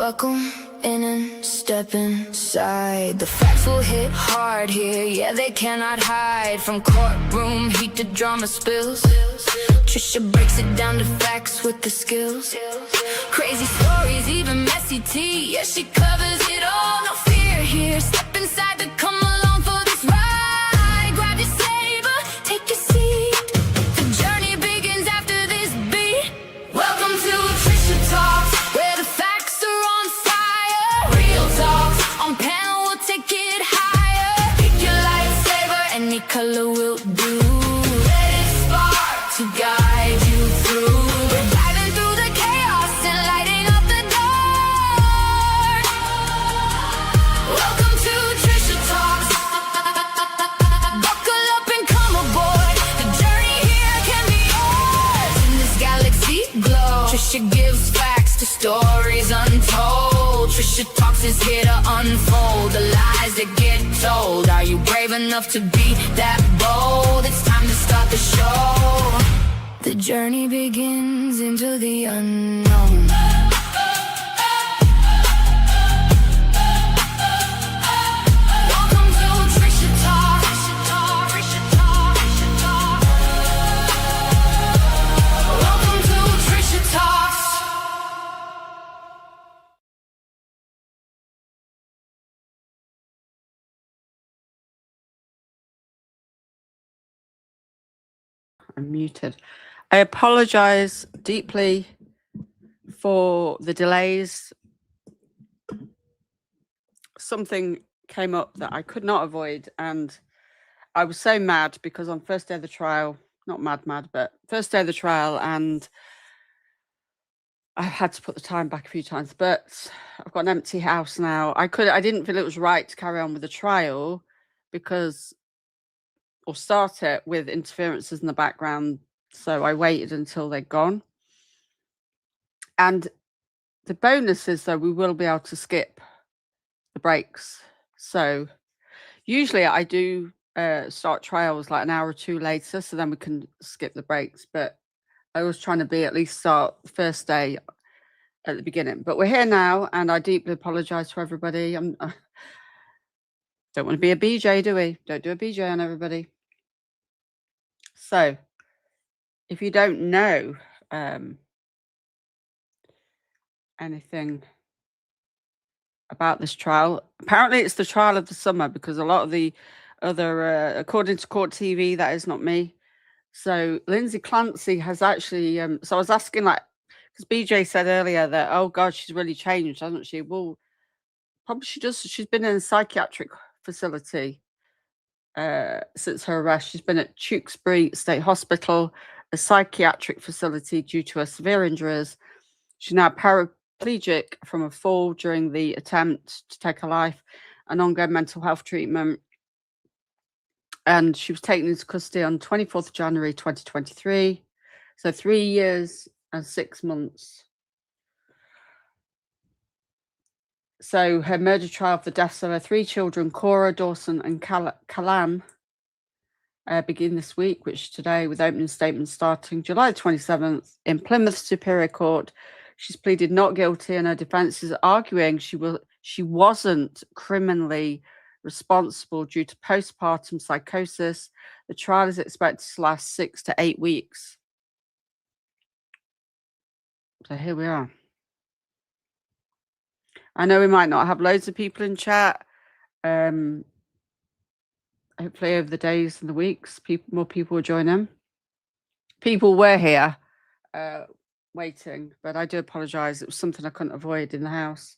Welcome in and step inside. The facts will hit hard here, yeah, they cannot hide. From courtroom heat to drama spills, Trisha breaks it down to facts with the skills. Crazy stories, even messy tea, yeah, she covers it all. No fear here, step inside to come along for this ride. Grab your saber, take your seat. The journey begins after this beat. Welcome to Trisha Talks, where the facts are on fire. Real talks on panel, we'll take it higher. Pick your lightsaber, any color will do. Let it spark to guide you through. We're diving through the chaos and lighting up the dark. Welcome to Trisha Talks. Buckle up and come aboard. The journey here can be yours. In this galaxy glow, Trisha gives facts to stories untold. Trisha Talks is here to unfold the lies that get told. Are you brave enough to be that bold? It's time to start the show. The journey begins into the unknown. Welcome to Trisha Talks. Welcome to Trisha Talks. I'm muted. I apologize deeply for the delays. Something came up that I could not avoid, and I was so mad because on first day of the trial, not mad, but first day of the trial, and I had to put the time back a few times, but I've got an empty house now. I didn't feel it was right to carry on with the trial or start it with interferences in the background. So I waited until they're gone. And the bonus is, though, we will be able to skip the breaks. So usually I do start trials like an hour or two later, so then we can skip the breaks. But I was trying to be at least start the first day at the beginning. But we're here now, and I deeply apologize to everybody. I don't want to be a BJ, do we? Don't do a BJ on everybody. So if you don't know anything about this trial, apparently it's the trial of the summer, because a lot of the other, according to Court TV, that is not me. So Lindsay Clancy has actually, so I was asking, like, because BJ said earlier that, oh God, she's really changed, hasn't she? Well, probably she does. She's been in a psychiatric facility since her arrest. She's been at Tewkesbury State Hospital, a psychiatric facility, due to her severe injuries. She's now paraplegic from a fall during the attempt to take her life, and ongoing mental health treatment. And she was taken into custody on 24th of January 2023. So 3 years and 6 months. So her murder trial for the deaths of her 3 children, Cora, Dawson and Callan, begin this week, which today, with opening statements starting July 27th in Plymouth Superior Court. She's pleaded not guilty, and her defence is arguing she wasn't criminally responsible due to postpartum psychosis. The trial is expected to last 6 to 8 weeks. So here we are. I know we might not have loads of people in chat. Hopefully over the days and the weeks, more people will join in. People were here waiting, but I do apologise. It was something I couldn't avoid in the house.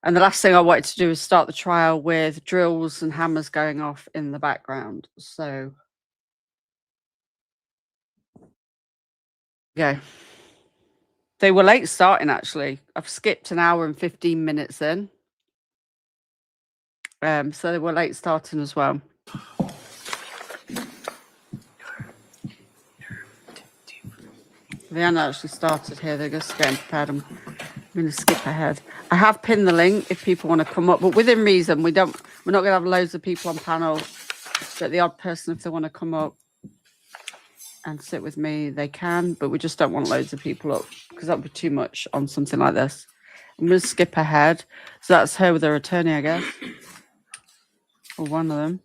And the last thing I wanted to do is start the trial with drills and hammers going off in the background. So, yeah. They were late starting, actually. I've skipped an hour and 15 minutes in. So they were late starting as well. They haven't actually started here. They're just getting prepared. I'm going to skip ahead. I have pinned the link if people want to come up, but within reason. We're not going to have loads of people on panel, but the odd person, if they want to come up and sit with me, they can, but we just don't want loads of people up because that would be too much on something like this. I'm going to skip ahead. So that's her with her attorney, I guess. Or one of them.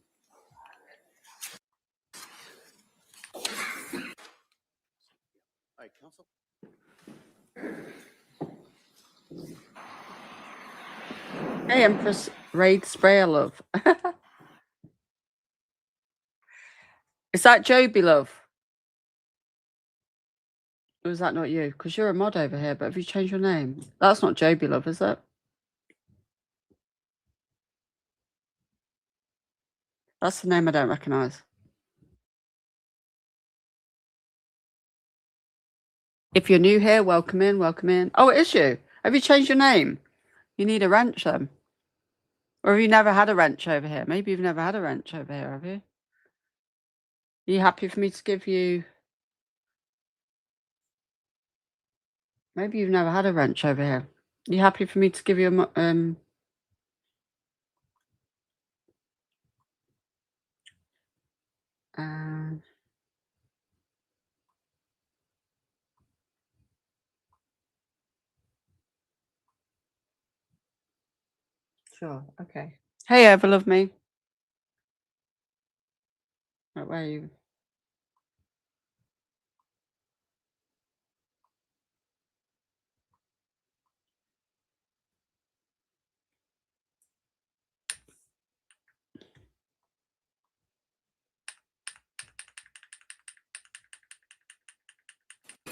All right, counsel. Hey, Empress Raid Sprayer Love. Is that Joby Love? Or is that not you? Because you're a mod over here, but have you changed your name? That's not Joby Love, is it? That's the name I don't recognise. If you're new here, welcome in, welcome in. Oh, it is you. Have you changed your name? You need a wrench then. Or have you never had a wrench over here? Maybe you've never had a wrench over here, have you? Are you happy for me to give you... Maybe you've never had a wrench over here. Are you happy for me to give you a... Sure, okay. Hey, Ever Love Me. Right, where are you?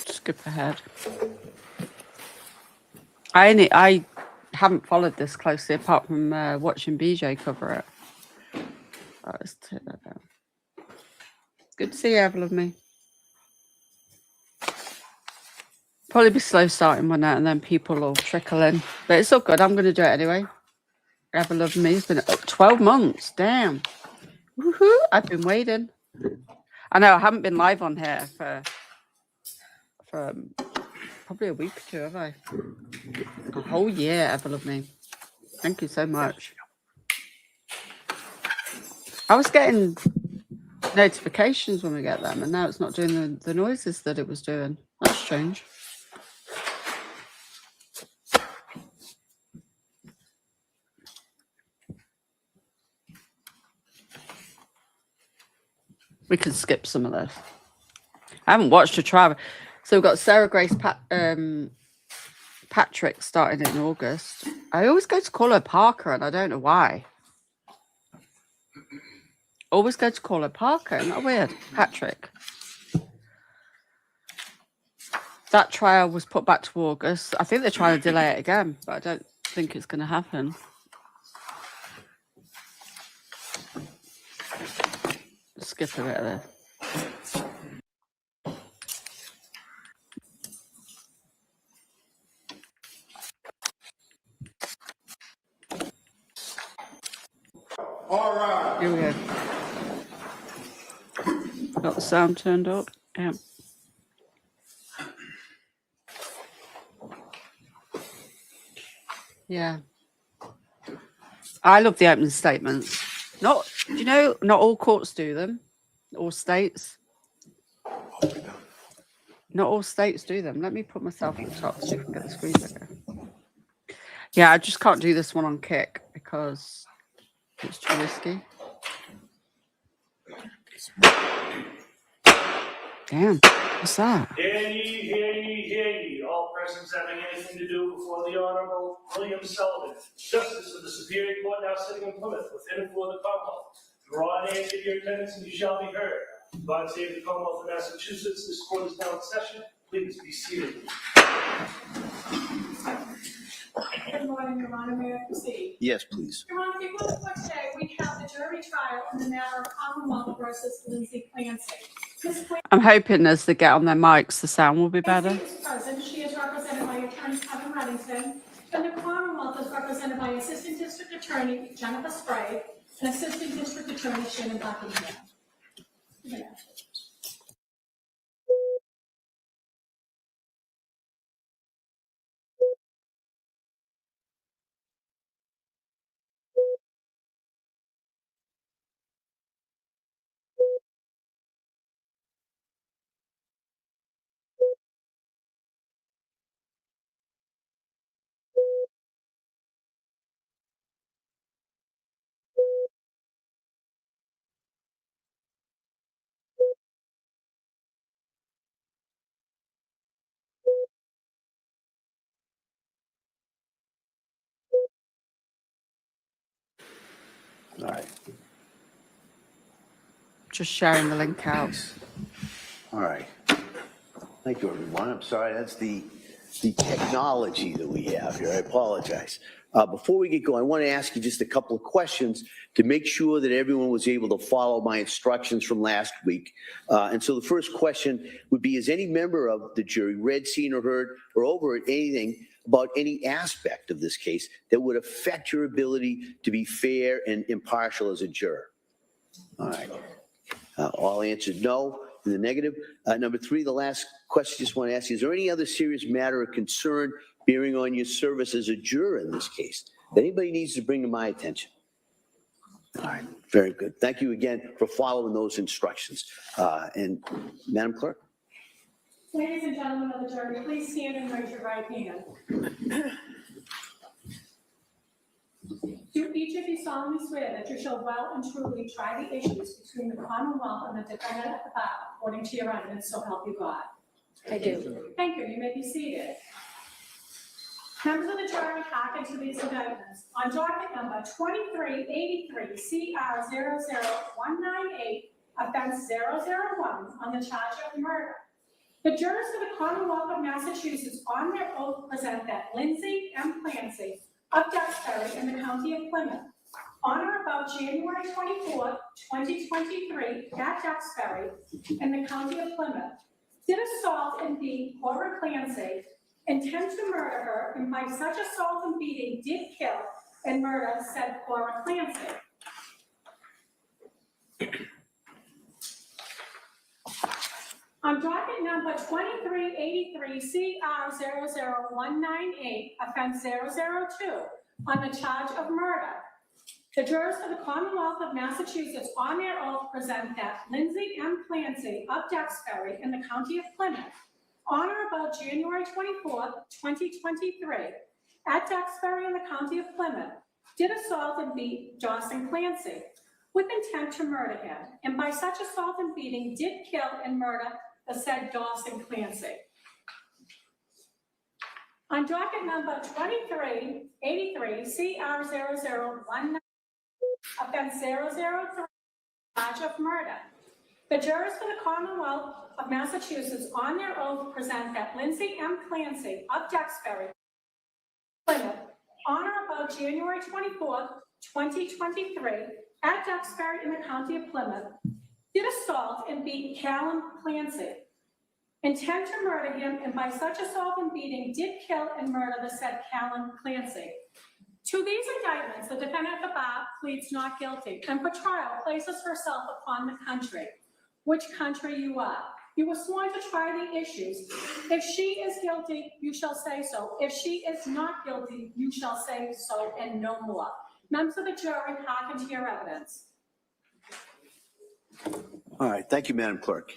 Skip ahead. I haven't followed this closely apart from watching BJ cover it. Oh, let's take that down. Good to see you, Ever Love Me. Probably be slow starting one out and then people will trickle in. But it's all good. I'm going to do it anyway. Ever Love Me. It's been 12 months. Damn. Woohoo. I've been waiting. I know I haven't been live on here for probably a week or two, have I? A whole year, Ever Love Me. Thank you so much. I was getting notifications when we get them, and now it's not doing the noises that it was doing. That's strange. We can skip some of this. I haven't watched a trial. So we've got Sarah Grace Patrick starting in August. I always go to call her Parker, and I don't know why. Always go to call her Parker. Isn't that weird? Patrick. That trial was put back to August. I think they're trying to delay it again, but I don't think it's going to happen. Skip a bit of this. All right. Here we go. Got the sound turned up. Yeah. Yeah. I love the opening statements. Do you know, not all courts do them. All states. Not all states do them. Let me put myself at the top so you can get the screen bigger. Yeah, I just can't do this one on Kick because it's too risky. Damn, what's that? Hear ye, hear ye, hear ye, all persons having anything to do before the Honorable William Sullivan, Justice of the Superior Court now sitting in Plymouth, within and for the Commonwealth. Draw an answer to your attendance and you shall be heard. God save the Commonwealth of Massachusetts. This court is now in session. Please be seated. Good morning, Your Honor. May I proceed? Yes, please. Your Honor, before the court today, we have the jury trial in the matter of Commonwealth versus Lindsay Clancy. Ms. Clancy I'm hoping as they get on their mics, the sound will be better. is present. She is represented by Attorney Kevin Reddington, and the Commonwealth is represented by Assistant District Attorney Jennifer Sprague and Assistant District Attorney Shannon Buckingham. Yeah. All right. Just sharing the link out. All right. Thank you, everyone. I'm sorry, that's the technology that we have here. I apologize. Before we get going, I want to ask you just a couple of questions to make sure that everyone was able to follow my instructions from last week. And so the first question would be, has any member of the jury read, seen, or heard, or overheard anything about any aspect of this case that would affect your ability to be fair and impartial as a juror? All right. All answered no in the negative. Number three, the last question I just want to ask you, is there any other serious matter of concern bearing on your service as a juror in this case that anybody needs to bring to my attention? All right, very good. Thank you again for following those instructions. And Madam Clerk? Ladies and gentlemen of the jury, please stand and raise your right hand. Do each of you solemnly swear that you shall well and truly try the issues between the Commonwealth and the defendant at the bar according to your evidence, so help you God? I do. Thank you. You may be seated. Members of the jury, hearken to these indictments. On docket number 2383 CR 00198, offense 001 on the charge of murder, the jurors of the Commonwealth of Massachusetts on their oath present that Lindsay Clancy of Duxbury in the County of Plymouth, on or about January 24, 2023, at Duxbury in the County of Plymouth, did assault and beat Cora Clancy, intend to murder her, and by such assault and beating did kill and murder said Cora Clancy. On docket number 2383 CR 00198, offense 002, on the charge of murder, the jurors of the Commonwealth of Massachusetts on their oath present that Lindsay Clancy of Duxbury in the County of Plymouth, on or about January 24, 2023, at Duxbury in the County of Plymouth, did assault and beat Dawson Clancy with intent to murder him, and by such assault and beating did kill and murder the said Dawson Clancy. On docket number 2383 CR 001, offense 003, charge of murder, the jurors for the Commonwealth of Massachusetts on their oath present that Lindsay Clancy of Duxbury, Plymouth, on or about January 24, 2023, at Duxbury in the County of Plymouth, did assault and beat Callan Clancy, intend to murder him, and by such assault and beating did kill and murder the said Callan Clancy. To these indictments, the defendant at the bar pleads not guilty, and for trial places herself upon the country. Which country you are. You were sworn to try the issues. If she is guilty, you shall say so. If she is not guilty, you shall say so and no more. Members of the jury, hearken to your evidence. All right, thank you, Madam Clerk.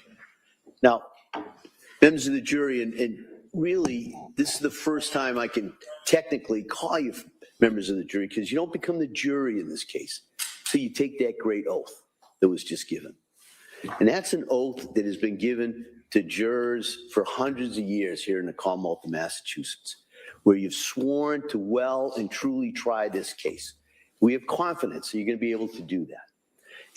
Now, members of the jury, and really, this is the first time I can technically call you members of the jury, because you don't become the jury in this case. So you take that great oath that was just given. And that's an oath that has been given to jurors for hundreds of years here in the Commonwealth of Massachusetts, where you've sworn to well and truly try this case. We have confidence that you're going to be able to do that.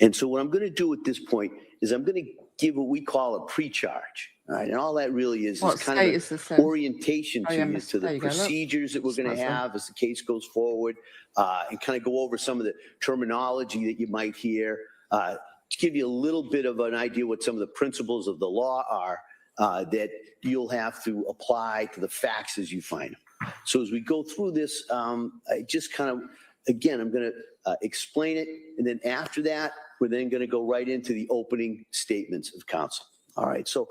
And so what I'm going to do at this point is I'm going to give what we call a pre-charge. All right, and all that really is kind of an orientation to you to the procedures that we're going to have as the case goes forward, and kind of go over some of the terminology that you might hear, to give you a little bit of an idea what some of the principles of the law are that you'll have to apply to the facts as you find them. So as we go through this, I just kind of, again, I'm going to explain it, and then after that, we're then going to go right into the opening statements of counsel. All right, so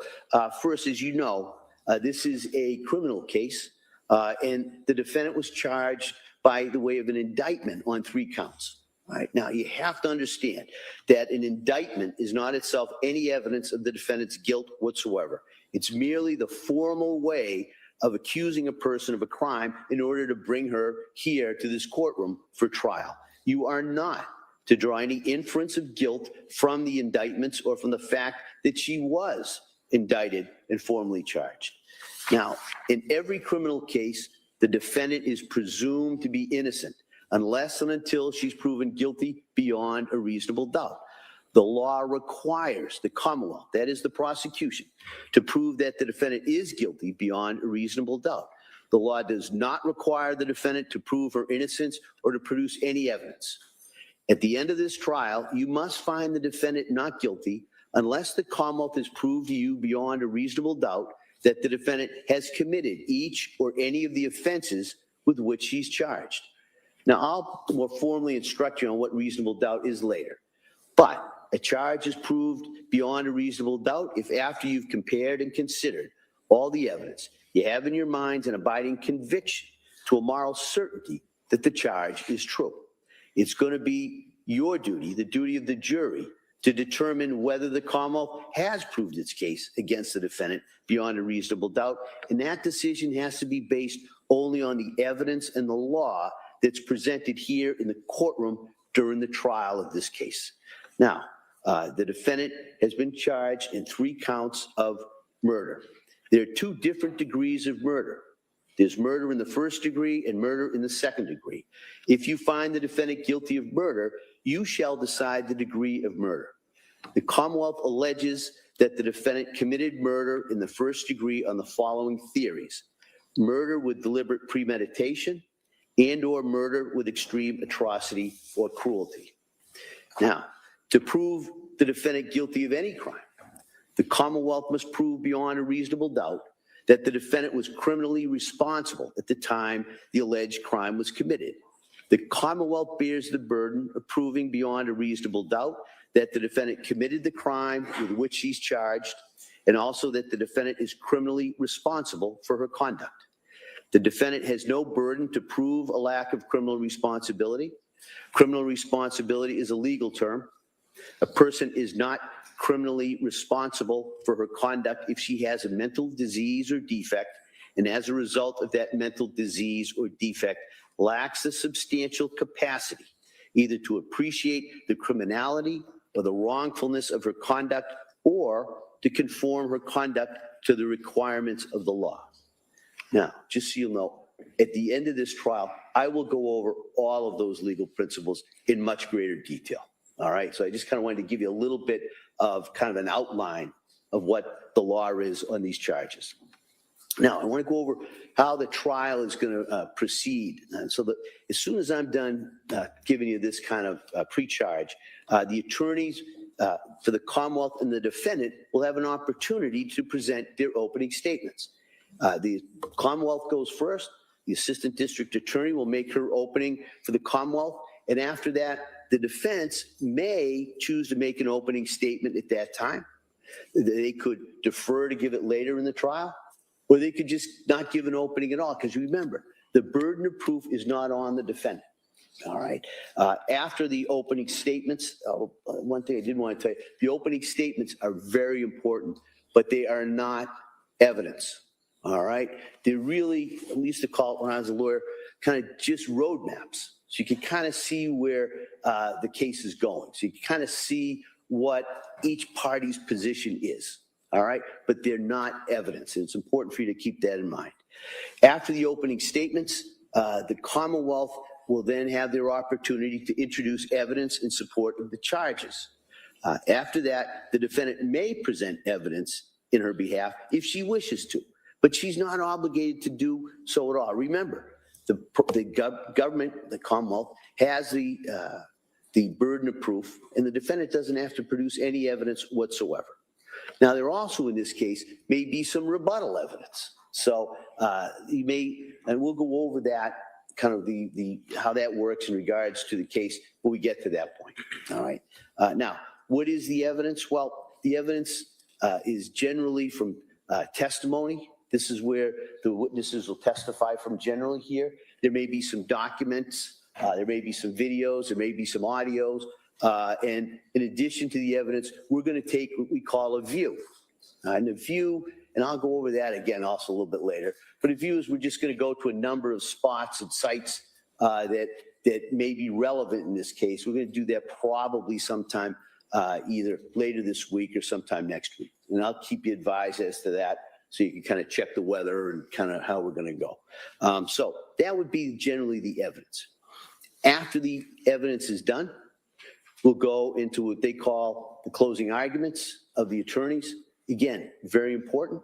first, as you know, this is a criminal case, and the defendant was charged by the way of an indictment on 3 counts. All right, now you have to understand that an indictment is not itself any evidence of the defendant's guilt whatsoever. It's merely the formal way of accusing a person of a crime in order to bring her here to this courtroom for trial. You are not to draw any inference of guilt from the indictments or from the fact that she was indicted and formally charged. Now, in every criminal case, the defendant is presumed to be innocent unless and until she's proven guilty beyond a reasonable doubt. The law requires the Commonwealth, that is the prosecution, to prove that the defendant is guilty beyond a reasonable doubt. The law does not require the defendant to prove her innocence or to produce any evidence. At the end of this trial, you must find the defendant not guilty unless the Commonwealth has proved to you beyond a reasonable doubt that the defendant has committed each or any of the offenses with which she's charged. Now, I'll more formally instruct you on what reasonable doubt is later. But a charge is proved beyond a reasonable doubt if after you've compared and considered all the evidence, you have in your minds an abiding conviction to a moral certainty that the charge is true. It's going to be your duty, the duty of the jury, to determine whether the Commonwealth has proved its case against the defendant beyond a reasonable doubt. And that decision has to be based only on the evidence and the law that's presented here in the courtroom during the trial of this case. Now, the defendant has been charged in 3 counts of murder. There are 2 different degrees of murder. There's murder in the first degree and murder in the second degree. If you find the defendant guilty of murder, you shall decide the degree of murder. The Commonwealth alleges that the defendant committed murder in the first degree on the following theories: murder with deliberate premeditation and/or murder with extreme atrocity or cruelty. Now, to prove the defendant guilty of any crime, the Commonwealth must prove beyond a reasonable doubt that the defendant was criminally responsible at the time the alleged crime was committed. The Commonwealth bears the burden of proving beyond a reasonable doubt that the defendant committed the crime with which she's charged, and also that the defendant is criminally responsible for her conduct. The defendant has no burden to prove a lack of criminal responsibility. Criminal responsibility is a legal term. A person is not criminally responsible for her conduct if she has a mental disease or defect, and as a result of that mental disease or defect, lacks the substantial capacity either to appreciate the criminality or the wrongfulness of her conduct, or to conform her conduct to the requirements of the law. Now, just so you know, at the end of this trial, I will go over all of those legal principles in much greater detail. All right, so I just kind of wanted to give you a little bit of kind of an outline of what the law is on these charges. Now, I want to go over how the trial is going to proceed. So that as soon as I'm done giving you this kind of pre-charge, the attorneys for the Commonwealth and the defendant will have an opportunity to present their opening statements. The Commonwealth goes first. The assistant district attorney will make her opening for the Commonwealth. And after that, the defense may choose to make an opening statement at that time. They could defer to give it later in the trial, or they could just not give an opening at all. Because remember, the burden of proof is not on the defendant. All right. After the opening statements, one thing I did want to tell you, the opening statements are very important, but they are not evidence. All right. They're really, at least to call it when I was a lawyer, kind of just roadmaps. So you can kind of see where the case is going. So you can kind of see what each party's position is. All right. But they're not evidence. And it's important for you to keep that in mind. After the opening statements, the Commonwealth will then have their opportunity to introduce evidence in support of the charges. After that, the defendant may present evidence in her behalf if she wishes to, but she's not obligated to do so at all. Remember, the government, the Commonwealth, has the burden of proof, and the defendant doesn't have to produce any evidence whatsoever. Now, there also, in this case, may be some rebuttal evidence. So you may, and we'll go over that, kind of the how that works in regards to the case when we get to that point. All right. Now, what is the evidence? Well, the evidence is generally from testimony. This is where the witnesses will testify from generally here. There may be some documents, there may be some videos, there may be some audios, and in addition to the evidence, we're going to take what we call a view. And a view, and I'll go over that again also a little bit later, but a view is we're just going to go to a number of spots and sites that may be relevant in this case. We're going to do that probably sometime either later this week or sometime next week. And I'll keep you advised as to that, so you can kind of check the weather and kind of how we're going to go. So that would be generally the evidence. After the evidence is done, we'll go into what they call the closing arguments of the attorneys. Again, very important,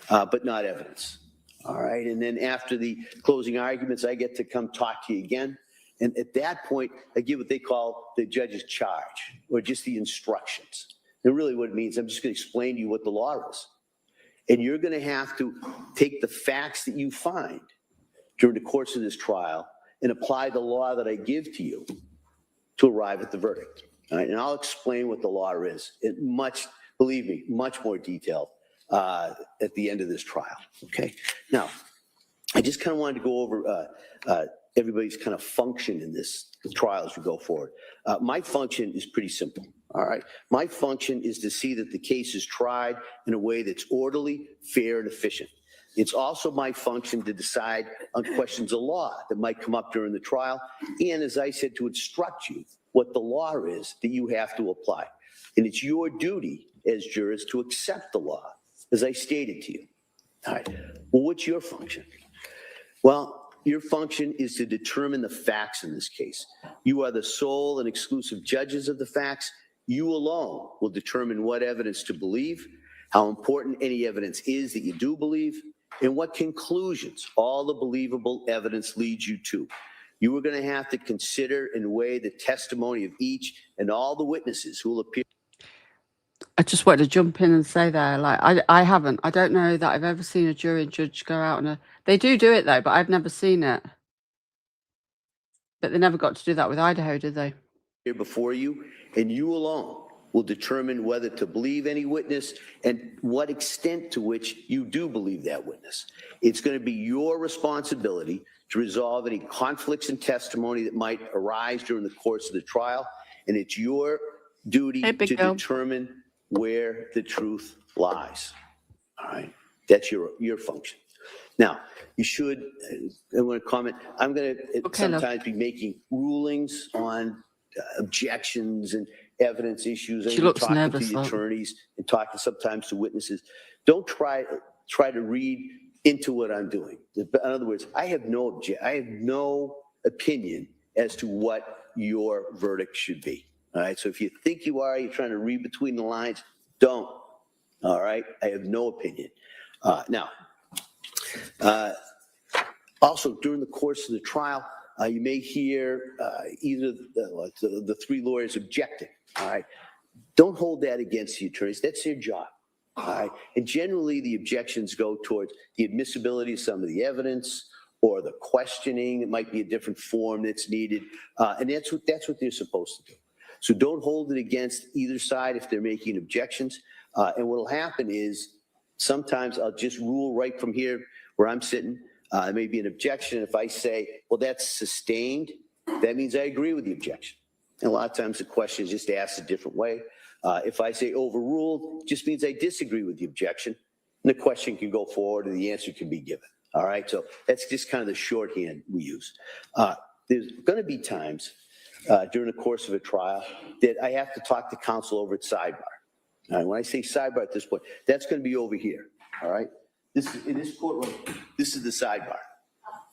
but not evidence. All right, and then after the closing arguments, I get to come talk to you again. And at that point, I give what they call the judge's charge, or just the instructions. And really what it means, I'm just going to explain to you what the law is. And you're going to have to take the facts that you find during the course of this trial and apply the law that I give to you to arrive at the verdict. All right, and I'll explain what the law is in much, believe me, much more detail at the end of this trial. Okay. Now, I just kind of wanted to go over everybody's kind of function in this trial as we go forward. My function is pretty simple. All right. My function is to see that the case is tried in a way that's orderly, fair, and efficient. It's also my function to decide on questions of law that might come up during the trial, and as I said, to instruct you what the law is that you have to apply. And it's your duty as jurors to accept the law, as I stated to you. All right. Well, what's your function? Well, your function is to determine the facts in this case. You are the sole and exclusive judges of the facts. You alone will determine what evidence to believe, how important any evidence is that you do believe, and what conclusions all the believable evidence leads you to. You are going to have to consider and weigh the testimony of each and all the witnesses who will appear. I just wanted to jump in and say there, like, I don't know that I've ever seen a jury and judge go out on they do it though, but I've never seen it. But they never got to do that with Idaho, did they? Here before you, and you alone will determine whether to believe any witness and what extent to which you do believe that witness. It's going to be your responsibility to resolve any conflicts in testimony that might arise during the course of the trial, and it's your duty to determine where the truth lies. All right, that's your function. Now, you should, I want to comment, I'm going to sometimes be making rulings on objections and evidence issues. She looks talking nervous, to the attorneys and talking sometimes to witnesses. Don't try to read into what I'm doing. In other words, I have no opinion as to what your verdict should be. All right. So if you think you're trying to read between the lines, don't. All right. I have no opinion. Now, also during the course of the trial, you may hear either the three lawyers objecting. All right. Don't hold that against the attorneys. That's their job. All right. And generally, the objections go towards the admissibility of some of the evidence or the questioning. It might be a different form that's needed. And that's what they're supposed to do. So don't hold it against either side if they're making objections. And what will happen is sometimes I'll just rule right from here where I'm sitting. It may be an objection. If I say, well, that's sustained, that means I agree with the objection. And a lot of times the question is just asked a different way. If I say overruled, just means I disagree with the objection. And the question can go forward and the answer can be given. All right. So that's just kind of the shorthand we use. There's going to be times during the course of a trial that I have to talk to counsel over at sidebar. All right, when I say sidebar at this point, that's going to be over here. All right. In this courtroom, this is the sidebar.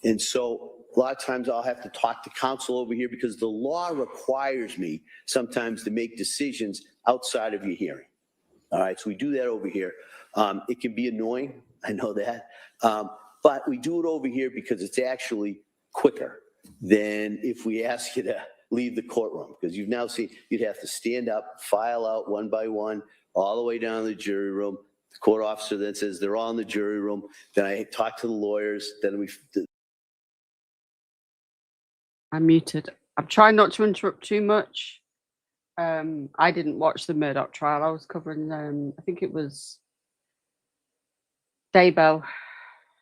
And so a lot of times I'll have to talk to counsel over here because the law requires me sometimes to make decisions outside of your hearing. All right, so we do that over here. It can be annoying, I know that, but we do it over here because it's actually quicker than if we ask you to leave the courtroom, because you've now seen you'd have to stand up, file out one by one, all the way down to the jury room. The court officer then says they're all in the jury room. Then I talk to the lawyers. Then I'm muted. I'm trying not to interrupt too much. I didn't watch the Murdoch trial. I was covering, I think it was Daybell.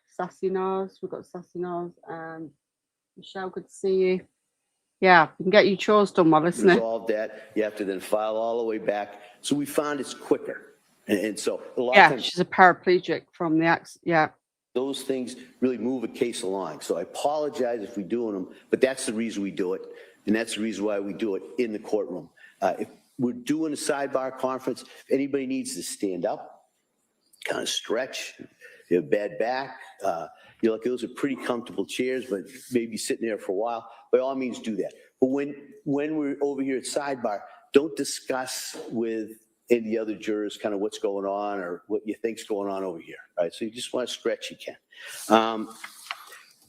Sassy Nars. We've got Sassy Nars. Michelle, good to see you. Yeah, we can get you chores done while listening. Resolve that. You have to then file all the way back. So we found it's quicker. And so a lot of times, she's a paraplegic from the accident. Yeah. Those things really move a case along. So I apologize if we're doing them, but that's the reason we do it. And that's the reason why we do it in the courtroom. If we're doing a sidebar conference, if anybody needs to stand up, kind of stretch, you have bad back, you're like, those are pretty comfortable chairs, but maybe sitting there for a while. By all means, do that. But when we're over here at sidebar, don't discuss with any of the other jurors kind of what's going on or what you think's going on over here. Right? So you just want to stretch, you can.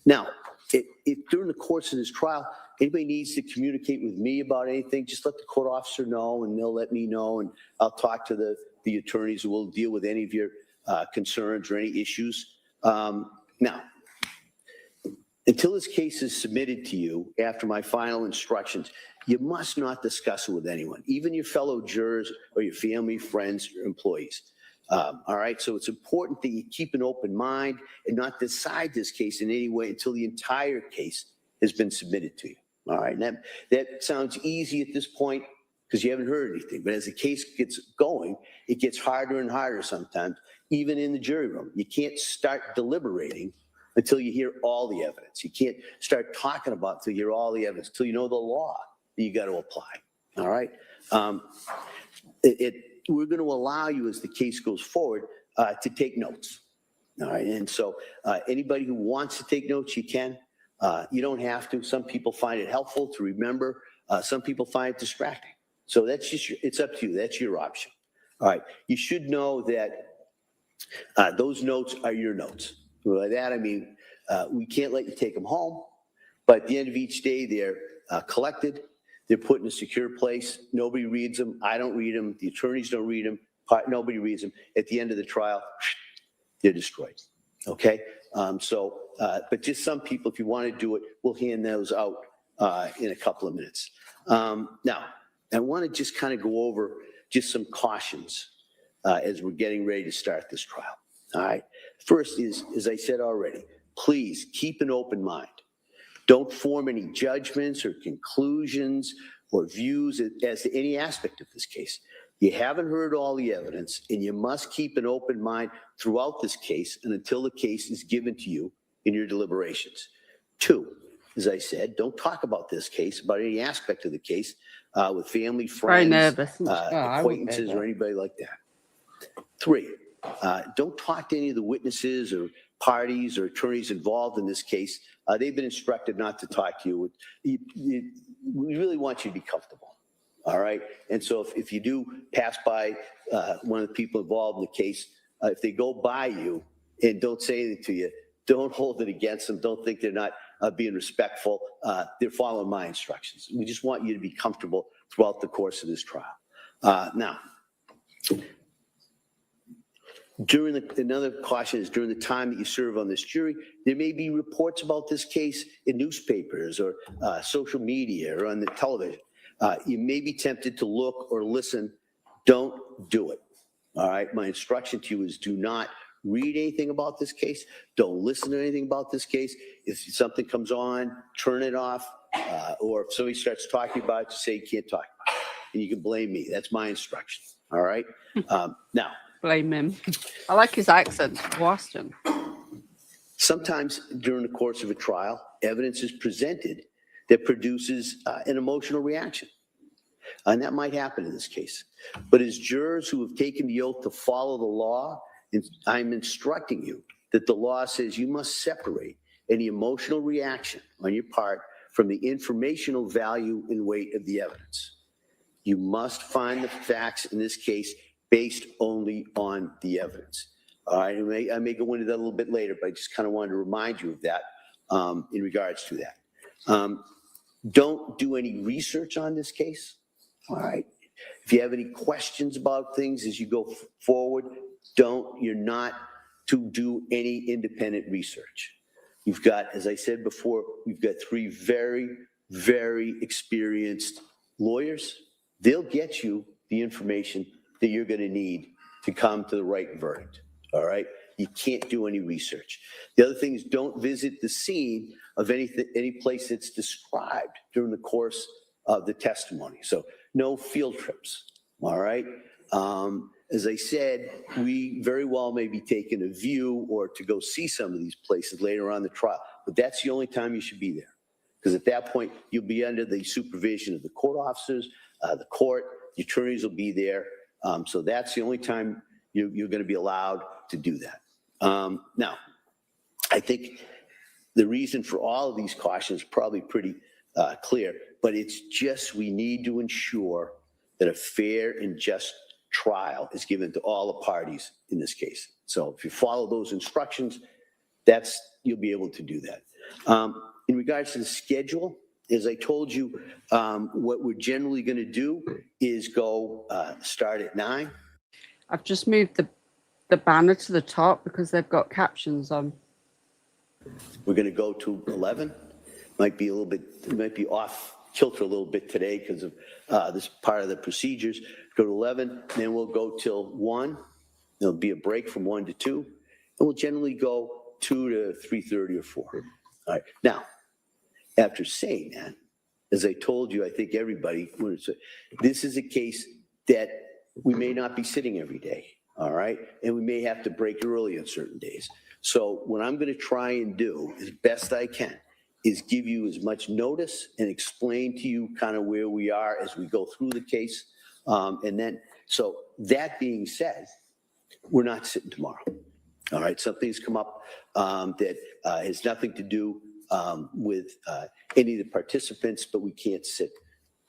Now, if during the course of this trial, anybody needs to communicate with me about anything, just let the court officer know, and they'll let me know, and I'll talk to the attorneys who will deal with any of your concerns or any issues. Now, until this case is submitted to you after my final instructions, you must not discuss it with anyone, even your fellow jurors or your family, friends, or employees. All right, so it's important that you keep an open mind and not decide this case in any way until the entire case has been submitted to you. All right, and that sounds easy at this point because you haven't heard anything. But as the case gets going, it gets harder and harder sometimes, even in the jury room. You can't start deliberating until you hear all the evidence. You can't start talking about it until you hear all the evidence, until you know the law that you got to apply. All right, we're going to allow you, as the case goes forward, to take notes. All right, and so anybody who wants to take notes, you can. You don't have to. Some people find it helpful to remember. Some people find it distracting. So that's just, it's up to you. That's your option. All right, you should know that those notes are your notes. By that, I mean, we can't let you take them home, but at the end of each day, they're collected. They're put in a secure place. Nobody reads them. I don't read them. The attorneys don't read them. Nobody reads them. At the end of the trial, they're destroyed. Okay? But just some people, if you want to do it, we'll hand those out in a couple of minutes. Now, I want to just kind of go over just some cautions as we're getting ready to start this trial. All right? First is, as I said already, please keep an open mind. Don't form any judgments or conclusions or views as to any aspect of this case. You haven't heard all the evidence, and you must keep an open mind throughout this case and until the case is given to you in your deliberations. Two, as I said, don't talk about this case, about any aspect of the case with family, friends, acquaintances, or anybody like that. Three, don't talk to any of the witnesses or parties or attorneys involved in this case. They've been instructed not to talk to you. We really want you to be comfortable, all right? And so if you do pass by one of the people involved in the case, if they go by you and don't say anything to you, don't hold it against them. Don't think they're not being respectful. They're following my instructions. We just want you to be comfortable throughout the course of this trial. Now, another caution is during the time that you serve on this jury, there may be reports about this case in newspapers or social media or on the television. You may be tempted to look or listen. Don't do it. All right. My instruction to you is do not read anything about this case. Don't listen to anything about this case. If something comes on, turn it off. Or if somebody starts talking about it, just say you can't talk about it. And you can blame me. That's my instruction. All right. Now, Blame him. I like his accent, Boston. sometimes during the course of a trial, evidence is presented that produces an emotional reaction. And that might happen in this case. But as jurors who have taken the oath to follow the law, I'm instructing you that the law says you must separate any emotional reaction on your part from the informational value and weight of the evidence. You must find the facts in this case based only on the evidence. All right, I may go into that a little bit later, but I just kind of wanted to remind you of that in regards to that. Don't do any research on this case. All right. If you have any questions about things as you go forward, you're not to do any independent research. You've got, as I said before, we've got 3 very, very experienced lawyers. They'll get you the information that you're going to need to come to the right verdict. All right. You can't do any research. The other thing is don't visit the scene of any place that's described during the course of the testimony. So no field trips. All right. As I said, we very well may be taking a view or to go see some of these places later on in the trial, but that's the only time you should be there. Because at that point, you'll be under the supervision of the court officers, the court, the attorneys will be there. So that's the only time you're going to be allowed to do that. Now, I think the reason for all of these cautions is probably pretty clear, but it's just we need to ensure that a fair and just trial is given to all the parties in this case. So if you follow those instructions, you'll be able to do that. In regards to the schedule, as I told you, what we're generally going to do is go start at 9. I've just moved the banner to the top because they've got captions on. We're going to go to 11. Might be off kilter a little bit today because of this part of the procedures. Go to 11, then we'll go till 1. There'll be a break from 1 to 2, and we'll generally go 2 to 3:30 or 4. All right. Now, after saying that, as I told you, I think everybody, this is a case that we may not be sitting every day. All right. And we may have to break early on certain days. So what I'm going to try and do as best I can is give you as much notice and explain to you kind of where we are as we go through the case. And then, so that being said, we're not sitting tomorrow. All right. Something's come up that has nothing to do with any of the participants, but we can't sit.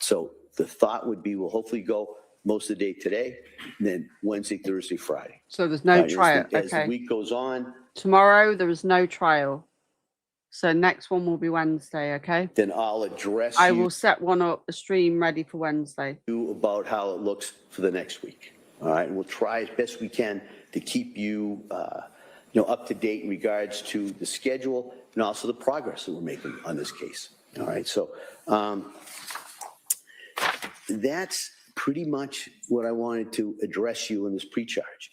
So the thought would be we'll hopefully go most of the day today, and then Wednesday, Thursday, Friday. So there's no trial. As the Okay. week goes on, Tomorrow there is no trial. So next one will be Wednesday, okay? then I'll address I you will set one up, the stream ready for Wednesday. about how it looks for the next week. All right, and we'll try as best we can to keep you, up to date in regards to the schedule and also the progress that we're making on this case. All right, so that's pretty much what I wanted to address you in this pre-charge.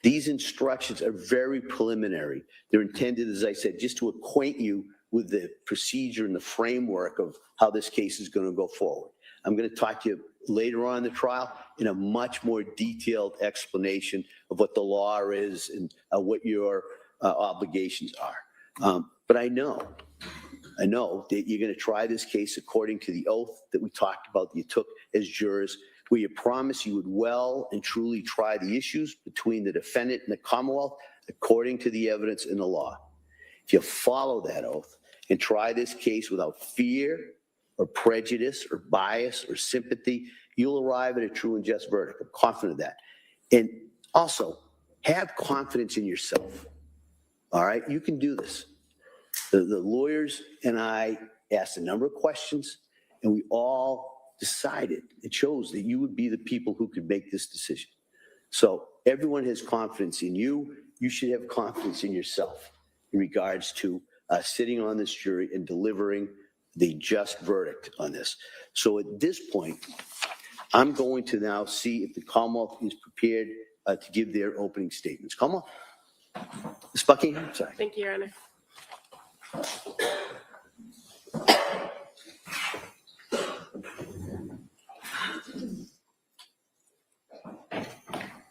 These instructions are very preliminary. They're intended, as I said, just to acquaint you with the procedure and the framework of how this case is going to go forward. I'm going to talk to you later on in the trial in a much more detailed explanation of what the law is and what your obligations are. But I know that you're going to try this case according to the oath that we talked about that you took as jurors, where you promised you would well and truly try the issues between the defendant and the Commonwealth according to the evidence in the law. If you follow that oath and try this case without fear or prejudice or bias or sympathy, you'll arrive at a true and just verdict. I'm confident of that. And also, have confidence in yourself. All right? You can do this. The lawyers and I asked a number of questions, and we all decided and chose that you would be the people who could make this decision. So everyone has confidence in you. You should have confidence in yourself in regards to sitting on this jury and delivering the just verdict on this. So at this point, I'm going to now see if the Commonwealth is prepared to give their opening statements. Commonwealth? Ms. Buckingham? Sorry. Thank you, Your Honor.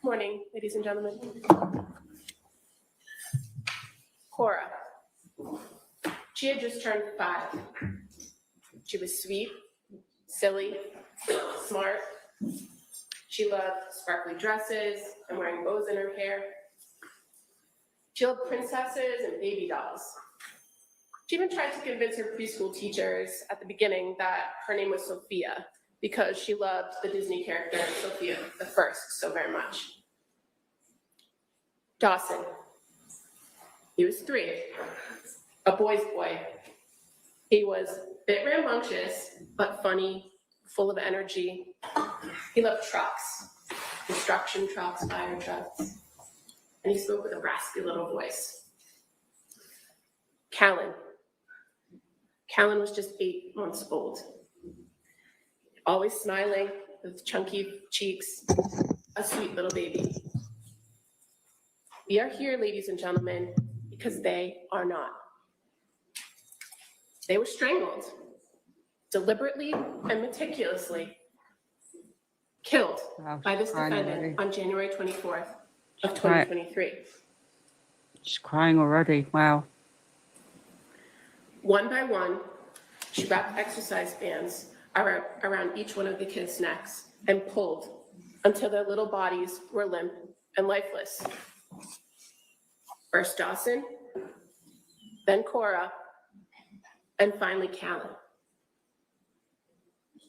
Morning, ladies and gentlemen. Cora. She had just turned 5. She was sweet, silly, smart. She loved sparkly dresses and wearing bows in her hair. She loved princesses and baby dolls. She even tried to convince her preschool teachers at the beginning that her name was Sophia because she loved the Disney character Sophia the First so very much. Dawson. He was 3, a boy's boy. He was a bit rambunctious, but funny, full of energy. He loved trucks, construction trucks, fire trucks, and he spoke with a raspy little voice. Callan. Callan was just 8 months old. Always smiling with chunky cheeks, a sweet little baby. We are here, ladies and gentlemen, because they are not. They were strangled, deliberately and meticulously killed by this defendant on January 24th of 2023. She's crying already. Wow. One by one, she wrapped exercise bands around each one of the kids' necks and pulled until their little bodies were limp and lifeless. First Dawson, then Cora, and finally Callan.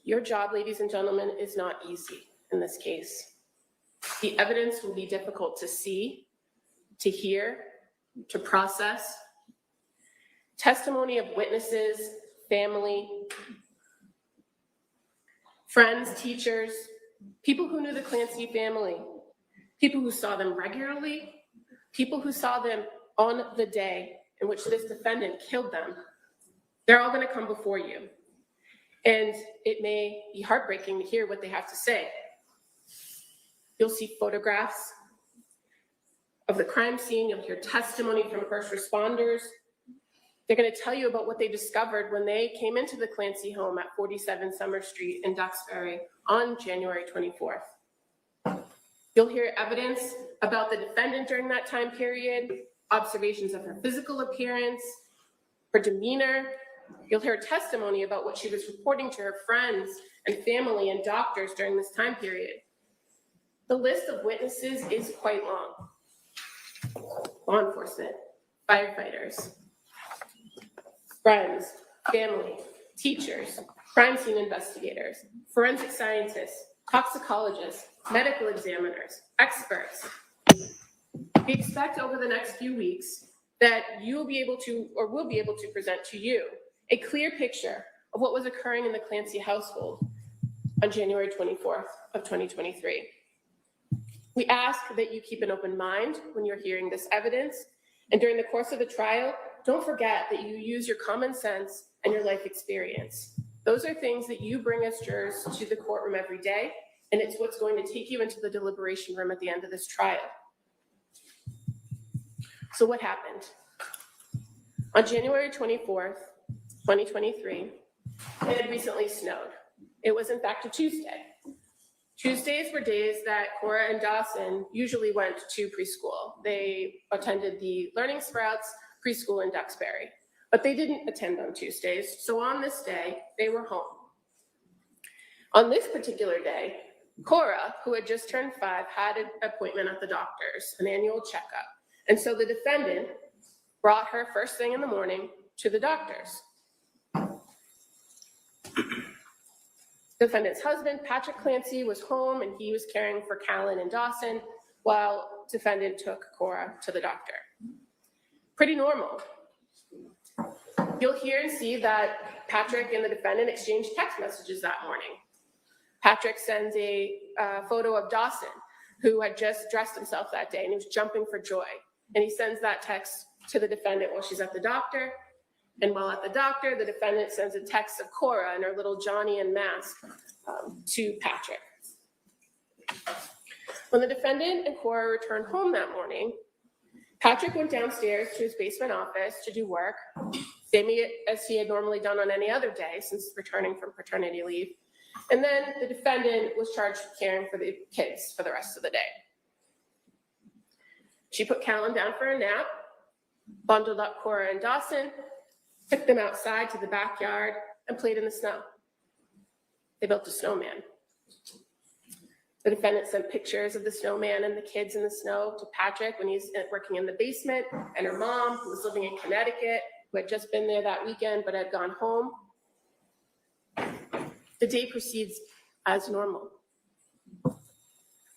Your job, ladies and gentlemen, is not easy in this case. The evidence will be difficult to see, to hear, to process. Testimony of witnesses, family, friends, teachers, people who knew the Clancy family, people who saw them regularly, people who saw them on the day in which this defendant killed them, they're all going to come before you. And it may be heartbreaking to hear what they have to say. You'll see photographs of the crime scene. You'll hear testimony from first responders. They're going to tell you about what they discovered when they came into the Clancy home at 47 Summer Street in Duxbury on January 24th. You'll hear evidence about the defendant during that time period, observations of her physical appearance, her demeanor. You'll hear testimony about what she was reporting to her friends and family and doctors during this time period. The list of witnesses is quite long. Law enforcement, firefighters, friends, family, teachers, crime scene investigators, forensic scientists, toxicologists, medical examiners, experts. We expect over the next few weeks that you'll be able to, or will be able to present to you a clear picture of what was occurring in the Clancy household on January 24th of 2023. We ask that you keep an open mind when you're hearing this evidence, and during the course of the trial, don't forget that you use your common sense and your life experience. Those are things that you bring as jurors to the courtroom every day, and it's what's going to take you into the deliberation room at the end of this trial. So what happened? On January 24th, 2023, it had recently snowed. It was in fact a Tuesday. Tuesdays were days that Cora and Dawson usually went to preschool. They attended the Learning Sprouts preschool in Duxbury, but they didn't attend on Tuesdays. So on this day, they were home. On this particular day, Cora, who had just turned 5, had an appointment at the doctor's, an annual checkup. And so the defendant brought her first thing in the morning to the doctor's. Defendant's husband, Patrick Clancy, was home and he was caring for Callan and Dawson while defendant took Cora to the doctor. Pretty normal. You'll hear and see that Patrick and the defendant exchanged text messages that morning. Patrick sends a photo of Dawson, who had just dressed himself that day and he was jumping for joy. And he sends that text to the defendant while she's at the doctor. And while at the doctor, the defendant sends a text of Cora and her little Johnny and mask to Patrick. When the defendant and Cora returned home that morning, Patrick went downstairs to his basement office to do work, same as he had normally done on any other day since returning from paternity leave. And then the defendant was charged with caring for the kids for the rest of the day. She put Callan down for a nap, bundled up Cora and Dawson, took them outside to the backyard, and played in the snow. They built a snowman. The defendant sent pictures of the snowman and the kids in the snow to Patrick when he's working in the basement, and her mom, who was living in Connecticut, who had just been there that weekend but had gone home. The day proceeds as normal.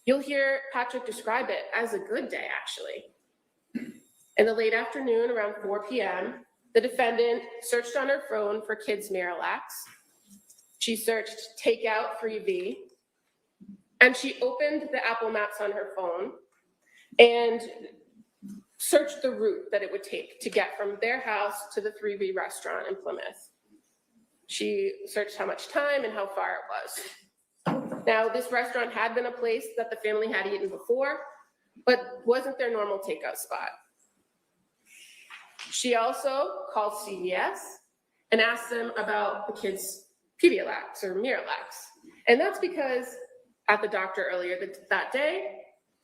You'll hear Patrick describe it as a good day, actually. In the late afternoon, around 4 p.m., the defendant searched on her phone for kids' Miralax. She searched takeout freebie, and she opened the Apple Maps on her phone and searched the route that it would take to get from their house to the 3V restaurant in Plymouth. She searched how much time and how far it was. Now, this restaurant had been a place that the family had eaten before, but wasn't their normal takeout spot. She also called CVS and asked them about the kids' Pedialax or Miralax. And that's because at the doctor earlier that day,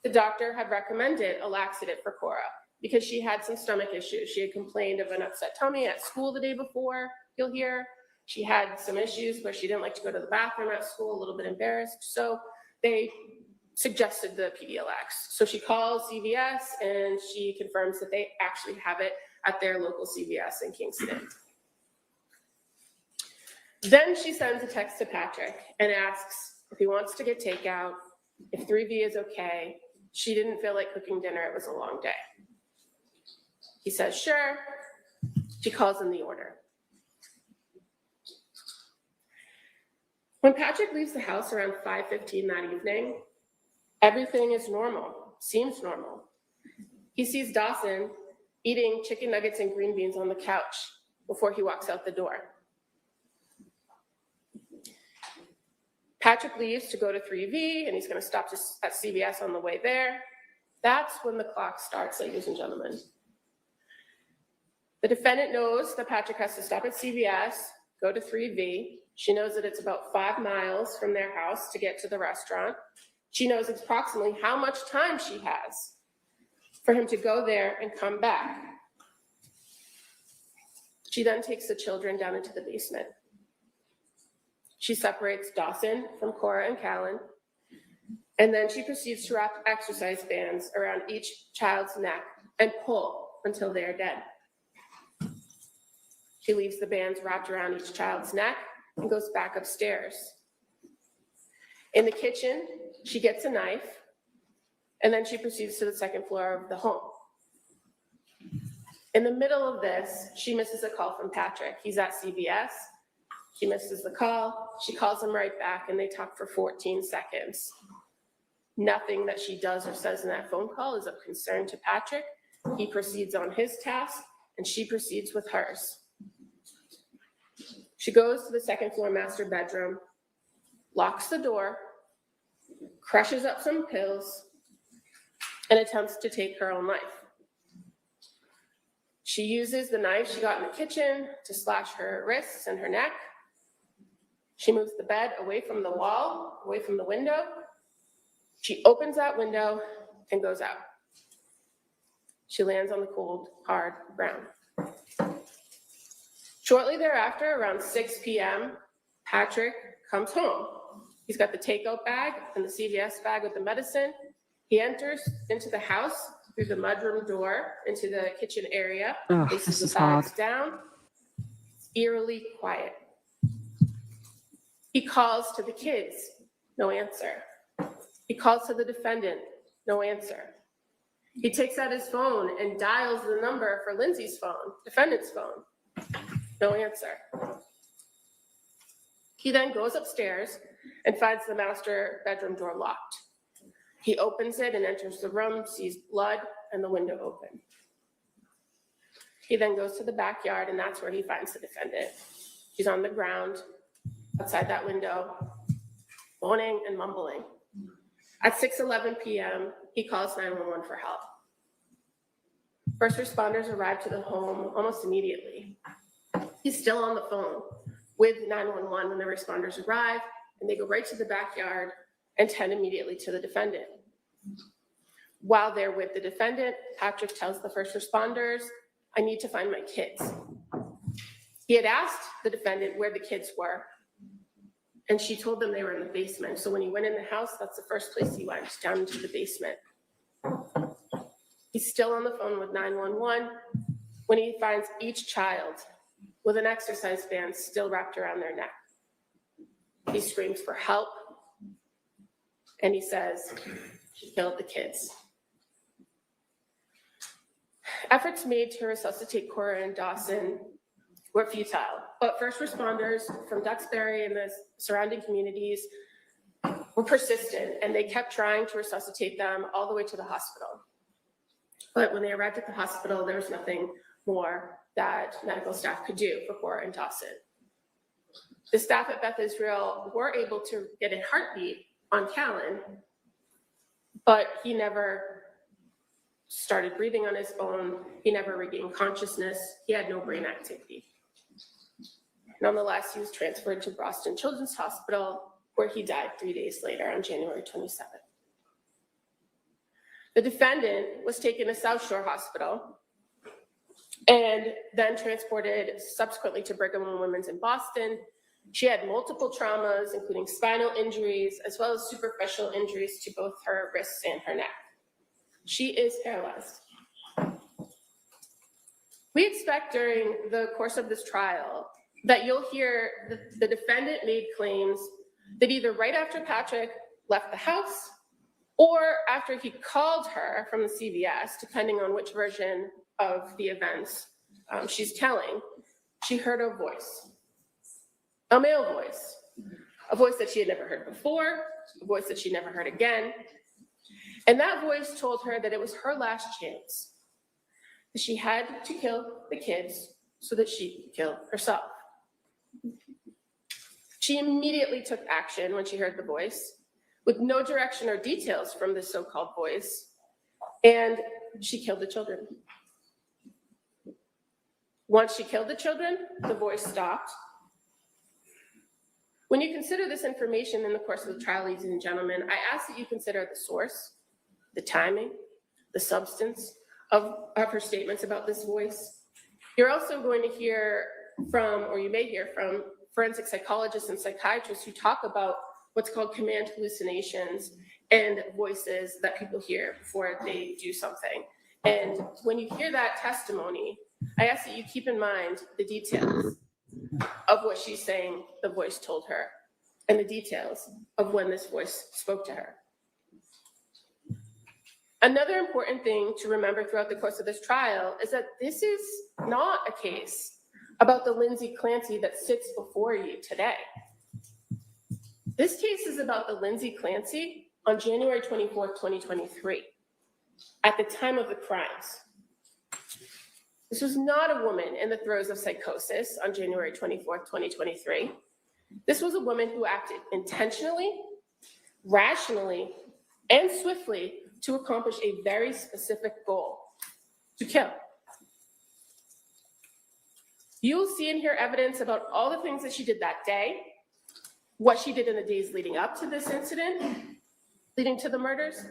the doctor had recommended a laxative for Cora because she had some stomach issues. She had complained of an upset tummy at school the day before, you'll hear. She had some issues where she didn't like to go to the bathroom at school, a little bit embarrassed. So they suggested the PDLX. So she calls CVS and she confirms that they actually have it at their local CVS in Kingston. Then she sends a text to Patrick and asks if he wants to get takeout, if 3V is okay. She didn't feel like cooking dinner, it was a long day. He says, sure. She calls in the order. When Patrick leaves the house around 5:15 that evening, everything is normal, seems normal. He sees Dawson eating chicken nuggets and green beans on the couch before he walks out the door. Patrick leaves to go to 3V, and he's going to stop at CVS on the way there. That's when the clock starts, ladies and gentlemen. The defendant knows that Patrick has to stop at CVS, go to 3V. She knows that it's about 5 miles from their house to get to the restaurant. She knows approximately how much time she has for him to go there and come back. She then takes the children down into the basement. She separates Dawson from Cora and Callan, and then she proceeds to wrap exercise bands around each child's neck and pull until they are dead. She leaves the bands wrapped around each child's neck and goes back upstairs. In the kitchen, she gets a knife, and then she proceeds to the second floor of the home. In the middle of this, she misses a call from Patrick. He's at CVS. She misses the call. She calls him right back, and they talk for 14 seconds. Nothing that she does or says in that phone call is of concern to Patrick. He proceeds on his task, and she proceeds with hers. She goes to the second floor master bedroom, locks the door, crushes up some pills, and attempts to take her own life. She uses the knife she got in the kitchen to slash her wrists and her neck. She moves the bed away from the wall, away from the window. She opens that window and goes out. She lands on the cold, hard ground. Shortly thereafter, around 6 p.m., Patrick comes home. He's got the takeout bag and the CVS bag with the medicine. He enters into the house through the mudroom door into the kitchen area, places the bags down. It's eerily quiet. He calls to the kids, no answer. He calls to the defendant, no answer. He takes out his phone and dials the number for Lindsay's phone, defendant's phone, no answer. He then goes upstairs and finds the master bedroom door locked. He opens it and enters the room, sees blood and the window open. He then goes to the backyard, and that's where he finds the defendant. She's on the ground outside that window, moaning and mumbling. At 6:11 p.m., he calls 911 for help. First responders arrive to the home almost immediately. He's still on the phone with 911 when the responders arrive, and they go right to the backyard and tend immediately to the defendant. While they're with the defendant, Patrick tells the first responders, I need to find my kids. He had asked the defendant where the kids were, and she told them they were in the basement. So when he went in the house, that's the first place he went, down into the basement. He's still on the phone with 911 when he finds each child with an exercise band still wrapped around their neck. He screams for help, and he says, she killed the kids. Efforts made to resuscitate Cora and Dawson were futile, but first responders from Duxbury and the surrounding communities were persistent, and they kept trying to resuscitate them all the way to the hospital. But when they arrived at the hospital, there was nothing more that medical staff could do for Cora and Dawson. The staff at Beth Israel were able to get a heartbeat on Callan, but he never started breathing on his own. He never regained consciousness. He had no brain activity. Nonetheless, he was transferred to Boston Children's Hospital, where he died 3 days later on January 27th. The defendant was taken to South Shore Hospital and then transported subsequently to Brigham and Women's in Boston. She had multiple traumas, including spinal injuries, as well as superficial injuries to both her wrists and her neck. She is paralyzed. We expect during the course of this trial that you'll hear the defendant made claims that either right after Patrick left the house or after he called her from the CVS, depending on which version of the events she's telling, she heard a voice, a male voice, a voice that she had never heard before, a voice that she never heard again. And that voice told her that it was her last chance, that she had to kill the kids so that she could kill herself. She immediately took action when she heard the voice, with no direction or details from this so-called voice, and she killed the children. Once she killed the children, the voice stopped. When you consider this information in the course of the trial, ladies and gentlemen, I ask that you consider the source, the timing, the substance of her statements about this voice. You're also going to hear from, or you may hear from, forensic psychologists and psychiatrists who talk about what's called command hallucinations and voices that people hear before they do something. And when you hear that testimony, I ask that you keep in mind the details of what she's saying the voice told her, and the details of when this voice spoke to her. Another important thing to remember throughout the course of this trial is that this is not a case about the Lindsay Clancy that sits before you today. This case is about the Lindsay Clancy on January 24th, 2023, at the time of the crimes. This was not a woman in the throes of psychosis on January 24th, 2023. This was a woman who acted intentionally, rationally, and swiftly to accomplish a very specific goal: to kill. You'll see and hear evidence about all the things that she did that day, what she did in the days leading up to this incident, leading to the murders.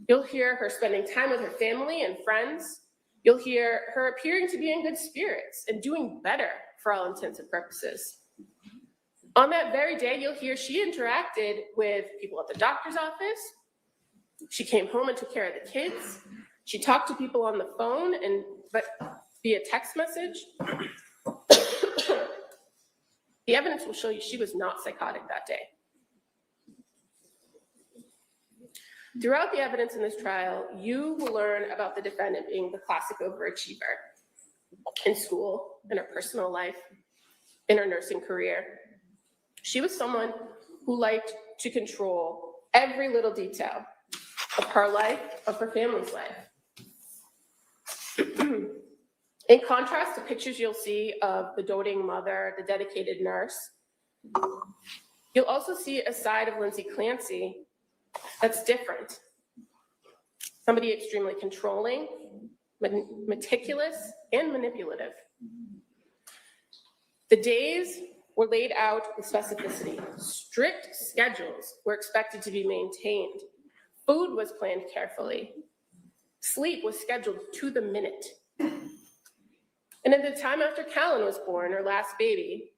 You'll hear her spending time with her family and friends. You'll hear her appearing to be in good spirits and doing better for all intents and purposes. On that very day, you'll hear she interacted with people at the doctor's office. She came home and took care of the kids. She talked to people on the phone and via text message. The evidence will show you she was not psychotic that day. Throughout the evidence in this trial, you will learn about the defendant being the classic overachiever in school, in her personal life, in her nursing career. She was someone who liked to control every little detail of her life, of her family's life. In contrast to pictures you'll see of the doting mother, the dedicated nurse, you'll also see a side of Lindsay Clancy that's different. Somebody extremely controlling, meticulous, and manipulative. The days were laid out with specificity. Strict schedules were expected to be maintained. Food was planned carefully. Sleep was scheduled to the minute. And at the time after Callan was born, her last baby,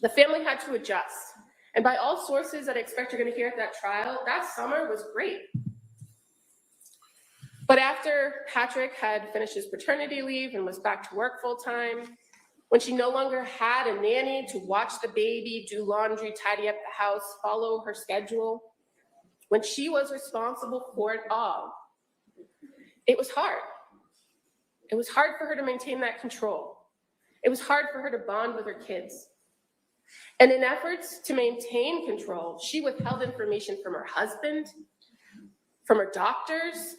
the family had to adjust. And by all sources that I expect you're going to hear at that trial, that summer was great. But after Patrick had finished his paternity leave and was back to work full time, when she no longer had a nanny to watch the baby, do laundry, tidy up the house, follow her schedule, when she was responsible for it all, it was hard. It was hard for her to maintain that control. It was hard for her to bond with her kids. And in efforts to maintain control, she withheld information from her husband, from her doctors.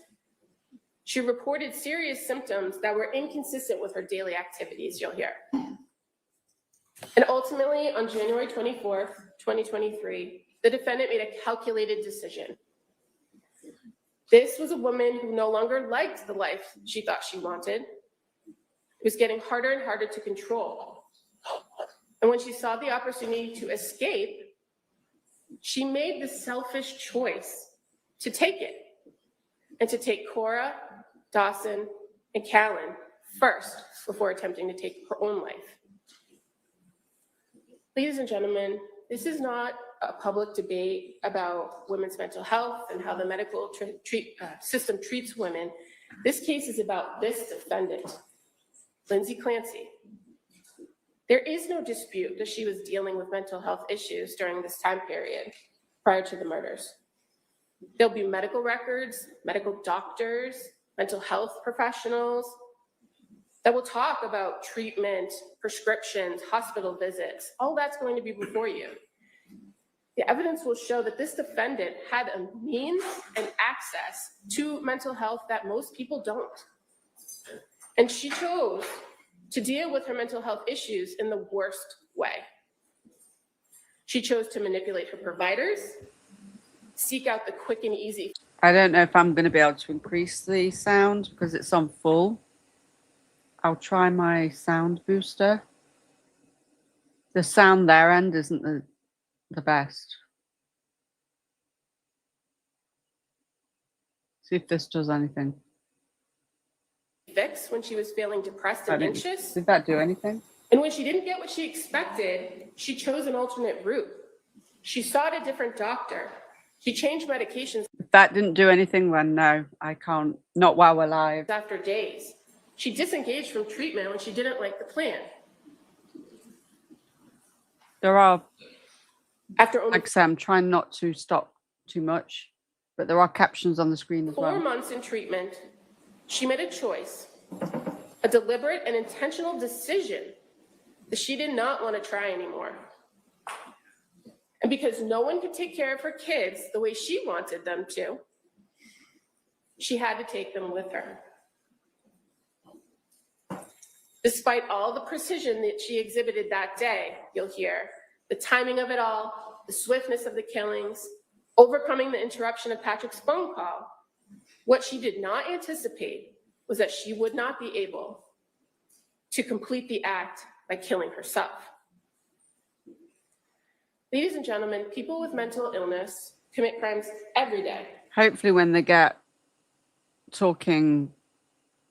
She reported serious symptoms that were inconsistent with her daily activities, you'll hear. And ultimately, on January 24th, 2023, the defendant made a calculated decision. This was a woman who no longer liked the life she thought she wanted. It was getting harder and harder to control. And when she saw the opportunity to escape, she made the selfish choice to take it, and to take Cora, Dawson, and Callan first before attempting to take her own life. Ladies and gentlemen, this is not a public debate about women's mental health and how the medical system treats women. This case is about this defendant, Lindsay Clancy. There is no dispute that she was dealing with mental health issues during this time period prior to the murders. There'll be medical records, medical doctors, mental health professionals that will talk about treatment, prescriptions, hospital visits. All that's going to be before you. The evidence will show that this defendant had a means and access to mental health that most people don't. And she chose to deal with her mental health issues in the worst way. She chose to manipulate her providers, seek out the quick and easy. I don't know if I'm going to be able to increase the sound because it's on full. I'll try my sound booster. The sound their end isn't the best. See if this does anything. Fix when she was feeling depressed and anxious. Did that do anything? And when she didn't get what she expected, she chose an alternate route. She sought a different doctor. She changed medications. If that didn't do anything, then no, I can't. Not while we're live. After days. She disengaged from treatment when she didn't like the plan. There are, After only like I say, I'm trying not to stop too much, but there are captions on the screen as 4 well. months in treatment, she made a choice, a deliberate and intentional decision that she did not want to try anymore. And because no one could take care of her kids the way she wanted them to, she had to take them with her. Despite all the precision that she exhibited that day, you'll hear, the timing of it all, the swiftness of the killings, overcoming the interruption of Patrick's phone call, what she did not anticipate was that she would not be able to complete the act by killing herself. Ladies and gentlemen, people with mental illness commit crimes every day. Hopefully when they get talking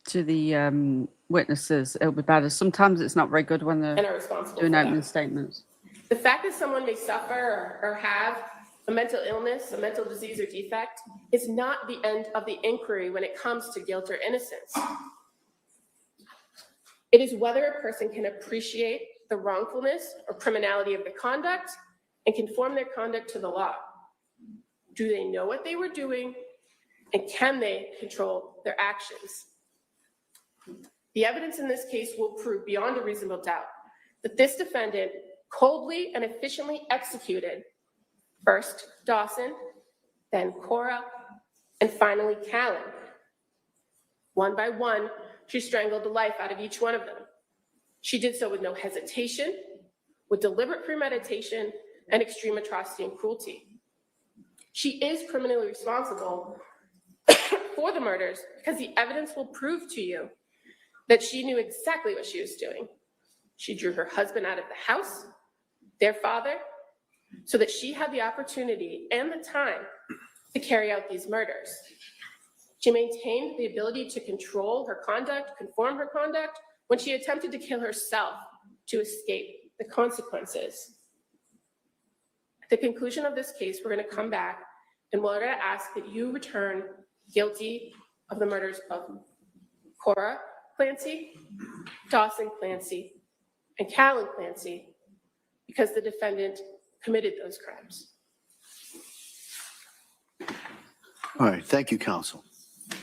to the witnesses, it'll be better. Sometimes it's not very good when And they're are responsible doing for opening that. statements. The fact that someone may suffer or have a mental illness, a mental disease or defect is not the end of the inquiry when it comes to guilt or innocence. It is whether a person can appreciate the wrongfulness or criminality of the conduct and conform their conduct to the law. Do they know what they were doing, and can they control their actions? The evidence in this case will prove beyond a reasonable doubt that this defendant coldly and efficiently executed first Dawson, then Cora, and finally Callan. One by one, she strangled the life out of each one of them. She did so with no hesitation, with deliberate premeditation, and extreme atrocity and cruelty. She is criminally responsible for the murders because the evidence will prove to you that she knew exactly what she was doing. She drew her husband out of the house, their father, so that she had the opportunity and the time to carry out these murders. She maintained the ability to control her conduct, conform her conduct, when she attempted to kill herself to escape the consequences. At the conclusion of this case, we're going to come back and we're going to ask that you return guilty of the murders of Cora Clancy, Dawson Clancy, and Callan Clancy, because the defendant committed those crimes. All right, thank you, counsel.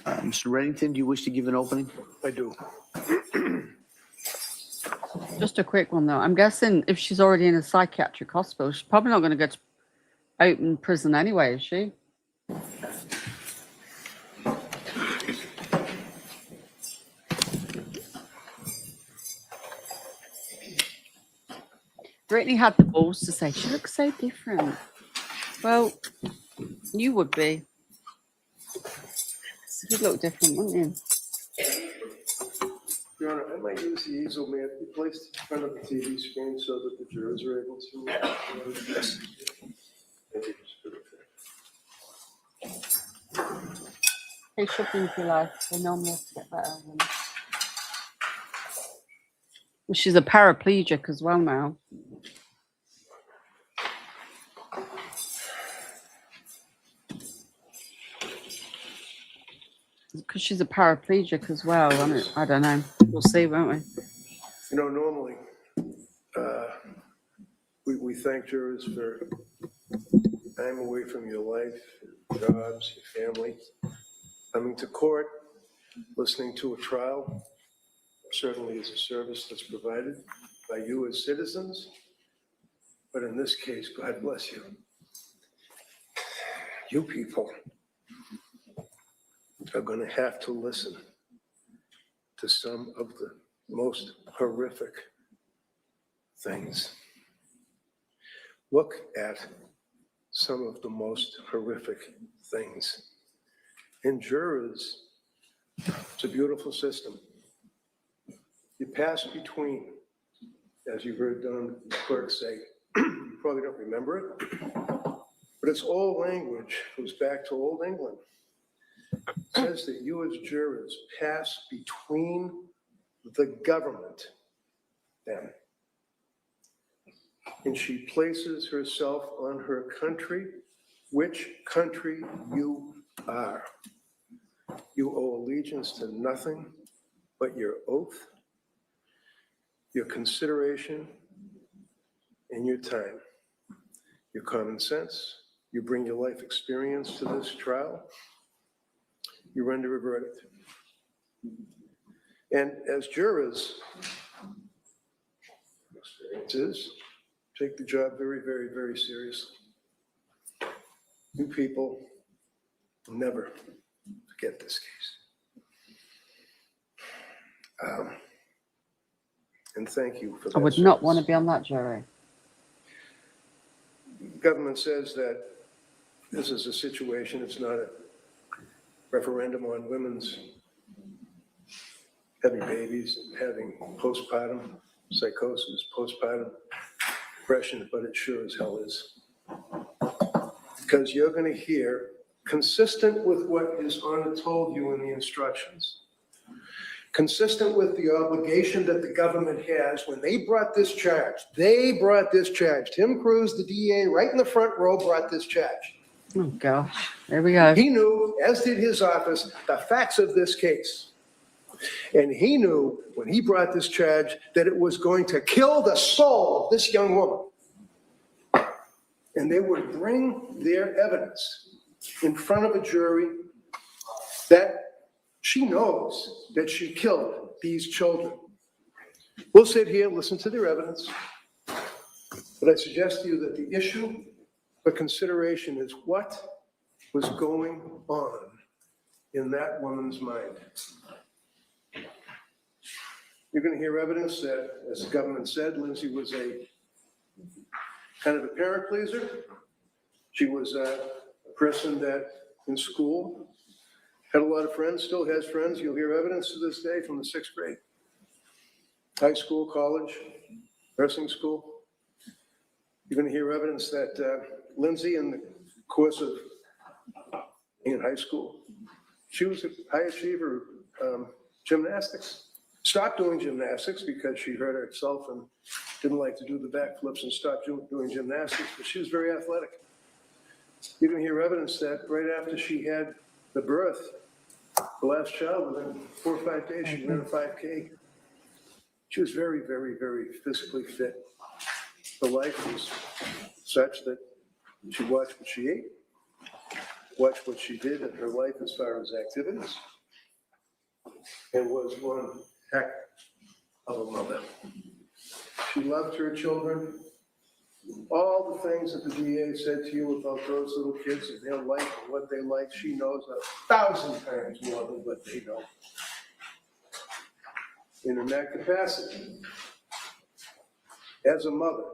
Mr. Reddington, do you wish to give an opening? I do. Just a quick one though. I'm guessing if she's already in a psychiatric hospital, she's probably not going to go to open prison anyway, is she? Brittany had the balls to say she looks so different. Well, you would be. You'd look different, wouldn't you? Your Honor, I might use the easel, may it be placed in front of the TV screen so that the jurors are able to. Hey, shopping for life. They normally have to get better. She's a paraplegic as well now. Because she's a paraplegic as well. I don't know. We'll see, won't we? You know, normally, we thank jurors for time away from your life, your jobs, your family, coming to court, listening to a trial. Certainly is a service that's provided by you as citizens. But in this case, God bless you. You people are going to have to listen to some of the most horrific things. Look at some of the most horrific things. In jurors, it's a beautiful system. You pass between, as you heard Don Clerk say, you probably don't remember it, but it's old language, goes back to Old England. It says that you as jurors pass between the government, them, and she places herself on her country, which country you are. You owe allegiance to nothing but your oath, your consideration, and your time, your common sense. You bring your life experience to this trial. You render a verdict. And as jurors, experiences, take the job very, very, very seriously. You people will never forget this case. And thank you for that. I would not want to be on that jury. Government says that this is a situation, it's not a referendum on women's having babies and having postpartum psychosis, postpartum depression, but it sure as hell is. Because you're going to hear, consistent with what is told you in the instructions, consistent with the obligation that the government has when they brought this charge. Tim Cruz, the DA, right in the front row, brought this charge. Oh, gosh. There we go. He knew, as did his office, the facts of this case. And he knew when he brought this charge that it was going to kill the soul of this young woman. And they would bring their evidence in front of a jury that she knows that she killed these children. We'll sit here, listen to their evidence, but I suggest to you that the issue for consideration is what was going on in that woman's mind. You're going to hear evidence that, as the government said, Lindsay was a kind of a parent pleaser. She was a person that in school had a lot of friends, still has friends. You'll hear evidence to this day from the 6th grade. High school, college, nursing school. You're going to hear evidence that Lindsay, in the course of being in high school, she was a high achiever, gymnastics. Stopped doing gymnastics because she hurt herself and didn't like to do the backflips and stopped doing gymnastics, but she was very athletic. You're going to hear evidence that right after she had the birth, the last child, within 4 or 5 days, she ran a 5K. She was very, very, very physically fit. Her life was such that she watched what she ate, watched what she did in her life as far as activities, and was one heck of a mother. She loved her children. All the things that the DA said to you about those little kids and their life and what they like, she knows 1,000 times more than what they know. And in that capacity, as a mother,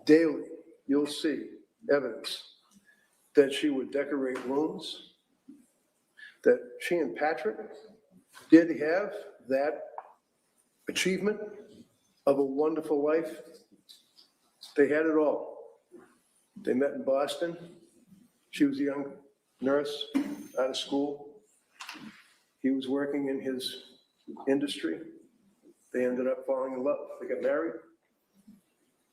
daily you'll see evidence that she would decorate rooms, that she and Patrick did have that achievement of a wonderful life. They had it all. They met in Boston. She was a young nurse out of school. He was working in his industry. They ended up falling in love. They got married,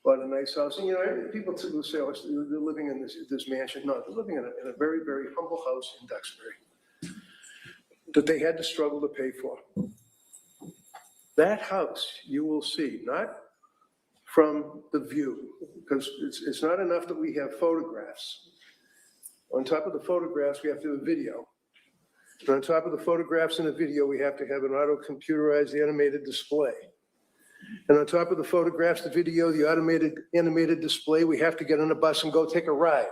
bought a nice house. And, you know, people will say, oh, they're living in this mansion. No, they're living in a very, very humble house in Duxbury. that they had to struggle to pay for. That house you will see, not from the view, because it's not enough that we have photographs. On top of the photographs, we have to have a video. And on top of the photographs and the video, we have to have an auto-computerized animated display. And on top of the photographs, the video, the automated animated display, we have to get on a bus and go take a ride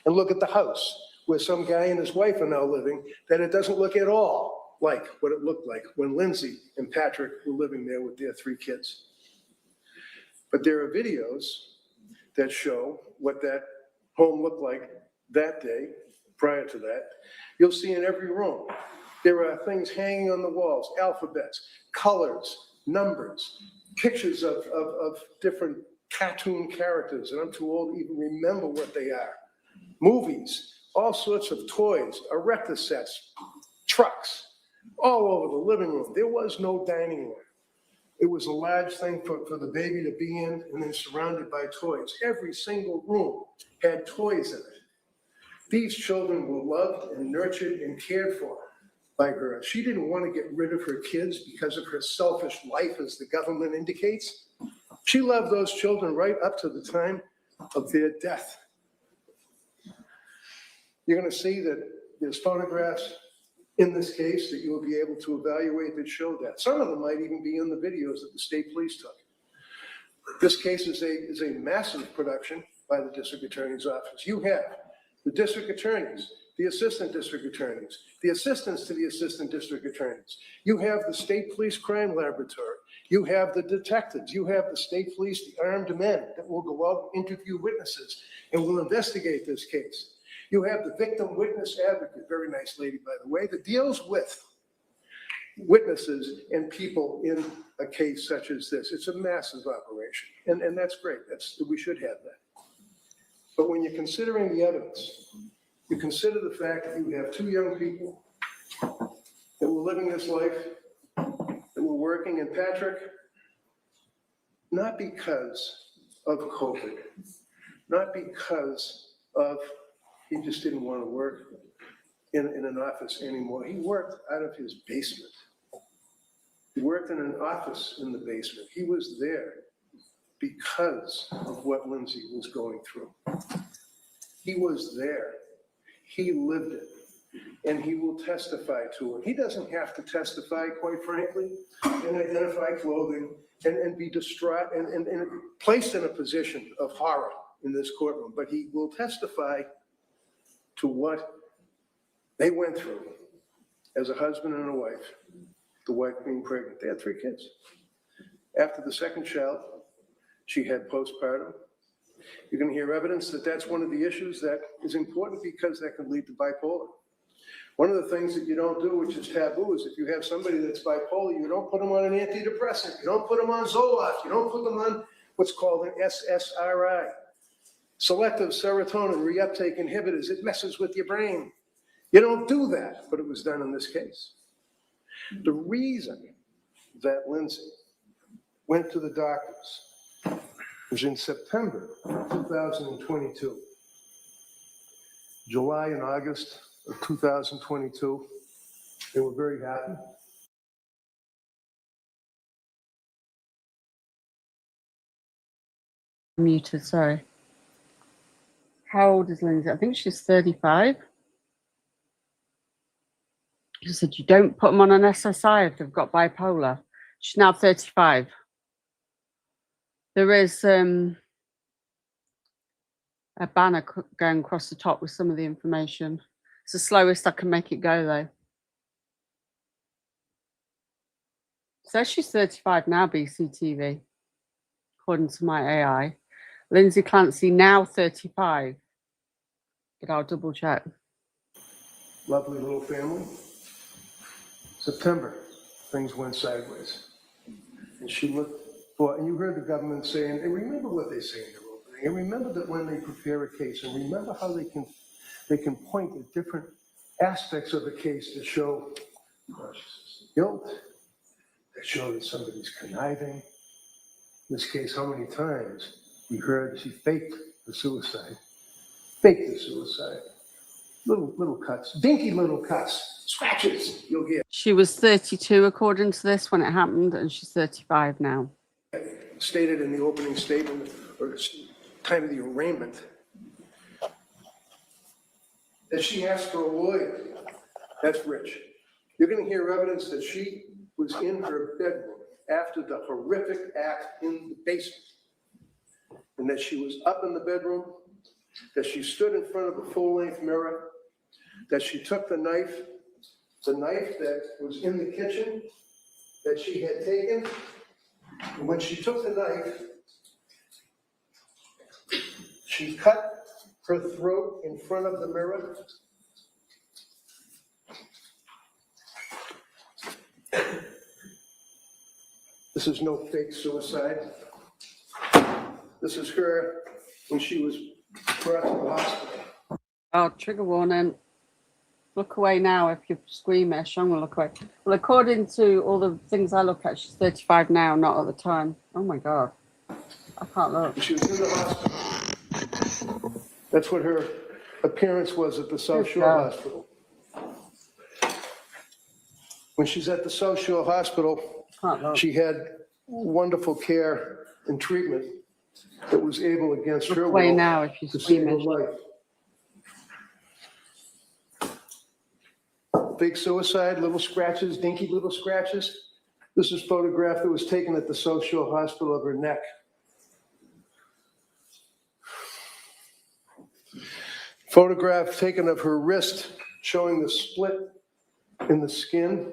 and look at the house where some guy and his wife are now living, that it doesn't look at all like what it looked like when Lindsay and Patrick were living there with their 3 kids. But there are videos that show what that home looked like that day, prior to that. You'll see in every room, there are things hanging on the walls, alphabets, colors, numbers, pictures of different cartoon characters, and I'm too old to even remember what they are. Movies, all sorts of toys, erector sets, trucks, all over the living room. There was no dining room. It was a large thing for the baby to be in, and then surrounded by toys. Every single room had toys in it. These children were loved and nurtured and cared for by her. She didn't want to get rid of her kids because of her selfish life, as the government indicates. She loved those children right up to the time of their death. You're going to see that there's photographs in this case that you will be able to evaluate that show that. Some of them might even be in the videos that the state police took. This case is a massive production by the district attorney's office. You have the district attorneys, the assistant district attorneys, the assistants to the assistant district attorneys. You have the state police crime laboratory. You have the detectives. You have the state police, the armed men that will go out and interview witnesses and will investigate this case. You have the victim witness advocate, very nice lady, by the way, that deals with witnesses and people in a case such as this. It's a massive operation, and that's great. We should have that. But when you're considering the evidence, you consider the fact that you have 2 young people that were living this life, that were working, and Patrick, not because of COVID, not because of he just didn't want to work in an office anymore. He worked out of his basement. He worked in an office in the basement. He was there because of what Lindsay was going through. He was there. He lived it. And he will testify to it. He doesn't have to testify, quite frankly, and identify clothing and be distraught and placed in a position of horror in this courtroom. But he will testify to what they went through as a husband and a wife, the wife being pregnant. They had 3 kids. After the second child, she had postpartum. You're going to hear evidence that that's one of the issues that is important because that can lead to bipolar. One of the things that you don't do, which is taboo, is if you have somebody that's bipolar, you don't put them on an antidepressant. You don't put them on Zoloft. You don't put them on what's called an SSRI, selective serotonin reuptake inhibitors. It messes with your brain. You don't do that, but it was done in this case. The reason that Lindsay went to the doctors was in September 2022. July and August of 2022, they were very happy. Muted, sorry. How old is Lindsay? I think she's 35. She said you don't put them on an SSI if they've got bipolar. She's now 35. There is a banner going across the top with some of the information. It's the slowest I can make it go, though. Says she's 35 now, BCTV, according to my AI. Lindsay Clancy now 35. But I'll double check. Lovely little family. September, things went sideways. And she looked for, and you heard the government saying, and remember what they say in their opening, and remember that when they prepare a case, and remember how they can point at different aspects of a case to show guilt, that show that somebody's conniving. In this case, how many times we heard she faked the suicide. Faked the suicide. Little cuts, dinky little cuts, scratches you'll get. She was 32 according to this when it happened, and she's 35 now. Stated in the opening statement or time of the arraignment that she asked for a lawyer. That's rich. You're going to hear evidence that she was in her bedroom after the horrific act in the basement, and that she was up in the bedroom, that she stood in front of a full-length mirror, that she took the knife that was in the kitchen that she had taken, and when she took the knife, she cut her throat in front of the mirror. This is no fake suicide. This is her when she was brought to the hospital. Oh, trigger warning. Look away now if you're squeamish. I'm going to look away. Well, according to all the things I look at, she's 35 now, not at the time. Oh, my God. I can't look. She was in the hospital. That's what her appearance was at the South Good Shore God. Hospital. When she's at the South Shore Hospital, Can't look. she had wonderful care and treatment that was able against her Look away will now if you're to save her squeamish. life. Fake suicide, little scratches, dinky little scratches. This is a photograph that was taken at the South Shore Hospital of her neck. Photograph taken of her wrist showing the split in the skin.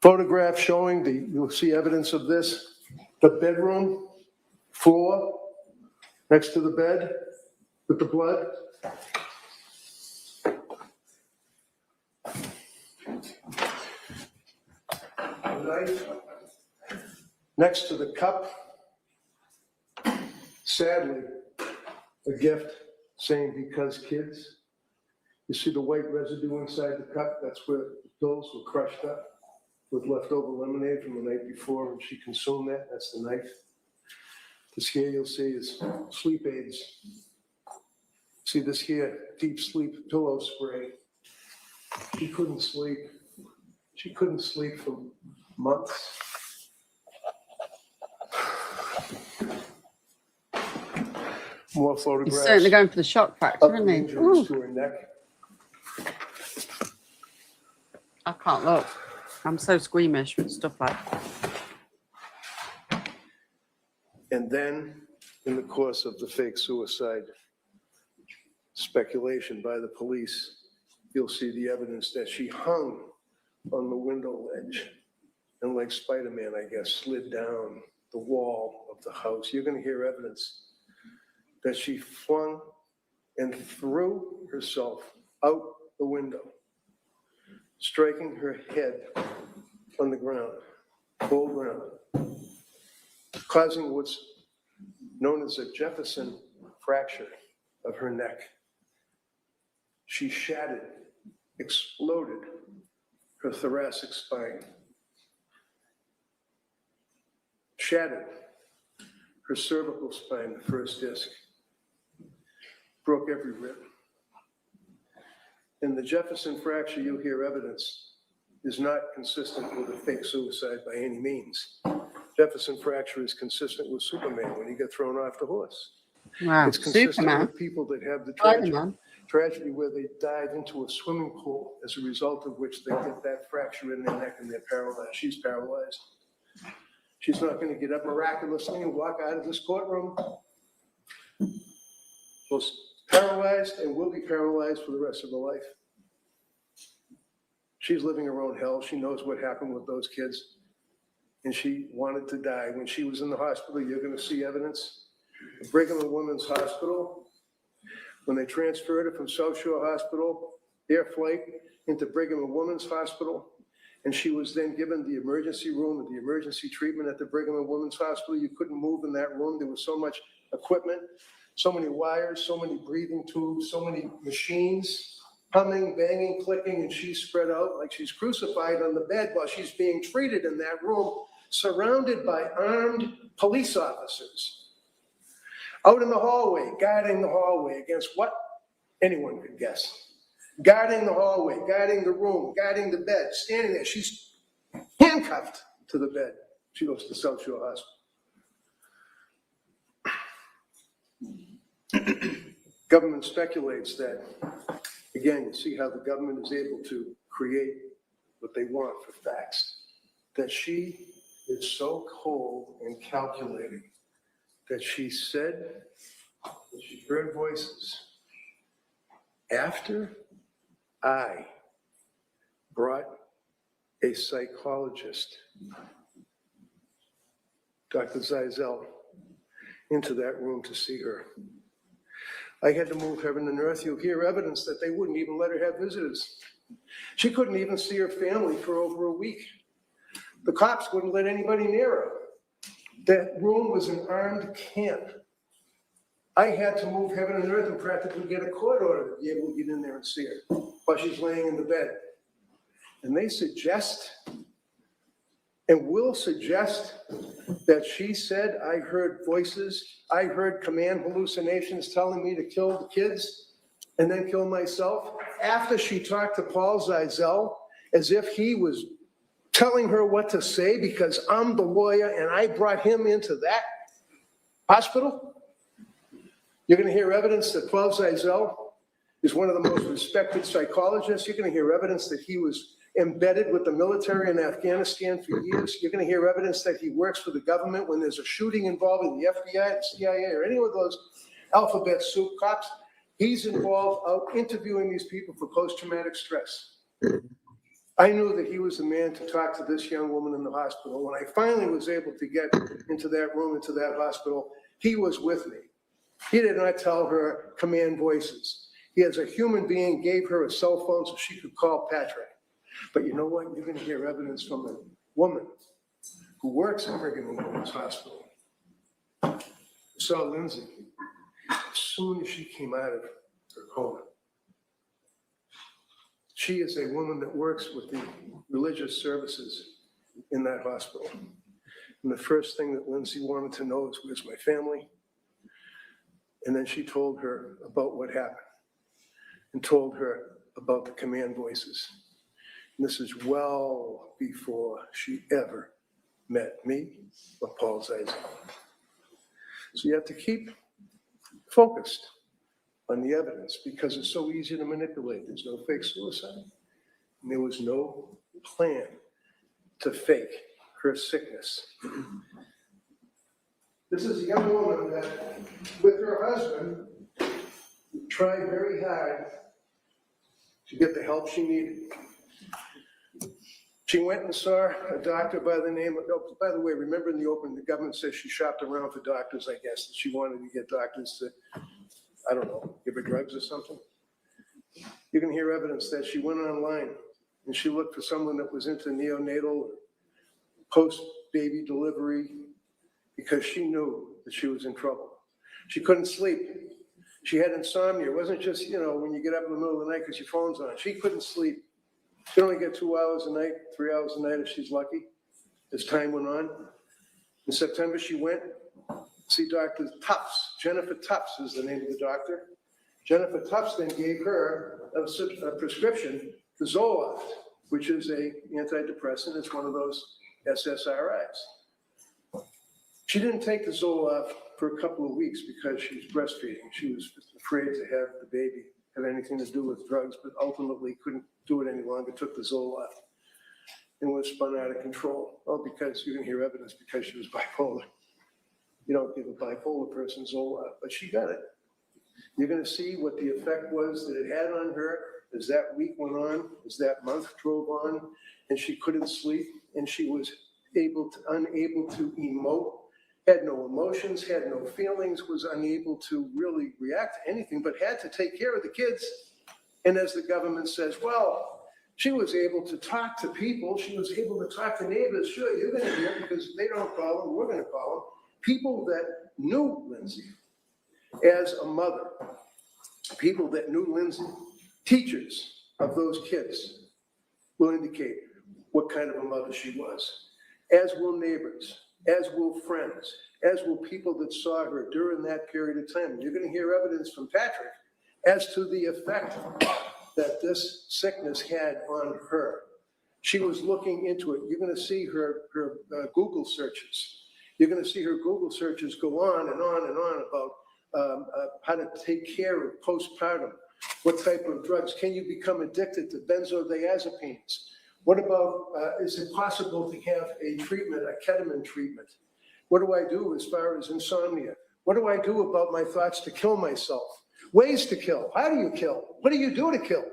Photograph showing you'll see evidence of this, the bedroom floor next to the bed with the blood. The knife next to the cup. Sadly, a gift saying because kids. You see the white residue inside the cup? That's where the pills were crushed up with leftover lemonade from the night before when she consumed that. That's the knife. This here you'll see is sleep aids. See this here, deep sleep pillow spray. She couldn't sleep. She couldn't sleep for months. More photographs. He's certainly going for the shock factor, of isn't he? injuries Ooh, to her neck. I can't look. I'm so squeamish with stuff like that. And then, in the course of the fake suicide speculation by the police, you'll see the evidence that she hung on the window ledge and, like Spider-Man, I guess, slid down the wall of the house. You're going to hear evidence that she flung and threw herself out the window, striking her head on the ground, full ground, causing what's known as a Jefferson fracture of her neck. She shattered, exploded her thoracic spine, shattered her cervical spine, the first disc, broke every rib. And the Jefferson fracture, you'll hear evidence, is not consistent with a fake suicide by any means. Jefferson fracture is consistent with Superman when he got thrown off the horse. Wow, It's consistent Superman. with people that have the Spider-Man. tragedy where they dive into a swimming pool, as a result of which they get that fracture in their neck and they're paralyzed. She's paralyzed. She's not going to get up miraculously and walk out of this courtroom. She's paralyzed and will be paralyzed for the rest of her life. She's living her own hell. She knows what happened with those kids. And she wanted to die. When she was in the hospital, you're going to see evidence. The Brigham and Women's Hospital, when they transferred her from South Shore Hospital, air flight into Brigham and Women's Hospital, and she was then given the emergency room and the emergency treatment at the Brigham and Women's Hospital. You couldn't move in that room. There was so much equipment, so many wires, so many breathing tubes, so many machines, humming, banging, clicking, and she's spread out like she's crucified on the bed while she's being treated in that room, surrounded by armed police officers. Out in the hallway, guarding the hallway against what? Anyone could guess. Guarding the hallway, guarding the room, guarding the bed, standing there. She's handcuffed to the bed. She goes to South Shore Hospital. Government speculates that, again, you see how the government is able to create what they want for facts, that she is so cold and calculating that she said that she heard voices after I brought a psychologist, Dr. Zeisel, into that room to see her. I had to move heaven and earth. You'll hear evidence that they wouldn't even let her have visitors. She couldn't even see her family for over a week. The cops wouldn't let anybody near her. That room was an armed camp. I had to move heaven and earth and practically get a court order to be able to get in there and see her while she's laying in the bed. And they suggest, and will suggest, that she said, I heard voices, I heard command hallucinations telling me to kill the kids and then kill myself, after she talked to Paul Zeisel as if he was telling her what to say because I'm the lawyer and I brought him into that hospital. You're going to hear evidence that Paul Zeisel is one of the most respected psychologists. You're going to hear evidence that he was embedded with the military in Afghanistan for years. You're going to hear evidence that he works for the government when there's a shooting involving the FBI, the CIA, or any of those alphabet soup cops. He's involved out interviewing these people for post-traumatic stress. I knew that he was the man to talk to this young woman in the hospital. When I finally was able to get into that room, into that hospital, he was with me. He did not tell her command voices. He, as a human being, gave her a cell phone so she could call Patrick. But you know what? You're going to hear evidence from a woman who works at Brigham and Women's Hospital. I saw Lindsay as soon as she came out of her coma. She is a woman that works with the religious services in that hospital. And the first thing that Lindsay wanted to know is, where's my family? And then she told her about what happened and told her about the command voices. And this is well before she ever met me or Paul Zeisel. So you have to keep focused on the evidence because it's so easy to manipulate. There's no fake suicide. And there was no plan to fake her sickness. This is a young woman that, with her husband, tried very hard to get the help she needed. She went and saw a doctor by the name of, oh, by the way, remember in the open, the government says she shopped around for doctors, I guess, that she wanted to get doctors to, I don't know, give her drugs or something. You can hear evidence that she went online and she looked for someone that was into neonatal, post-baby delivery, because she knew that she was in trouble. She couldn't sleep. She had insomnia. It wasn't just, when you get up in the middle of the night because your phone's on. She couldn't sleep. She'd only get 2 hours a night, 3 hours a night if she's lucky, as time went on. In September, she went to see Dr. Tufts. Jennifer Tufts is the name of the doctor. Jennifer Tufts then gave her a prescription for Zoloft, which is an antidepressant. It's one of those SSRIs. She didn't take the Zoloft for a couple of weeks because she was breastfeeding. She was afraid to have the baby have anything to do with drugs, but ultimately couldn't do it any longer, took the Zoloft and was spun out of control. Oh, because you can hear evidence because she was bipolar. You don't give a bipolar person Zoloft, but she got it. You're going to see what the effect was that it had on her as that week went on, as that month drove on, and she couldn't sleep, and she was unable to emote, had no emotions, had no feelings, was unable to really react to anything, but had to take care of the kids. And as the government says, well, she was able to talk to people. She was able to talk to neighbors. Sure, you're going to hear because they don't call them, we're going to call them. People that knew Lindsay as a mother, people that knew Lindsay, teachers of those kids will indicate what kind of a mother she was, as will neighbors. as will friends, as will people that saw her during that period of time. You're going to hear evidence from Patrick as to the effect that this sickness had on her. She was looking into it. You're going to see her Google searches. You're going to see her Google searches go on and on and on about how to take care of postpartum. What type of drugs? Can you become addicted to benzodiazepines? What about, is it possible to have a treatment, a ketamine treatment? What do I do as far as insomnia? What do I do about my thoughts to kill myself? Ways to kill. How do you kill? What do you do to kill?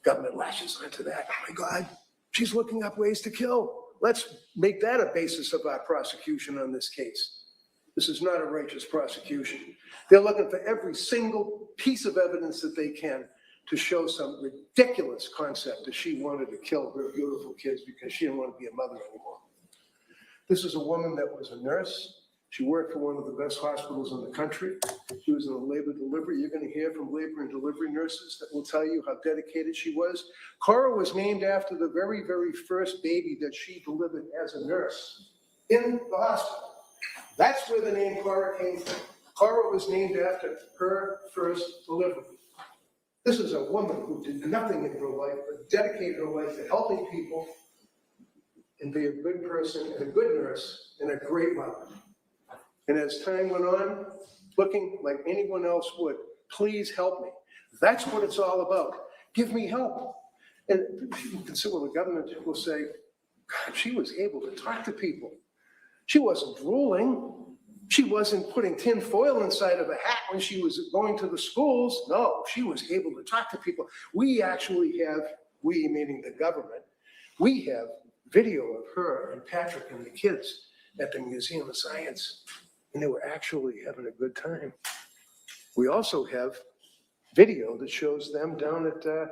Government lashes onto that. Oh my God, she's looking up ways to kill. Let's make that a basis of our prosecution on this case. This is not a righteous prosecution. They're looking for every single piece of evidence that they can to show some ridiculous concept that she wanted to kill her beautiful kids because she didn't want to be a mother anymore. This is a woman that was a nurse. She worked for one of the best hospitals in the country. She was in a labor delivery. You're going to hear from labor and delivery nurses that will tell you how dedicated she was. Cora was named after the very, very first baby that she delivered as a nurse in the hospital. That's where the name Cora came from. Cora was named after her first delivery. This is a woman who did nothing in her life but dedicate her life to helping people and be a good person and a good nurse and a great mother. And as time went on, looking like anyone else would, please help me. That's what it's all about. Give me help. And you can see, well, the government will say, God, she was able to talk to people. She wasn't drooling. She wasn't putting tin foil inside of a hat when she was going to the schools. No, she was able to talk to people. We actually have, we meaning the government, we have video of her and Patrick and the kids at the Museum of Science, and they were actually having a good time. We also have video that shows them down at the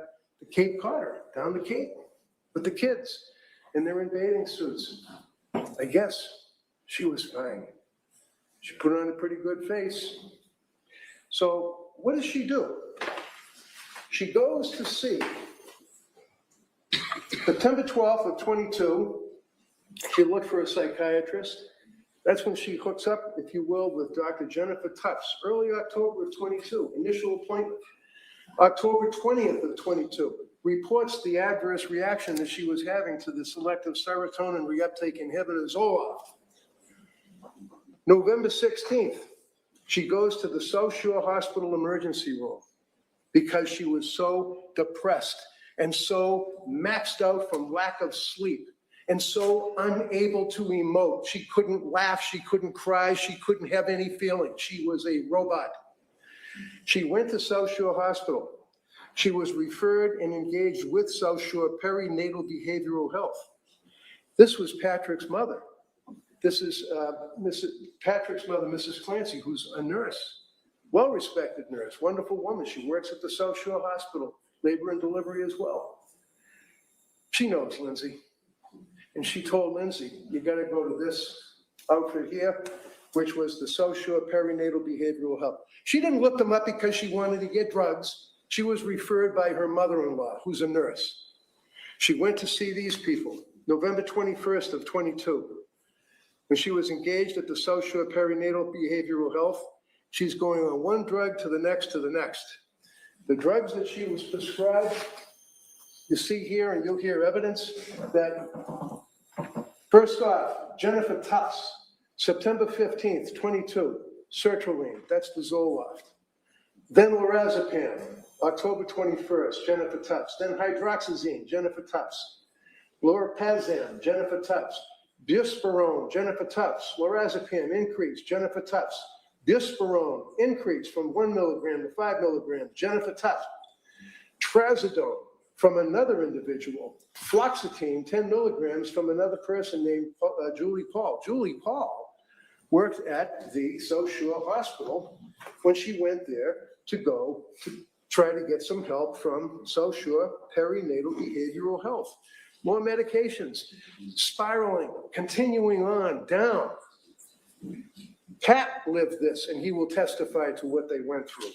Cape Cod, down the Cape, with the kids, and they're in bathing suits. I guess she was fine. She put on a pretty good face. So what does she do? She goes to see, September 12th of 22, she looked for a psychiatrist. That's when she hooks up, if you will, with Dr. Jennifer Tufts, early October of 22, initial appointment. October 20th of 22, reports the adverse reaction that she was having to the selective serotonin reuptake inhibitor Zoloft. November 16th, she goes to the South Shore Hospital emergency room because she was so depressed and so maxed out from lack of sleep and so unable to emote. She couldn't laugh, she couldn't cry, she couldn't have any feeling. She was a robot. She went to South Shore Hospital. She was referred and engaged with South Shore Perinatal Behavioral Health. This was Patrick's mother. This is Patrick's mother, Mrs. Clancy, who's a nurse, well-respected nurse, wonderful woman. She works at the South Shore Hospital, labor and delivery as well. She knows Lindsay. And she told Lindsay, you got to go to this outfit here, which was the South Shore Perinatal Behavioral Health. She didn't look them up because she wanted to get drugs. She was referred by her mother-in-law, who's a nurse. She went to see these people, November 21st of 22. When she was engaged at the South Shore Perinatal Behavioral Health, she's going on one drug to the next to the next. The drugs that she was prescribed, you see here, and you'll hear evidence that, first off, Jennifer Tufts, September 15th, 22, sertraline, that's the Zoloft. Then lorazepam, October 21st, Jennifer Tufts. Then hydroxyzine, Jennifer Tufts. Lorpazan, Jennifer Tufts. Buspirone, Jennifer Tufts. Lorazepam, increase, Jennifer Tufts. Buspirone, increase from 1 milligram to 5 milligrams, Jennifer Tufts. Trazodone from another individual. Fluoxetine, 10 milligrams from another person named Julie Paul. Julie Paul worked at the South Shore Hospital when she went there to go to try to get some help from South Shore Perinatal Behavioral Health. More medications, spiraling, continuing on, down. Pat lived this, and he will testify to what they went through.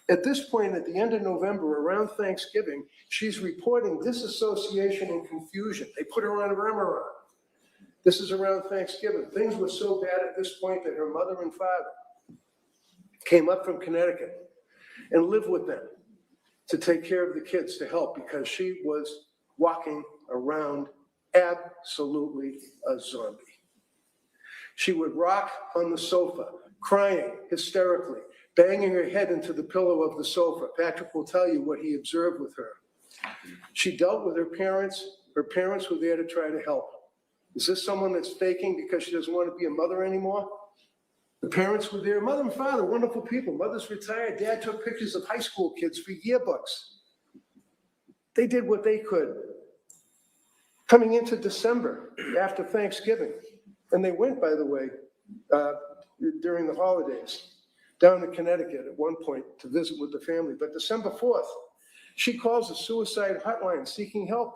At this point, at the end of November, around Thanksgiving, she's reporting disassociation and confusion. They put her on Remeron. This is around Thanksgiving. Things were so bad at this point that her mother and father came up from Connecticut and lived with them to take care of the kids, to help, because she was walking around absolutely a zombie. She would rock on the sofa, crying hysterically, banging her head into the pillow of the sofa. Patrick will tell you what he observed with her. She dealt with her parents. Her parents were there to try to help. Is this someone that's faking because she doesn't want to be a mother anymore? The parents were there. Mother and father, wonderful people. Mother's retired. Dad took pictures of high school kids for yearbooks. They did what they could. Coming into December, after Thanksgiving, and they went, by the way, during the holidays, down to Connecticut at one point to visit with the family. But December 4th, she calls a suicide hotline seeking help.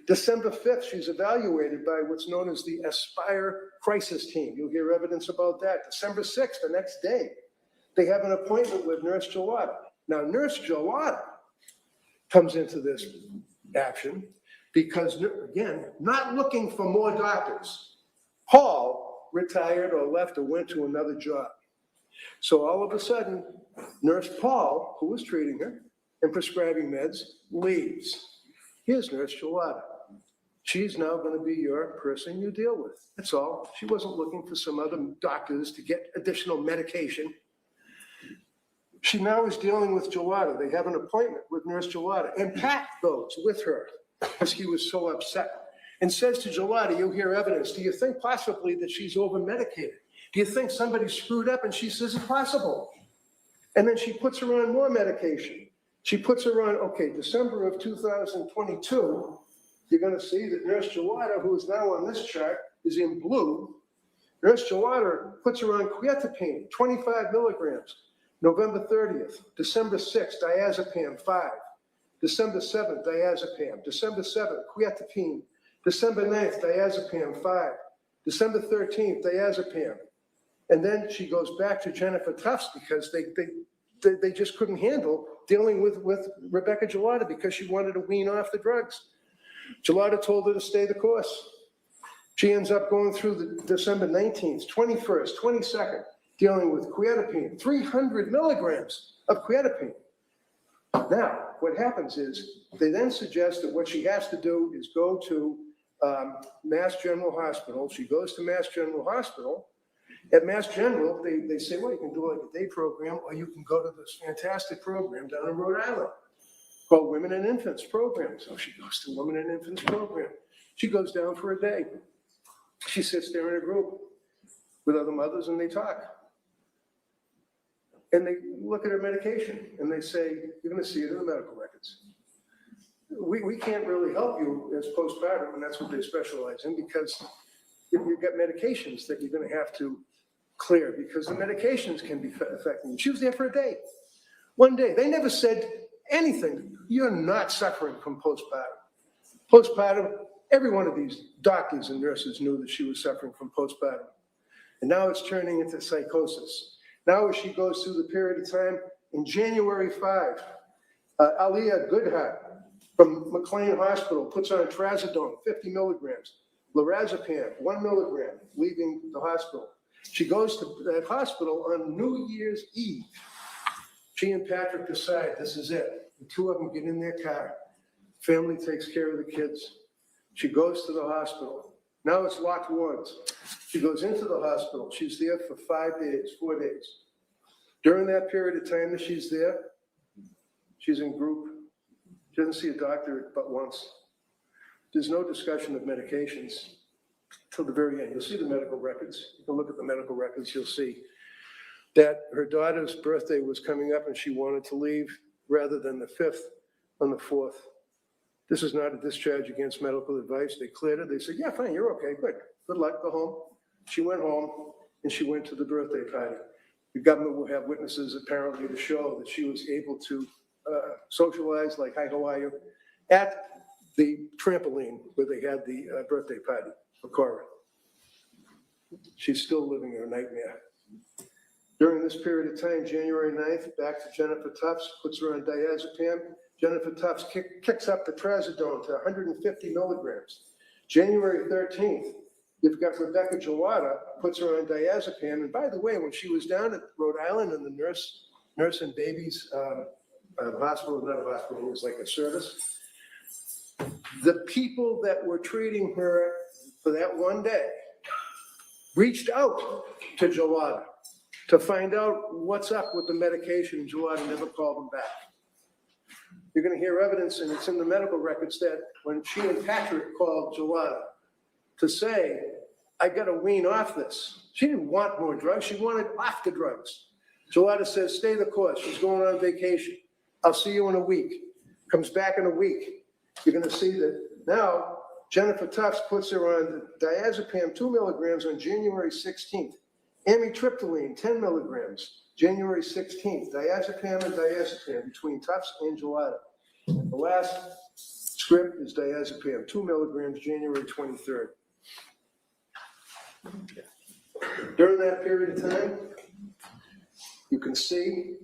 December 5th, she's evaluated by what's known as the Aspire Crisis Team. You'll hear evidence about that. December 6th, the next day, they have an appointment with Nurse Gelada. Now, Nurse Gelada comes into this action because, again, not looking for more doctors. Paul retired or left or went to another job. So all of a sudden, Nurse Paul, who was treating her and prescribing meds, leaves. Here's Nurse Gelada. She's now going to be your person you deal with. That's all. She wasn't looking for some other doctors to get additional medication. She now is dealing with Gelada. They have an appointment with Nurse Gelada, and Pat goes with her because he was so upset and says to Gelada, you'll hear evidence, do you think possibly that she's over-medicated? Do you think somebody screwed up? And she says, it's possible. And then she puts her on more medication. She puts her on, okay, December of 2022, you're going to see that Nurse Gelada, who is now on this chart, is in blue. Nurse Gelada puts her on quietapine, 25 milligrams, November 30th. December 6th, diazepam, 5. December 7th, diazepam. December 7th, quietapine. December 9th, diazepam, 5. December 13th, diazepam. And then she goes back to Jennifer Tufts because they just couldn't handle dealing with Rebecca Gelada because she wanted to wean off the drugs. Gelada told her to stay the course. She ends up going through the December 19th, 21st, 22nd, dealing with quietapine, 300 milligrams of quietapine. Now, what happens is they then suggest that what she has to do is go to Mass General Hospital. She goes to Mass General Hospital. At Mass General, they say, well, you can do like a day program, or you can go to this fantastic program down in Rhode Island called Women and Infants Program. So she goes to Women and Infants Program. She goes down for a day. She sits there in a group with other mothers and they talk. And they look at her medication and they say, you're going to see it in the medical records. We can't really help you as postpartum, and that's what they specialize in, because you've got medications that you're going to have to clear because the medications can be affecting you. She was there for a day. One day. They never said anything. You're not suffering from postpartum. Postpartum, every one of these doctors and nurses knew that she was suffering from postpartum. And now it's turning into psychosis. Now as she goes through the period of time, in January 5, Aliyah Goodhart from McLean Hospital puts on trazodone, 50 milligrams, lorazepam, 1 milligram, leaving the hospital. She goes to that hospital on New Year's Eve. She and Patrick decide this is it. The two of them get in their car. Family takes care of the kids. She goes to the hospital. Now it's locked wards. She goes into the hospital. She's there for 4 days. During that period of time that she's there, she's in group. She doesn't see a doctor but once. There's no discussion of medications till the very end. You'll see the medical records. You can look at the medical records. You'll see that her daughter's birthday was coming up and she wanted to leave rather than the 5th on the 4th. This is not a discharge against medical advice. They cleared her. They said, yeah, fine, you're okay, good. Good luck, go home. She went home and she went to the birthday party. The government will have witnesses apparently to show that she was able to socialize, like, hi, how are you, at the trampoline where they had the birthday party for Cora. She's still living her nightmare. During this period of time, January 9th, back to Jennifer Tufts, puts her on diazepam. Jennifer Tufts kicks up the trazodone to 150 milligrams. January 13th, You've got Rebecca Jawada, puts her on diazepam. And by the way, when she was down at Rhode Island in the nurse and babies hospital, not a hospital, it was like a service, the people that were treating her for that one day reached out to Jawada to find out what's up with the medication, and Jawada never called them back. You're going to hear evidence, and it's in the medical records, that when she and Patrick called Jawada to say, I got to wean off this. She didn't want more drugs. She wanted off the drugs. Jawada says, stay the course. She's going on vacation. I'll see you in a week. Comes back in a week. You're going to see that now Jennifer Tufts puts her on diazepam 2 milligrams on January 16th. Amitriptyline 10 milligrams, January 16th. Diazepam and diazepam between Tufts and Jawada. The last script is diazepam 2 milligrams, January 23rd. During that period of time, you can see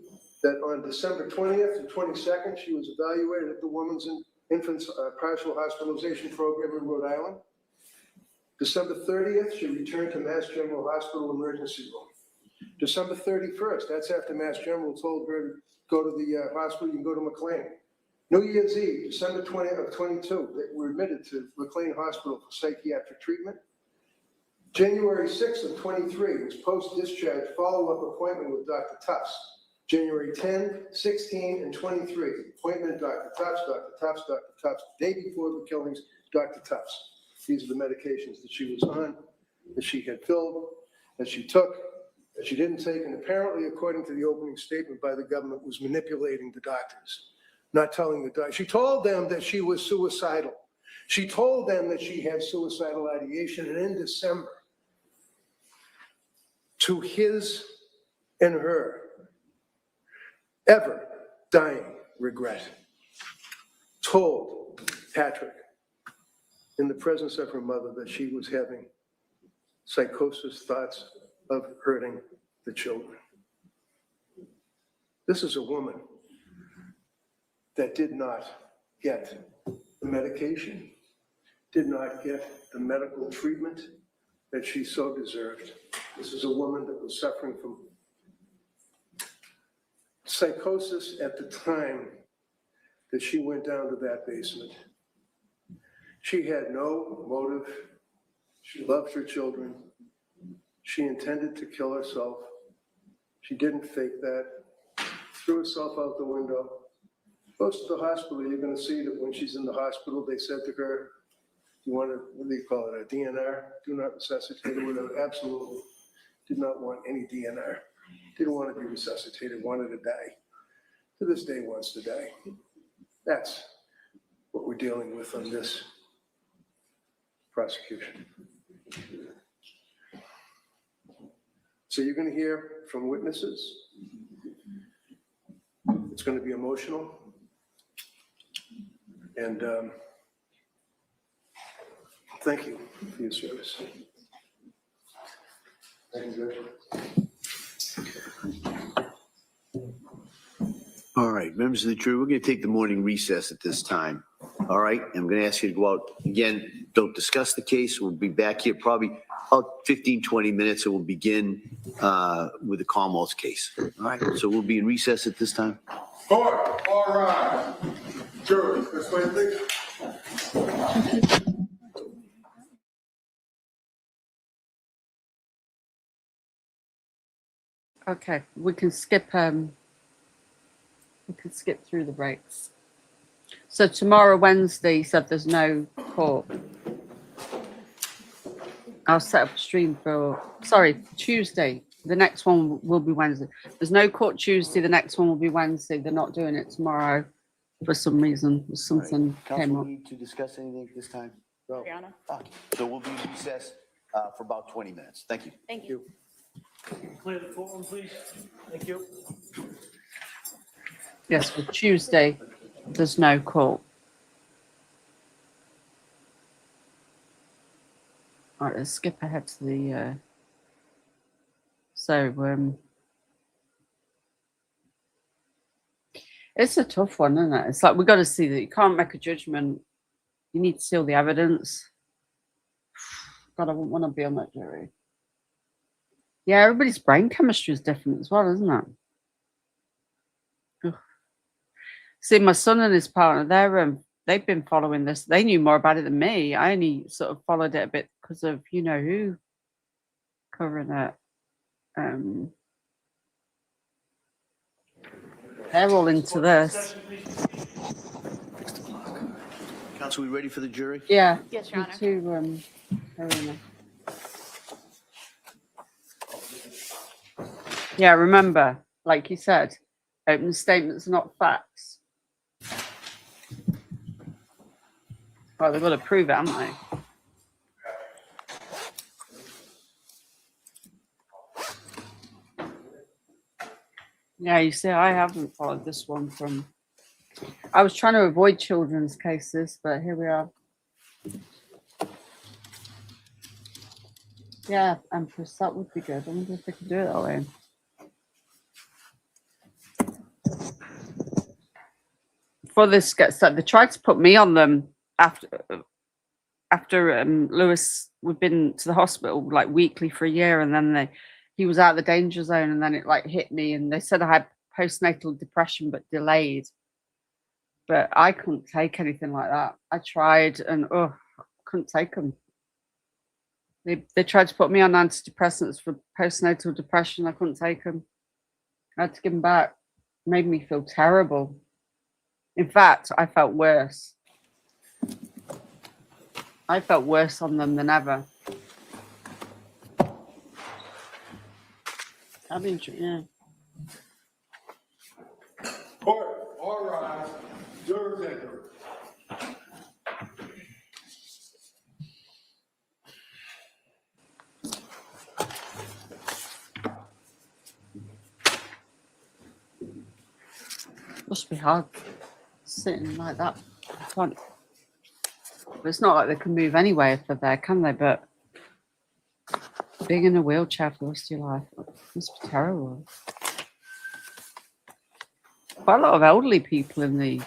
that on December 20th and 22nd, she was evaluated at the Women's and Infants Partial Hospitalization Program in Rhode Island. December 30th, she returned to Mass General Hospital emergency room. December 31st, that's after Mass General told her to go to the hospital, you can go to McLean. New Year's Eve, December 20th of 22, they were admitted to McLean Hospital for psychiatric treatment. January 6th of 23 was post-discharge follow-up appointment with Dr. Tufts. January 10, 16, and 23, appointment Dr. Tufts, Dr. Tufts, Dr. Tufts. Day before the killings, Dr. Tufts. These are the medications that she was on, that she had filled, that she took, that she didn't take, and apparently, according to the opening statement by the government, was manipulating the doctors, not telling the doctors. She told them that she was suicidal. She told them that she had suicidal ideation, and in December, to his and her ever dying regret, told Patrick in the presence of her mother that she was having psychosis, thoughts of hurting the children. This is a woman that did not get the medication, did not get the medical treatment that she so deserved. This is a woman that was suffering from psychosis at the time that she went down to that basement. She had no motive. She loved her children. She intended to kill herself. She didn't fake that. Threw herself out the window. Goes to the hospital. You're going to see that when she's in the hospital, they said to her, you want to, what do you call it, a DNR? Do not resuscitate her. Whatever. Absolutely did not want any DNR. Didn't want to be resuscitated, wanted to die. To this day wants to die. That's what we're dealing with on this prosecution. So you're going to hear from witnesses. It's going to be emotional. And thank you for your service. Thank you, Judge. All right, members of the jury, we're going to take the morning recess at this time. All right, I'm going to ask you to go out again. Don't discuss the case. We'll be back here probably about 15, 20 minutes, and we'll begin with the Commonwealth's case. All right, so we'll be in recess at this time. Court, all right. Jurors, this way, please. Okay, we can skip through the breaks. So tomorrow, Wednesday, you said there's no court. I'll set up a stream for, Tuesday. The next one will be Wednesday. There's no court Tuesday. The next one will be Wednesday. They're not doing it tomorrow for some reason. Something came Council up. need to discuss anything at this time? No. Brianna? Okay. So we'll be in recess for about 20 minutes. Thank you. Thank you. Clear the courtroom, please. Thank you. Yes, for Tuesday, there's no court. All right, let's skip ahead to the. It's a tough one, isn't it? It's like we've got to see that you can't make a judgment. You need to see all the evidence. God, I wouldn't want to be on that jury. Yeah, everybody's brain chemistry is different as well, isn't it? Ugh. See, my son and his partner, they've been following this. They knew more about it than me. I only sort of followed it a bit because of you know who covering it. They're all into this. Counsel, we ready for the jury? Yeah. Yes, Your me Honor. too, Karina. Yeah, remember, like you said, open statements are not facts. Well, they've got to prove it, haven't they? Yeah, you see, I haven't followed this one from. I was trying to avoid children's cases, but here we are. Yeah, Empress, that would be good. I wonder if they could do it that way. Before this gets started, they tried to put me on them after Lewis, we've been to the hospital like weekly for a year, and then he was out of the danger zone, and then it like hit me, and they said I had postnatal depression but delayed. But I couldn't take anything like that. I tried, and couldn't take them. They tried to put me on antidepressants for postnatal depression. I couldn't take them. I had to give them back. It made me feel terrible. In fact, I felt worse. I felt worse on them than ever. I mean, yeah. Court, all rise. Jurors enter. Must be hard sitting like that. But it's not like they can move anywhere if they're there, can they? But being in a wheelchair for the rest of your life must be terrible. Quite a lot of elderly people in the.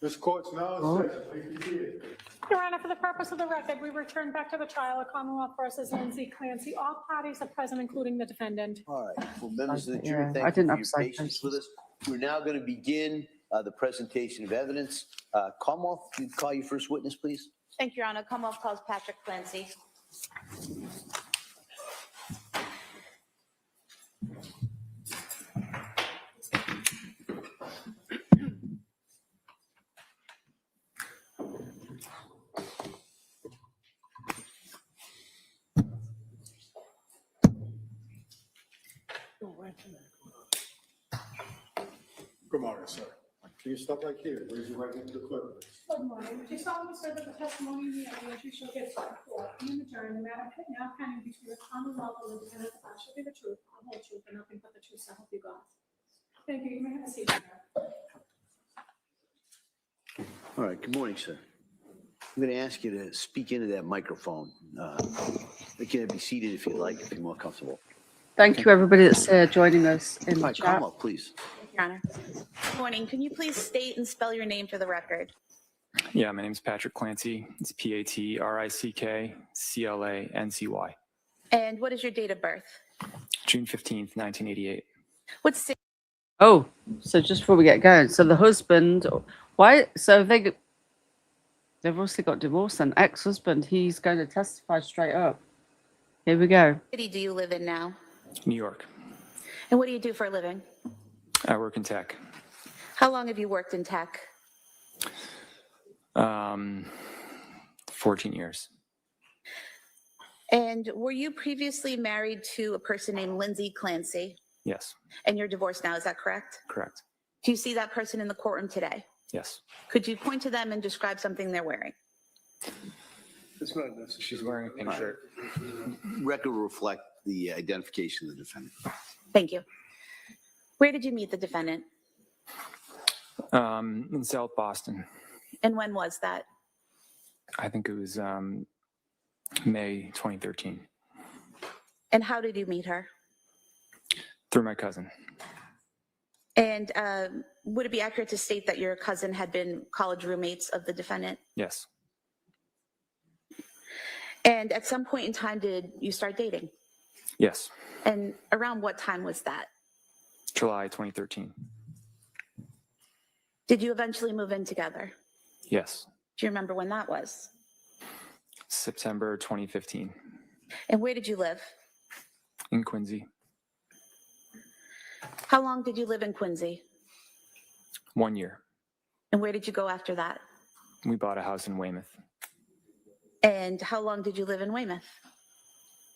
This court's now in session. Please be seated. Your Honor, for the purpose of the record, we return back to the trial of Commonwealth versus Lindsay Clancy. All parties are present, including the defendant. All right. Well, members of the Yeah, jury, I thank you didn't for have your patience psychosis. with us. We're now going to begin the presentation of evidence. Commonwealth, you call your first witness, please. Thank you, Your Honor. Commonwealth calls Patrick Clancy. Good morning, sir. Can you stop right here? Raise your right hand to the clerk. Good morning. Do you solemnly swear that the testimony in the evidence you shall give to the court and the jury, in the matter now pending before the Commonwealth and the defendant, shall be the truth, the whole truth, and nothing but the truth, so help you God? Thank you. You may have a seat, Your Honor. All right. Good morning, sir. I'm going to ask you to speak into that microphone. You can be seated if you like, if you're more comfortable. Thank you, everybody that's joining us in All the right, chat. Commonwealth, please. Your Honor. Good morning. Can you please state and spell your name for the record? Yeah, my name is Patrick Clancy. It's PatrickClancy. And what is your date of birth? June 15th, 1988. What city? Oh, so just before we get going, so the husband, why? So they've obviously got divorced. And ex-husband, he's going to testify straight up. Here we go. City do you live in now? New York. And what do you do for a living? I work in tech. How long have you worked in tech? 14 years. And were you previously married to a person named Lindsay Clancy? Yes, And you're divorced now, is that correct? correct. Do you see that person in the courtroom today? Yes. Could you point to them and describe something they're wearing? It's not necessary. She's wearing a pink shirt. Record will reflect the identification of the defendant. Thank you. Where did you meet the defendant? In South Boston. And when was that? I think it was May 2013. And how did you meet her? Through my cousin. And would it be accurate to state that your cousin had been college roommates of the defendant? Yes. And at some point in time, did you start dating? Yes. And around what time was that? July 2013. Did you eventually move in together? Yes. Do you remember when that was? September 2015. And where did you live? In Quincy. How long did you live in Quincy? 1 year. And where did you go after that? We bought a house in Weymouth. And how long did you live in Weymouth?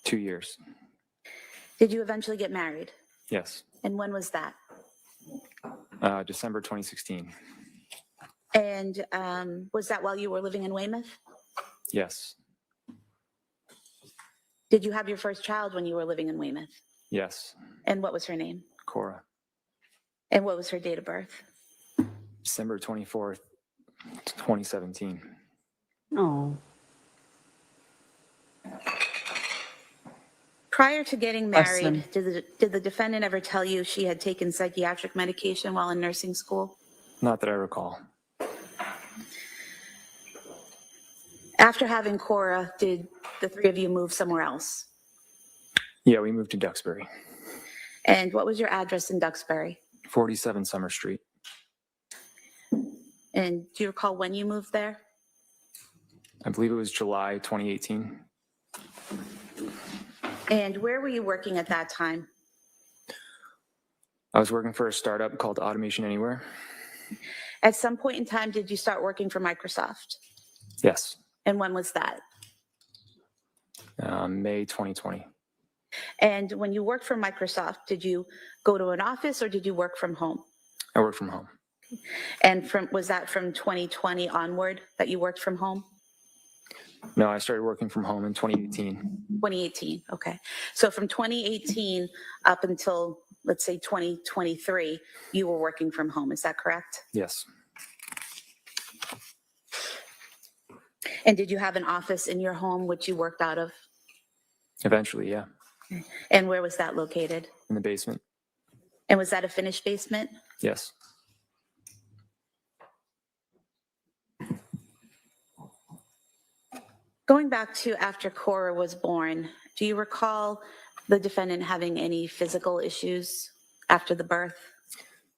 2 years. Did you eventually get married? Yes. And when was that? December 2016. And was that while you were living in Weymouth? Yes. Did you have your first child when you were living in Weymouth? Yes. And what was her name? Cora. And what was her date of birth? December 24th, 2017. Oh, Prior to getting Bless married, them. did the defendant ever tell you she had taken psychiatric medication while in nursing school? Not that I recall. After having Cora, did the three of you move somewhere else? Yeah, we moved to Duxbury. And what was your address in Duxbury? 47 Summer Street. And do you recall when you moved there? I believe it was July 2018. And where were you working at that time? I was working for a startup called Automation Anywhere. At some point in time, did you start working for Microsoft? Yes. And when was that? May 2020. And when you worked for Microsoft, did you go to an office or did you work from home? I work from home. And was that from 2020 onward that you worked from home? No, I started working from home in 2018. 2018, okay. So from 2018 up until, let's say, 2023, you were working from home, is that correct? Yes. And did you have an office in your home which you worked out of? Eventually, yeah. And where was that located? In the basement. And was that a finished basement? Yes. Going back to after Cora was born, do you recall the defendant having any physical issues after the birth?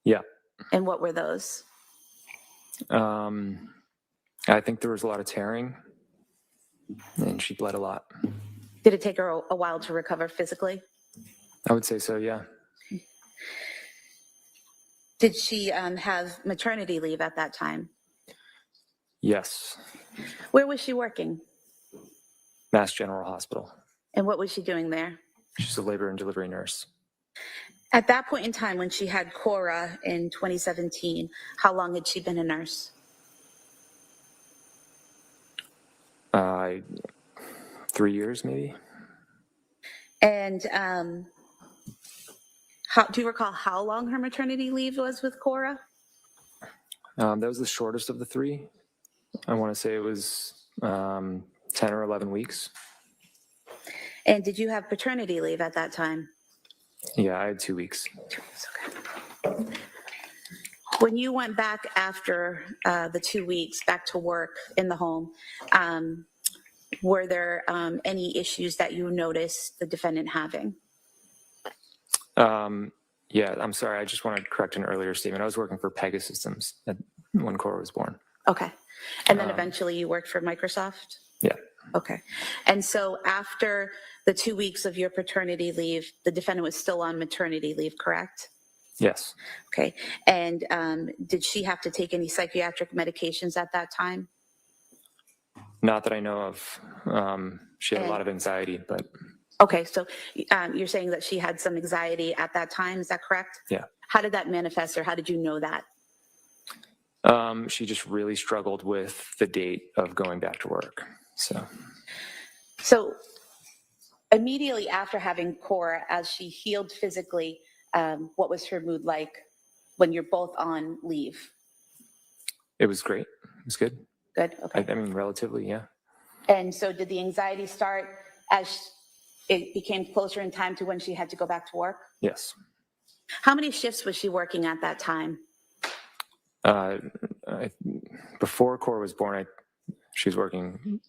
Yeah. And what were those? I think there was a lot of tearing and she bled a lot. Did it take her a while to recover physically? I would say so, yeah. Did she have maternity leave at that time? Yes. Where was she working? Mass General Hospital. And what was she doing there? She's a labor and delivery nurse. At that point in time, when she had Cora in 2017, how long had she been a nurse? 3 years, maybe. And do you recall how long her maternity leave was with Cora? That was the shortest of the three. I want to say it was 10 or 11 weeks. And did you have paternity leave at that time? Yeah, I had 2 weeks. 2 weeks, okay. When you went back after the 2 weeks back to work in the home, were there any issues that you noticed the defendant having? Yeah, I'm sorry. I just want to correct an earlier statement. I was working for Pegasystems when Cora was born. Okay. And then eventually you worked for Microsoft? Yeah. Okay. And so after the 2 weeks of your paternity leave, the defendant was still on maternity leave, correct? Yes. Okay. And did she have to take any psychiatric medications at that time? Not that I know of. She had a lot of anxiety, but Okay. So you're saying that she had some anxiety at that time. Is that correct? yeah. How did that manifest, or how did you know that? She just really struggled with the date of going back to work. So immediately after having Cora, as she healed physically, what was her mood like when you're both on leave? It was great. It was good. Good. Okay. I mean, relatively, yeah. And so did the anxiety start as it became closer in time to when she had to go back to work? Yes. How many shifts was she working at that time? Before Cora was born, she was working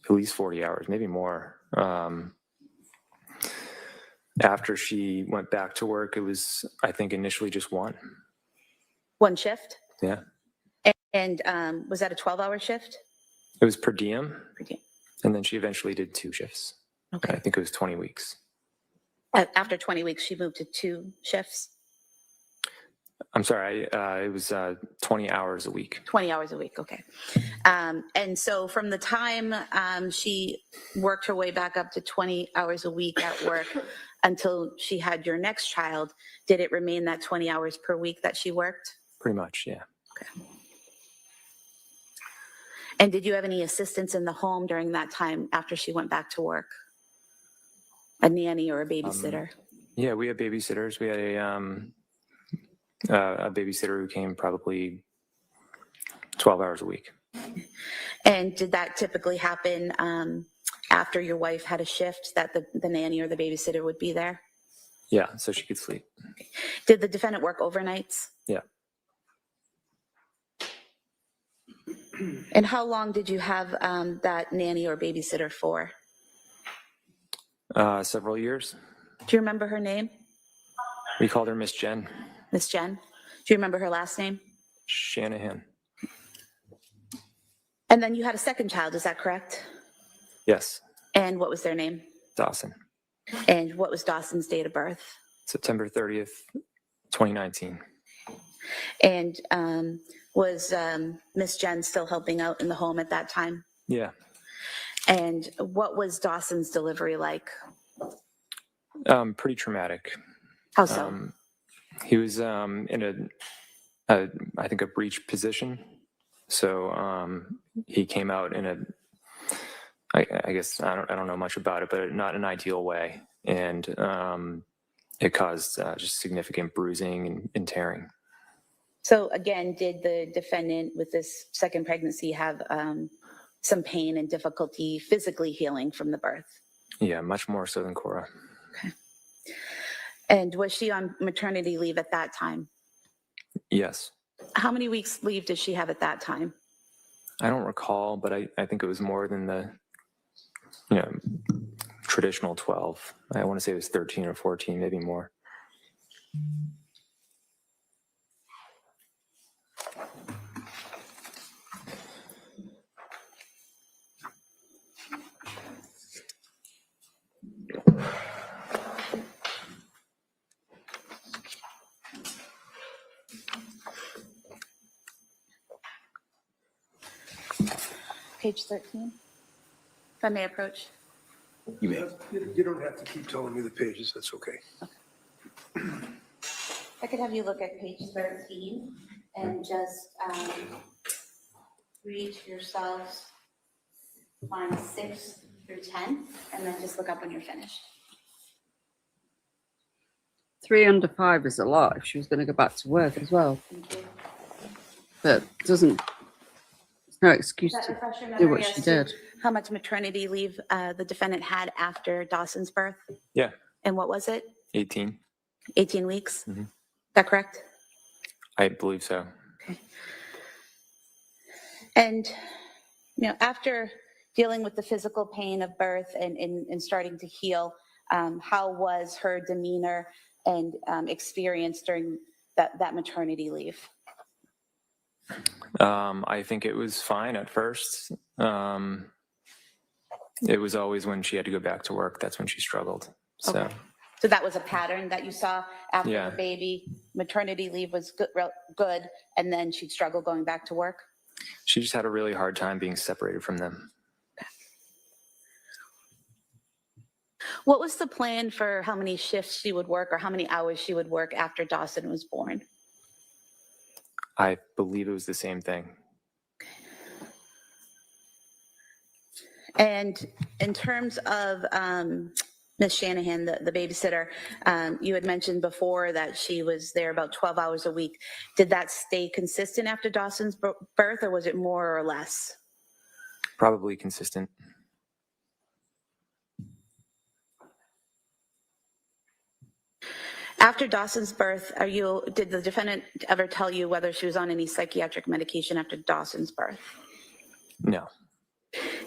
at least 40 hours, maybe more. After she went back to work, it was, I think, initially just one. One shift? Yeah. And was that a 12-hour shift? It was per diem. Per diem. And then she eventually did 2 shifts. Okay. I think it was 20 weeks. After 20 weeks, she moved to 2 shifts? I'm sorry, it was 20 hours a week. 20 hours a week, okay. And so from the time she worked her way back up to 20 hours a week at work until she had your next child, did it remain that 20 hours per week that she worked? Pretty much, yeah. Okay. And did you have any assistance in the home during that time after she went back to work? A nanny or a babysitter? Yeah, we had babysitters. We had a babysitter who came probably 12 hours a week. And did that typically happen after your wife had a shift, that the nanny or the babysitter would be there? Yeah, so she could sleep. Okay. Did the defendant work overnights? Yeah. And how long did you have that nanny or babysitter for? Several years. Do you remember her name? We called her Miss Jen. Miss Jen? Do you remember her last name? Shanahan. And then you had a second child, is that correct? Yes. And what was their name? Dawson. And what was Dawson's date of birth? September 30th, 2019. And was Miss Jen still helping out in the home at that time? Yeah. And what was Dawson's delivery like? Pretty traumatic. How so? He was in I think a breech position. So he came out in I guess I don't know much about it, but not an ideal way, and it caused just significant bruising and tearing. So again, did the defendant with this second pregnancy have some pain and difficulty physically healing from the birth? Yeah, much more so than Cora. Okay. And was she on maternity leave at that time? Yes. How many weeks leave did she have at that time? I don't recall, but I think it was more than the traditional 12. I want to say it was 13 or 14, maybe more. Page 13, if I may approach. You may. You don't have to keep telling me the pages, that's okay. I could have you look at page 13 and just read to yourselves lines 6 through 10, and then just look up when you're finished. 3 under 5 is a lot if she was going to go back to work as well. Thank you. But there's no excuse Does that to refresh your do memory what as she to did. how much maternity leave the defendant had after Dawson's birth? Yeah, And what was it? 18. 18 weeks? Mhm. Is that correct? I believe so. Okay. And, after dealing with the physical pain of birth and starting to heal, how was her demeanor and experience during that maternity leave? I think it was fine at first. It was always when she had to go back to work, that's when she struggled. So. Okay. So that was a pattern that you saw after Yeah. her baby, maternity leave was good, and then she'd struggle going back to work? She just had a really hard time being separated from them. What was the plan for how many shifts she would work or how many hours she would work after Dawson was born? I believe it was the same thing. And in terms of Ms. Shanahan, the babysitter, you had mentioned before that she was there about 12 hours a week. Did that stay consistent after Dawson's birth, or was it more or less? Probably consistent. After Dawson's birth, did the defendant ever tell you whether she was on any psychiatric medication after Dawson's birth? No.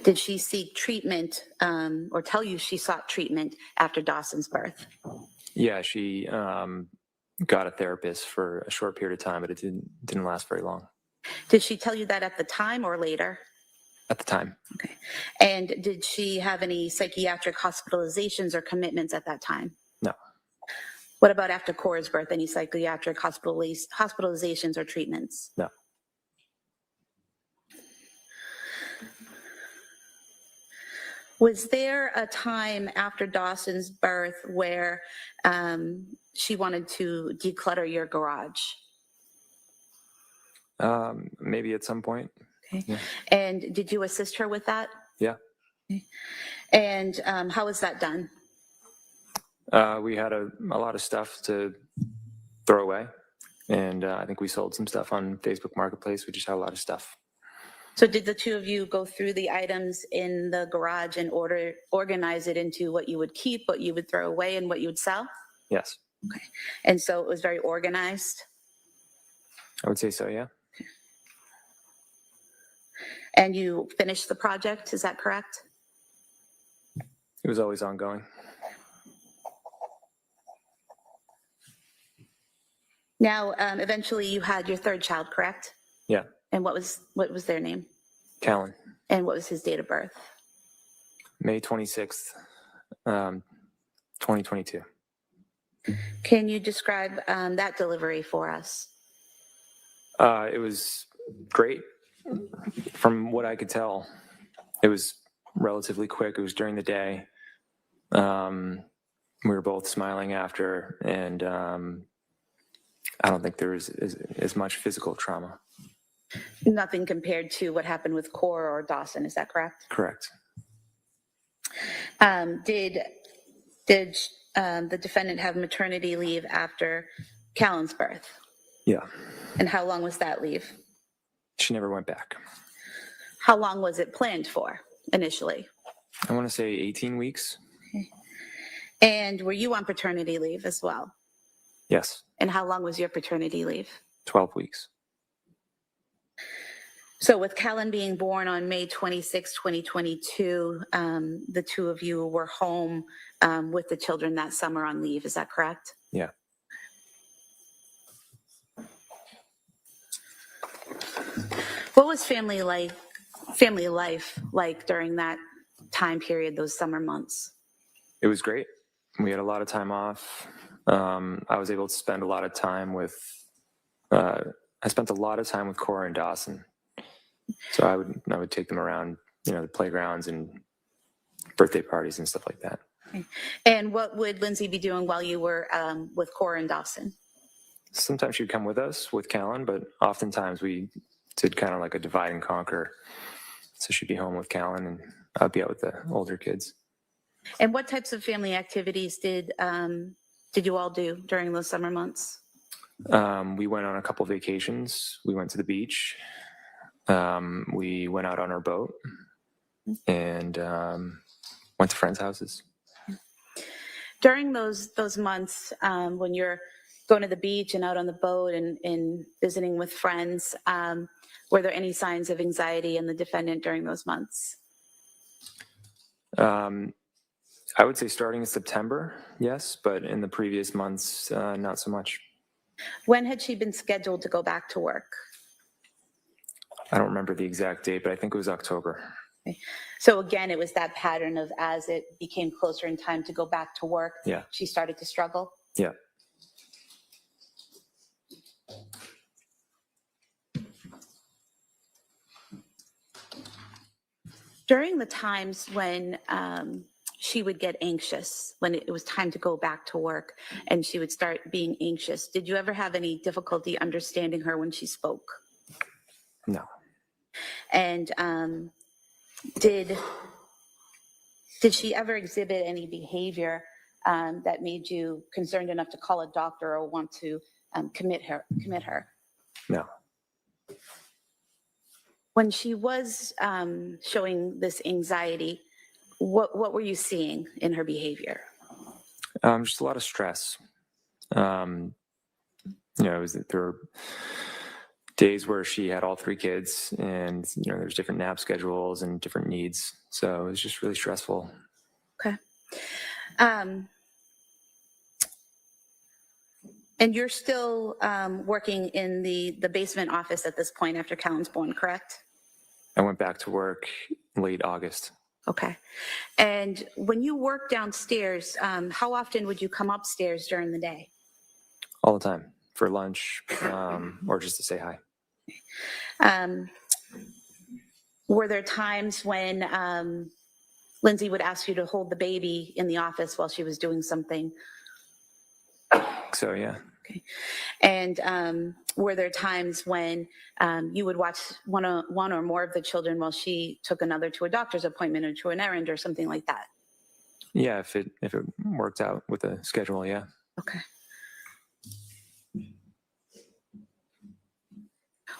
Did she seek treatment or tell you she sought treatment after Dawson's birth? Yeah, she got a therapist for a short period of time, but it didn't last very long. Did she tell you that at the time or later? At the time. Okay. And did she have any psychiatric hospitalizations or commitments at that time? No. What about after Cora's birth? Any psychiatric hospitalizations or treatments? No. Was there a time after Dawson's birth where she wanted to declutter your garage? Maybe at some point. Okay. Yeah. And did you assist her with that? Yeah. Okay. And how was that done? We had a lot of stuff to throw away. And I think we sold some stuff on Facebook Marketplace. We just had a lot of stuff. So did the two of you go through the items in the garage and organize it into what you would keep, what you would throw away, and what you would sell? Yes. Okay. And so it was very organized? I would say so, yeah. And you finished the project, is that correct? It was always ongoing. Now, eventually you had your third child, correct? Yeah. And what was their name? Callan. And what was his date of birth? May 26th, 2022. Can you describe that delivery for us? It was great. From what I could tell, it was relatively quick. It was during the day. We were both smiling after, and I don't think there was as much physical trauma. Nothing compared to what happened with Cora or Dawson, is that correct? Correct. Did the defendant have maternity leave after Callan's birth? Yeah. And how long was that leave? She never went back. How long was it planned for initially? I want to say 18 weeks. Okay. And were you on paternity leave as well? Yes. And how long was your paternity leave? 12 weeks. So with Callan being born on May 26, 2022, the two of you were home with the children that summer on leave, is that correct? Yeah. What was family life like during that time period, those summer months? It was great. We had a lot of time off. I was able to spend a lot of time with, I spent a lot of time with Cora and Dawson. So I would take them around, the playgrounds and birthday parties and stuff like that. Okay. And what would Lindsay be doing while you were with Cora and Dawson? Sometimes she'd come with us with Callan, but oftentimes we did kind of like a divide and conquer. So she'd be home with Callan and I'd be out with the older kids. And what types of family activities did you all do during those summer months? We went on a couple vacations. We went to the beach. We went out on our boat and went to friends' houses. During those months, when you're going to the beach and out on the boat and visiting with friends, were there any signs of anxiety in the defendant during those months? I would say starting in September, yes, but in the previous months, not so much. When had she been scheduled to go back to work? I don't remember the exact date, but I think it was October. Okay. So again, it was that pattern of as it became closer in time to go back to work, Yeah. she started to struggle? Yeah. During the times when she would get anxious, when it was time to go back to work and she would start being anxious, did you ever have any difficulty understanding her when she spoke? No. And did she ever exhibit any behavior that made you concerned enough to call a doctor or want to commit her? No. When she was showing this anxiety, what were you seeing in her behavior? Just a lot of stress. It was there were days where she had all 3 kids, and there's different nap schedules and different needs. So it was just really stressful. Okay. And you're still working in the basement office at this point after Callan's born, correct? I went back to work late August. Okay. And when you work downstairs, how often would you come upstairs during the day? All the time for lunch, or just to say hi. Were there times when Lindsay would ask you to hold the baby in the office while she was doing something? So, yeah. Okay. And were there times when you would watch one or more of the children while she took another to a doctor's appointment or to an errand or something like that? Yeah, if it worked out with the schedule, yeah. Okay.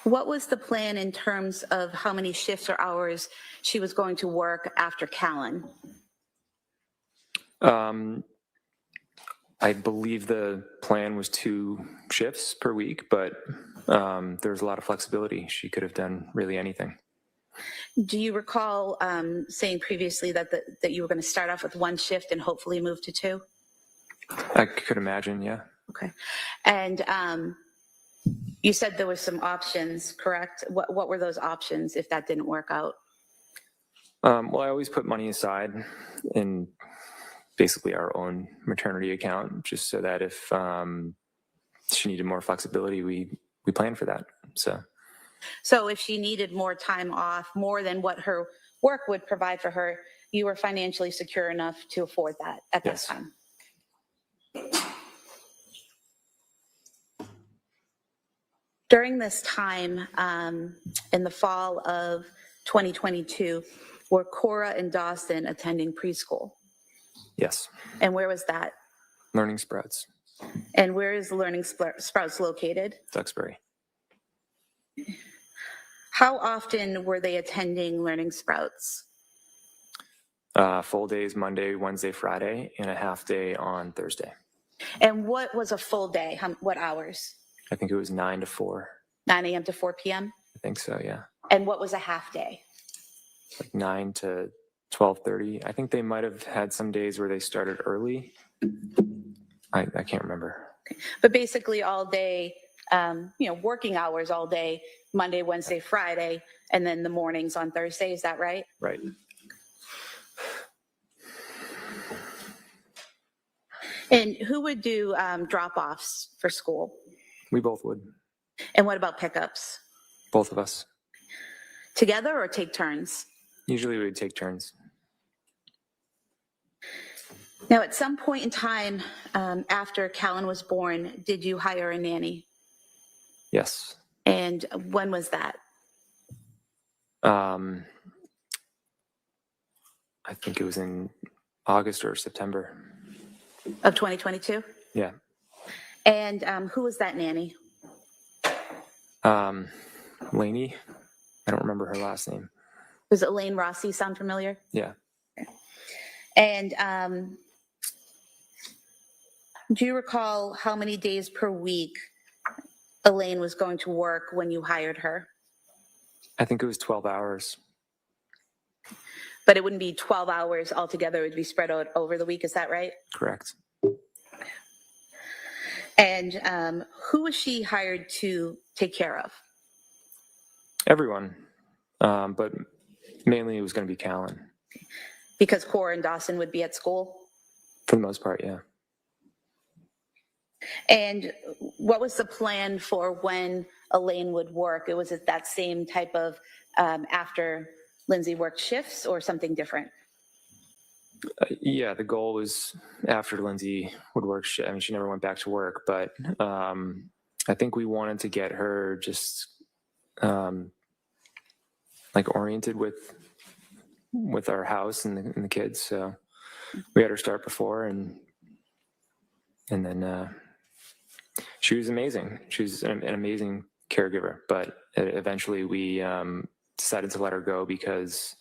What was the plan in terms of how many shifts or hours she was going to work after Callan? I believe the plan was 2 shifts per week, but there was a lot of flexibility. She could have done really anything. Do you recall saying previously that you were going to start off with 1 shift and hopefully move to 2? I could imagine, yeah. Okay. And you said there were some options, correct? What were those options if that didn't work out? Well, I always put money aside in basically our own maternity account, just so that if she needed more flexibility, we planned for that. So if she needed more time off, more than what her work would provide for her, you were financially secure enough to afford that at Yes. that time? During this time, in the fall of 2022, were Cora and Dawson attending preschool? yes, And where was that? Learning Sprouts, And where is Learning Sprouts located? Duxbury. How often were they attending Learning Sprouts? Full days Monday, Wednesday, Friday, and a half day on Thursday. And what was a full day? What hours? I think it was 9 to 4. 9 a.m. to 4 p.m.? I think so, yeah. And what was a half day? Like 9 to 12:30. I think they might have had some days where they started early. I can't remember. But basically all day, working hours all day, Monday, Wednesday, Friday, and then the mornings on Thursday. Is that right? Right. And who would do drop-offs for school? We both would. And what about pickups? Both of us. Together or take turns? Usually we would take turns. Now, at some point in time after Callan was born, did you hire a nanny? Yes. And when was that? I think it was in August or September. Of 2022? Yeah. And who was that nanny? Lainey. I don't remember her last name. Does Elaine Rossi sound familiar? Yeah. And do you recall how many days per week Elaine was going to work when you hired her? I think it was 12 hours. But it wouldn't be 12 hours altogether. It would be spread out over the week. Is that right? Correct. And who was she hired to take care of? Everyone. But mainly it was going to be Callan. Because Cora and Dawson would be at school? For the most part, yeah. And what was the plan for when Elaine would work? Was it that same type of after Lindsay worked shifts or something different? Yeah, the goal was after Lindsay would work. I mean, she never went back to work, but I think we wanted to get her just like oriented with our house and the kids. So we had her start before, and then she was amazing. She was an amazing caregiver, but eventually we decided to let her go because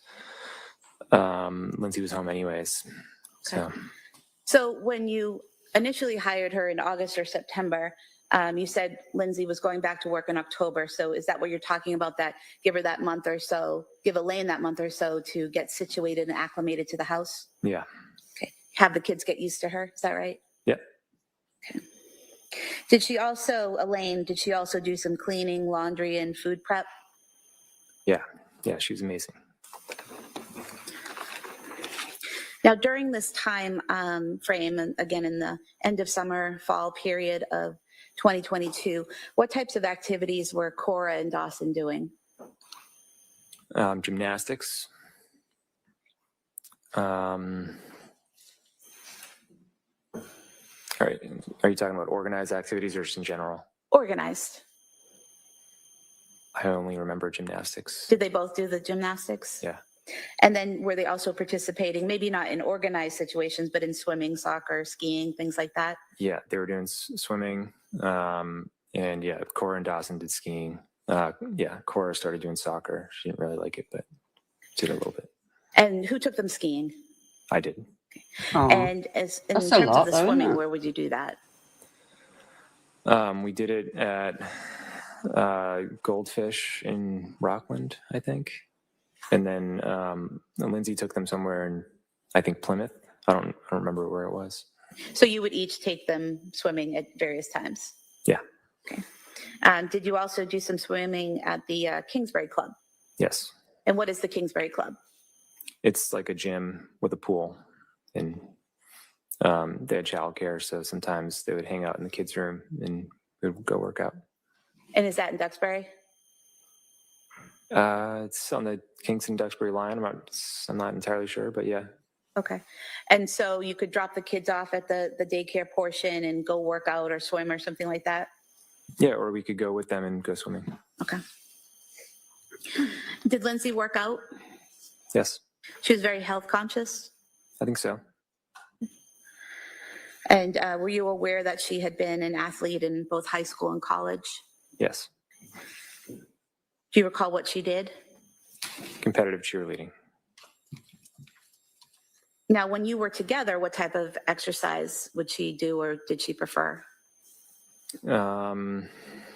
Lindsay was home anyways. So when you initially hired her in August or September, You said Lindsay was going back to work in October. So is that what you're talking about, that give her that month or so, give Elaine that month or so to get situated and acclimated to the house? Yeah. Okay. Have the kids get used to her. Is that right? Yeah. Okay. Did she also, Elaine, did she also do some cleaning, laundry, and food prep? Yeah. Yeah. She was amazing. Now, during this time frame, and again, in the end of summer, fall period of 2022, what types of activities were Cora and Dawson doing? Gymnastics. Are you talking about organized activities or just in general? Organized. I only remember gymnastics. Did they both do the gymnastics? Yeah. And then were they also participating, maybe not in organized situations, but in swimming, soccer, skiing, things like that? Yeah, they were doing swimming. And yeah, Cora and Dawson did skiing. Yeah, Cora started doing soccer. She didn't really like it, but did a little bit. And who took them skiing? I did. Oh, And as in That's terms a lot, of the though, isn't swimming, it? where would you do that? We did it at Goldfish in Rockland, I think. And then Lindsay took them somewhere in, I think, Plymouth. I don't remember where it was. So you would each take them swimming at various times? Yeah. Okay. Did you also do some swimming at the Kingsbury Club? Yes. And what is the Kingsbury Club? It's like a gym with a pool, and they had childcare, so sometimes they would hang out in the kids' room and we would go work out. And is that in Duxbury? It's on the Kingston-Duxbury line. I'm not entirely sure, but yeah. Okay. And so you could drop the kids off at the daycare portion and go work out or swim or something like that? Yeah, or we could go with them and go swimming. Okay. Did Lindsay work out? Yes, She was very health conscious? I think so. And were you aware that she had been an athlete in both high school and college? Yes. Do you recall what she did? Competitive cheerleading. Now, when you were together, what type of exercise would she do, or did she prefer?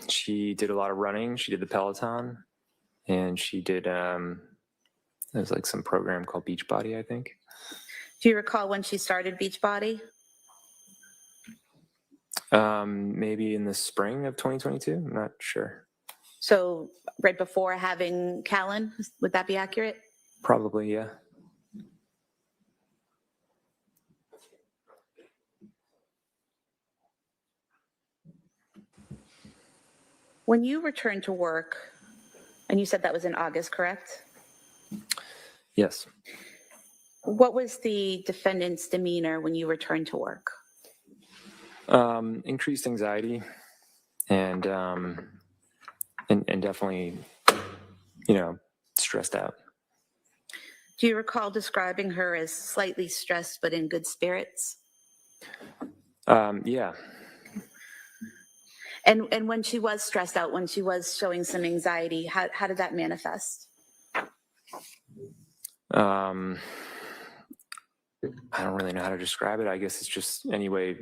She did a lot of running. She did the Peloton, and she did there's like some program called Beachbody, I think. Do you recall when she started Beachbody? Maybe in the spring of 2022. I'm not sure. So right before having Callan, would that be accurate? Probably, yeah. When you returned to work, and you said that was in August, correct? Yes. What was the defendant's demeanor when you returned to work? Increased anxiety and definitely, stressed out. Do you recall describing her as slightly stressed but in good spirits? Yeah. And when she was stressed out, when she was showing some anxiety, how did that manifest? I don't really know how to describe it. I guess it's just any way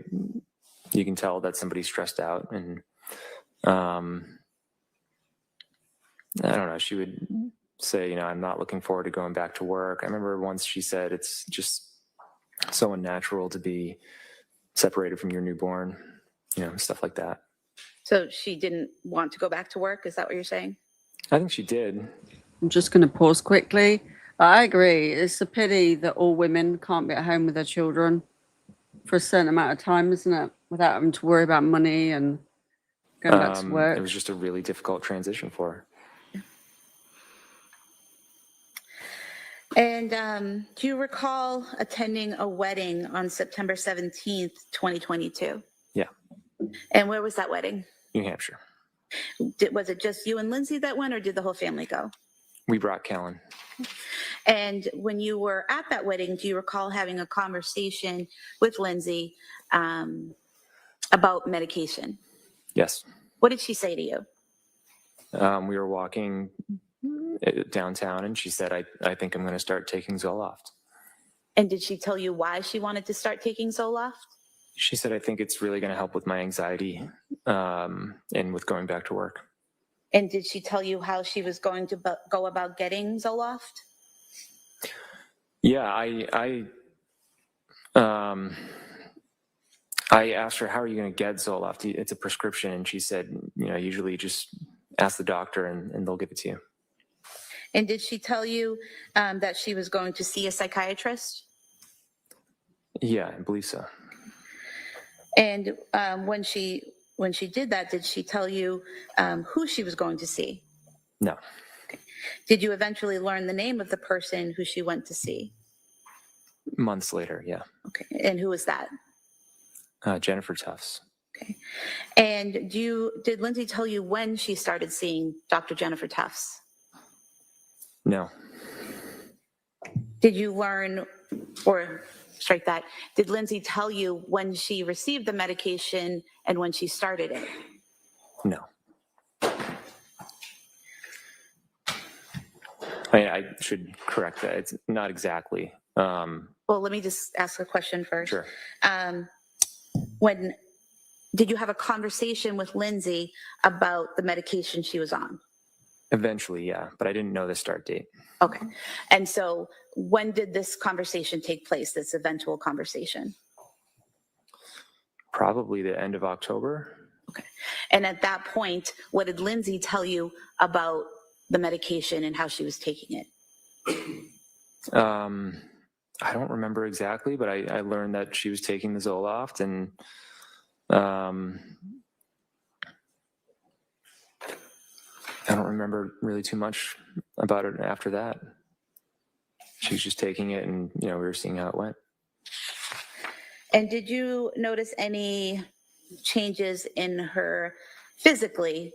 you can tell that somebody's stressed out. And I don't know, she would say, I'm not looking forward to going back to work. I remember once she said it's just so unnatural to be separated from your newborn, stuff like that. So she didn't want to go back to work? Is that what you're saying? I think she did. I'm just going to pause quickly. I agree. It's a pity that all women can't be at home with their children for a certain amount of time, isn't it? Without having to worry about money and going back to work. It was just a really difficult transition for her. And do you recall attending a wedding on September 17th, 2022? Yeah. And where was that wedding? New Hampshire. Was it just you and Lindsay that went, or did the whole family go? We brought Callan. And when you were at that wedding, do you recall having a conversation with Lindsay about medication? Yes. What did she say to you? We were walking downtown, and she said, I think I'm going to start taking Zoloft. And did she tell you why she wanted to start taking Zoloft? She said, I think it's really going to help with my anxiety and with going back to work. And did she tell you how she was going to go about getting Zoloft? Yeah, I asked her, how are you going to get Zoloft? It's a prescription. And she said, usually just ask the doctor and they'll give it to you. And did she tell you that she was going to see a psychiatrist? Yeah, I believe so. And when she did that, did she tell you who she was going to see? No. Did you eventually learn the name of the person who she went to see? Months later, yeah. Okay. And who was that? Jennifer Tufts. Okay. And did Lindsay tell you when she started seeing Dr. Jennifer Tufts? No. Did you learn, or strike that, did Lindsay tell you when she received the medication and when she started it? No. I should correct that. It's not exactly. Well, let me just ask a question first. Sure. Did you have a conversation with Lindsay about the medication she was on? Eventually, yeah, but I didn't know the start date. Okay. And so when did this conversation take place, this eventual conversation? Probably the end of October. Okay. And at that point, what did Lindsay tell you about the medication and how she was taking it? I don't remember exactly, but I learned that she was taking the Zoloft, and I don't remember really too much about it after that. She was just taking it, and we were seeing how it went. And did you notice any changes in her physically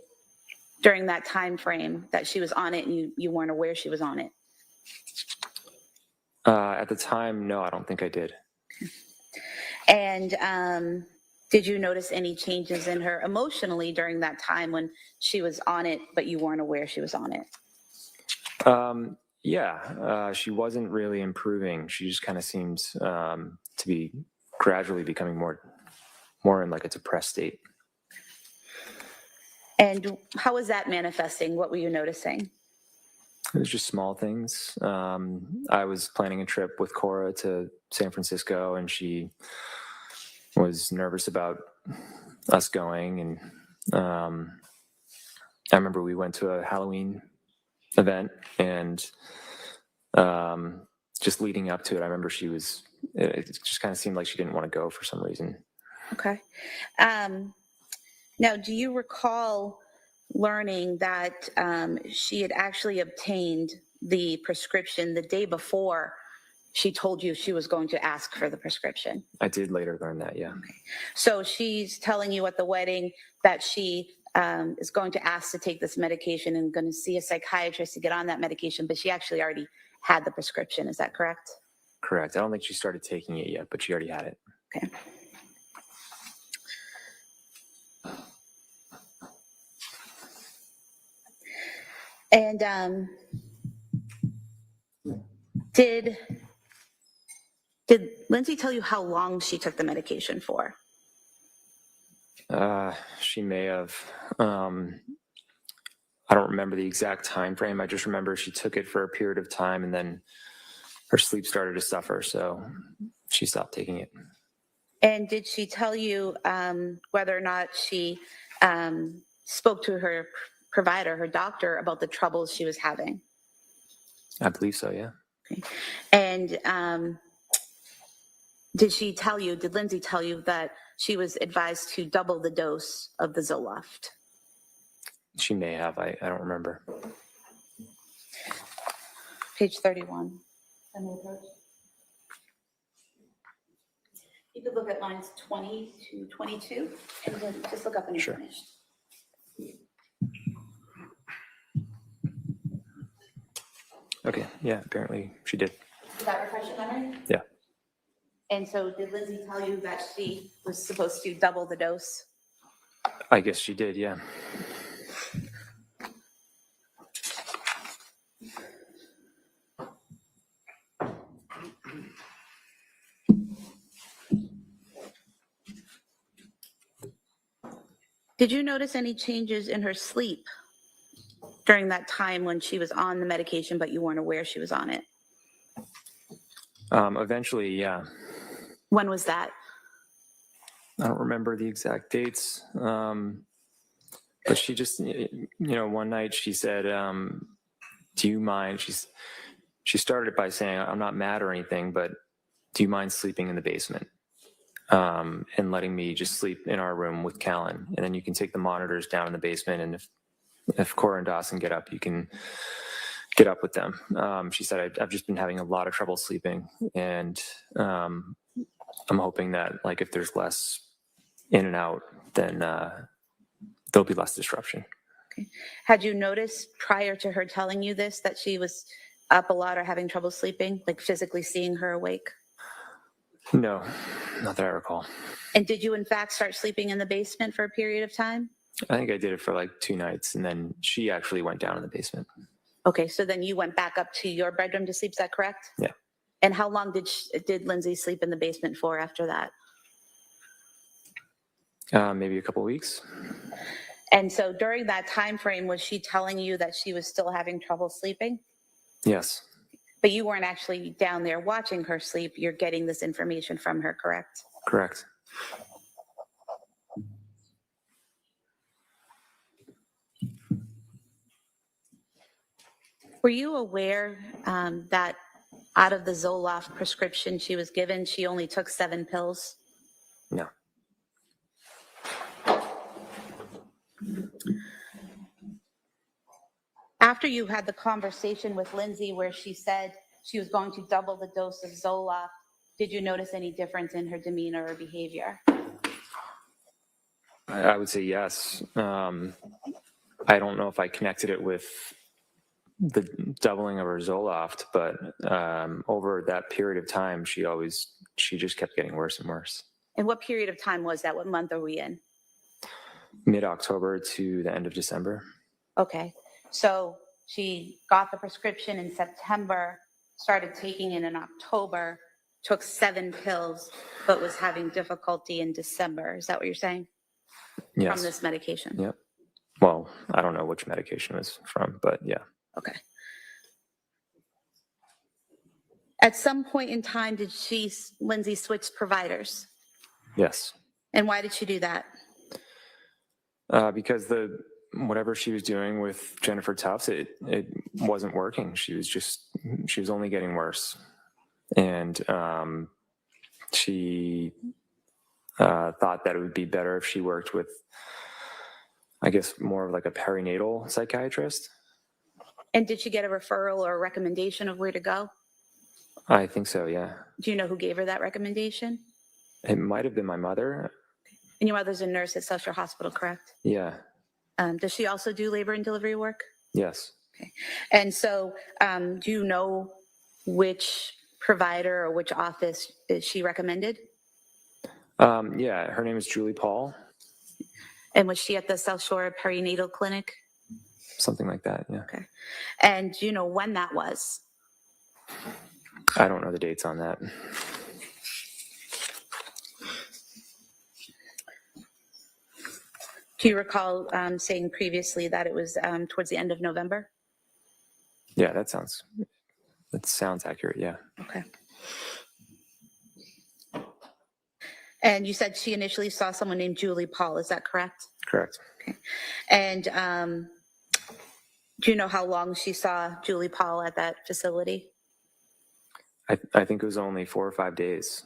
during that time frame that she was on it and you weren't aware she was on it? At the time, no, I don't think I did. And did you notice any changes in her emotionally during that time when she was on it, but you weren't aware she was on it? Yeah, she wasn't really improving. She just kind of seems to be gradually becoming more in like a depressed state. And how was that manifesting? What were you noticing? It was just small things. I was planning a trip with Cora to San Francisco, and she was nervous about us going. And I remember we went to a Halloween event, and just leading up to it, I remember it just kind of seemed like she didn't want to go for some reason. Okay. Now, do you recall learning that she had actually obtained the prescription the day before she told you she was going to ask for the prescription? I did later learn that, yeah. Okay. So she's telling you at the wedding that she is going to ask to take this medication and going to see a psychiatrist to get on that medication, but she actually already had the prescription. Is that correct? Correct. I don't think she started taking it yet, but she already had it. Okay. And did Lindsay tell you how long she took the medication for? She may have. I don't remember the exact time frame. I just remember she took it for a period of time, and then her sleep started to suffer, so she stopped taking it. And did she tell you whether or not she spoke to her provider, her doctor, about the troubles she was having? I believe so, yeah. Okay. And did Lindsay tell you that she was advised to double the dose of the Zoloft? She may have. I don't remember. Page 31. You could look at lines 20 to 22 and then just look up when you're Sure. finished. Okay, yeah, apparently she did. Did that refresh your memory? Yeah. And so did Lindsay tell you that she was supposed to double the dose? I guess she did, yeah. Did you notice any changes in her sleep during that time when she was on the medication, but you weren't aware she was on it? Eventually, yeah. When was that? I don't remember the exact dates. But she just, one night she said, do you mind? She started it by saying, I'm not mad or anything, but do you mind sleeping in the basement? And letting me just sleep in our room with Callan. And then you can take the monitors down in the basement. And if Cora and Dawson get up, you can get up with them. She said, I've just been having a lot of trouble sleeping. And I'm hoping that, like, if there's less in and out, then there'll be less disruption. Okay. Had you noticed prior to her telling you this that she was up a lot or having trouble sleeping, like physically seeing her awake? No, not that I recall. And did you in fact start sleeping in the basement for a period of time? I think I did it for like 2 nights, and then she actually went down in the basement. Okay, so then you went back up to your bedroom to sleep, is that correct? Yeah. And how long did Lindsay sleep in the basement for after that? Maybe a couple weeks. And so during that time frame, was she telling you that she was still having trouble sleeping? Yes. But you weren't actually down there watching her sleep. You're getting this information from her, correct? Correct. Were you aware that out of the Zoloft prescription she was given, she only took 7 pills? No. After you had the conversation with Lindsay where she said she was going to double the dose of Zoloft, did you notice any difference in her demeanor or behavior? I would say yes. I don't know if I connected it with the doubling of her Zoloft, but over that period of time, she just kept getting worse and worse. And what period of time was that? What month are we in? Mid-October to the end of December. Okay, so she got the prescription in September, started taking it in October, took 7 pills, but was having difficulty in December. Is that what you're saying? Yes. From this medication? Yep. Well, I don't know which medication it was from, but yeah. Okay. At some point in time, did Lindsay switch providers? Yes. And why did she do that? Because whatever she was doing with Jennifer Tufts, it wasn't working. She was only getting worse. And she thought that it would be better if she worked with, I guess, more of like a perinatal psychiatrist. And did she get a referral or a recommendation of where to go? I think so, yeah. Do you know who gave her that recommendation? It might have been my mother. And your mother's a nurse at South Shore Hospital, correct? Yeah. Does she also do labor and delivery work? Yes. Okay. And so do you know which provider or which office she recommended? Yeah, her name is Julie Paul. And was she at the South Shore Perinatal Clinic? Something like that, yeah. Okay. And do you know when that was? I don't know the dates on that. Do you recall saying previously that it was towards the end of November? Yeah, that sounds accurate, yeah. Okay. And you said she initially saw someone named Julie Paul, is that correct? Correct. Okay. And do you know how long she saw Julie Paul at that facility? I think it was only 4 or 5 days.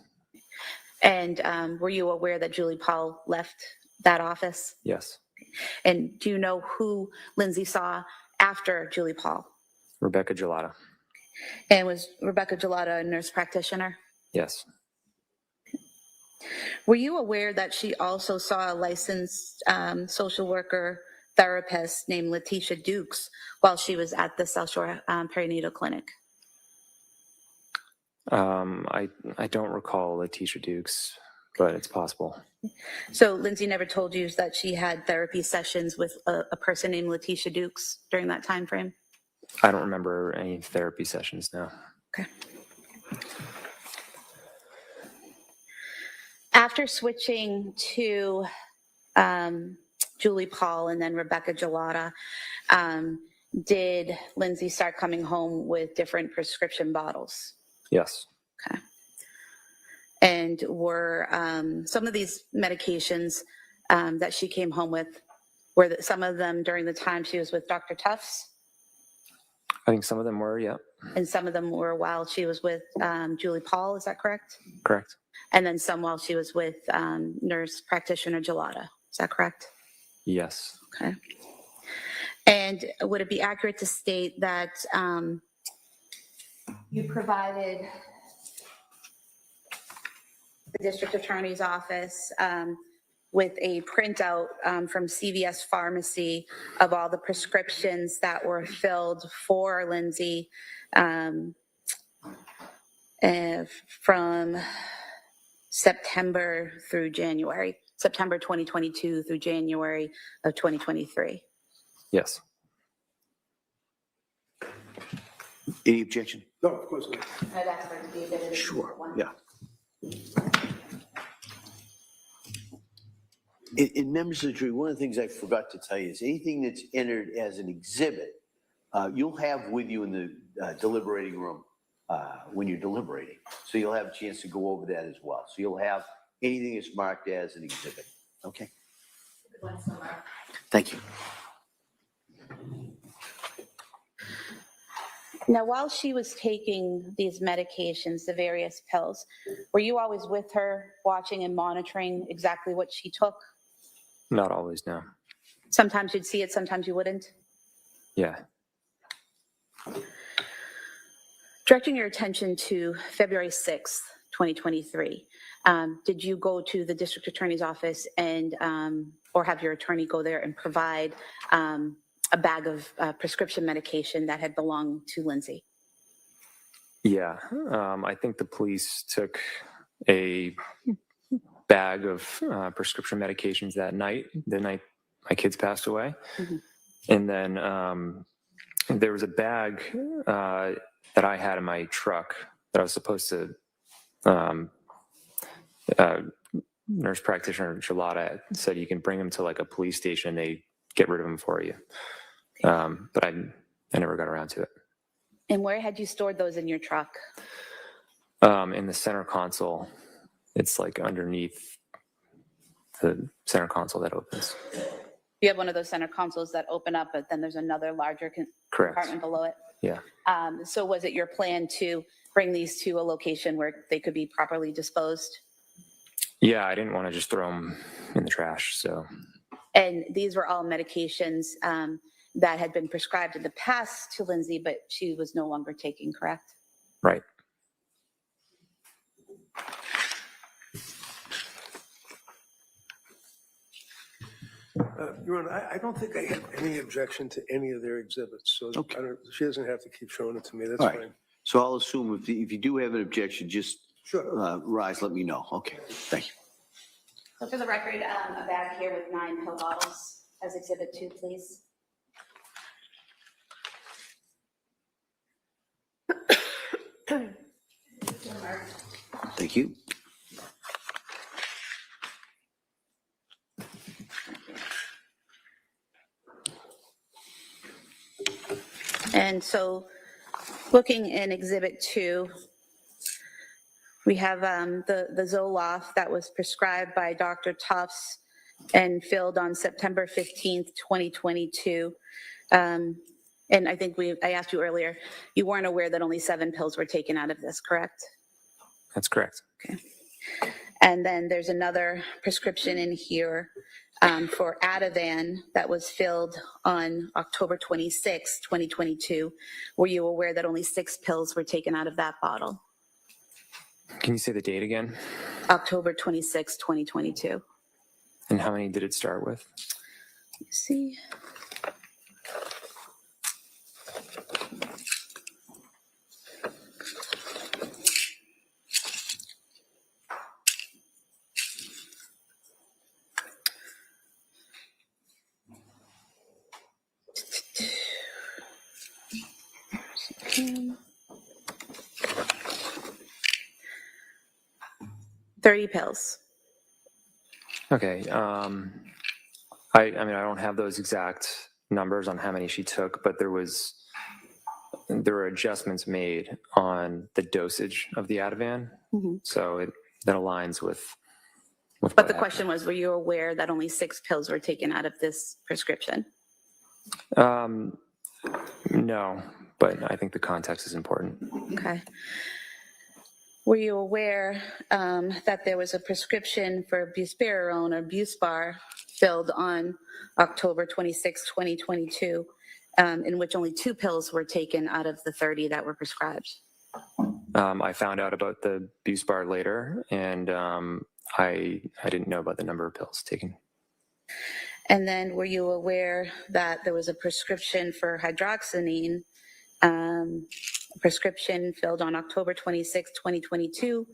And were you aware that Julie Paul left that office? Yes. And do you know who Lindsay saw after Julie Paul? Rebecca Gelata. And was Rebecca Gelata a nurse practitioner? Yes. Were you aware that she also saw a licensed social worker therapist named Letitia Dukes while she was at the South Shore Perinatal Clinic? I don't recall Letitia Dukes, but it's possible. So Lindsay never told you that she had therapy sessions with a person named Letitia Dukes during that time frame? I don't remember any therapy sessions now. Okay. After switching to Julie Paul, and then Rebecca Gelada, did Lindsay start coming home with different prescription bottles? Yes. Okay. And were some of these medications that she came home with, were some of them during the time she was with Dr. Tufts? I think some of them were, yeah. And some of them were while she was with Julie Paul, is that correct? Correct. And then some while she was with nurse practitioner Gelada, is that correct? Yes. Okay. And would it be accurate to state that you provided the district attorney's office with a printout from CVS Pharmacy of all the prescriptions that were filled for Lindsay from September through January, September 2022 through January of 2023? Yes. Any objection? No, of course not. I'd ask for it to be admitted. Sure, yeah. In members of the jury, one of the things I forgot to tell you is anything that's entered as an exhibit, you'll have with you in the deliberating room when you're deliberating. So you'll have a chance to go over that as well. So you'll have anything that's marked as an exhibit. Okay? Thank you. Now, while she was taking these medications, the various pills, were you always with her watching and monitoring exactly what she took? Not always, no. Sometimes you'd see it, sometimes you wouldn't? Yeah. Directing your attention to February 6th, 2023, did you go to the district attorney's office and, or have your attorney go there and provide a bag of prescription medication that had belonged to Lindsay? Yeah. I think the police took a bag of prescription medications that night, the night my kids passed away. Mm-hmm. And then there was a bag that I had in my truck that I was supposed to, nurse practitioner Gelada said you can bring them to like a police station. They get rid of them for you. But I never got around to it. And where had you stored those in your truck? In the center console. It's like underneath the center console that opens. You have one of those center consoles that open up, but then there's another larger Correct. compartment below it? Yeah. So was it your plan to bring these to a location where they could be properly disposed? Yeah, I didn't want to just throw them in the trash, so. And these were all medications that had been prescribed in the past to Lindsay, but she was no longer taking, correct? Right. Your Honor, I don't think I have any objection to any of their exhibits, so Okay. she doesn't have to keep showing it to me, that's All right. fine. So I'll assume if you do have an objection, just Sure. rise, let me know. Okay, thank you. So for the record, a bag here with 9 pill bottles as exhibit 2, please. Thank you. And so looking in exhibit 2, we have the Zoloft that was prescribed by Dr. Tufts and filled on September 15th, 2022. And I think I asked you earlier, you weren't aware that only 7 pills were taken out of this, correct? That's correct. Okay. And then there's another prescription in here for Ativan that was filled on October 26, 2022. Were you aware that only 6 pills were taken out of that bottle? Can you say the date again? October 26, 2022. And how many did it start with? Let's see. Okay. 30 pills. Okay. I mean, I don't have those exact numbers on how many she took, but there were adjustments made on the dosage of the Ativan. So that aligns with But what the question was, were you aware that only 6 pills were taken out of this prescription? No, but I think the context is important. Okay. Were you aware that there was a prescription for buspirone or Buspar filled on October 26, 2022, in which only 2 pills were taken out of the 30 that were prescribed? I found out about the Buspar later, and I didn't know about the number of pills taken. And then were you aware that there was a prescription for hydroxyzine, prescription filled on October 26, 2022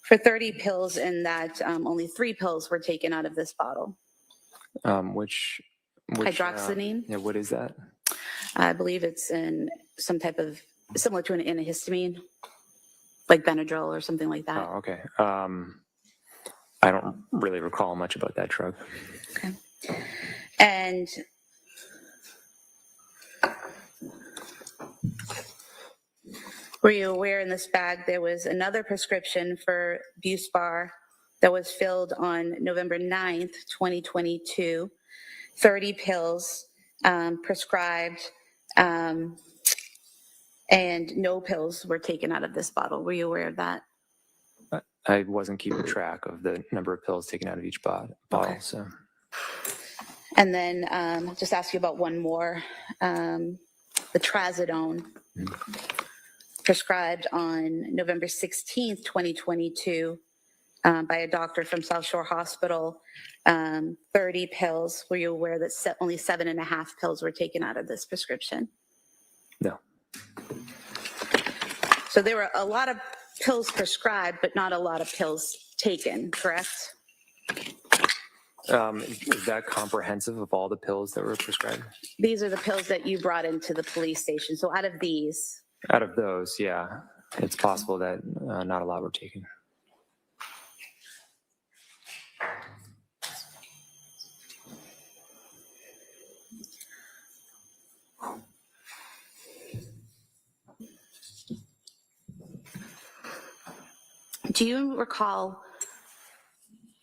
for 30 pills, and that only 3 pills were taken out of this bottle? Which Hydroxyzine? Yeah, what is that? I believe it's in some type of, similar to an antihistamine, like Benadryl or something like that. Oh, okay. I don't really recall much about that drug. Okay. And were you aware in this bag there was another prescription for Buspar that was filled on November 9th, 2022, 30 pills prescribed, and no pills were taken out of this bottle? Were you aware of that? I wasn't keeping track of the number of pills taken out of each bottle, Okay. so. And then just ask you about one more, the trazodone, prescribed on November 16th, 2022, by a doctor from South Shore Hospital, 30 pills. Were you aware that only 7.5 pills were taken out of this prescription? No. So there were a lot of pills prescribed, but not a lot of pills taken, correct? Is that comprehensive of all the pills that were prescribed? These are the pills that you brought into the police station. So out of these, Out of those, yeah, it's possible that not a lot were taken. do you recall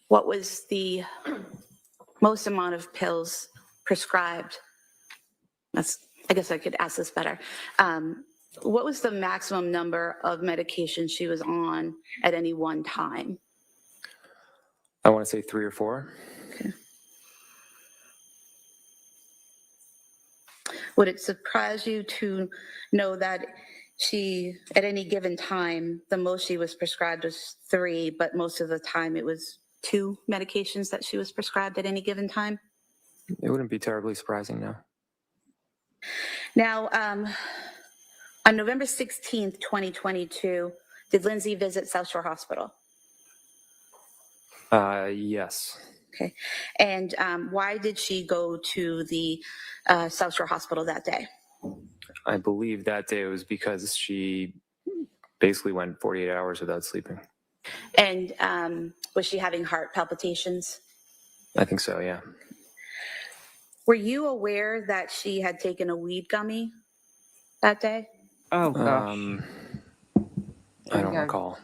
what was the most amount of pills prescribed? I guess I could ask this better. What was the maximum number of medications she was on at any one time? I want to say 3 or 4. Okay. Would it surprise you to know that she, at any given time, the most she was prescribed was 3, but most of the time it was 2 medications that she was prescribed at any given time? It wouldn't be terribly surprising, no. Now, on November 16th, 2022, did Lindsay visit South Shore Hospital? Yes. Okay. And why did she go to the South Shore Hospital that day? I believe that day was because she basically went 48 hours without sleeping. And was she having heart palpitations? I think so, yeah. Were you aware that she had taken a weed gummy that day? Oh, gosh. I don't Okay. recall.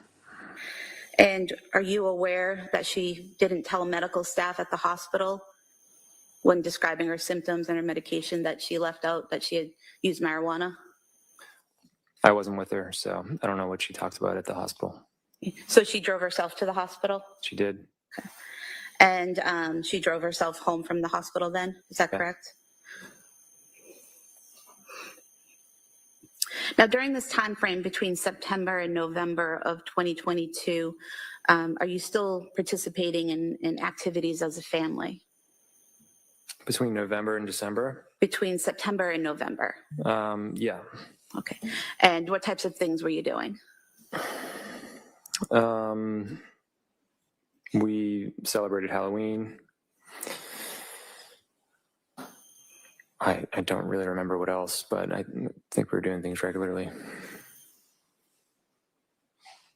And are you aware that she didn't tell medical staff at the hospital when describing her symptoms and her medication that she left out that she had used marijuana? I wasn't with her, so I don't know what she talked about at the hospital. So she drove herself to the hospital? She did. And she drove herself home from the hospital then? Is that Yeah. correct? Now, during this time frame between September and November of 2022, are you still participating in activities as a family? Between November and December? Between September and November? Yeah. Okay. And what types of things were you doing? We celebrated Halloween. I don't really remember what else, but I think we were doing things regularly.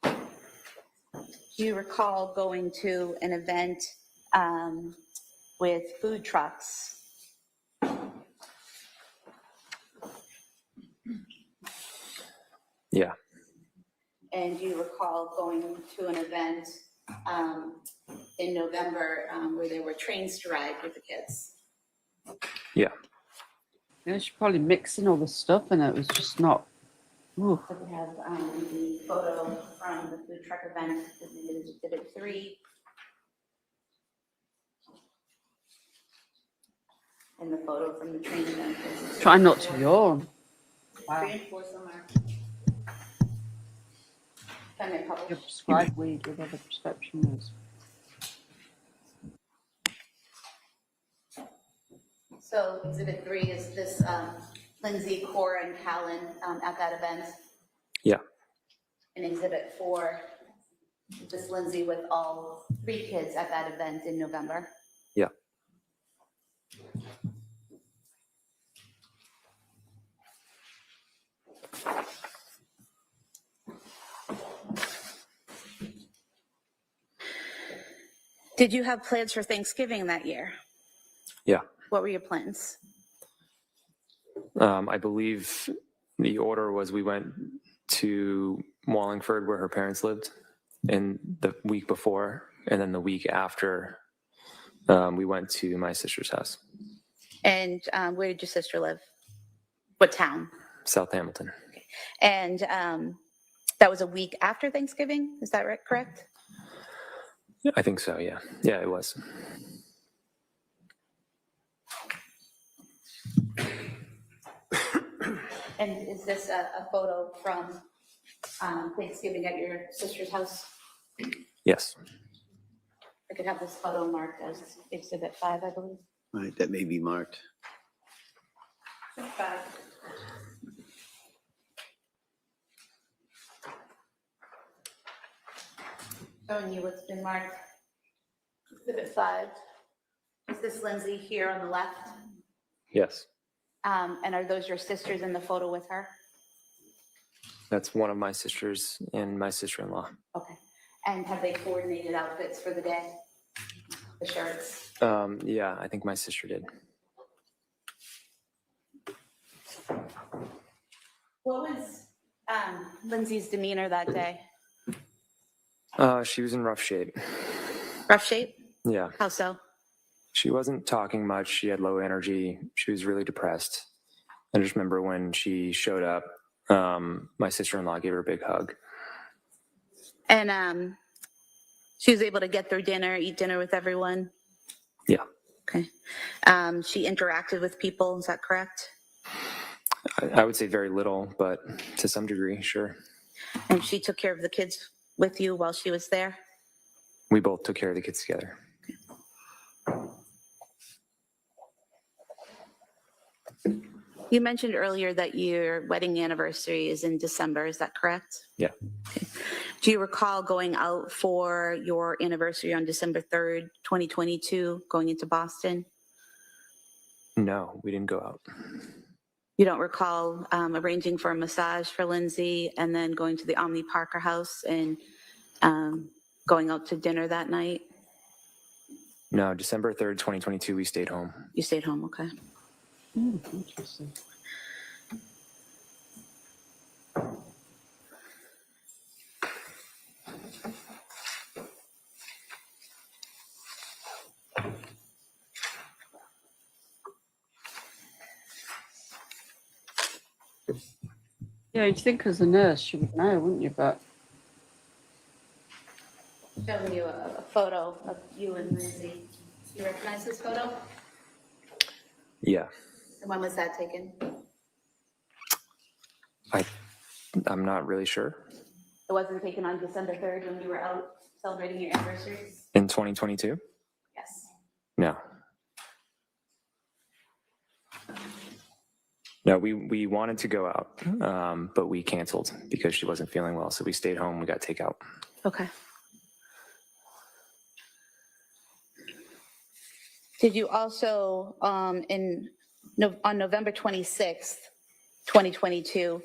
Do you recall going to an event with food trucks. Yeah. And you recall going to an event in November where there were trains to ride with the kids. Yeah. Yeah, she's probably mixing all the stuff and it was just not. Ooh. So we have the photo from the food truck event, this is exhibit 3. And the photo from the train event. Try not to yawn. Wow. 3 and 4 somewhere. Can they publish? You prescribe weed with other prescriptions. So exhibit 3 is this Lindsay, Cora, and Callan at that event. Yeah. And exhibit 4, this Lindsay with all 3 kids at that event in November. Yeah. Did you have plans for Thanksgiving that year? Yeah. What were your plans? I believe the order was we went to Wallingford where her parents lived in the week before, and then the week after we went to my sister's house. And where did your sister live? What town? South Hamilton. And that was a week after Thanksgiving, is that right, correct? I think so, yeah. Yeah, it was. And is this a photo from Thanksgiving at your sister's house? Yes. I could have this photo marked as exhibit 5, I believe. Right, that may be marked. 5. Showing you what's been marked. Exhibit 5. Is this Lindsay here on the left? Yes. And are those your sisters in the photo with her? That's one of my sisters and my sister-in-law. Okay. And have they coordinated outfits for the day? The shirts? Yeah, I think my sister did. What was Lindsay's demeanor that day? She was in rough shape. Rough shape? Yeah. How so? She wasn't talking much. She had low energy. She was really depressed. I just remember when she showed up, my sister-in-law gave her a big hug. And she was able to get through dinner, eat dinner with everyone? Yeah. Okay. She interacted with people, is that correct? I would say very little, but to some degree, sure. And she took care of the kids with you while she was there? We both took care of the kids together. You mentioned earlier that your wedding anniversary is in December, is that correct? Yeah. Okay. Do you recall going out for your anniversary on December 3rd, 2022, going into Boston? No, we didn't go out. You don't recall arranging for a massage for Lindsay and then going to the Omni Parker house and going out to dinner that night? No, December 3rd, 2022, we stayed home. You stayed home, okay. Interesting. Yeah, you'd think as a nurse she would know, wouldn't you? But Showing you a photo of you and Lindsay. You recognize this photo? Yeah. And when was that taken? I'm not really sure. It wasn't taken on December 3rd when you were out celebrating your anniversary? In 2022? Yes. No. No, we wanted to go out, but we canceled because she wasn't feeling well. So we stayed home. We got takeout. Okay. Did you also, on November 26th, 2022,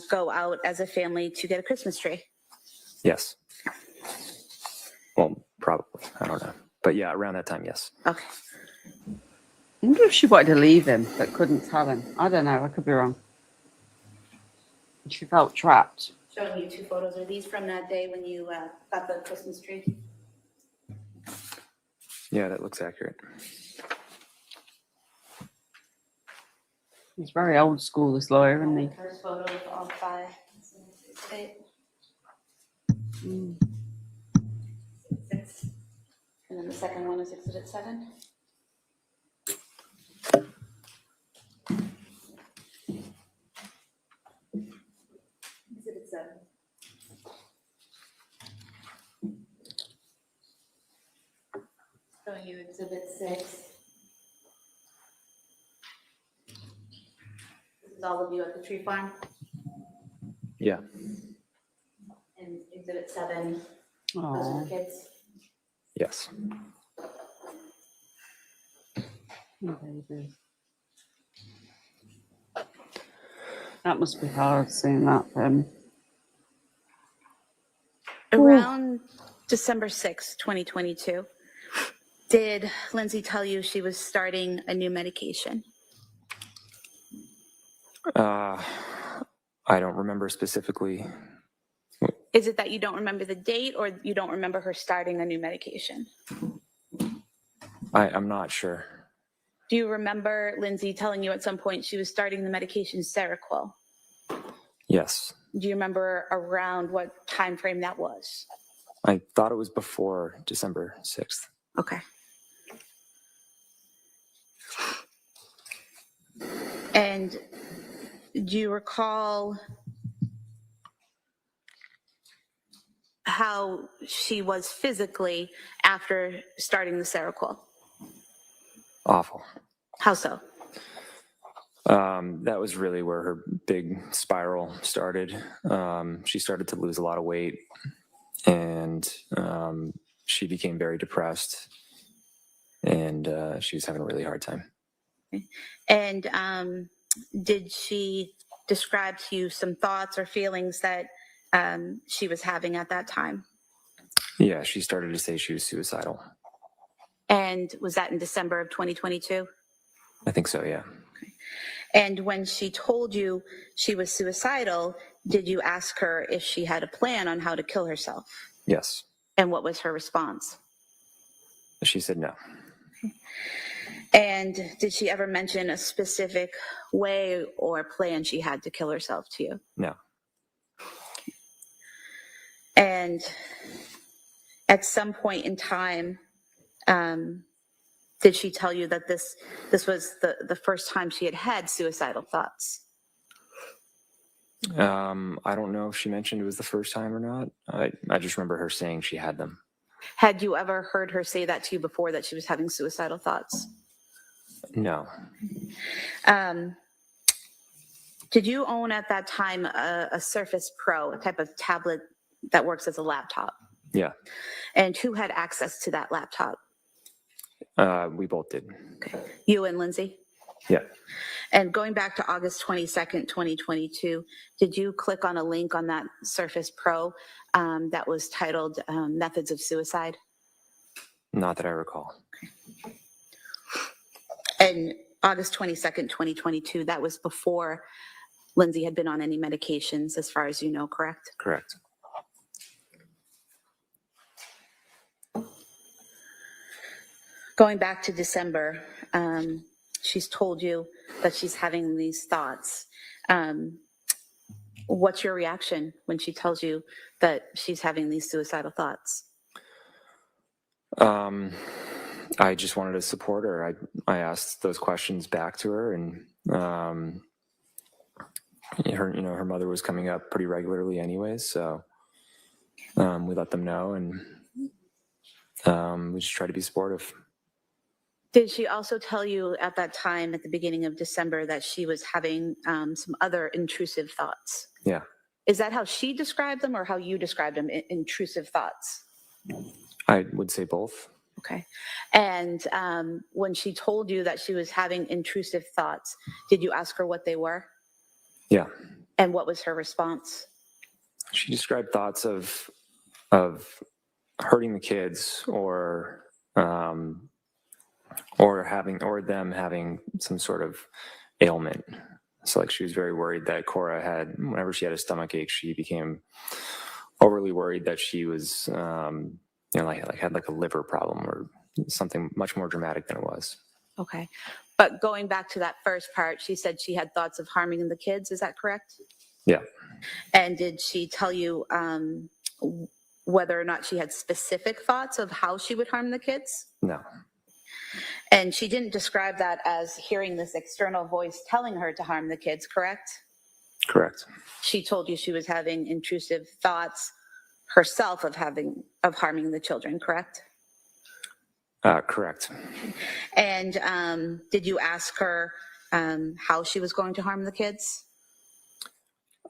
go out as a family to get a Christmas tree? Yes. Well, probably. I don't know. But yeah, around that time, yes. Okay. I wonder if she wanted to leave him but couldn't tell him. I don't know. I could be wrong. She felt trapped. Showing you 2 photos. Are these from that day when you got the Christmas tree? Yeah, that looks accurate. He's very old school, this lawyer, isn't he? First photo of all 5. Mm. 6. And then the second one is Exhibit 7. Exhibit 7. Showing you Exhibit 6. This is all of you at the tree farm. Yeah. And Exhibit 7, those are Oh, the kids. Yes. baby. That must be hard seeing that for him. Around December 6th, 2022, did Lindsay tell you she was starting a new medication? I don't remember specifically. Is it that you don't remember the date or you don't remember her starting a new medication? I'm not sure. Do you remember Lindsay telling you at some point she was starting the medication Seroquel? Yes. Do you remember around what time frame that was? I thought it was before December 6th. Okay. And do you recall how she was physically after starting the Seroquel? Awful. How so? That was really where her big spiral started. She started to lose a lot of weight, and she became very depressed, and she was having a really hard time. And did she describe to you some thoughts or feelings that she was having at that time? Yeah, she started to say she was suicidal. And was that in December of 2022? I think so, yeah. And when she told you she was suicidal, did you ask her if she had a plan on how to kill herself? Yes. And what was her response? She said no. And did she ever mention a specific way or plan she had to kill herself to you? No. And at some point in time, did she tell you that this was the first time she had had suicidal thoughts? I don't know if she mentioned it was the first time or not. I just remember her saying she had them. Had you ever heard her say that to you before, that she was having suicidal thoughts? No. Did you own at that time a Surface Pro, a type of tablet that works as a laptop? Yeah. And who had access to that laptop? We both did. Okay. You and Lindsay? Yeah. And going back to August 22nd, 2022, did you click on a link on that Surface Pro that was titled Methods of Suicide? Not that I recall. And August 22nd, 2022, that was before Lindsay had been on any medications, as far as you know, correct? Correct. Going back to December, she's told you that she's having these thoughts. What's your reaction when she tells you that she's having these suicidal thoughts? I just wanted to support her. I asked those questions back to her, and her mother was coming up pretty regularly anyways, so we let them know, and we just try to be supportive. Did she also tell you at that time, at the beginning of December, that she was having some other intrusive thoughts? Yeah. Is that how she described them or how you described them, intrusive thoughts? I would say both. Okay. And when she told you that she was having intrusive thoughts, did you ask her what they were? Yeah. And what was her response? She described thoughts of hurting the kids or or them having some sort of ailment. So like she was very worried that Cora had, whenever she had a stomach ache, she became overly worried that she was, like had like a liver problem or something much more dramatic than it was. Okay. But going back to that first part, she said she had thoughts of harming the kids. Is that correct? Yeah. And did she tell you whether or not she had specific thoughts of how she would harm the kids? No. And she didn't describe that as hearing this external voice telling her to harm the kids, correct? Correct. She told you she was having intrusive thoughts herself of harming the children, correct? Correct. And did you ask her how she was going to harm the kids?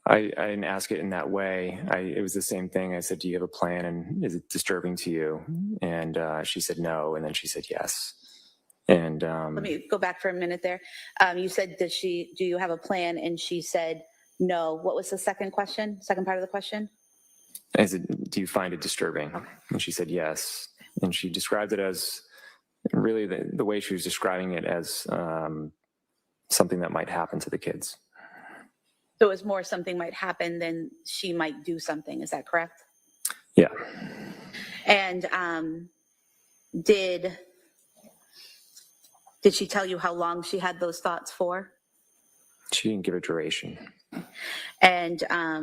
I didn't ask it in that way. It was the same thing. I said, do you have a plan and is it disturbing to you? And she said no, and then she said yes. And let me go back for a minute there. You said, do you have a plan? And she said no. What was the second part of the question? I said, do you find it disturbing? Okay. And she said yes. And she described it as really the way she was describing it as something that might happen to the kids. So it was more something might happen than she might do something. Is that correct? Yeah. And did she tell you how long she had those thoughts for? She didn't give a duration. And how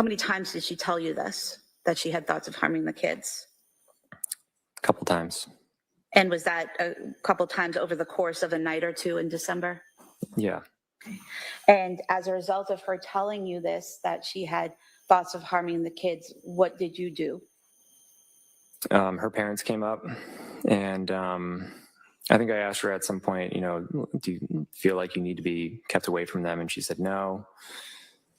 many times did she tell you this, that she had thoughts of harming the kids? A couple times. And was that a couple times over the course of a night or two in December? Yeah. And as a result of her telling you this, that she had thoughts of harming the kids, what did you do? Her parents came up, and I think I asked her at some point, do you feel like you need to be kept away from them? And she said no.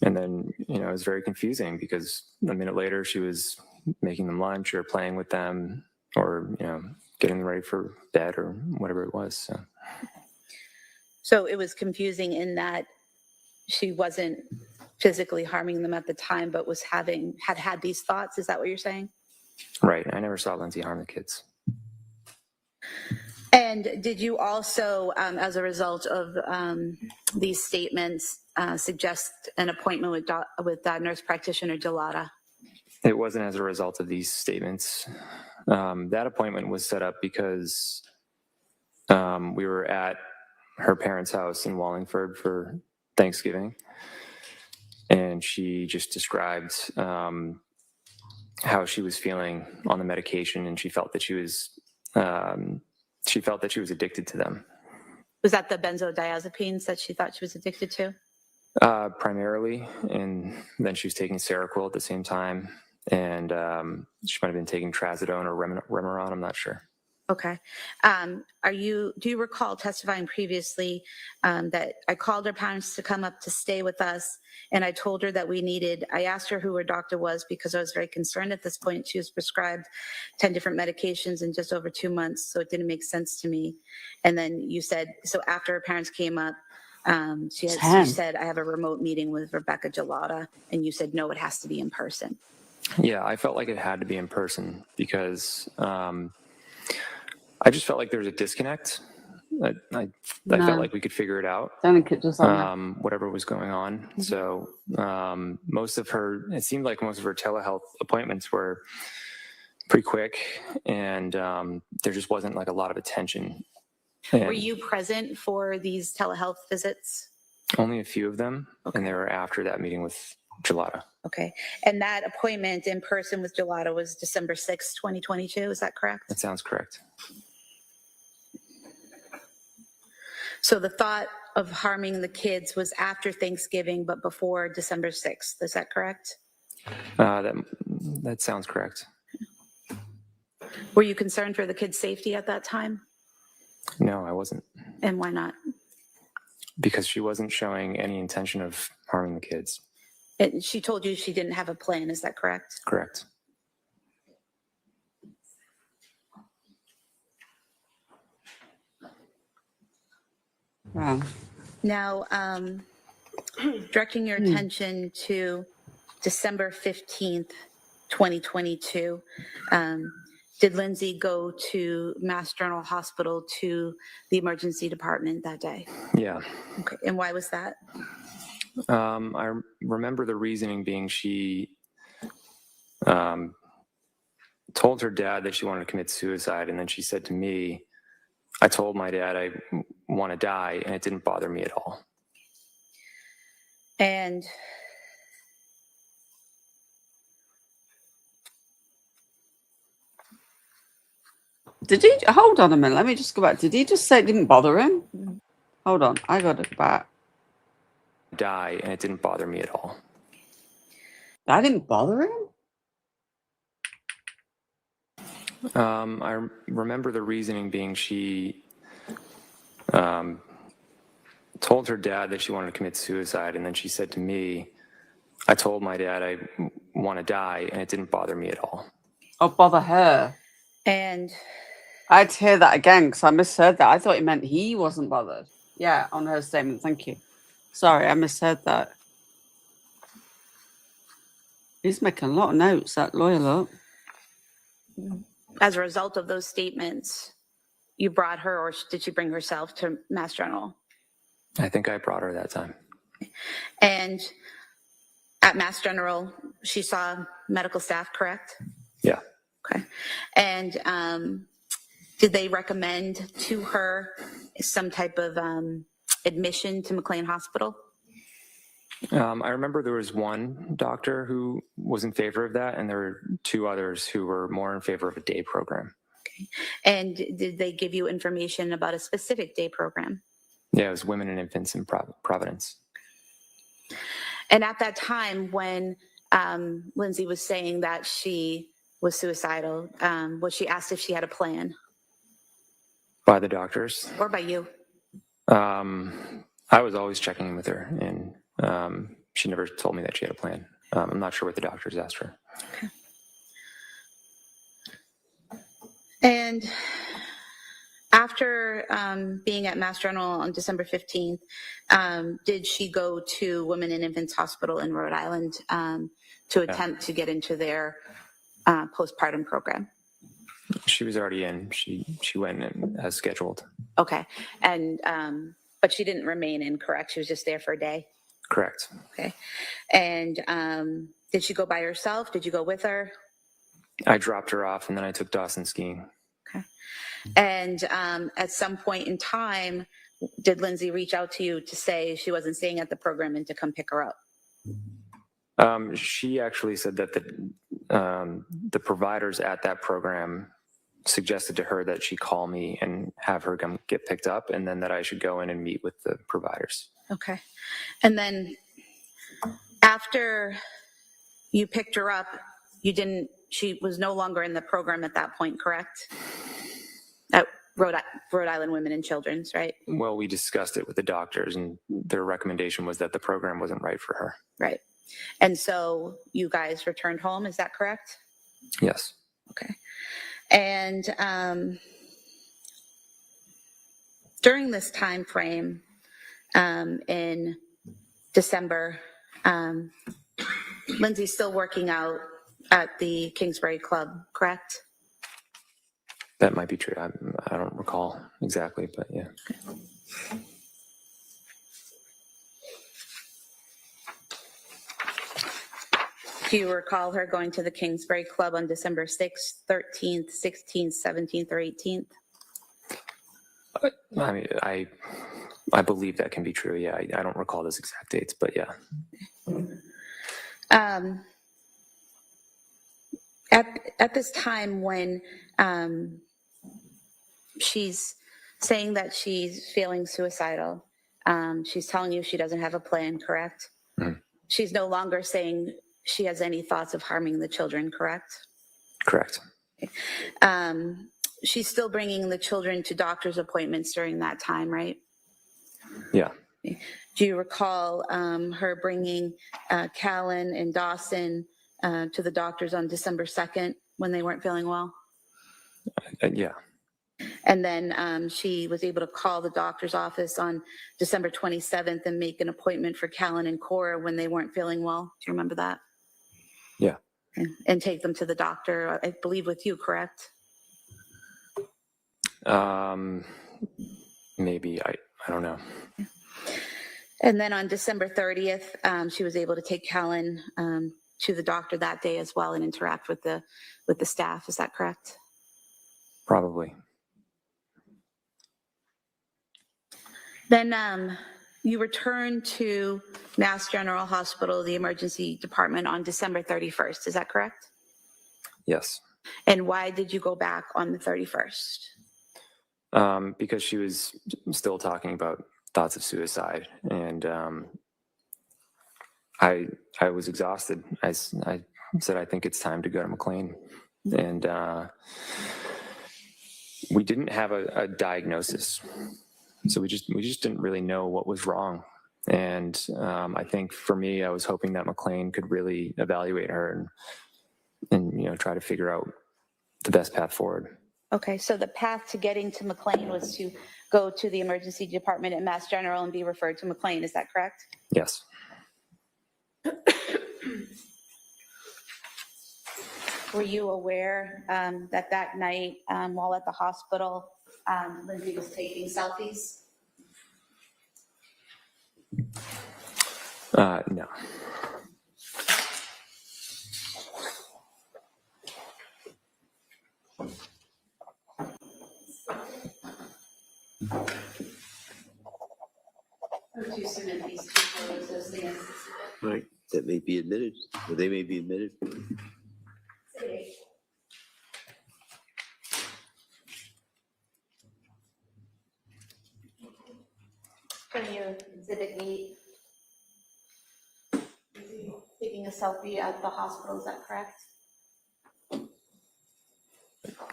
And then, it was very confusing because a minute later she was making them lunch or playing with them or, getting them ready for bed or whatever it was. So it was confusing in that she wasn't physically harming them at the time, but had these thoughts. Is that what you're saying? Right. I never saw Lindsay harm the kids. And did you also, as a result of these statements, suggest an appointment with nurse practitioner Gelada? It wasn't as a result of these statements. That appointment was set up because we were at her parents' house in Wallingford for Thanksgiving, and she just described how she was feeling on the medication, and she felt that she was addicted to them. Was that the benzodiazepines that she thought she was addicted to? Primarily, and then she was taking Seroquel at the same time, and she might have been taking Trazodone or Remeron. I'm not sure. Okay. Do you recall testifying previously that I called her parents to come up to stay with us, and I told her that I asked her who her doctor was because I was very concerned at this point. She was prescribed 10 different medications in just over 2 months, so it didn't make sense to me. And then you said, so after her parents came up, she said, I have a remote meeting with Rebecca Gelada, and you said, no, it has to be in person. Yeah, I felt like it had to be in person because I just felt like there was a disconnect. I felt like we could figure it out. Whatever was going on. Mm-hmm. So it seemed like most of her telehealth appointments were pretty quick, and there just wasn't like a lot of attention. Were you present for these telehealth visits? Only a few of them, okay. And they were after that meeting with Gelada. Okay. And that appointment in person with Gelada was December 6th, 2022. Is that correct? That sounds correct. So the thought of harming the kids was after Thanksgiving, but before December 6th. Is that correct? That sounds correct. Were you concerned for the kids' safety at that time? No, I wasn't. And why not? Because she wasn't showing any intention of harming the kids. And she told you she didn't have a plan. Is that correct? Correct. Wow. Now, directing your attention to December 15th, 2022. Did Lindsay go to Mass General Hospital to the emergency department that day? Yeah. Okay, and why was that? I remember the reasoning being she told her dad that she wanted to commit suicide, and then she said to me, I told my dad I want to die, and it didn't bother me at all. And Did he, hold on a minute, let me just go back. Did he just say it didn't bother him? Hold on, I got it back. Die, and it didn't bother me at all. That didn't bother him? I remember the reasoning being she told her dad that she wanted to commit suicide, and then she said to me, I told my dad I want to die, and it didn't bother me at all. Oh, bother her. and I had to hear that again because I misheard that. I thought it meant he wasn't bothered. Yeah, on her statement. Thank you. Sorry, I misheard that. He's making a lot of notes, that lawyer, look. as a result of those statements, you brought her, or did she bring herself to Mass General? I think I brought her that time. And at Mass General, she saw medical staff, correct? Yeah. Okay. And did they recommend to her some type of admission to McLean Hospital? I remember there was one doctor who was in favor of that, and there were two others who were more in favor of a day program. Okay. And did they give you information about a specific day program? Yeah, it was women and infants in Providence. And at that time, when Lindsay was saying that she was suicidal, was she asked if she had a plan? By the doctors. Or by you? I was always checking in with her, and she never told me that she had a plan. I'm not sure what the doctors asked her. Okay. And after being at Mass General on December 15th, did she go to Women and Infants Hospital in Rhode Island to attempt to get into their postpartum program? She was already in. She went in as scheduled. Okay. And but she didn't remain in, correct? She was just there for a day? Correct. Okay. And did she go by herself? Did you go with her? I dropped her off, and then I took Dawson skiing. Okay. And at some point in time, did Lindsay reach out to you to say she wasn't staying at the program and to come pick her up? She actually said that the providers at that program suggested to her that she call me and have her come get picked up, and then that I should go in and meet with the providers. Okay. And then after you picked her up, she was no longer in the program at that point, correct? At Rhode Island Women and Children's, right? Well, we discussed it with the doctors, and their recommendation was that the program wasn't right for her. Right. And so you guys returned home, is that correct? Yes. Okay. And during this time frame in December, Lindsay's still working out at the Kingsbury Club, correct? That might be true. I don't recall exactly, but yeah. Okay. Do you recall her going to the Kingsbury Club on December 6th, 13th, 16th, 17th, or 18th? I mean, I believe that can be true. Yeah, I don't recall those exact dates, but yeah. At this time when she's saying that she's feeling suicidal, she's telling you she doesn't have a plan, correct? Mm-hmm. She's no longer saying she has any thoughts of harming the children, correct? Correct. She's still bringing the children to doctor's appointments during that time, right? Yeah. Do you recall her bringing Callan and Dawson to the doctors on December 2nd when they weren't feeling well? Yeah. And then she was able to call the doctor's office on December 27th and make an appointment for Callan and Cora when they weren't feeling well. Do you remember that? Yeah. And take them to the doctor, I believe with you, correct? Maybe, I don't know. And then on December 30th, she was able to take Callan to the doctor that day as well and interact with the staff. Is that correct? Probably. Then you returned to Mass General Hospital, the emergency department, on December 31st. Is that correct? Yes. And why did you go back on the 31st? Because she was still talking about thoughts of suicide, and I was exhausted. I said, I think it's time to go to McLean, and we didn't have a diagnosis, so we just didn't really know what was wrong. And I think for me, I was hoping that McLean could really evaluate her and try to figure out the best path forward. Okay, so the path to getting to McLean was to go to the emergency department at Mass General and be referred to McLean. Is that correct? Yes. Were you aware that night while at the hospital, Lindsay was taking selfies? No. Or do you submit these two photos as the incident? Right, that may be admitted, or they may be admitted. From you, Exhibit 8, taking a selfie at the hospital, is that correct?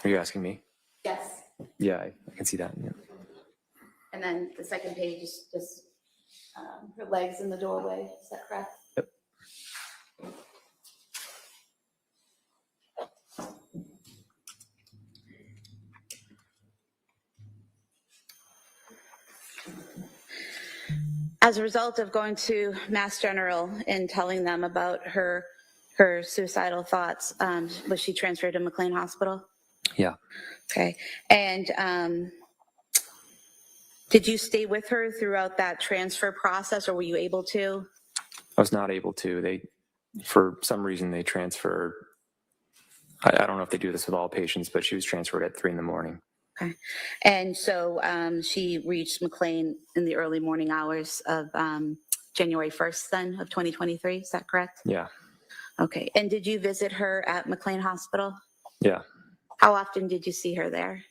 Are you asking me? Yes. Yeah, I can see that. Yeah. And then the second page is just her legs in the doorway, is that correct? Yep. As a result of going to Mass General and telling them about her suicidal thoughts, was she transferred to McLean Hospital? Yeah. Okay. And did you stay with her throughout that transfer process, or were you able to? I was not able to. For some reason, they transfer. I don't know if they do this with all patients, but she was transferred at 3 a.m. Okay. And so she reached McLean in the early morning hours of January 1st then of 2023. Is that correct? Yeah. Okay. And did you visit her at McLean Hospital? Yeah. How often did you see her there?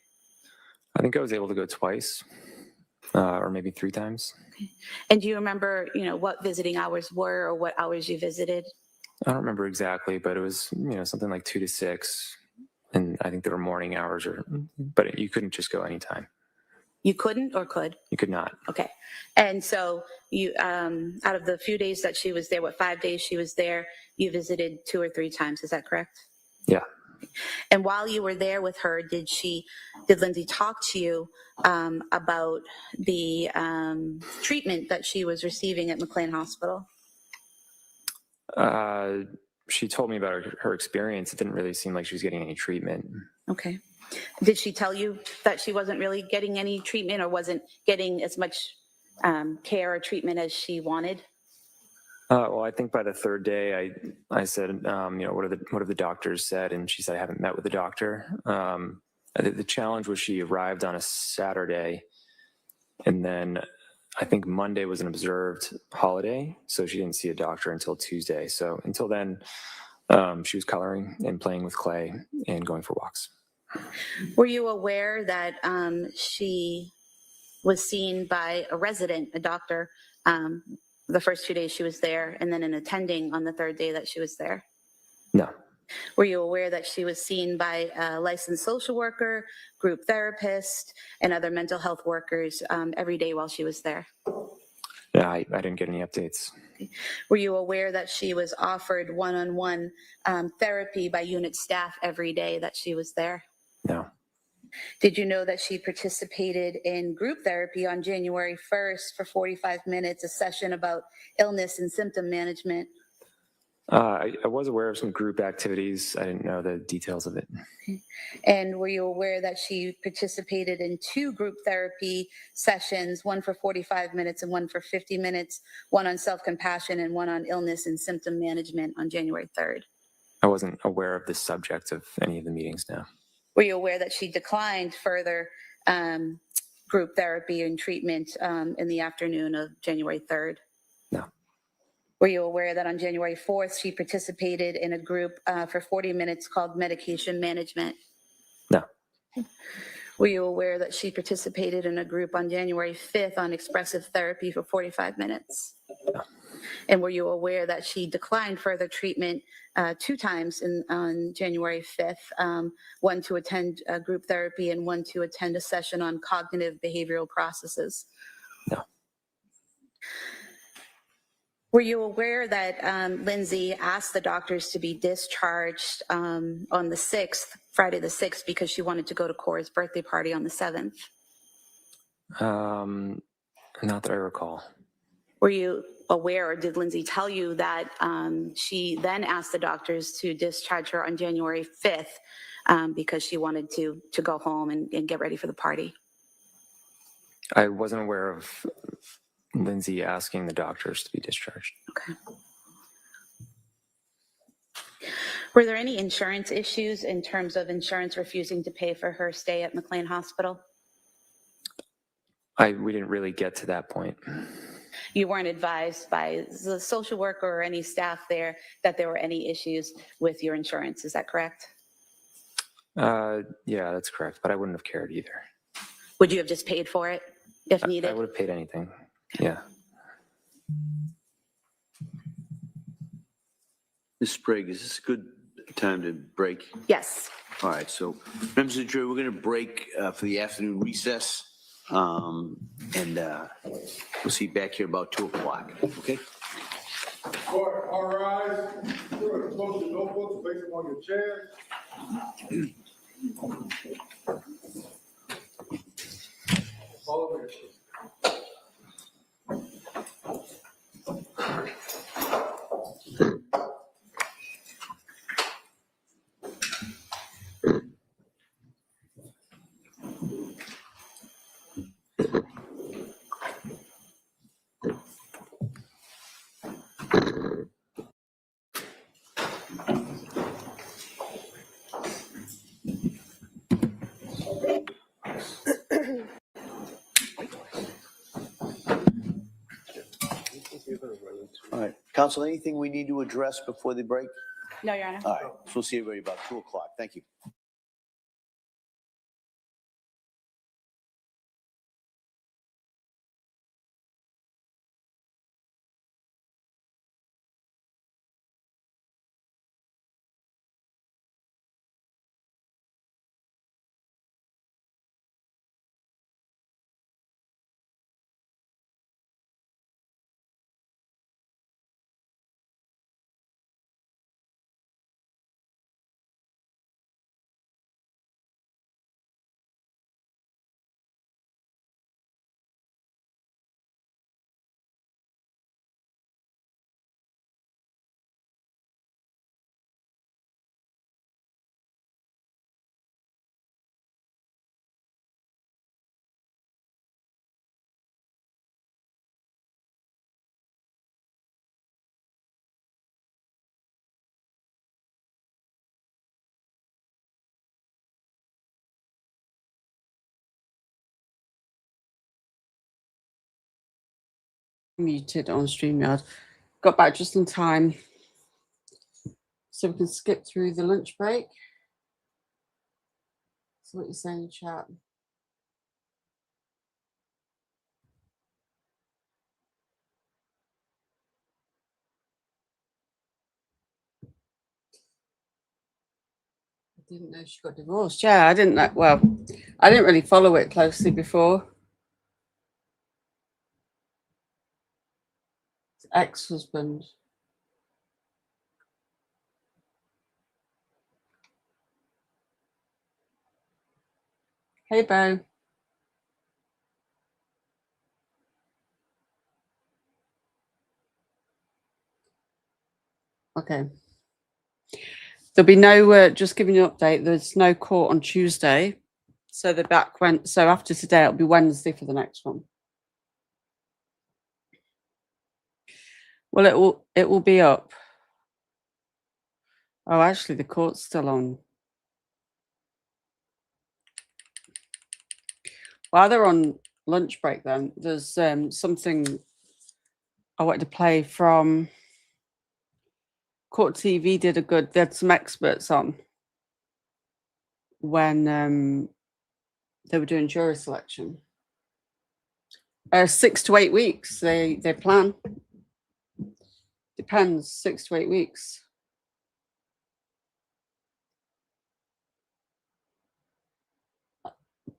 I think I was able to go twice, or maybe 3 times. Okay. And do you remember, what visiting hours were or what hours you visited? I don't remember exactly, but it was, something like 2 to 6. And I think there were morning hours, but you couldn't just go anytime. You couldn't or could? You could not. Okay. And so you, out of the few days that she was there, 5 days she was there, you visited 2 or 3 times. Is that correct? Yeah. And while you were there with her, did Lindsay talk to you about the treatment that she was receiving at McLean Hospital? She told me about her experience. It didn't really seem like she was getting any treatment. Okay. Did she tell you that she wasn't really getting any treatment or wasn't getting as much care or treatment as she wanted? Well, I think by the 3rd day, I said, what have the doctors said? And she said, I haven't met with the doctor. The challenge was she arrived on a Saturday, and then I think Monday was an observed holiday, so she didn't see a doctor until Tuesday. So until then, she was coloring and playing with clay and going for walks. Were you aware that she was seen by a resident, a doctor, the first 2 days she was there, and then an attending on the 3rd day that she was there? No. Were you aware that she was seen by a licensed social worker, group therapist, and other mental health workers every day while she was there? Yeah, I didn't get any updates. Okay. Were you aware that she was offered one-on-one therapy by unit staff every day that she was there? No. Did you know that she participated in group therapy on January 1st for 45 minutes, a session about illness and symptom management? I was aware of some group activities. I didn't know the details of it. And were you aware that she participated in 2 group therapy sessions, one for 45 minutes and one for 50 minutes, one on self-compassion and one on illness and symptom management on January 3rd? I wasn't aware of the subject of any of the meetings now. Were you aware that she declined further group therapy and treatment in the afternoon of January 3rd? No. Were you aware that on January 4th, she participated in a group for 40 minutes called medication management? No. Were you aware that she participated in a group on January 5th on expressive therapy for 45 minutes? No. And were you aware that she declined further treatment 2 times on January 5th, one to attend group therapy and one to attend a session on cognitive behavioral processes? No. Were you aware that Lindsay asked the doctors to be discharged on the 6th, Friday the 6th, because she wanted to go to Cora's birthday party on the 7th? Not that I recall. Were you aware, or did Lindsay tell you that she then asked the doctors to discharge her on January 5th because she wanted to go home and get ready for the party? I wasn't aware of Lindsay asking the doctors to be discharged. Okay. Were there any insurance issues in terms of insurance refusing to pay for her stay at McLean Hospital? We didn't really get to that point. You weren't advised by the social worker or any staff there that there were any issues with your insurance, is that correct? Yeah, that's correct, but I wouldn't have cared either. Would you have just paid for it if needed? I would have paid anything. Yeah. Ms. Sprague, is this a good time to break? Yes. All right, so members of the jury, we're going to break for the afternoon recess. And we'll see you back here about 2 o'clock, okay? Court, all rise. You're going to close your notebooks, place them on your chairs. Follow me. All right, counsel, anything we need to address before the break? No, Your Honor. All right, so we'll see everybody about 2 o'clock. Thank you. Muted on StreamYard. Got back just in time, so we can skip through the lunch break. So what you're saying, chat? I didn't know she got divorced. Yeah, I didn't know. Well, I didn't really follow it closely before. Ex-husband. Hey, Bo. Okay. There'll be no, just giving you an update, there's no court on Tuesday. So they're back so after today, it'll be Wednesday for the next one. Well, it will be up. Oh, actually, the court's still on. While they're on lunch break, then there's something I wanted to play from Court TV. They had some experts on when they were doing jury selection. 6 to 8 weeks. They plan. Depends. 6 to 8 weeks.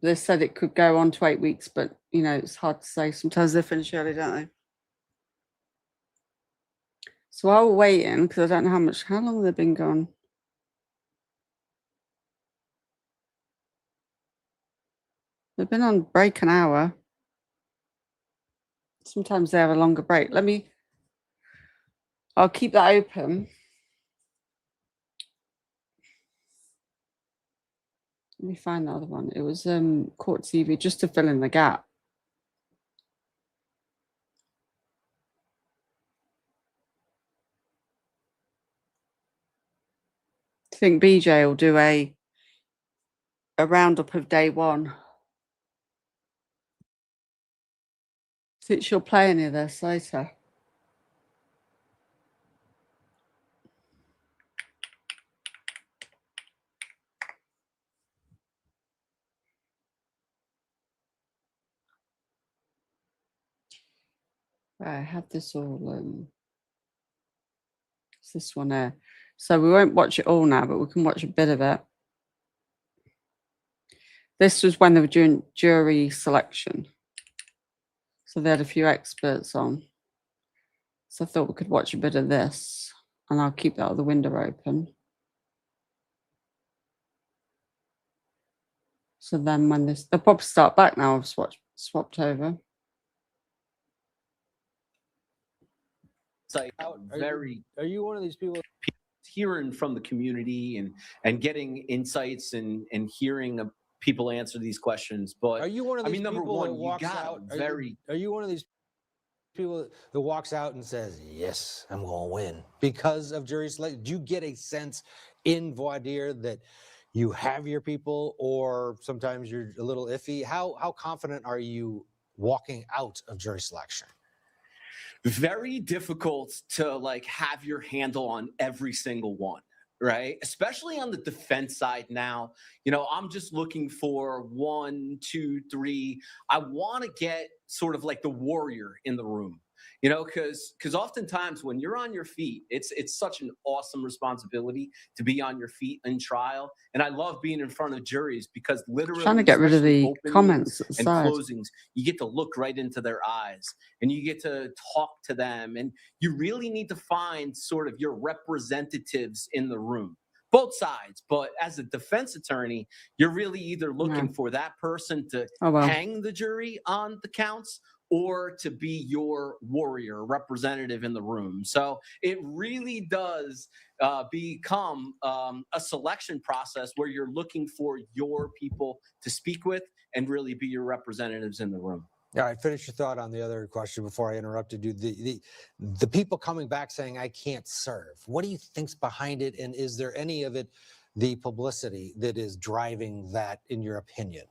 They said it could go on to 8 weeks, but you know, it's hard to say. Sometimes they finish early, don't they? So while we're waiting, because I don't know how long they've been gone. They've been on break an hour. Sometimes they have a longer break. I'll keep that open. Let me find the other one. It was Court TV, just to fill in the gap. I think BJ will do a roundup of day one. I think she'll play any of this later. Right, I have this all. It's this one there. So we won't watch it all now, but we can watch a bit of it. This was when they were doing jury selection. So they had a few experts on. So I thought we could watch a bit of this, and I'll keep that other window open. So then when they'll probably start back now, I've swapped over. Like are you one of these people hearing from the community and getting insights and hearing people answer these questions? But are you one of these number people one, that walks out? Are you one of these people that walks out and says, "Yes, I'm going to win" because of jury selection? Do you get a sense in voir dire that you have your people, or sometimes you're a little iffy? How confident are you walking out of jury selection? Very difficult to have your handle on every single one, right? Especially on the defense side now. I'm just looking for 1, 2, 3. I want to get sort of like the warrior in the room, because oftentimes when you're on your feet, it's such an awesome responsibility to be on your feet in trial. And I love being in front of juries because literally, Trying to get rid of the openings comments and side. closings, you get to look right into their eyes and you get to talk to them, and you really need to find sort of your representatives in the room. Both sides, but as a defense attorney, you're really either looking for that person to hang the jury on the counts or to be your warrior representative in the room. So it really does become a selection process where you're looking for your people to speak with and really be your representatives in the room. All right, finish your thought on the other question before I interrupted you. The people coming back saying, "I can't serve." What do you think's behind it, and is there any of it, the publicity, that is driving that, in your opinion?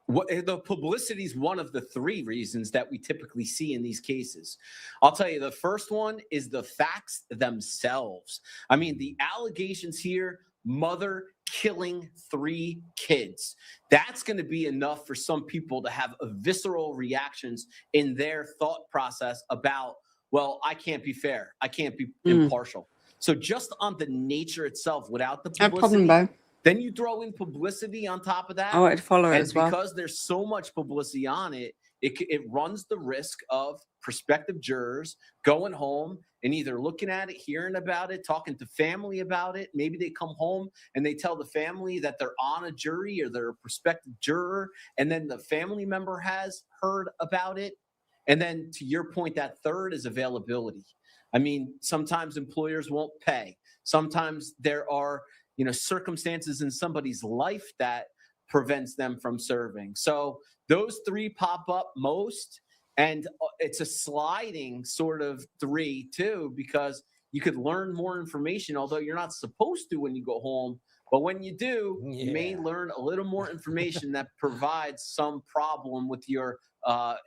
The publicity is one of the 3 reasons that we typically see in these cases. I'll tell you, the first one is the facts themselves. I mean, the allegations here, mother killing 3 kids. That's going to be enough for some people to have visceral reactions in their thought process about, well, I can't be fair. I can't be impartial. So just on the nature itself, without the publicity, then you throw in publicity on top of that. I wanted to follow it as well. And because there's so much publicity on it, it runs the risk of prospective jurors going home and either looking at it, hearing about it, talking to family about it. Maybe they come home and they tell the family that they're on a jury or they're a prospective juror, and then the family member has heard about it. And then to your point, that third is availability. I mean, sometimes employers won't pay. Sometimes there are, circumstances in somebody's life that prevents them from serving. So those three pop up most, and it's a sliding sort of 3 too, because you could learn more information, although you're not supposed to when you go home. But when you do, you may learn a little more information that provides some problem with your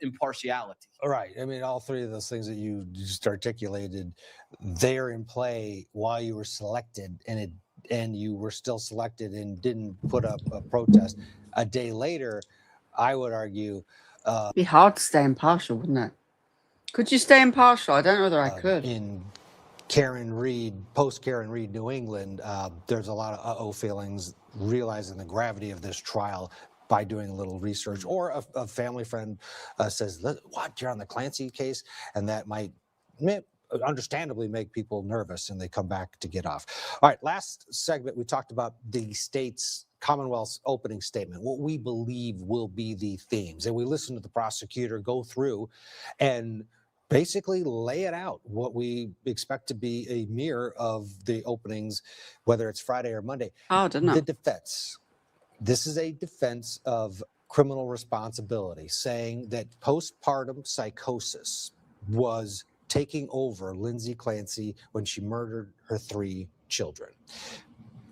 impartiality. All right. I mean, all three of those things that you just articulated, they're in play while you were selected, and you were still selected and didn't put up a protest. A day later, I would argue. It'd be hard to stay impartial, wouldn't it? Could you stay impartial? I don't know whether I could. In Karen Reed, post Karen Reed, New England, there's a lot of uh-oh feelings, realizing the gravity of this trial by doing a little research. Or a family friend says, what, you're on the Clancy case? And that might understandably make people nervous, and they come back to get off. All right, last segment, we talked about the state's Commonwealth's opening statement, what we believe will be the themes. And we listened to the prosecutor go through and basically lay it out, what we expect to be a mirror of the openings, whether it's Friday or Monday. Oh, didn't I? The defense. This is a defense of criminal responsibility, saying that postpartum psychosis was taking over Lindsay Clancy when she murdered her 3 children.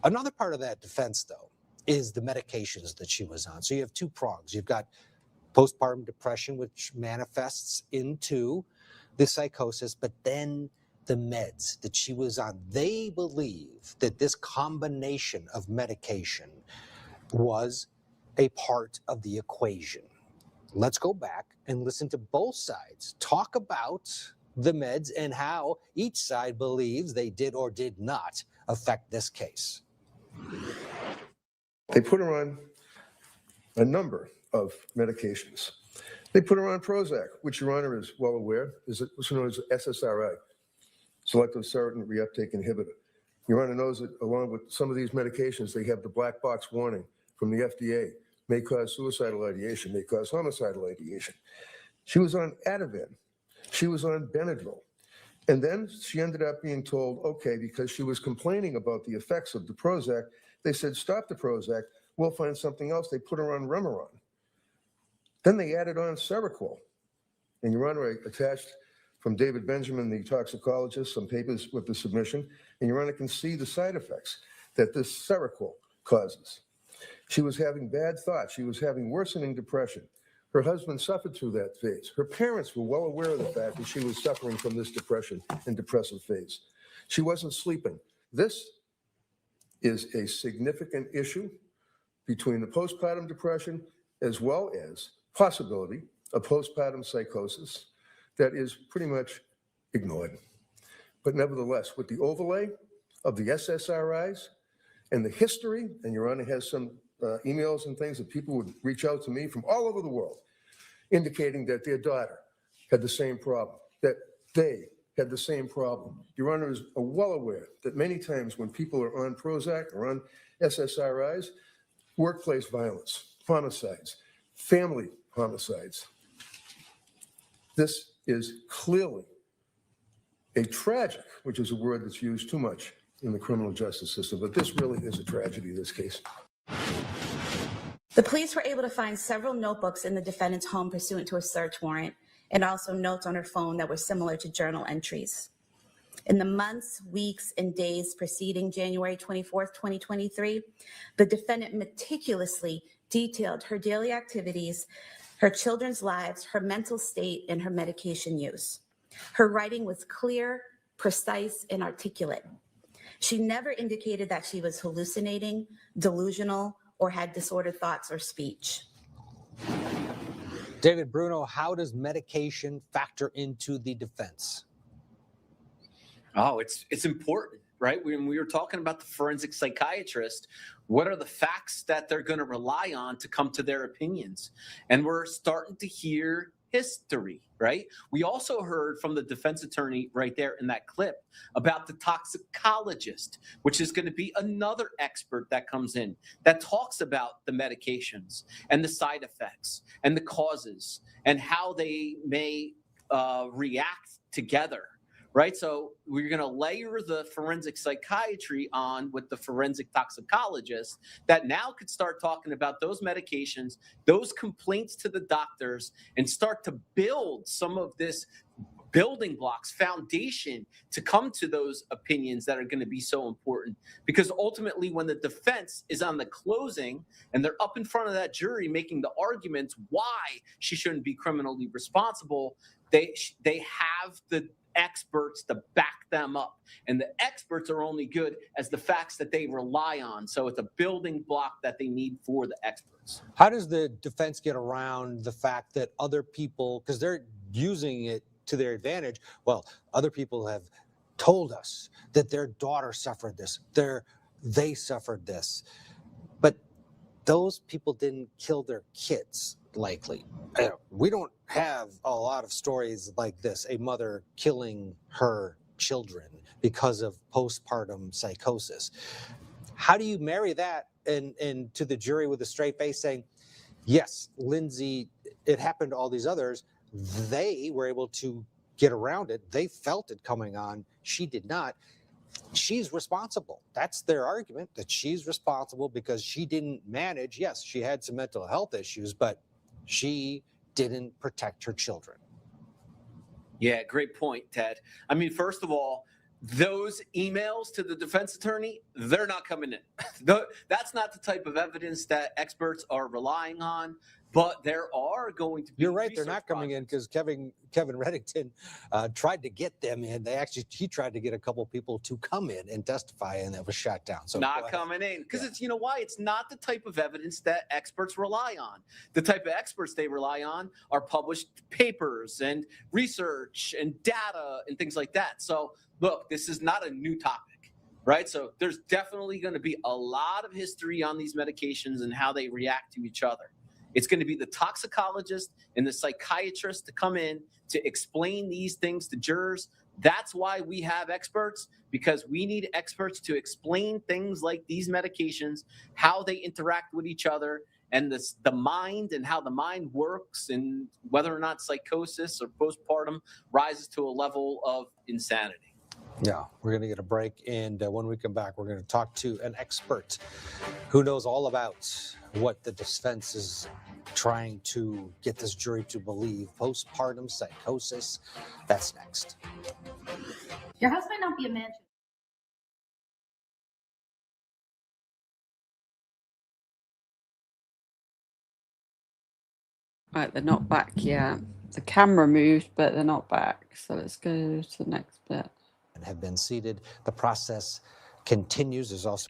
Another part of that defense, though, is the medications that she was on. So you have 2 prongs. You've got postpartum depression, which manifests into the psychosis, but then the meds that she was on. They believe that this combination of medication was a part of the equation. Let's go back and listen to both sides talk about the meds and how each side believes they did or did not affect this case. They put her on a number of medications. They put her on Prozac, which Your Honor is well aware is what's known as SSRI, selective serotonin reuptake inhibitor. Your Honor knows that along with some of these medications, they have the black box warning from the FDA, may cause suicidal ideation, may cause homicidal ideation. She was on Ativan. She was on Benadryl. And then she ended up being told, okay, because she was complaining about the effects of the Prozac, they said, stop the Prozac, we'll find something else. They put her on Remeron. Then they added on Seroquel. And Your Honor, I attached from David Benjamin, the toxicologist, some papers with the submission, and Your Honor can see the side effects that this Seroquel causes. She was having bad thoughts. She was having worsening depression. Her husband suffered through that phase. Her parents were well aware of the fact that she was suffering from this depression and depressive phase. She wasn't sleeping. This is a significant issue between the postpartum depression as well as possibility of postpartum psychosis that is pretty much ignored. But nevertheless, with the overlay of the SSRIs and the history, and Your Honor has some emails and things that people would reach out to me from all over the world, indicating that their daughter had the same problem, that they had the same problem. Your Honor is well aware that many times when people are on Prozac or on SSRIs, workplace violence, homicides, family homicides. This is clearly a tragic, which is a word that's used too much in the criminal justice system, but this really is a tragedy, this case. The police were able to find several notebooks in the defendant's home pursuant to a search warrant, and also notes on her phone that were similar to journal entries. In the months, weeks, and days preceding January 24th, 2023, the defendant meticulously detailed her daily activities, her children's lives, her mental state, and her medication use. Her writing was clear, precise, and articulate. She never indicated that she was hallucinating, delusional, or had disordered thoughts or speech. David Bruno, how does medication factor into the defense? Oh, it's important, right? When we were talking about the forensic psychiatrist, what are the facts that they're going to rely on to come to their opinions? And we're starting to hear history, right? We also heard from the defense attorney right there in that clip about the toxicologist, which is going to be another expert that comes in that talks about the medications and the side effects and the causes and how they may react together, right? So we're going to layer the forensic psychiatry on with the forensic toxicologist that now could start talking about those medications, those complaints to the doctors, and start to build some of this building blocks, foundation to come to those opinions that are going to be so important. Because ultimately, when the defense is on the closing and they're up in front of that jury making the arguments why she shouldn't be criminally responsible, they have the experts to back them up. And the experts are only good as the facts that they rely on. So it's a building block that they need for the experts. How does the defense get around the fact that other people, because they're using it to their advantage, well, other people have told us that their daughter suffered this, they suffered this, but those people didn't kill their kids, likely. We don't have a lot of stories like this, a mother killing her children because of postpartum psychosis. How do you marry that and to the jury with a straight face saying, yes, Lindsay, it happened to all these others, they were able to get around it, they felt it coming on, she did not. She's responsible. That's their argument, that she's responsible because she didn't manage. Yes, she had some mental health issues, but she didn't protect her children. Yeah, great point, Ted. I mean, first of all, those emails to the defense attorney, they're not coming in. That's not the type of evidence that experts are relying on. But there are going to be. You're right. They're not coming in because Kevin Reddington tried to get them in. He tried to get a couple people to come in and testify, and that was shot down. So not coming in because it's, you know why? It's not the type of evidence that experts rely on. The type of experts they rely on are published papers and research and data and things like that. So look, this is not a new topic, right? So there's definitely going to be a lot of history on these medications and how they react to each other. It's going to be the toxicologist and the psychiatrist to come in to explain these things to jurors. That's why we have experts, because we need experts to explain things like these medications, how they interact with each other, and the mind and how the mind works, and whether or not psychosis or postpartum rises to a level of insanity. Yeah, we're going to get a break, and when we come back, we're going to talk to an expert who knows all about what the defense is trying to get this jury to believe. Postpartum psychosis. That's next. Your house might not be a mansion. Right, they're not back yet. The camera moved, but they're not back. So let's go to the next bit. And have been seated. The process continues. There's also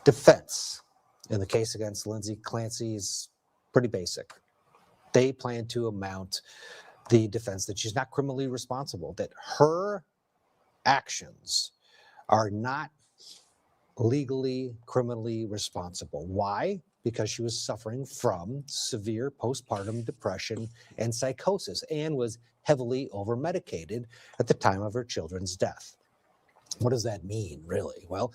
defense in the case against Lindsay Clancy is pretty basic. They plan to mount the defense that she's not criminally responsible, that her actions are not legally, criminally responsible. Why? Because she was suffering from severe postpartum depression and psychosis and was heavily over-medicated at the time of her children's death. What does that mean, really? Well,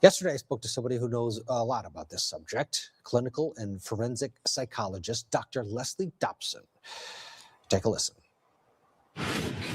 yesterday I spoke to somebody who knows a lot about this subject, clinical and forensic psychologist, Dr. Lindsay Clancy. Take a listen.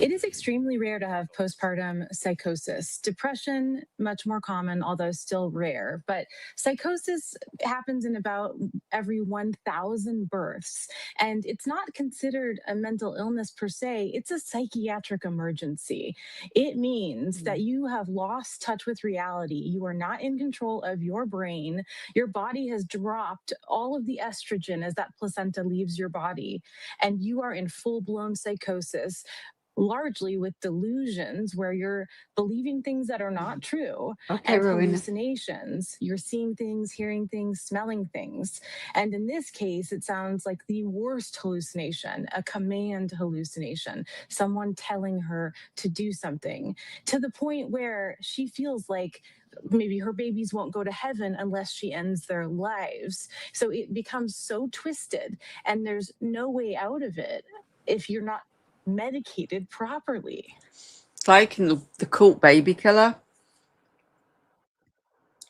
It is extremely rare to have postpartum psychosis. Depression, much more common, although still rare. But psychosis happens in about every 1,000 births. And it's not considered a mental illness per se. It's a psychiatric emergency. It means that you have lost touch with reality. You are not in control of your brain. Your body has dropped all of the estrogen as that placenta leaves your body. And you are in full-blown psychosis, largely with delusions where you're believing things that are not true, Okay, and Rowena. hallucinations. You're seeing things, hearing things, smelling things. And in this case, it sounds like the worst hallucination, a command hallucination, someone telling her to do something, to the point where she feels like maybe her babies won't go to heaven unless she ends their lives. So it becomes so twisted, and there's no way out of it if you're not medicated properly. It's like in the cult baby killer.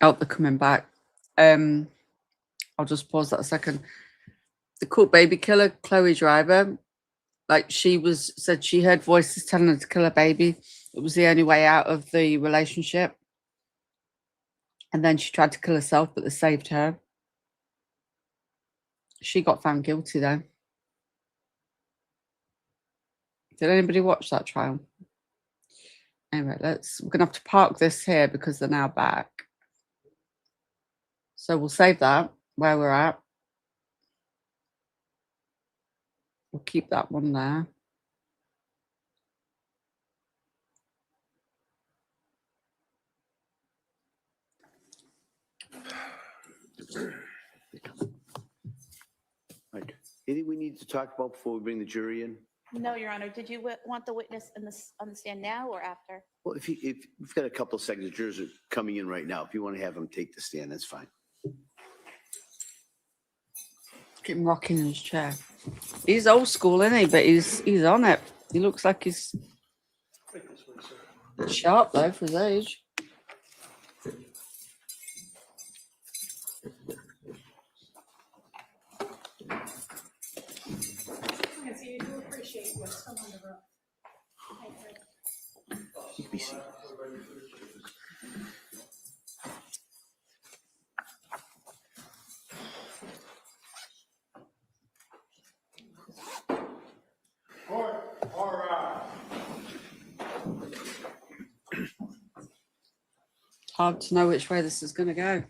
Oh, they're coming back. I'll just pause that a second. The cult baby killer, Chloe Driver, like said she heard voices telling her to kill her baby. It was the only way out of the relationship. And then she tried to kill herself, but they saved her. She got found guilty, though. Did anybody watch that trial? Anyway, we're going to have to park this here because they're now back. So we'll save that where we're at. We'll keep that one there. Right. Anything we need to talk about before we bring the jury in? No, Your Honor. Did you want the witness on the stand now or after? Well, if we've got a couple of seconds, the jurors are coming in right now. If you want to have them take the stand, that's fine. Keep him rocking in his chair. He's old school, isn't he? But he's on it. He looks like he's sharp, though, for his age. Nancy, you do appreciate what's come on the road. You can be seated. Court, all right. Hard to know which way this is going to go.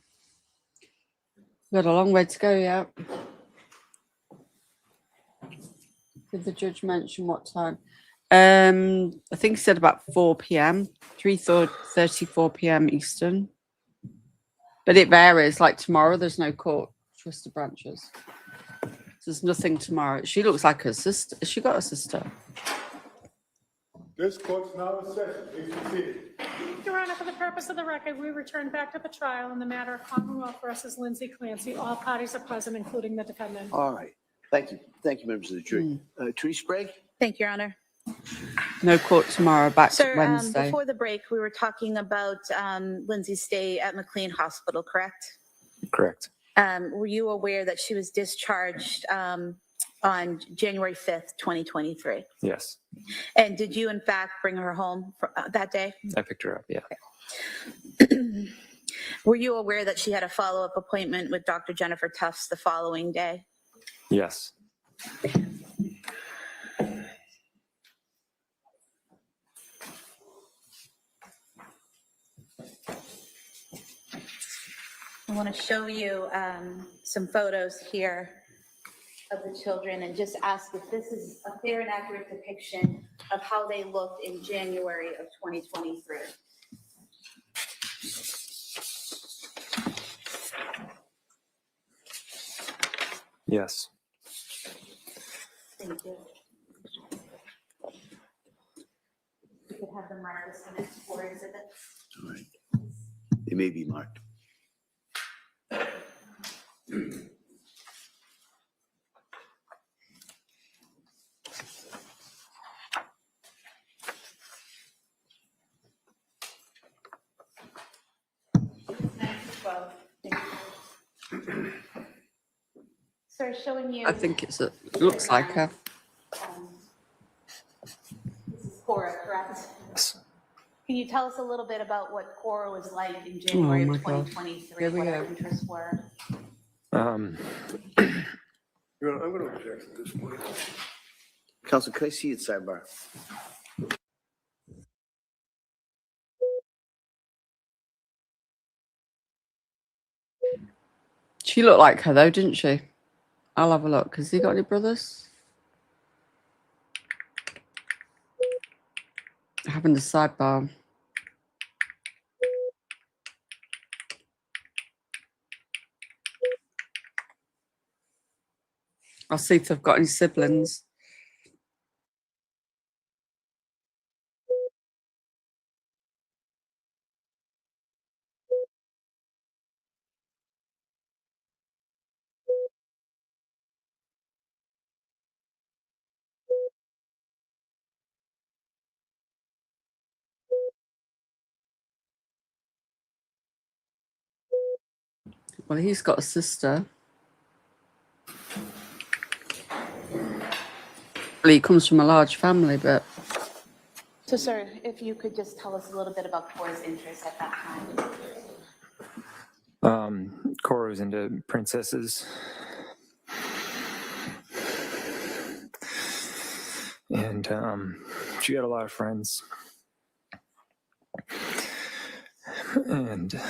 We've got a long way to go yet. Did the judge mention what time? I think he said about 4 p.m. 3:30, 4 p.m. Eastern. But it varies. Like tomorrow, there's no court. Twister branches. There's nothing tomorrow. She looks like her sister. Has she got a sister? This court's now in session. Please be seated. Your Honor, for the purpose of the record, we return back to the trial in the matter of Commonwealth versus Lindsay Clancy. All parties are present, including the defendant. All right. Thank you. Thank you, members of the jury. Therese Sprague? Thank you, Your Honor. No court tomorrow. Back to Sir, Wednesday. before the break, we were talking about Lindsay's stay at McLean Hospital, correct? Correct. Were you aware that she was discharged on January 5th, 2023? Yes. And did you, in fact, bring her home that day? I picked her up. Yeah. Were you aware that she had a follow-up appointment with Dr. Jennifer Tufts the following day? Yes. I want to show you some photos here of the children and just ask if this is a fair and accurate depiction of how they looked in January of 2023. Yes. Thank you. We could have them mark this in its 4 exhibits. All right. They may be marked. Sir, showing you. I think it looks like her. This is Cora, correct? Yes. Can you tell us a little bit about what Cora was like in January of my God. 2023? Here we What her go. interests were? Your Honor, I'm going to object at this point. Counsel, can I see it sidebar? She looked like her, though, didn't she? I'll have a look. Has he got any brothers? Having the sidebar. I'll see if they've got any siblings. Well, he's got a sister. Well, he comes from a large family, but... So So, sir, if you could just tell us a little bit about Cora's interests at that time. Cora was into princesses. And she had a lot of friends. And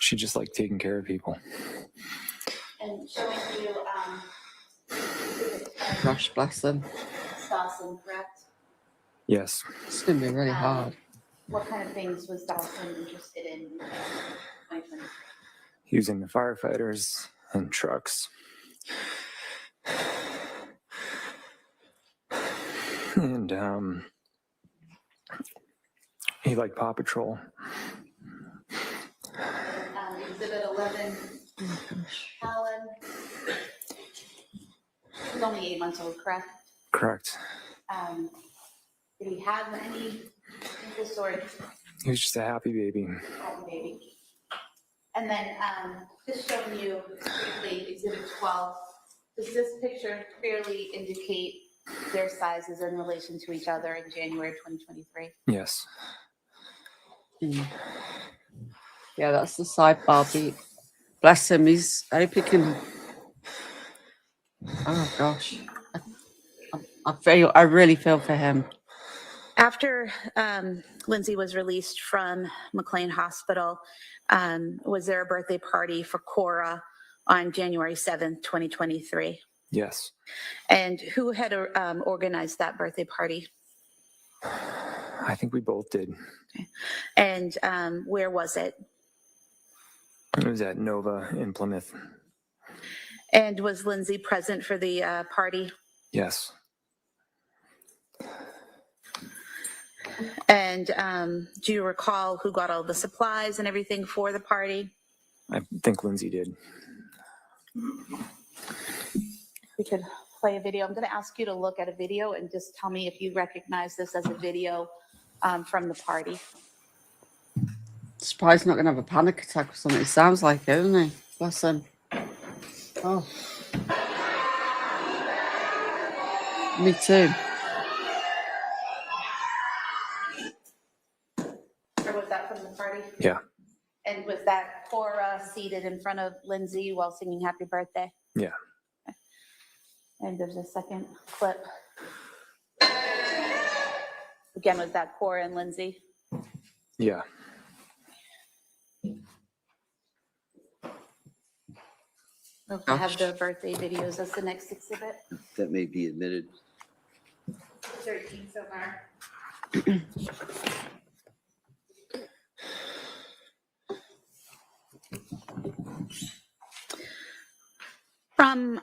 she just liked taking care of people. And showing you, Gosh, bless them. Dawson, correct? Yes. It's going to be really hard. What kind of things was Dawson interested in 2023? He was into firefighters and trucks. And he liked Paw Patrol. Exhibit 11, Callan. He was only 8 months old, correct? Correct. Did he have any interest or He was just a happy baby. baby? And then just showing you briefly Exhibit 12. Does this picture clearly indicate their sizes in relation to each other in January 2023? Yes. Yeah, that's the sidebar beat. Bless him. He's, I hope he can. Oh, gosh. I really feel for him. After Lindsay was released from McLean Hospital, was there a birthday party for Cora on January 7th, 2023? Yes. And who had organized that birthday party? I think we both did. Okay. And where was it? It was at Nova in Plymouth. And was Lindsay present for the party? Yes. And do you recall who got all the supplies and everything for the party? I think Lindsay did. We could play a video. I'm going to ask you to look at a video and just tell me if you recognize this as a video from the party. Surprised he's not going to have a panic attack or something. It sounds like it, doesn't he? Bless him. Oh. Me too. Or was that from the party? Yeah. And was that Cora seated in front of Lindsay while singing Happy Birthday? Yeah. Okay. And there's a second clip. Again, was that Cora and Lindsay? Yeah. I have the birthday videos. That's the next exhibit. That may be admitted. 13 so far. From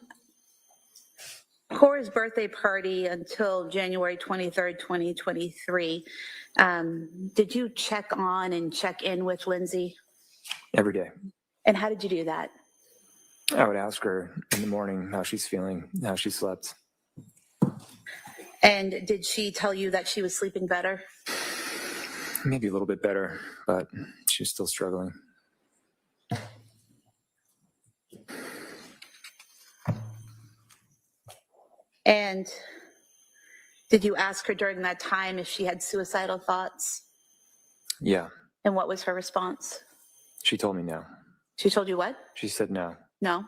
Cora's birthday party until January 23rd, 2023, did you check on and check in with Lindsay? Every day. And how did you do that? I would ask her in the morning how she's feeling, how she slept. And did she tell you that she was sleeping better? Maybe a little bit better, but she's still struggling. And did you ask her during that time if she had suicidal thoughts? Yeah. And what was her response? She told me no. She told you what? She said no. No.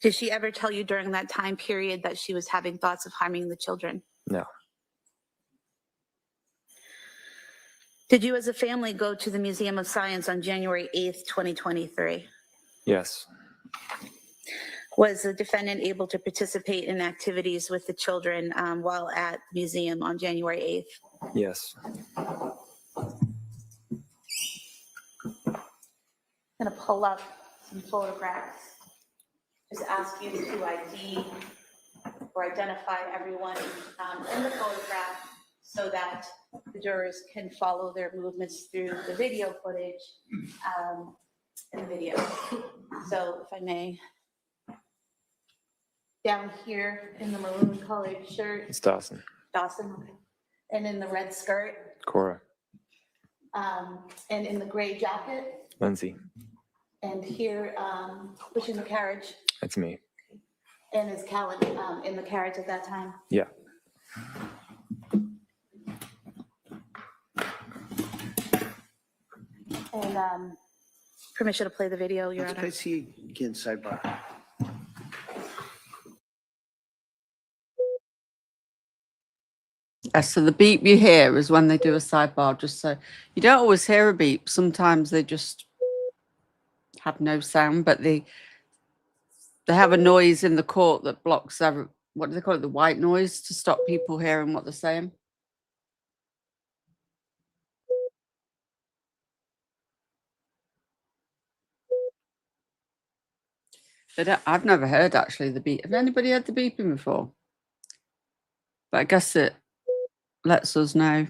Did she ever tell you during that time period that she was having thoughts of harming the children? No. Did you as a family go to the Museum of Science on January 8th, 2023? Yes. Was the defendant able to participate in activities with the children while at the museum on January 8th? Yes. I'm going to pull up some photographs. Just ask you to ID or identify everyone in the photograph so that the jurors can follow their movements through the video footage in the video. So if I may, down here in the maroon colored shirt. It's Dawson. Dawson, okay. And in the red skirt. Cora. And in the gray jacket. Lindsay. And here, pushing the carriage. That's me. And is Callan in the carriage at that time? Yeah. And permission to play the video, Your Can I Honor? see again, sidebar? So the beep you hear is when they do a sidebar, just so you don't always hear a beep. Sometimes they just have no sound, but they have a noise in the court that blocks what do they call it, the white noise, to stop people hearing what they're saying. I've never heard actually the beep. Have anybody heard the beeping before? But I guess it lets us know.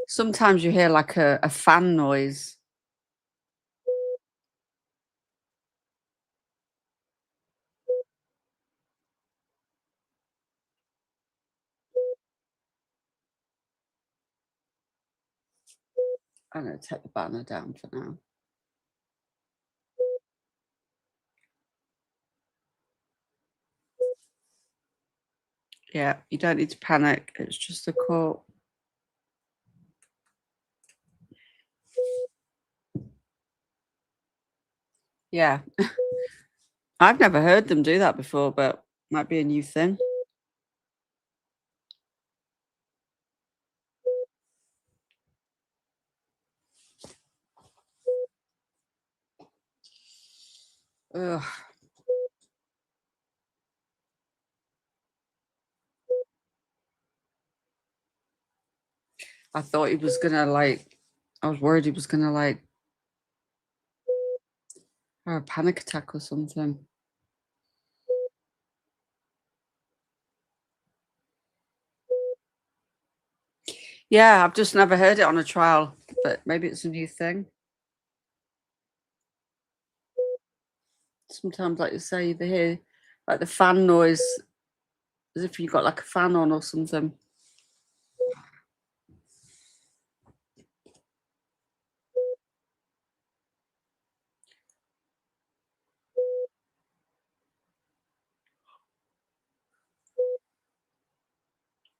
Sometimes you hear like a fan noise. I'm going to take the banner down for now. Yeah, you don't need to panic. It's just a court. Yeah. I've never heard them do that before, but might be a new thing. Ugh. I thought he was gonna I was worried he was gonna have a panic attack or something. Yeah, I've just never heard it on a trial, but maybe it's a new thing. Sometimes, like you say, they hear like the fan noise as if you've got like a fan on or something.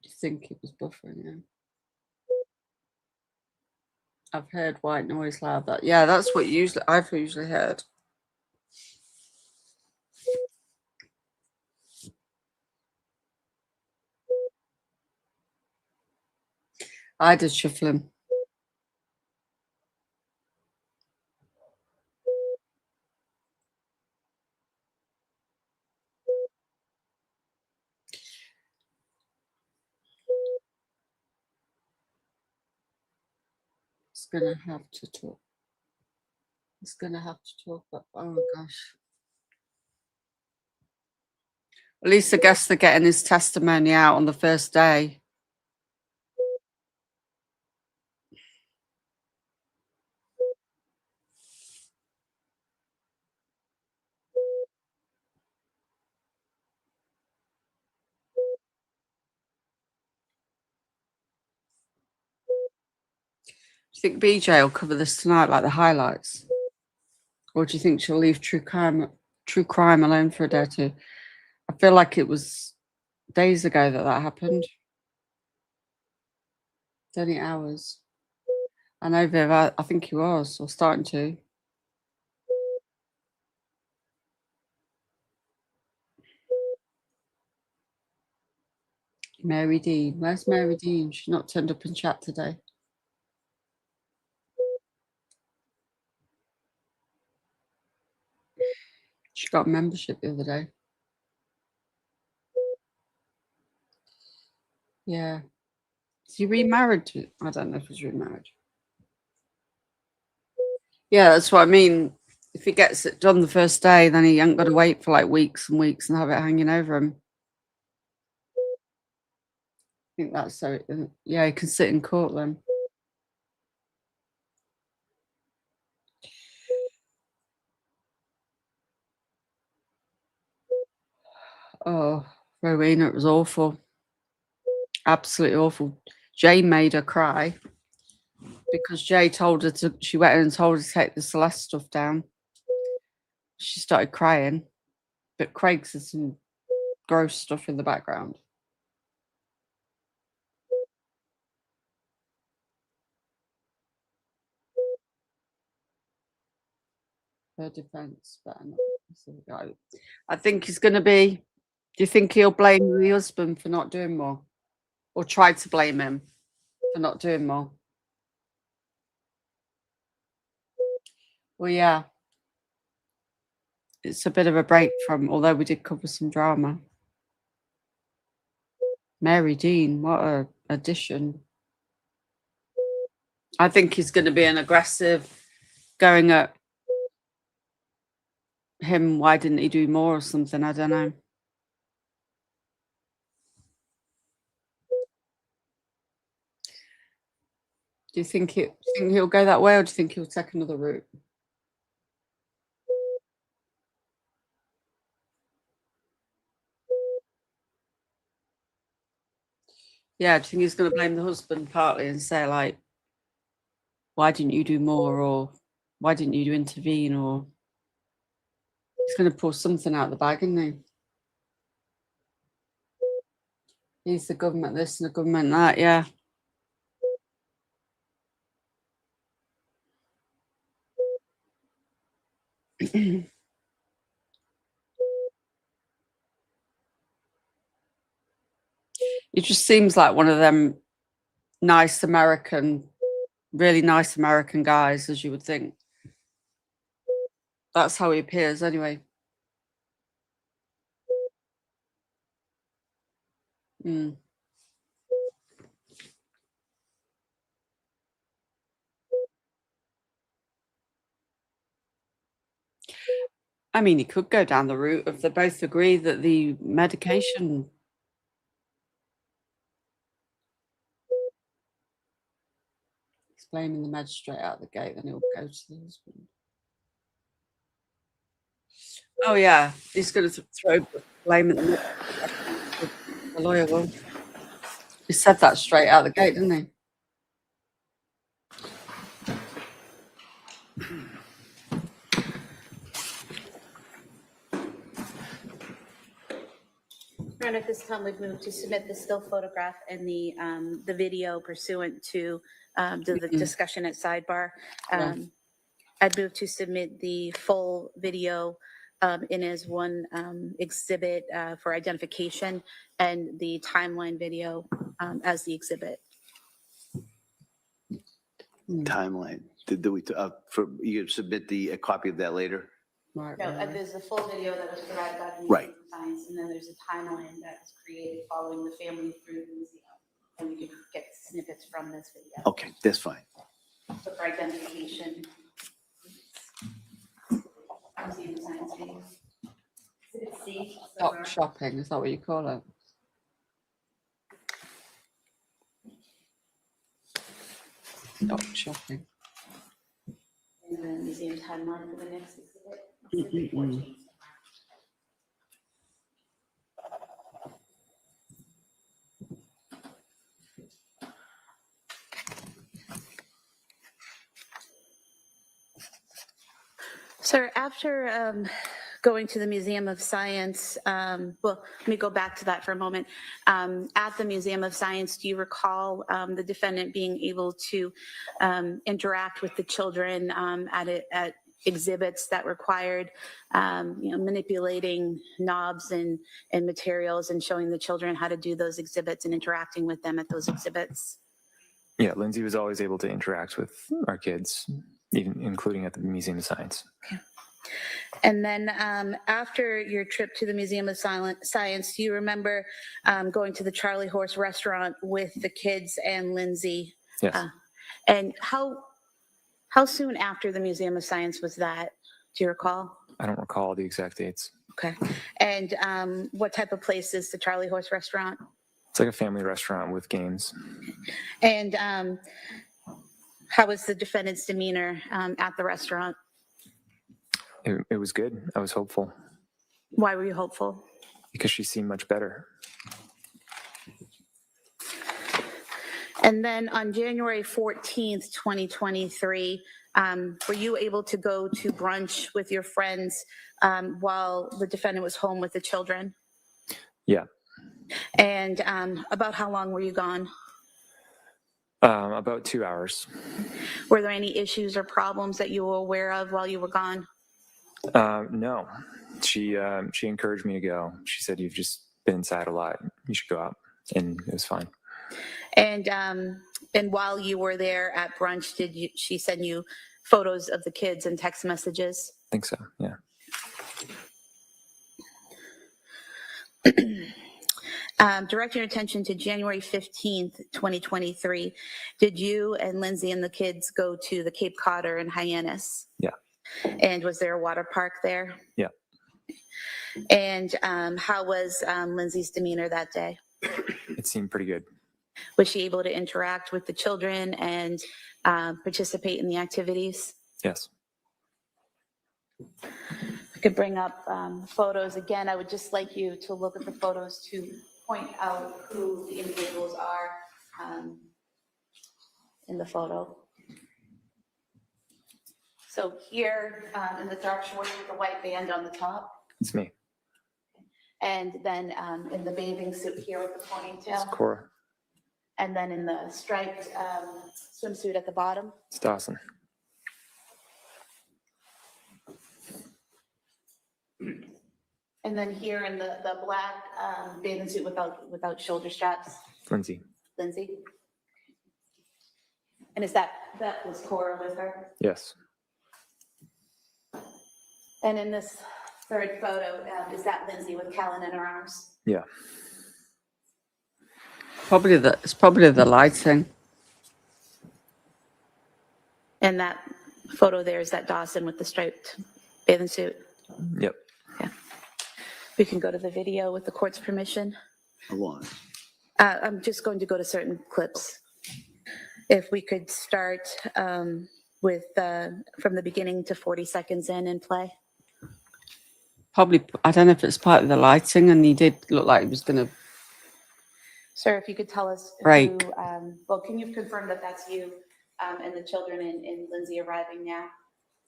You think it was buffering, yeah. I've heard white noise loud. Yeah, that's what I've usually heard. I did shuffling. It's gonna have to talk. It's gonna have to talk. But oh my gosh. At least I guess they're getting his testimony out on the first day. Do you think BJ will cover this tonight, like the highlights? Or do you think she'll leave true crime alone for a day or two? I feel like it was days ago that happened. It's only hours. I know, Viv, I think he was, or starting to. Mary Dean. Where's Mary Dean? She's not turned up in chat today. She got a membership the other day. Yeah. Is he remarried? I don't know if he's remarried. Yeah, that's what I mean. If he gets it done the first day, then he ain't got to wait for like weeks and weeks and have it hanging over him. I think that's so. Yeah, he can sit in court then. Oh, Rowena, it was awful. Absolutely awful. Jay made her cry because Jay told her she went in and told her to take the Celeste stuff down. She started crying. But Craig says some gross stuff in the background. Her defense, better not. I think he's going to be. Do you think he'll blame the husband for not doing more? Or try to blame him for not doing more? Well, yeah. It's a bit of a break from, although we did cover some drama. Mary Dean, what a addition. I think he's going to be an aggressive, going at him, why didn't he do more or something? I don't know. Do you think he'll go that way, or do you think he'll take another route? Yeah, do you think he's going to blame the husband partly and say, like, why didn't you do more, or why didn't you intervene, or he's going to pull something out of the bag, isn't he? He's the government this and the government that, yeah. It just seems like one of them nice American, really nice American guys, as you would think. That's how he appears anyway. Mm. I mean, he could go down the route if they both agree that the medication. He's blaming the med straight out the gate, then he'll go to the husband. Oh, yeah, he's going to throw blame at the lawyer. Will. He said that straight out the gate, didn't he? And at this time, we've moved to submit the still photograph and the video pursuant to the discussion at sidebar. I'd move to submit the full video in as one exhibit for identification, and the timeline video as the exhibit. Timeline. Did we you submit a copy of that later? Right, No, right. there's the full video that was provided by the Right. Museum of Science, and then there's a timeline that was created following the family through the museum. And you can get snippets from this video. Okay, that's fine. So for identification. Museum of Science video. Exhibit C. Stop shopping, is that what you call it? Stop shopping. And then museum timeline for the next exhibit. Sir, after going to the Museum of Science, well, let me go back to that for a moment. At the Museum of Science, do you recall the defendant being able to interact with the children at exhibits that required, manipulating knobs and materials and showing the children how to do those exhibits and interacting with them at those exhibits? Yeah, Lindsay was always able to interact with our kids, even including at the Museum of Science. Okay. And then after your trip to the Museum of Science, do you remember going to the Charlie Horse restaurant with the kids and Lindsay? Yes. And how soon after the Museum of Science was that? Do you recall? I don't recall the exact dates. Okay. And what type of place is the Charlie Horse restaurant? It's like a family restaurant with games. And how was the defendant's demeanor at the restaurant? It was good. I was hopeful. Why were you hopeful? Because she seemed much better. And then on January 14th, 2023, were you able to go to brunch with your friends while the defendant was home with the children? Yeah. And about how long were you gone? About 2 hours. Were there any issues or problems that you were aware of while you were gone? No. She encouraged me to go. She said, "You've just been inside a lot. You should go out." And it was fine. And while you were there at brunch, she send you photos of the kids and text messages? I think so, yeah. Direct your attention to January 15th, 2023. Did you and Lindsay and the kids go to the Cape Codder in Hyannis? Yeah. And was there a water park there? Yeah. And how was Lindsay's demeanor that day? It seemed pretty good. Was she able to interact with the children and participate in the activities? Yes. I could bring up photos again. I would just like you to look at the photos to point out who the individuals are in the photo. So here in the dark shorts with the white band on the top, It's me. and then in the bathing suit here with the It's ponytail, Cora. and then in the striped swimsuit at the bottom. It's Dawson. And then here in the black bathing suit without shoulder straps, Lindsay. Lindsay. And is that was Cora with her? Yes. And in this third photo, is that Lindsay with Callan in her arms? Yeah. It's probably the lighting. And that photo there, is that Dawson with the striped bathing suit? Yep. We can go to the video with the court's permission. How long? I'm just going to go to certain clips. If we could start with from the beginning to 40 seconds in and play. Probably, I don't know if it's part of the lighting, and he did look like he was going to. Sir, if you could tell us Break. who, well, can you confirm that that's you and the children and Lindsay arriving now?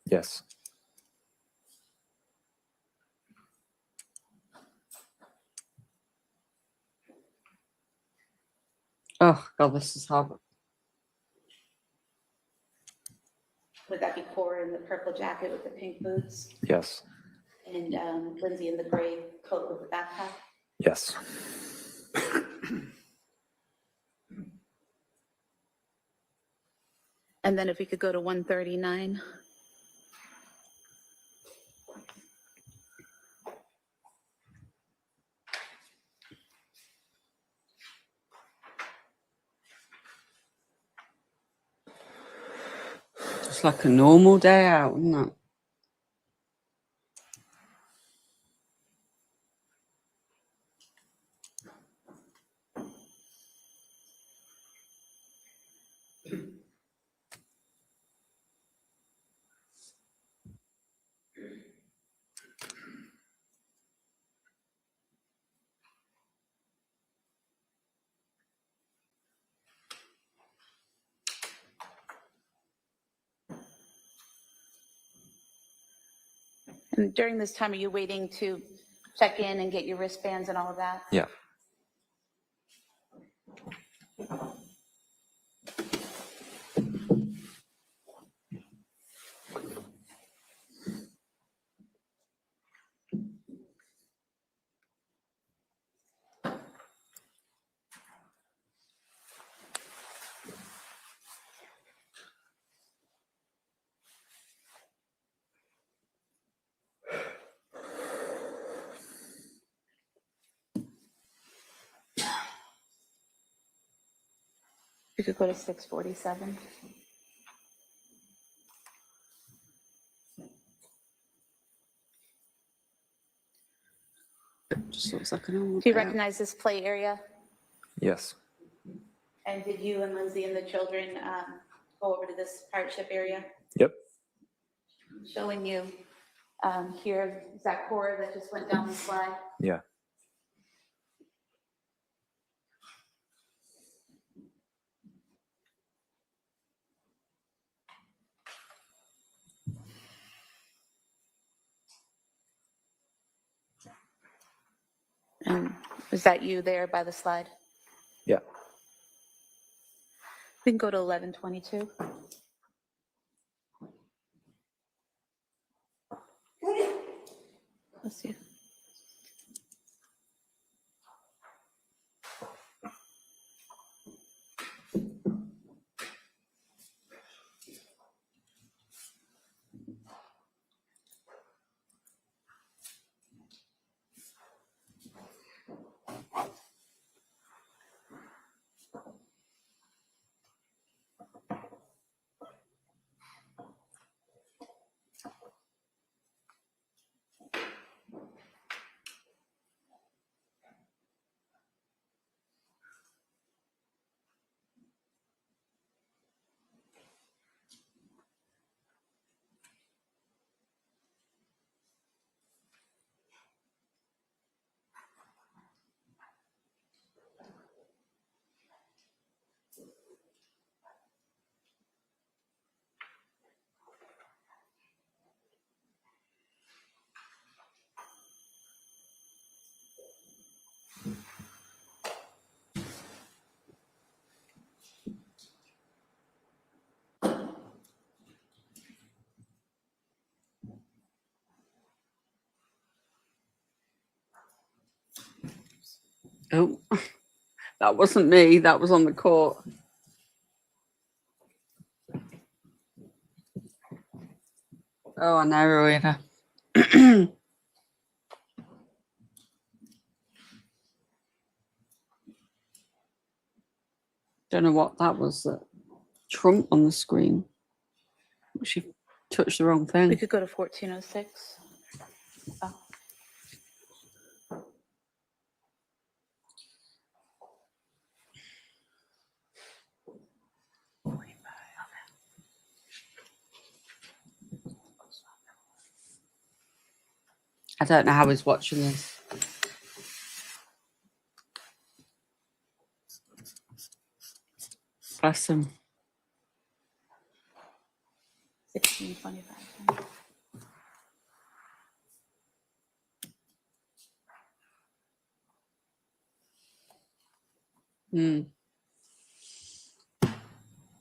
Yes. Oh, God, this is horrible. Would that be Cora in the purple jacket with the pink boots? Yes. And Lindsay in the gray coat with the backpack? Yes. And then if we could go to 139. It's like a normal day out, isn't it? And during this time, are you waiting to check in and get your wristbands and all of that? Yeah. We could go to 647. It just looks like a normal Do you day out. recognize this play area? Yes. And did you and Lindsay and the children go over to this pirate ship area? Yep. Showing you here, is that Cora that just went down the slide? Yeah. And is that you there by the slide? Yeah. We can go to 1122. Let's see. Oh, that wasn't me. That was on the court. Oh, I know, Rowena. Don't know what that was. Trump on the screen. She touched the wrong We thing. could go to 1406. Oh. I don't know how he's watching this. Bless him. 1625. Hmm.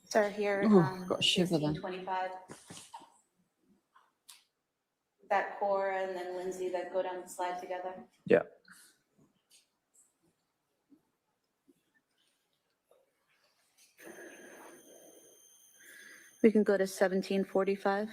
Sir, here, Oh, got a shiver then. 1625. That Cora and then Lindsay that go down the slide together. Yeah. We can go to 1745.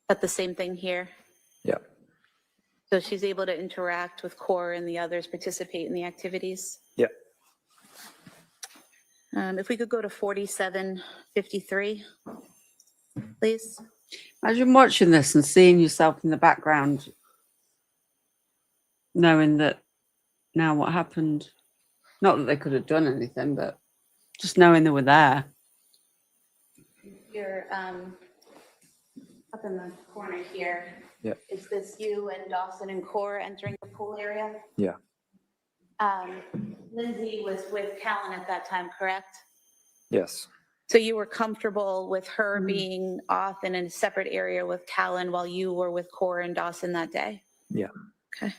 But the same thing here. Yeah. So she's able to interact with Cora and the others, participate in the activities. Yeah. If we could go to 4753, please. Imagine watching this and seeing yourself in the background, knowing that now what happened. Not that they could have done anything, but just knowing they were there. You're up in the corner here. Yeah. Is this you and Dawson and Cora entering the pool area? Yeah. Lindsay was with Callan at that time, correct? Yes. So you were comfortable with her being off in a separate area with Callan while you were with Cora and Dawson that day? Yeah. Okay.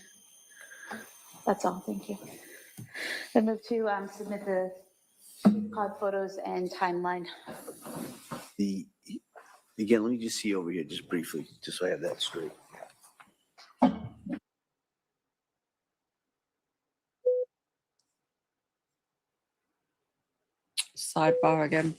That's all, thank you. I move to submit the COD photos and timeline. Again, let me just see over here just briefly, just so I have that straight. Sidebar again.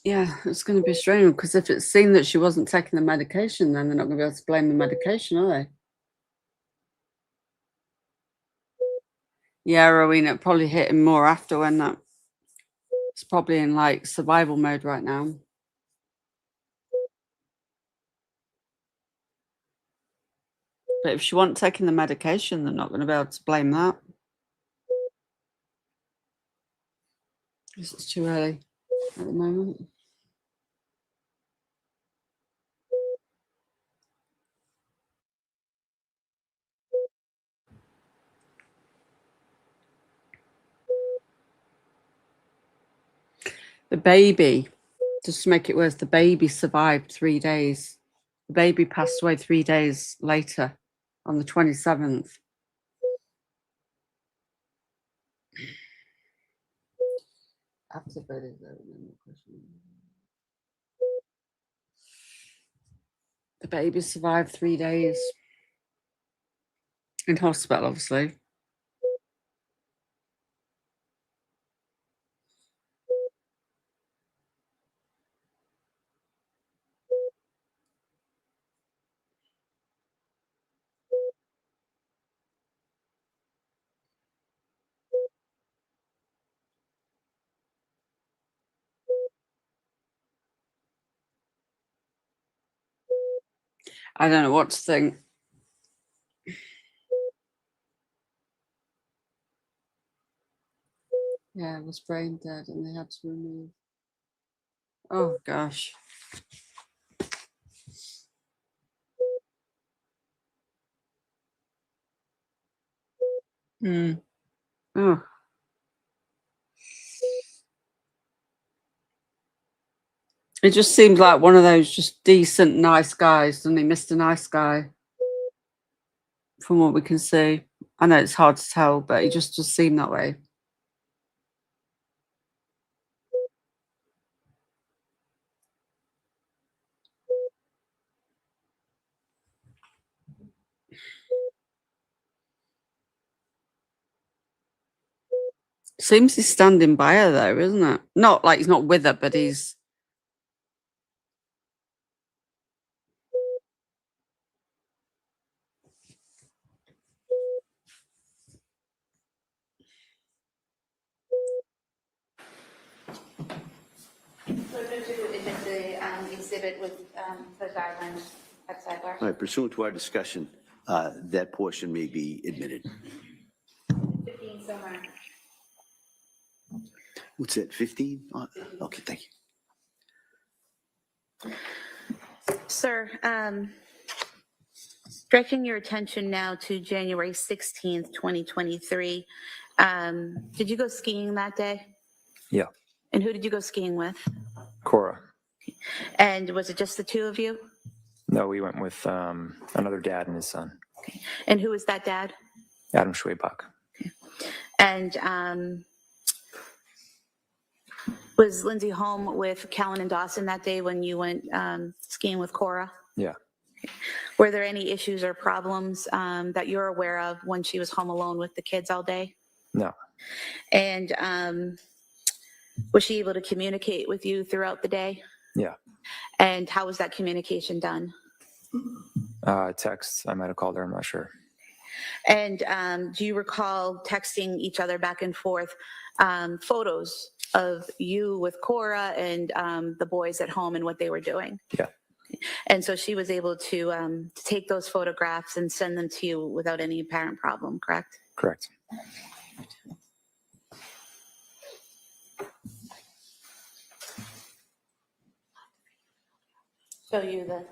Yeah, it's going to be strange because if it's seen that she wasn't taking the medication, then they're not going to be able to blame the medication, are they? Yeah, Rowena, it probably hit him more after when that. It's probably in like survival mode right now. But if she wasn't taking the medication, they're not going to be able to blame that. Because it's too early at the moment. The baby, just to make it worse, the baby survived 3 days. The baby passed away 3 days later on the 27th. The baby survived 3 days in hospital, obviously. I don't know what to think. Yeah, it was brain dead and they had to remove. Oh, gosh. Oh. It just seemed like one of those just decent, nice guys, doesn't he? Mr. Nice Guy, from what we can see. I know it's hard to tell, but he just seemed that way. Seems he's standing by her, though, isn't it? Not like he's not with her, but he's... The exhibit with the guidelines at sidebar. All right, pursuant to our discussion, that portion may be admitted. 15 somewhere. What's that, 15? Okay, thank you. Sir, directing your attention now to January 16th, 2023. Did you go skiing that day? Yeah. And who did you go skiing with? Cora. And was it just the two of you? No, we went with another dad and his son. Okay. And who was that dad? Adam Schwabach. Okay. And was Lindsay home with Callan and Dawson that day when you went skiing with Cora? Yeah. Okay. Were there any issues or problems that you're aware of when she was home alone with the kids all day? No. And was she able to communicate with you throughout the day? Yeah. And how was that communication done? Text. I might have called her. I'm not sure. And do you recall texting each other back and forth photos of you with Cora and the boys at home and what they were doing? Yeah. And so she was able to take those photographs and send them to you without any apparent problem, correct? Correct. Show you the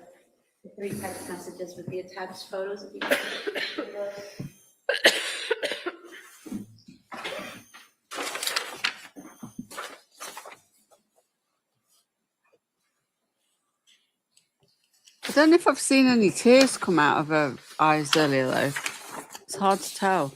3 text messages with the attached photos of you. I don't know if I've seen any tears come out of her eyes earlier, though. It's hard to tell.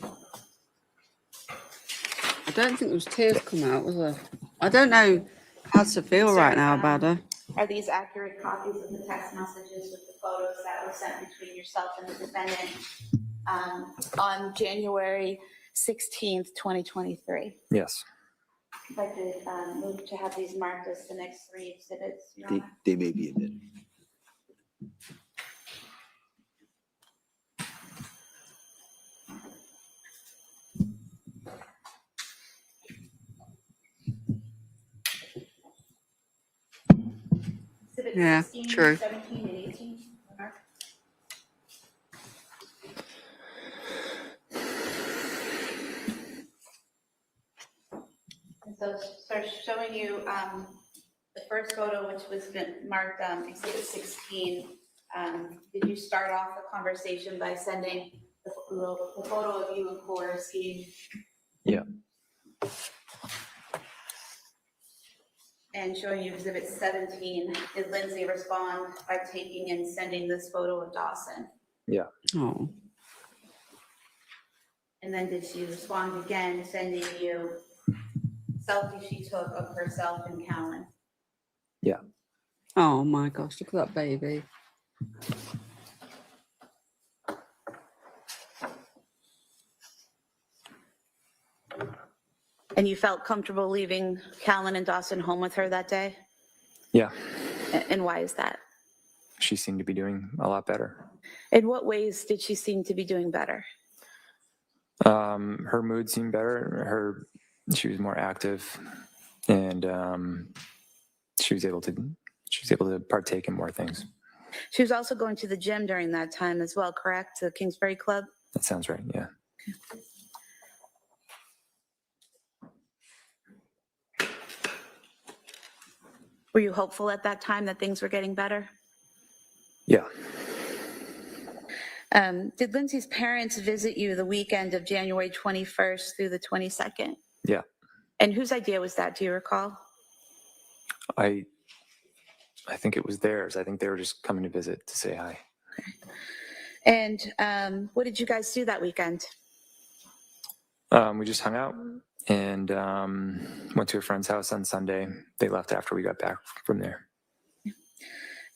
I don't think there was tears come out, was there? I don't know how to feel right now about her. Are these accurate copies of the text messages with the photos that were sent between yourself and the defendant on January 16th, 2023? Yes. If I could move to have these marked as the next 3 exhibits, Your They, Honor. they may be admitted. Exhibits Yeah, 16, true. 17, and 18. Your Honor. So showing you the first photo, which was marked Exhibit 16. Did you start off the conversation by sending the photo of you and Cora skiing? Yeah. And showing you Exhibit 17, did Lindsay respond by taking and sending this photo of Dawson? Yeah. Oh. And then did she respond again, sending you selfie she took of herself and Callan? Yeah. Oh my gosh, look at that baby. And you felt comfortable leaving Callan and Dawson home with her that day? Yeah. And why is that? She seemed to be doing a lot better. In what ways did she seem to be doing better? Her mood seemed better. She was more active, and she was able to partake in more things. She was also going to the gym during that time as well, correct? The Kingsbury Club? That sounds right. Yeah. Were you hopeful at that time that things were getting better? Yeah. Did Lindsay's parents visit you the weekend of January 21st through the 22nd? Yeah. And whose idea was that? Do you recall? I think it was theirs. I think they were just coming to visit to say hi. And what did you guys do that weekend? We just hung out and went to a friend's house on Sunday. They left after we got back from there.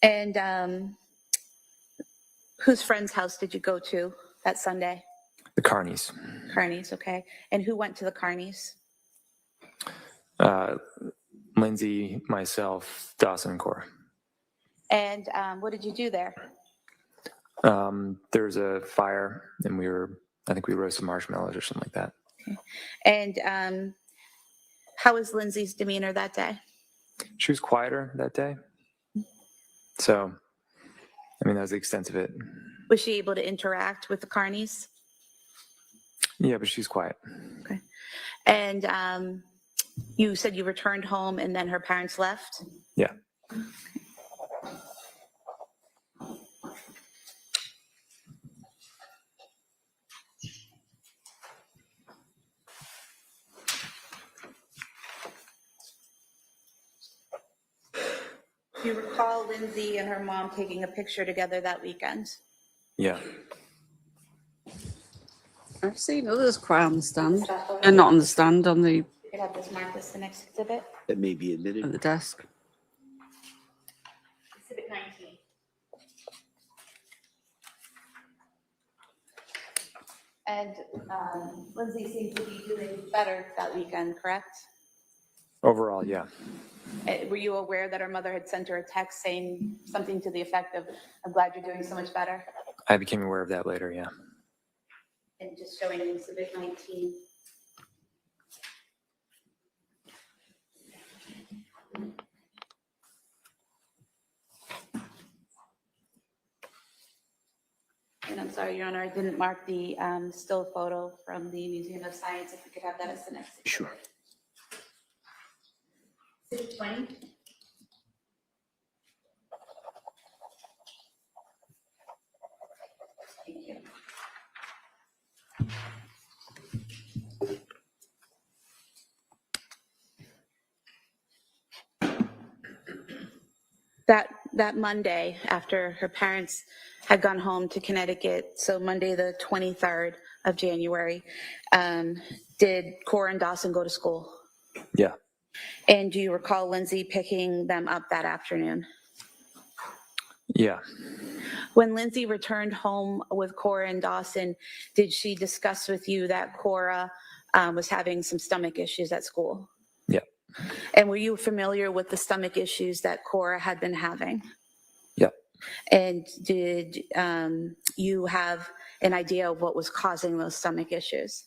And whose friend's house did you go to that Sunday? The Carneys. Carneys, okay. And who went to the Carneys? Lindsay, myself, Dawson, and Cora. And what did you do there? There was a fire, and I think we roasted marshmallows or something like that. Okay. And how was Lindsay's demeanor that day? She was quieter that day. So, I mean, that was the extent of it. Was she able to interact with the Carneys? Yeah, but she's quiet. Okay. And you said you returned home and then her parents left? Yeah. Do you recall Lindsay and her mom taking a picture together that weekend? Yeah. I've seen others cry on the stand. And not on the stand, on the You could have this marked as the next exhibit. That may be at admitted. the desk. Exhibit 19. And Lindsay seemed to be doing better that weekend, correct? Overall, yeah. Were you aware that her mother had sent her a text saying something to the effect of, "I'm glad you're doing so much better"? I became aware of that later, yeah. And just showing in Exhibit 19. And I'm sorry, Your Honor, I didn't mark the still photo from the Museum of Science. If we could have that as the next exhibit. Sure. Exhibit 20. Thank you. That Monday, after her parents had gone home to Connecticut, so Monday the 23rd of January, did Cora and Dawson go to school? Yeah. And do you recall Lindsay picking them up that afternoon? Yeah. When Lindsay returned home with Cora and Dawson, did she discuss with you that Cora was having some stomach issues at school? Yeah. And were you familiar with the stomach issues that Cora had been having? Yeah. And did you have an idea of what was causing those stomach issues?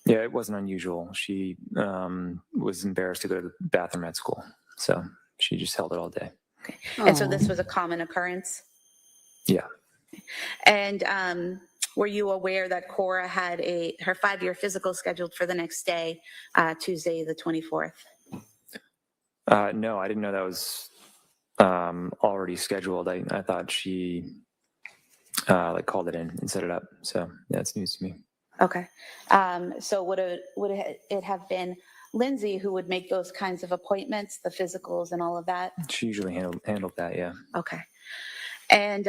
Yeah, it wasn't unusual. She was embarrassed to go to the bathroom at school, so she just held it all day. Okay. And so this was a common occurrence? Yeah. And were you aware that Cora had her 5-year physical scheduled for the next day, Tuesday the 24th? No, I didn't know that was already scheduled. I thought she like called it in and set it up. So yeah, it's news to me. Okay. So would it have been Lindsay who would make those kinds of appointments, the physicals and all of that? She usually handled that. Yeah. Okay. And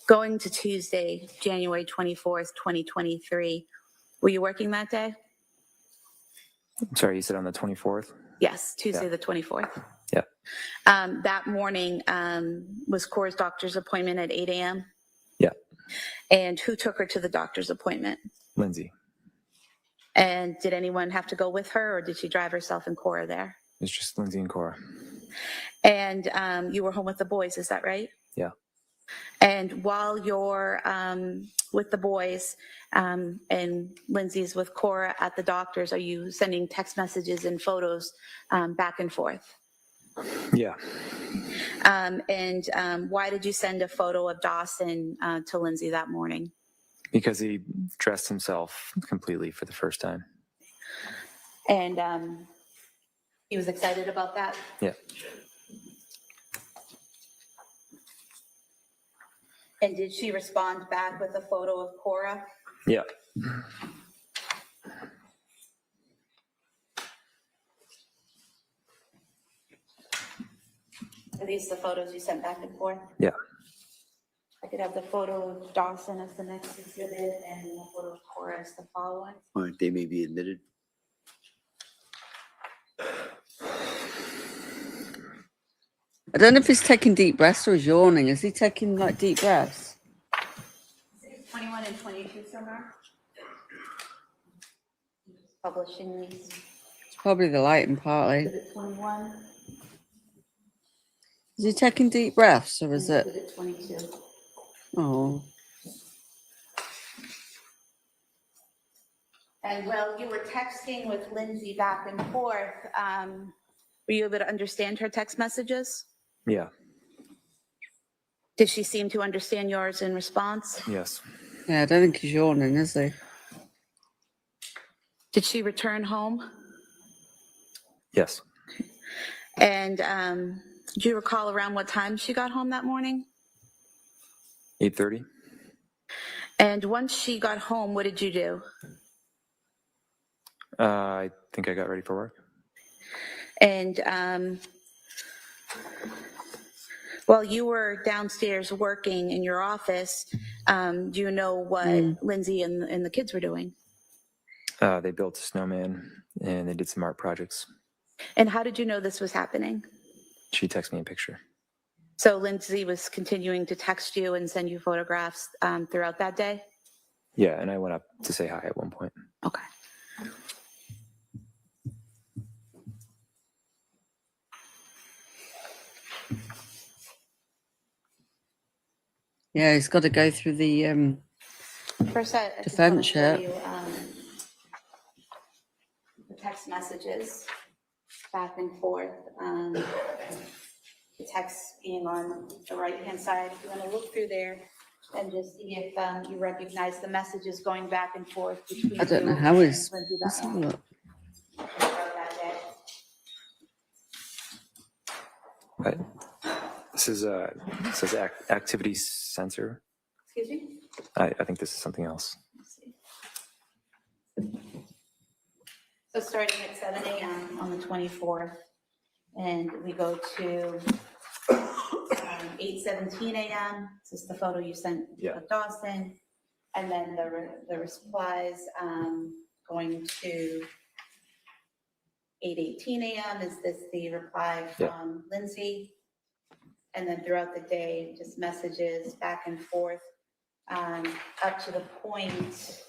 going to Tuesday, January 24th, 2023, were you working that day? I'm sorry, you said on the 24th? Yes, Tuesday Yeah. the 24th. Yeah. That morning was Cora's doctor's appointment at 8 a.m.? Yeah. And who took her to the doctor's appointment? Lindsay. And did anyone have to go with her, or did she drive herself and Cora there? It's just Lindsay and Cora. And you were home with the boys, is that right? Yeah. And while you're with the boys and Lindsay's with Cora at the doctor's, are you sending text messages and photos back and forth? Yeah. And why did you send a photo of Dawson to Lindsay that morning? Because he dressed himself completely for the first time. And he was excited about that? Yeah. And did she respond back with a photo of Cora? Yeah. Are these the photos you sent back and forth? Yeah. I could have the photo of Dawson as the next exhibit and the photo of Cora as the following. All right, they may be admitted. I don't know if he's taking deep breaths or he's yawning. Is he taking like deep breaths? 21 and 22 somewhere. Publishing these. It's probably the lighting partly. Exhibit 21. Is he taking deep breaths or is it? Exhibit 22. Oh. And while you were texting with Lindsay back and forth, were you able to understand her text messages? Yeah. Did she seem to understand yours in response? Yes. Yeah, I don't think he's yawning, is he? Did she return home? Yes. And do you recall around what time she got home that morning? 8:30. And once she got home, what did you do? I think I got ready for work. And while you were downstairs working in your office, do you know what Lindsay and the kids were doing? They built a snowman and they did some art projects. And how did you know this was happening? She texted me a picture. So Lindsay was continuing to text you and send you photographs throughout that day? Yeah, and I went up to say hi at one point. Okay. Yeah, he's got to go through the First, I just defense want to show yet. you the text messages back and forth. The text being on the right-hand side. If you want to look through there and just see if you recognize the messages going back and forth between I don't know you how and he's. Lindsay Let's have a look. that day. Right. This is says activity sensor. Excuse me? I think this is something else. Let's see. So starting at 7 a.m. on the 24th, and we go to 8:17 a.m. This is the photo you sent of Dawson, and then the replies going to 8:18 a.m. Is this the reply from Lindsay? And then throughout the day, just messages back and forth up to the point.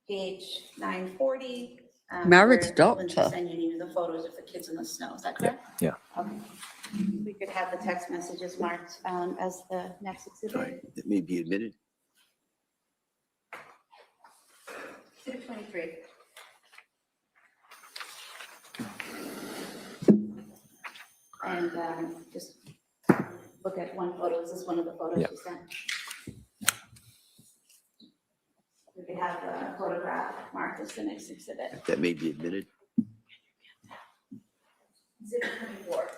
Page 940. Married where doctor. Lindsay sending you the photos of the kids in the snow. Is that correct? Yeah. Okay. We could have the text messages marked as the next exhibit. All right, that may be admitted. Exhibit 23. And just look at one photo. Is this one of the photos Yeah. you sent? We could have the photograph marked as the next exhibit. That may be admitted. Exhibit 24.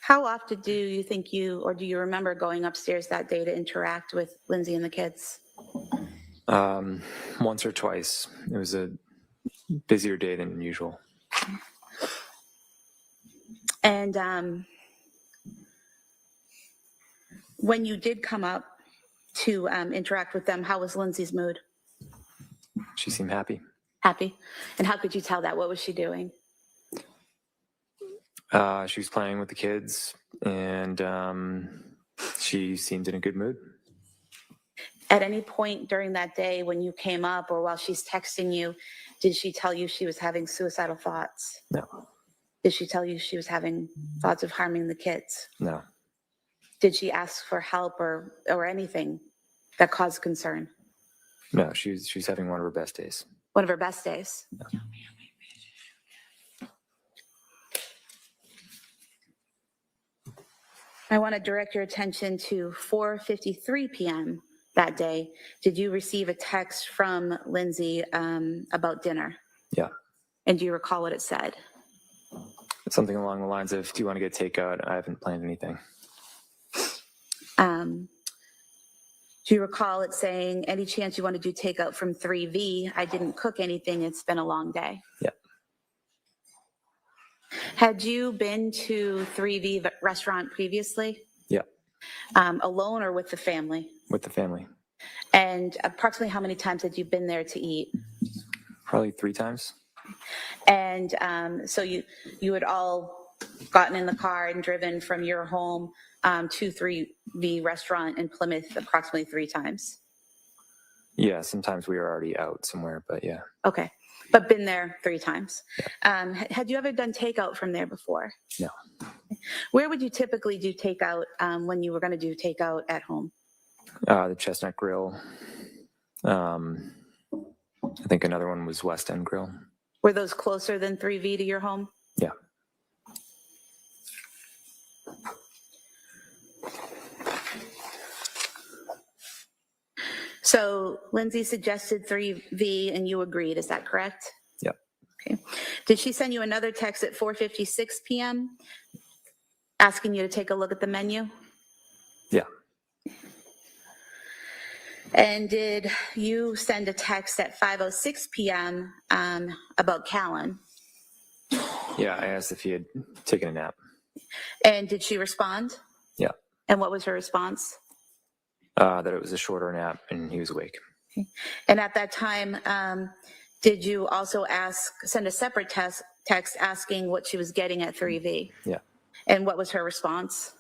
How often do you think or do you remember going upstairs that day to interact with Lindsay and the kids? Once or twice. It was a busier day than usual. And when you did come up to interact with them, how was Lindsay's mood? She seemed happy. Happy? And how could you tell that? What was she doing? She was playing with the kids, and she seemed in a good mood. At any point during that day when you came up or while she's texting you, did she tell you she was having suicidal thoughts? No. Did she tell you she was having thoughts of harming the kids? No. Did she ask for help or anything that caused concern? No, she's having one of her best days. One of her best days? No. I want to direct your attention to 4:53 p.m. that day. Did you receive a text from Lindsay about dinner? Yeah. And do you recall what it said? Something along the lines of, do you want to get takeout? I haven't planned anything. Do you recall it saying, any chance you want to do takeout from 3V? I didn't cook anything. It's been a long day. Yeah. Had you been to 3V restaurant previously? Yeah. Alone or with the family? With the family. And approximately how many times had you been there to eat? Probably 3 times. And so you had all gotten in the car and driven from your home to 3V restaurant in Plymouth approximately 3 times? Yeah, sometimes we were already out somewhere, but yeah. Okay, but been there 3 times. Had you ever done takeout from there before? No. Where would you typically do takeout when you were going to do takeout at home? The Chestnut Grill. I think another one was West End Grill. Were those closer than 3V to your home? Yeah. So Lindsay suggested 3V and you agreed, is that correct? Yep. Okay. Did she send you another text at 4:56 p.m. asking you to take a look at the menu? Yeah. And did you send a text at 5:06 p.m. About Callan? Yeah, I asked if he had taken a nap. And did she respond? Yeah. And what was her response? That it was a shorter nap and he was awake. Okay. And at that time, did you also send a separate text asking what she was getting at 3V? Yeah. And what was her response?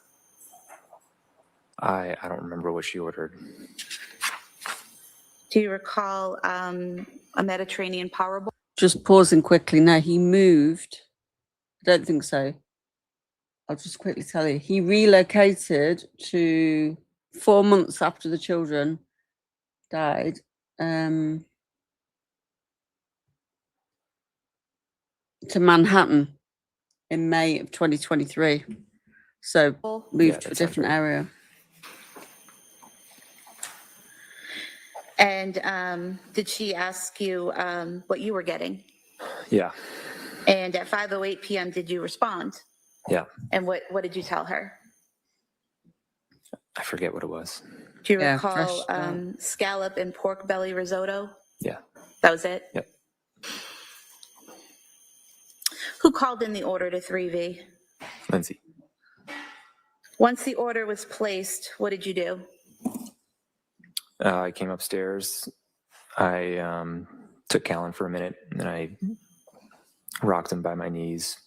I don't remember what she ordered. Do you recall a Mediterranean power bowl? Just pausing quickly now. He moved. I don't think so. I'll just quickly tell you. He relocated to 4 months after the children died. To Manhattan in May of 2023. So moved to a different area. And did she ask you what you were getting? Yeah. And at 5:08 p.m., did you respond? Yeah. And what did you tell her? I forget what it was. Do you Yeah, recall fresh, scallop and pork belly risotto? Yeah. That was it? Yep. Who called in the order to 3V? Lindsay. Once the order was placed, what did you do? I came upstairs. I took Callan for a minute, and then I rocked him by my knees,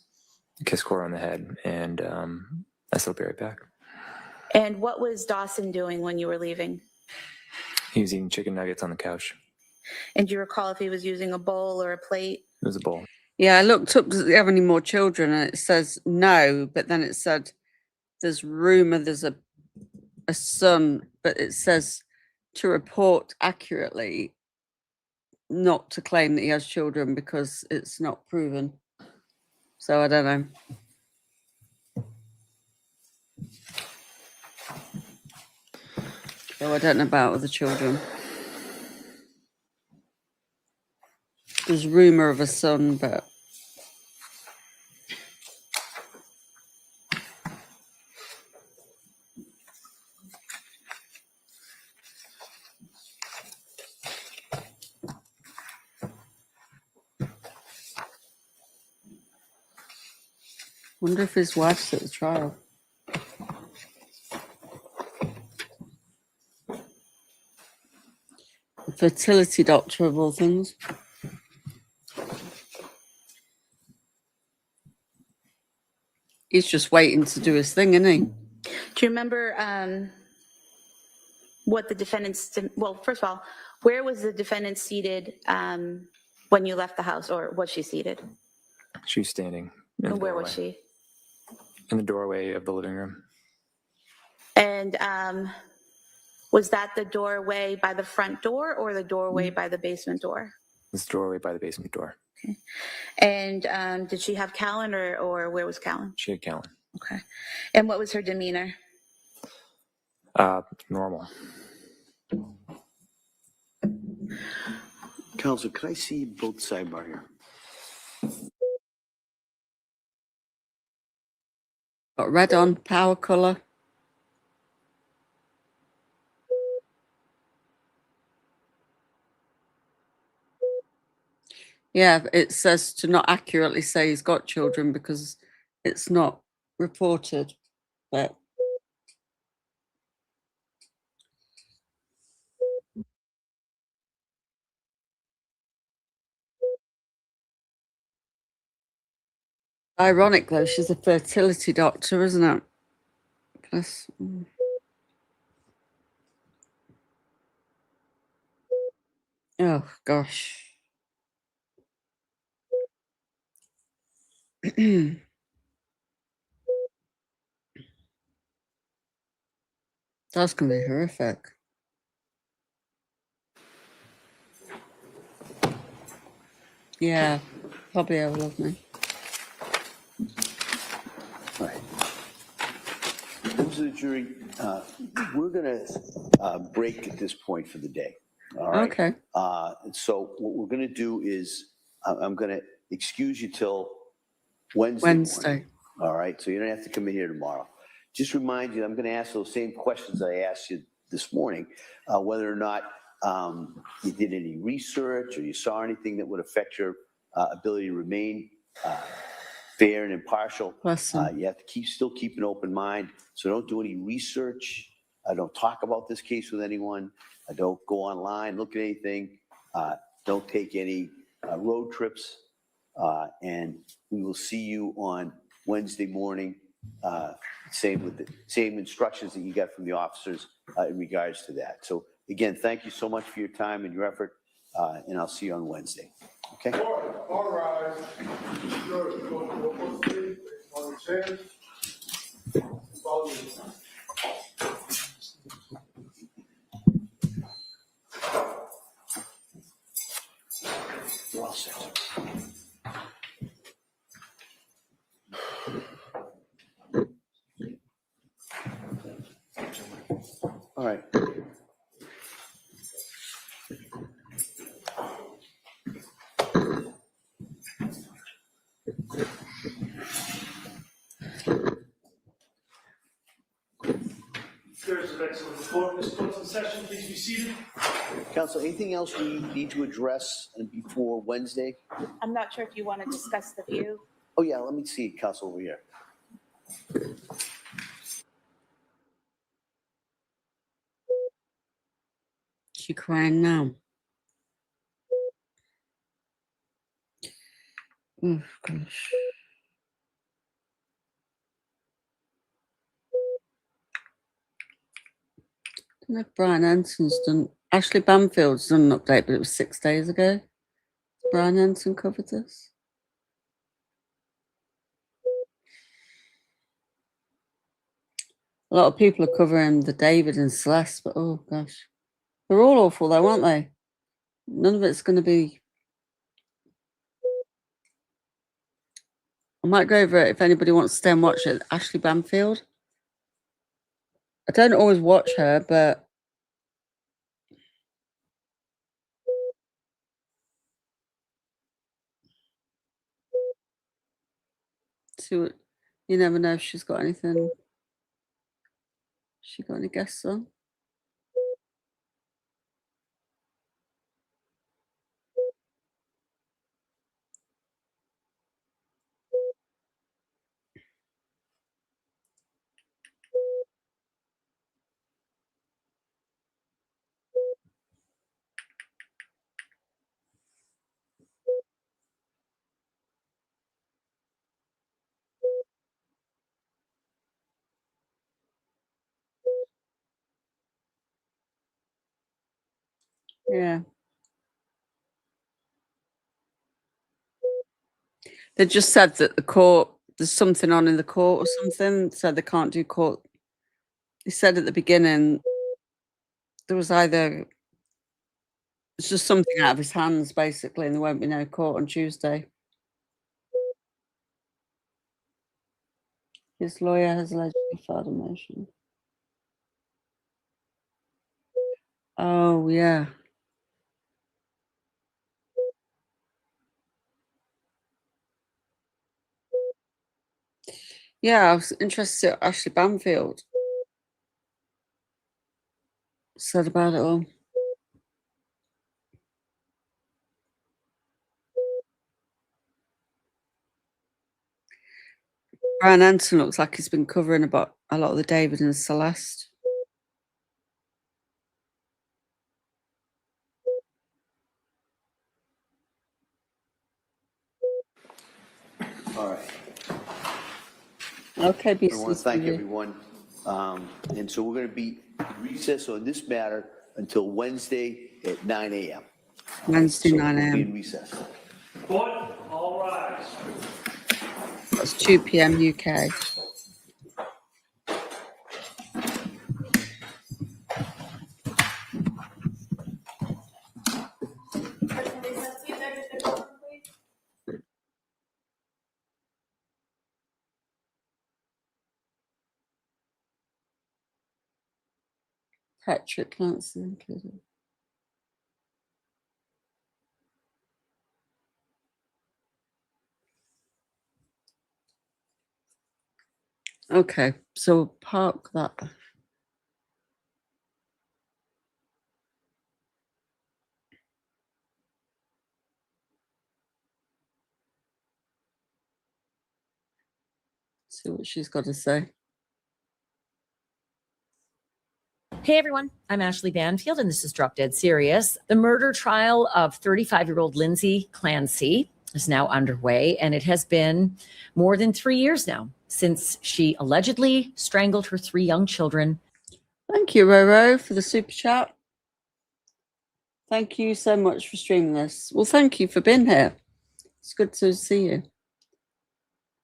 kissed Cora on the head, and I said, I'll be right back. And what was Dawson doing when you were leaving? He was eating chicken nuggets on the couch. And do you recall if he was using a bowl or a plate? It was a bowl. Yeah, I looked up, does it have any more children? And it says no, but then it said there's rumor there's a son, but it says to report accurately, not to claim that he has children because it's not proven. So I don't know. So I don't know about other children. There's rumour of a son, but wonder if his wife's at the trial. A fertility doctor of all things. He's just waiting to do his thing, isn't he? Do you remember what the defendants, well, first of all, where was the defendant seated when you left the house, or was she seated? She was standing. In the Where doorway. was she? In the doorway of the living room. And was that the doorway by the front door or the doorway by the basement door? This doorway by the basement door. Okay. And did she have Callan, or where was Callan? She had Callan. Okay. And what was her demeanor? Normal. Counsel, could I see both sidebar here? Got red on, power colour. Yeah, it says to not accurately say he's got children because it's not reported. But ironic though, she's a fertility doctor, isn't it? Plus, oh gosh. That's gonna be horrific. Yeah, probably overloved me. All right. Members of the jury, we're going to break at this point for the day. All right. Okay. So what we're going to do is I'm going to excuse you till Wednesday. Wednesday. Morning. All right. So you don't have to come in here tomorrow. Just remind you, I'm going to ask those same questions I asked you this morning, whether or not you did any research or you saw anything that would affect your ability to remain fair and impartial. You have to still keep an open mind. So don't do any research. Don't talk about this case with anyone. Don't go online, look at anything. Don't take any road trips. And we will see you on Wednesday morning. Same with the same instructions that you got from the officers in regards to that. So again, thank you so much for your time and your effort. And I'll see you on Wednesday. Okay. All right. Jurors, go to the court, please. On your chairs. Follow me. You're all set. All right. There's an excellent report. This court's in session. Please be seated. Counsel, anything else we need to address before Wednesday? I'm not sure if you want to discuss the view. Oh, yeah, let me see, Counsel, over here. She crying now. Oh gosh. I don't know if Brian Anson's done. Ashley Banfield's done an update, but it was 6 days ago. Brian Anson covered this. A lot of people are covering the David and Celeste, but oh gosh. They're all awful though, aren't they? None of it's going to be. I might go over it if anybody wants to stay and watch it. Ashley Banfield. I don't always watch her, but see what, you never know if she's got anything. She got any guests on? Yeah. They just said that the court, there's something on in the court or something, so they can't do court. He said at the beginning there was either, it's just something out of his hands basically, and there won't be no court on Tuesday. His lawyer has allegedly filed a motion. Oh, yeah. Yeah, I was interested what Ashley Banfield said about it all. Brian Anton looks like he's been covering about a lot of the David and Celeste. All right. Okay, I want to thank BCCV. everyone. And so we're going to be in recess on this matter until Wednesday at 9 a.m. Wednesday, So 9 we'll be in a.m. recess. Court, all rise. That's 2 p.m. UK. Patrick Clancy included. Okay, so park that. See what she's got to say. Hey everyone, I'm Ashley Banfield and this is Drop Dead Serious. The murder trial of 35-year-old Lindsay Clancy is now underway, and it has been more than 3 years now since she allegedly strangled her 3 young children. Thank you, Roro, for the super chat. Thank you so much for streaming this. Well, thank you for being here. It's good to see you.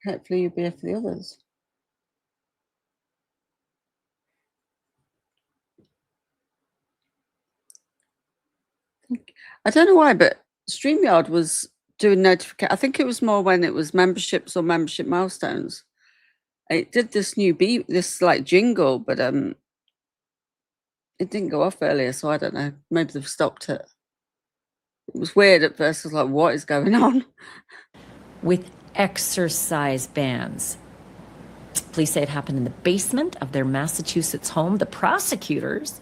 Hopefully you'll be here for the others. I don't know why, but StreamYard was doing notification. I think it was more when it was memberships or membership milestones. It did this new beat, this like jingle, but it didn't go off earlier, so I don't know. Maybe they've stopped it. It was weird at first. I was like, what is going on? With exercise bans. Police say it happened in the basement of their Massachusetts home. The prosecutors,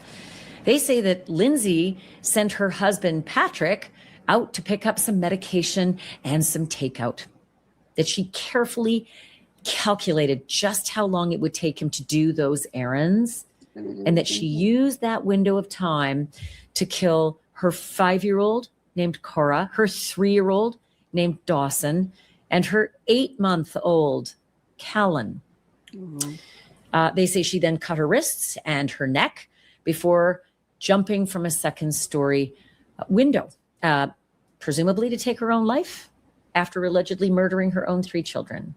they say that Lindsay sent her husband, Patrick, out to pick up some medication and some takeout. That she carefully calculated just how long it would take him to do those errands, and that she used that window of time to kill her 5-year-old named Cora, her 3-year-old named Dawson, and her 8-month-old Callan. They say she then cut her wrists and her neck before jumping from a second-story window, presumably to take her own life after allegedly murdering her own 3 children.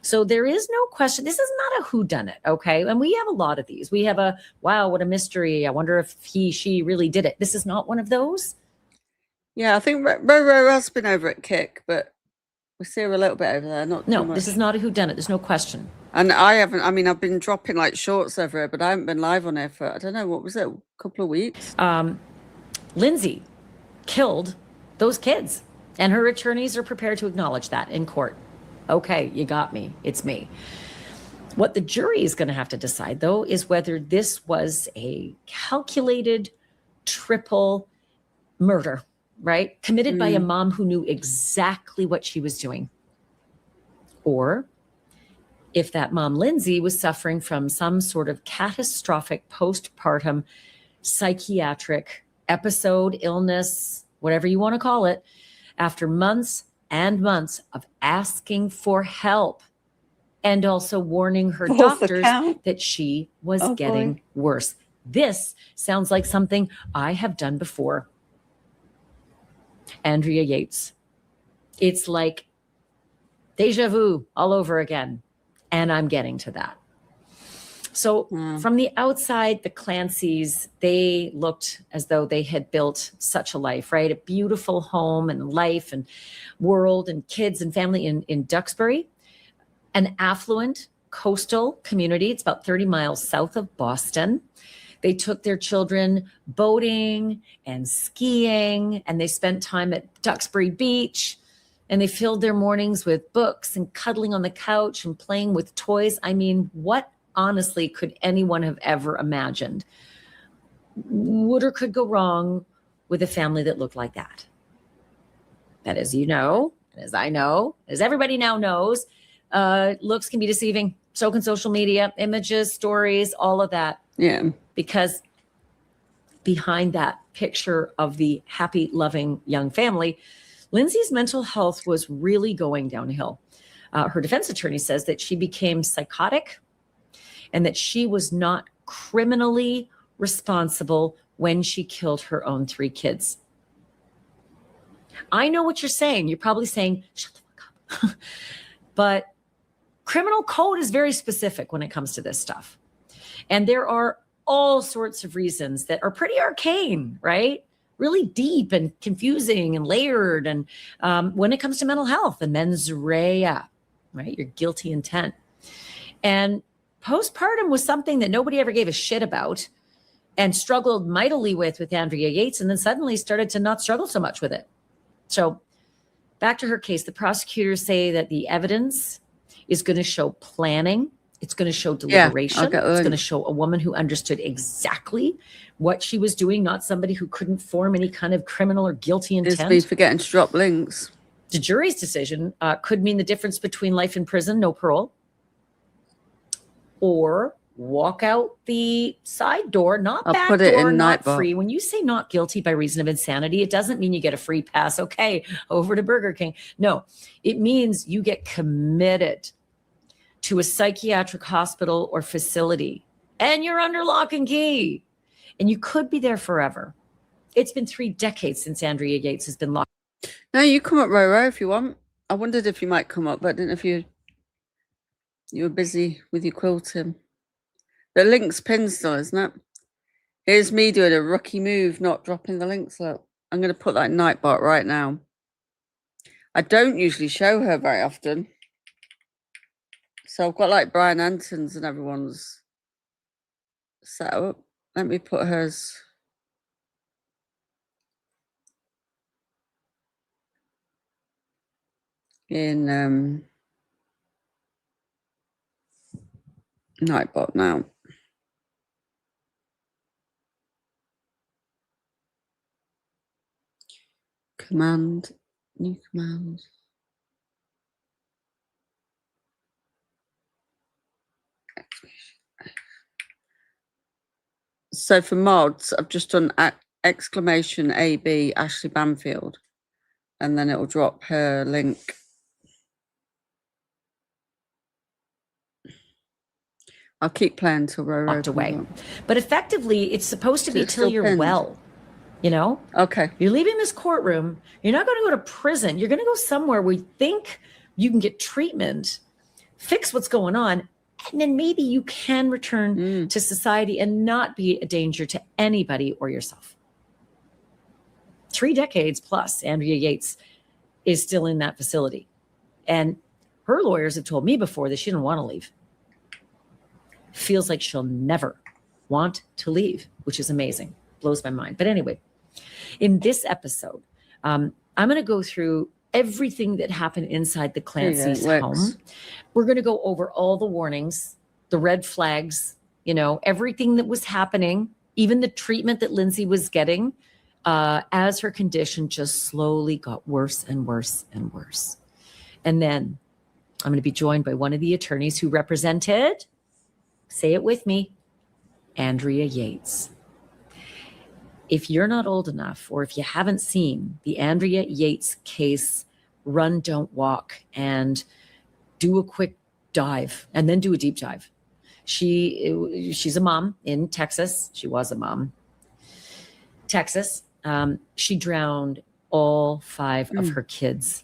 So there is no question. This is not a whodunit, okay? And we have a lot of these. We have a, wow, what a mystery. I wonder if he, she really did it. This is not one of those. Yeah, I think Roro has been over at Kick, but we see her a little bit over there. Not too No, much. this is not a whodunit. There's no question. And I haven't. I mean, I've been dropping like shorts over here, but I haven't been live on here for, I don't know, what was it, a couple of weeks? Lindsay killed those kids, and her attorneys are prepared to acknowledge that in court. Okay, you got me. It's me. What the jury is going to have to decide, though, is whether this was a calculated triple murder, right? Committed by a mom who knew exactly what she was doing. Or if that mom, Lindsay, was suffering from some sort of catastrophic postpartum psychiatric episode, illness, whatever you want to call it, after months and months of asking for help and also warning her doctors that she was getting worse. This sounds like something I have done before. Andrea Yates. It's like deja vu all over again. And I'm getting to that. So from the outside, the Clancys, they looked as though they had built such a life, right? A beautiful home and life and world and kids and family in Duxbury, an affluent coastal community. It's about 30 miles south of Boston. They took their children boating and skiing, and they spent time at Duxbury Beach, and they filled their mornings with books and cuddling on the couch and playing with toys. I mean, what honestly could anyone have ever imagined would or could go wrong with a family that looked like that? That, as you know, as I know, as everybody now knows, looks can be deceiving. So can social media, images, stories, all of that. Yeah. Because behind that picture of the happy, loving young family, Lindsay's mental health was really going downhill. Her defense attorney says that she became psychotic and that she was not criminally responsible when she killed her own 3 kids. I know what you're saying. You're probably saying, shut the fuck up. But criminal code is very specific when it comes to this stuff. And there are all sorts of reasons that are pretty arcane, right? Really deep and confusing and layered. And when it comes to mental health and mens rea, right? Your guilty intent. And postpartum was something that nobody ever gave a shit about and struggled mightily with Andrea Yates, and then suddenly started to not struggle so much with it. So back to her case, the prosecutors say that the evidence is going to show planning. It's going to show deliberation. It's going to show a woman who understood exactly what she was doing, not somebody who couldn't form any kind of criminal or guilty intent. It's me forgetting to drop links. The jury's decision could mean the difference between life in prison, no parole, or walk out the side door, not I'll back put it door, in not Nightbot. free. When you say not guilty by reason of insanity, it doesn't mean you get a free pass. Okay, over to Burger King. No, it means you get committed to a psychiatric hospital or facility, and you're under lock and key, and you could be there forever. It's been 3 decades since Andrea Yates has been locked. No, you come up, Roro, if you want. I wondered if you might come up, but I didn't know if you were busy with your quilting. The link's pinned still, isn't it? Here's me doing a rookie move, not dropping the links. Look, I'm going to put that in Nightbot right now. I don't usually show her very often. So I've got like Brian Anton's and everyone's set up. Let me put hers. In Nightbot now. Command, new command. So for mods, I've just done exclamation AB Ashley Banfield, and then it will drop her link. I'll keep playing till Roro Locked away. comes up. But effectively, it's supposed to be It's till still you're pinned. well, you know? Okay. You're leaving this courtroom. You're not going to go to prison. You're going to go somewhere where you think you can get treatment, fix what's going on, and then maybe you can return to society and not be a danger to anybody or yourself. 3 decades plus, Andrea Yates is still in that facility. And her lawyers have told me before that she didn't want to leave. Feels like she'll never want to leave, which is amazing. Blows my mind. But anyway, in this episode, I'm going to go through everything that happened inside the Clancy's home. We're going to go over all the warnings, the red flags, everything that was happening, even the treatment that Lindsay was getting as her condition just slowly got worse and worse and worse. And then I'm going to be joined by one of the attorneys who represented, say it with me, Andrea Yates. If you're not old enough, or if you haven't seen the Andrea Yates case, Run, Don't Walk, and do a quick dive, and then do a deep dive. She's a mom in Texas. She was a mom. Texas. She drowned all 5 of her kids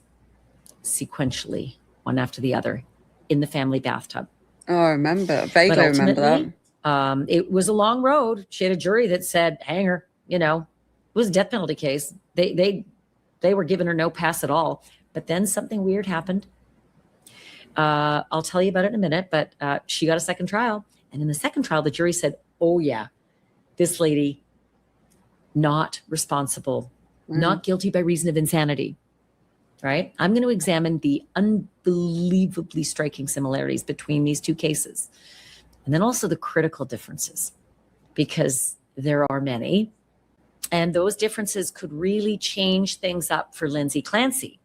sequentially, one after the other, in the family bathtub. Oh, I remember. Vaguely remember that. It was a long road. She had a jury that said, hang her. It was a death penalty case. They were giving her no pass at all. But then something weird happened. I'll tell you about it in a minute, but she got a second trial. And in the second trial, the jury said, oh yeah, this lady, not responsible, not guilty by reason of insanity, right? I'm going to examine the unbelievably striking similarities between these 2 cases. And then also the critical differences, because there are many. And those differences could really change things up for Lindsay Clancy.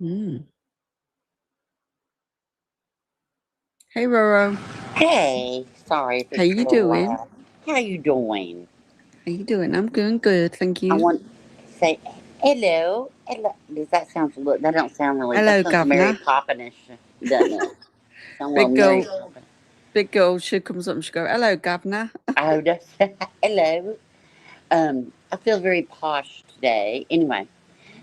Hey, Roro. Hey, sorry. If it's How you a little doing? loud. How you doing? How you doing? I'm doing good, thank you. I want to say hello. Hello. Does that sound a little? That don't sound really. Hello, that sounds Mary Governor. Poppinish, doesn't it? Sound a little Big Mary girl, Poppin. big girl. She comes up and she go, "Hello, Governor." Oh, that's hello. I feel very posh today. Anyway,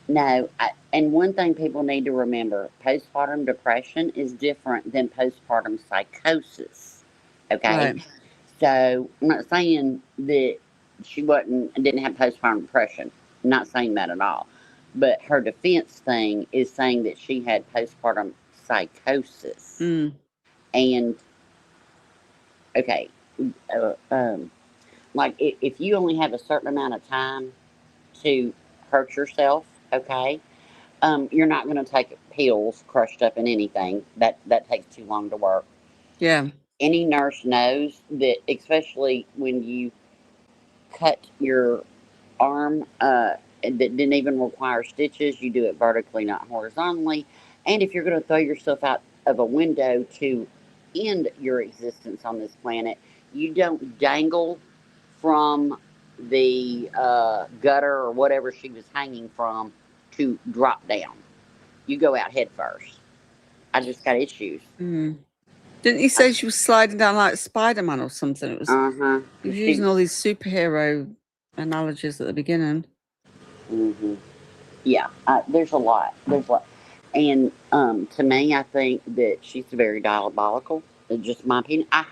no. And one thing people need to remember: postpartum depression is different than postpartum psychosis. Okay. Right. So I'm not saying that she didn't have postpartum depression. I'm not saying that at all. But her defense thing is saying that she had postpartum psychosis. And okay, like if you only have a certain amount of time to hurt yourself, okay, you're not going to take pills crushed up in anything. That takes too long to work. Yeah. Any nurse knows that, especially when you cut your arm that didn't even require stitches, you do it vertically, not horizontally. And if you're going to throw yourself out of a window to end your existence on this planet, you don't dangle from the gutter or whatever she was hanging from to drop down. You go out head first. I just got issues. Didn't you say she was sliding down like Spider-Man or something? It was. He was using all these superhero analogies at the beginning. Yeah, there's a lot. And to me, I think that she's very diabolical. It's just my opinion. I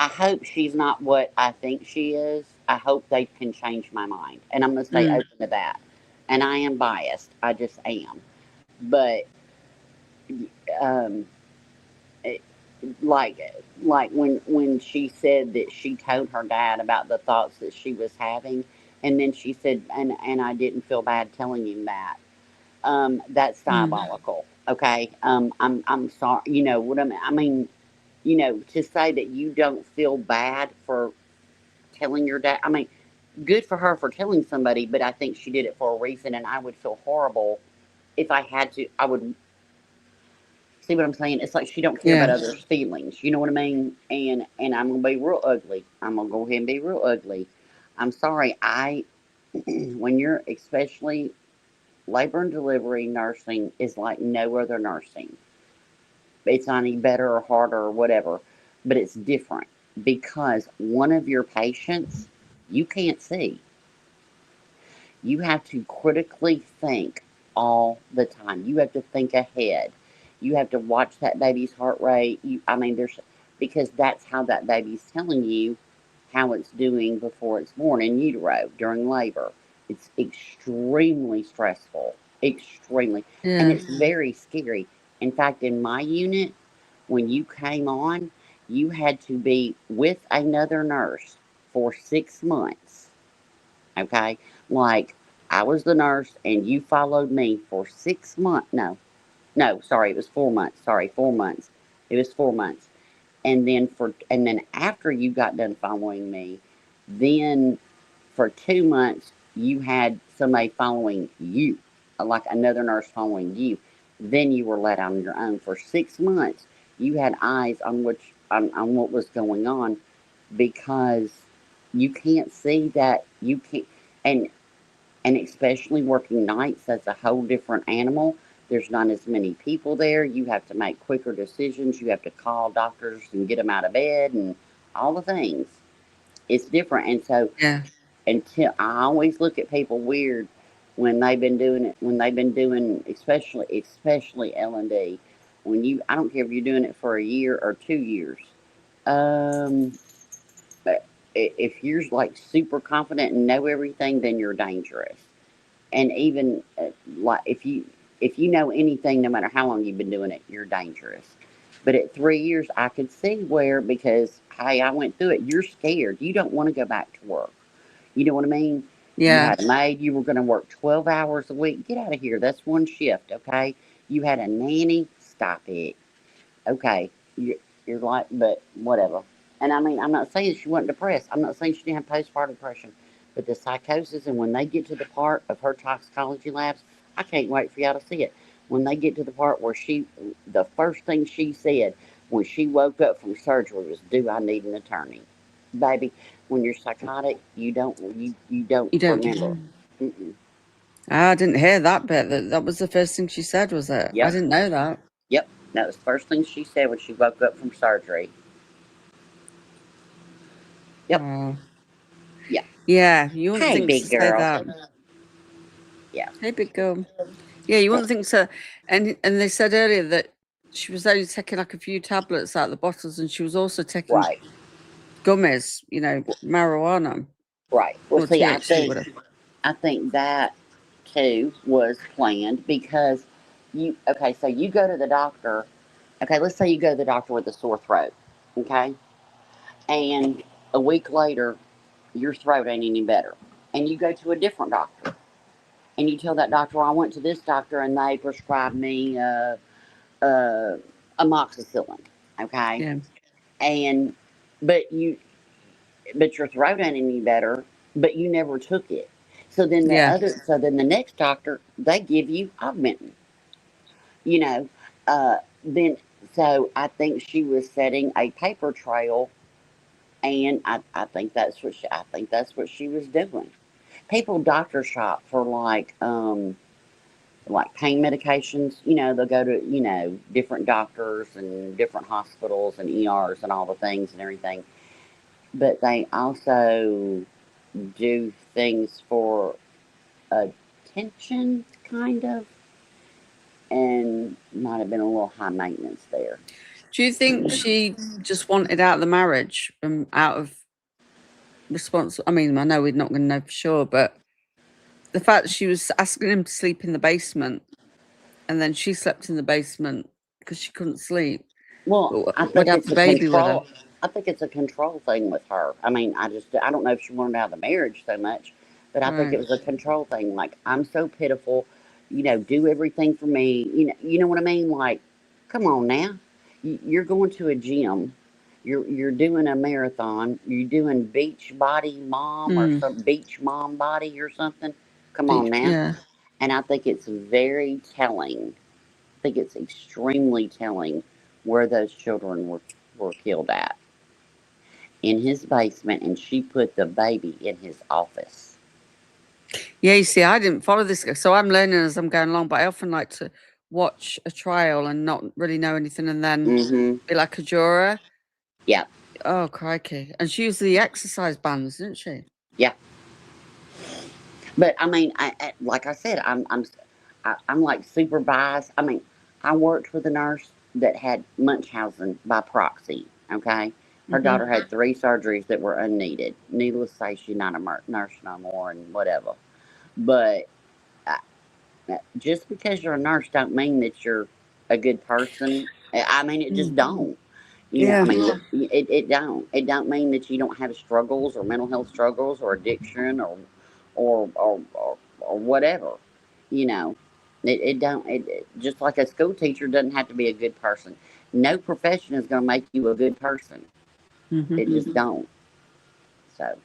hope she's not what I think she is. I hope they can change my mind, and I'm going to stay open to that. And I am biased. I just am. But like when she said that she told her dad about the thoughts that she was having, and then she said, and I didn't feel bad telling him that. That's diabolical. Okay. I'm sorry. You know what I mean? I mean, to say that you don't feel bad for telling your dad. I mean, good for her for telling somebody, but I think she did it for a reason, and I would feel horrible if I had to. I would. See what I'm saying? It's like she don't care about others' feelings. You know what I mean? And I'm gonna be real ugly. I'm gonna go ahead and be real ugly. I'm sorry. When you're especially labor and delivery nursing is like no other nursing. It's not any better or harder or whatever, but it's different because one of your patients you can't see. You have to critically think all the time. You have to think ahead. You have to watch that baby's heart rate. Because that's how that baby's telling you how it's doing before it's born in utero during labor. It's extremely stressful, extremely, and Yeah. it's very scary. In fact, in my unit, when you came on, you had to be with another nurse for 6 months. Okay, like I was the nurse and you followed me for 6 months. No, sorry, it was 4 months. Sorry, 4 months. It was 4 months. And then after you got done following me, then for 2 months you had somebody following you, like another nurse following you. Then you were let on your own. For 6 months you had eyes on what was going on, because you can't see that you can't. And especially working nights, that's a whole different animal. There's not as many people there. You have to make quicker decisions. You have to call doctors and get them out of bed and all the things. It's different. And so, Yeah. until I always look at people weird when they've been doing it, when they've been doing, especially L&D, I don't care if you're doing it for a year or 2 years. Um, but if you're like super confident and know everything, then you're dangerous. And even like if you know anything, no matter how long you've been doing it, you're dangerous. But at 3 years, I could see where, because hey, I went through it. You're scared. You don't want to go back to work. You know what I mean? You Yeah. had a maid. You were going to work 12 hours a week. Get out of here. That's one shift, okay? You had a nanny. Stop it. Okay, you're like, but whatever. And I mean, I'm not saying she wasn't depressed. I'm not saying she didn't have postpartum depression. But the psychosis, and when they get to the part of her toxicology labs, I can't wait for y'all to see it. When they get to the part where the first thing she said when she woke up from surgery was, "Do I need an attorney?" Baby, when you're psychotic, you don't You don't. remember. Mm-mm. I didn't hear that bit. That was the first thing she said, was it? I Yep, didn't know that. yep. That was the first thing she said when she woke up from surgery. Yep. Wow. Yeah. Yeah, you wouldn't Hey, think to big say girl. that. Yeah. Hey, big girl. Yeah, you wouldn't think so. And they said earlier that she was only taking like a few tablets out of the bottles, and she was also taking Right. gummies, marijuana Right. Well, or see, THC, whatever. I think that too was planned, because okay, so you go to the doctor. Okay, let's say you go to the doctor with a sore throat. Okay, and a week later your throat ain't any better, and you go to a different doctor, and you tell that doctor, "Well, I went to this doctor and they prescribed me amoxicillin." Okay, Yeah. and but you but your throat ain't any better, but you never took it. Yeah. So then the next doctor, they give you augmentin, you know. Then, so I think she was setting a paper trail, and I think I think that's what she was doing. People doctor shop for like pain medications. They'll go to, different doctors and different hospitals and ERs and all the things and everything. But they also do things for attention, kind of, and might have been a little high maintenance there. Do you think she just wanted out of the marriage, out of response? I mean, I know we're not going to know for sure, but the fact she was asking him to sleep in the basement, and then she slept in the basement because she couldn't sleep. Well, I Would think have it's the a baby with her. control. I think it's a control thing with her. I mean, I don't know if she wanted out of the marriage so much, but I think it Right. was a control thing. Like, I'm so pitiful, do everything for me. You know what I mean? Like, come on now, you're going to a gym, you're doing a marathon, you're doing beach body mom or Mm. some beach mom body or something. Come on Beach. now, Yeah. and I think it's very telling. I think it's extremely telling where those children were killed at. In his basement, and she put the baby in his office. Yeah, you see, I didn't follow this, so I'm learning as I'm going along, but I often like to watch a trial and not really know anything, and then Mm-hmm. be like a juror. Yeah. Oh, crikey. And she used the exercise bands, didn't she? Yeah. But I mean, like I said, I'm like supervised. I mean, I worked with a nurse that had Munchausen by proxy. Okay, Her Mhm. daughter had 3 surgeries that were unneeded. Needless to say, she's not a nurse no more and whatever. But just because you're a nurse don't mean that you're a good person. I mean, it just don't. You know, I Yeah. mean, it don't. It don't mean that you don't have struggles or mental health struggles or addiction or whatever. You know, it don't. Just like a school teacher doesn't have to be a good person. No profession is going to make you a good person. Mhm. It just don't. So.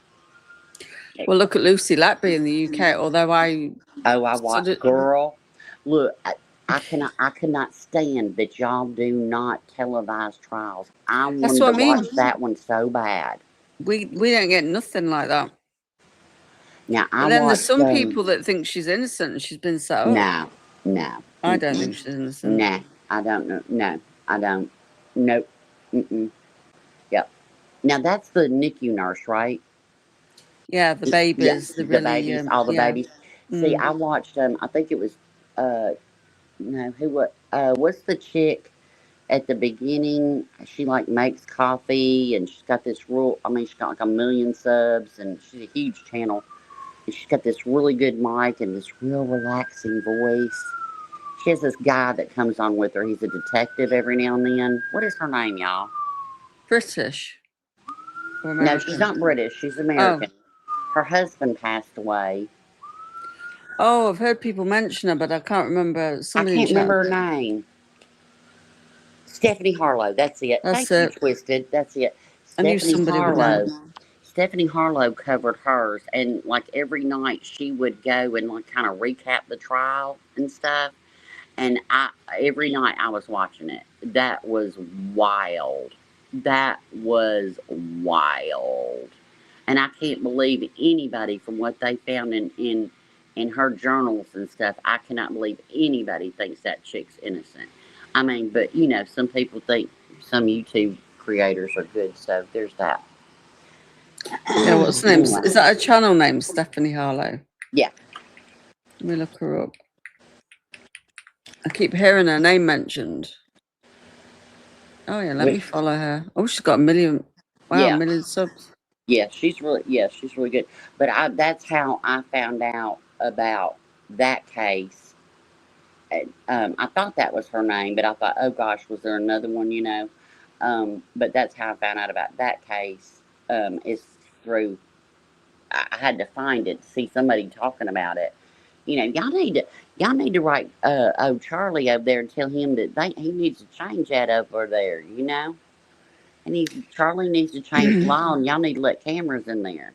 Well, look at Lucy Letby in the UK. Although I Oh, I sort watch, of girl. Look, I cannot stand that y'all do not televise trials. I that's wanted what to I watch mean. that one so bad. We don't get nothing like that. Now I But then there's watched. some people that think she's innocent and she's been set up. No, no, I don't think she's innocent. nah. I don't know. No, I don't. Nope. Yep. Now that's the NICU nurse, right? Yeah, the Yeah, babies, the the really babies, all the yeah. babies. See, Mm. I watched. I think it was. No, who? What? What's the chick? At the beginning, she like makes coffee and she's got this real, I mean, she's got like 1 million subs and she's a huge channel. And she's got this really good mic and this real relaxing voice. She has this guy that comes on with her. He's a detective every now and then. What is her name, y'all? British or No, she's American? not British. She's Oh. American. Her husband passed away. Oh, I've heard people mention her, but I can't remember. I Somebody in can't chat. remember her name. Stephanie Harlow. That's it. That's Thank you, it. Twisted. That's it. I knew Stephanie somebody would Harlow. know. Stephanie Harlow covered hers, and like every night she would go and like kind of recap the trial and stuff. And every night I was watching it. That was wild. That was wild. And I can't believe anybody from what they found in her journals and stuff. I cannot believe anybody thinks that chick's innocent. I mean, but you know, some people think some YouTube creators are good, so there's that. Yeah, what's the name? Anyway, Is that a channel name, Stephanie Harlow? yeah. Let me look her up. I keep hearing her name mentioned. Oh yeah, let me follow her. Oh, she's got 1 million. Wow, Yeah. 1 million subs. She's really good. But that's how I found out about that case. And, I thought that was her name, but I thought, oh gosh, was there another one? You know. But that's how I found out about that case. Is through. I had to find it, see somebody talking about it. You know, y'all need to write Charlie over there and tell him that he needs to change that over there. You know. And Charlie needs to change the law, and y'all need to let cameras in there.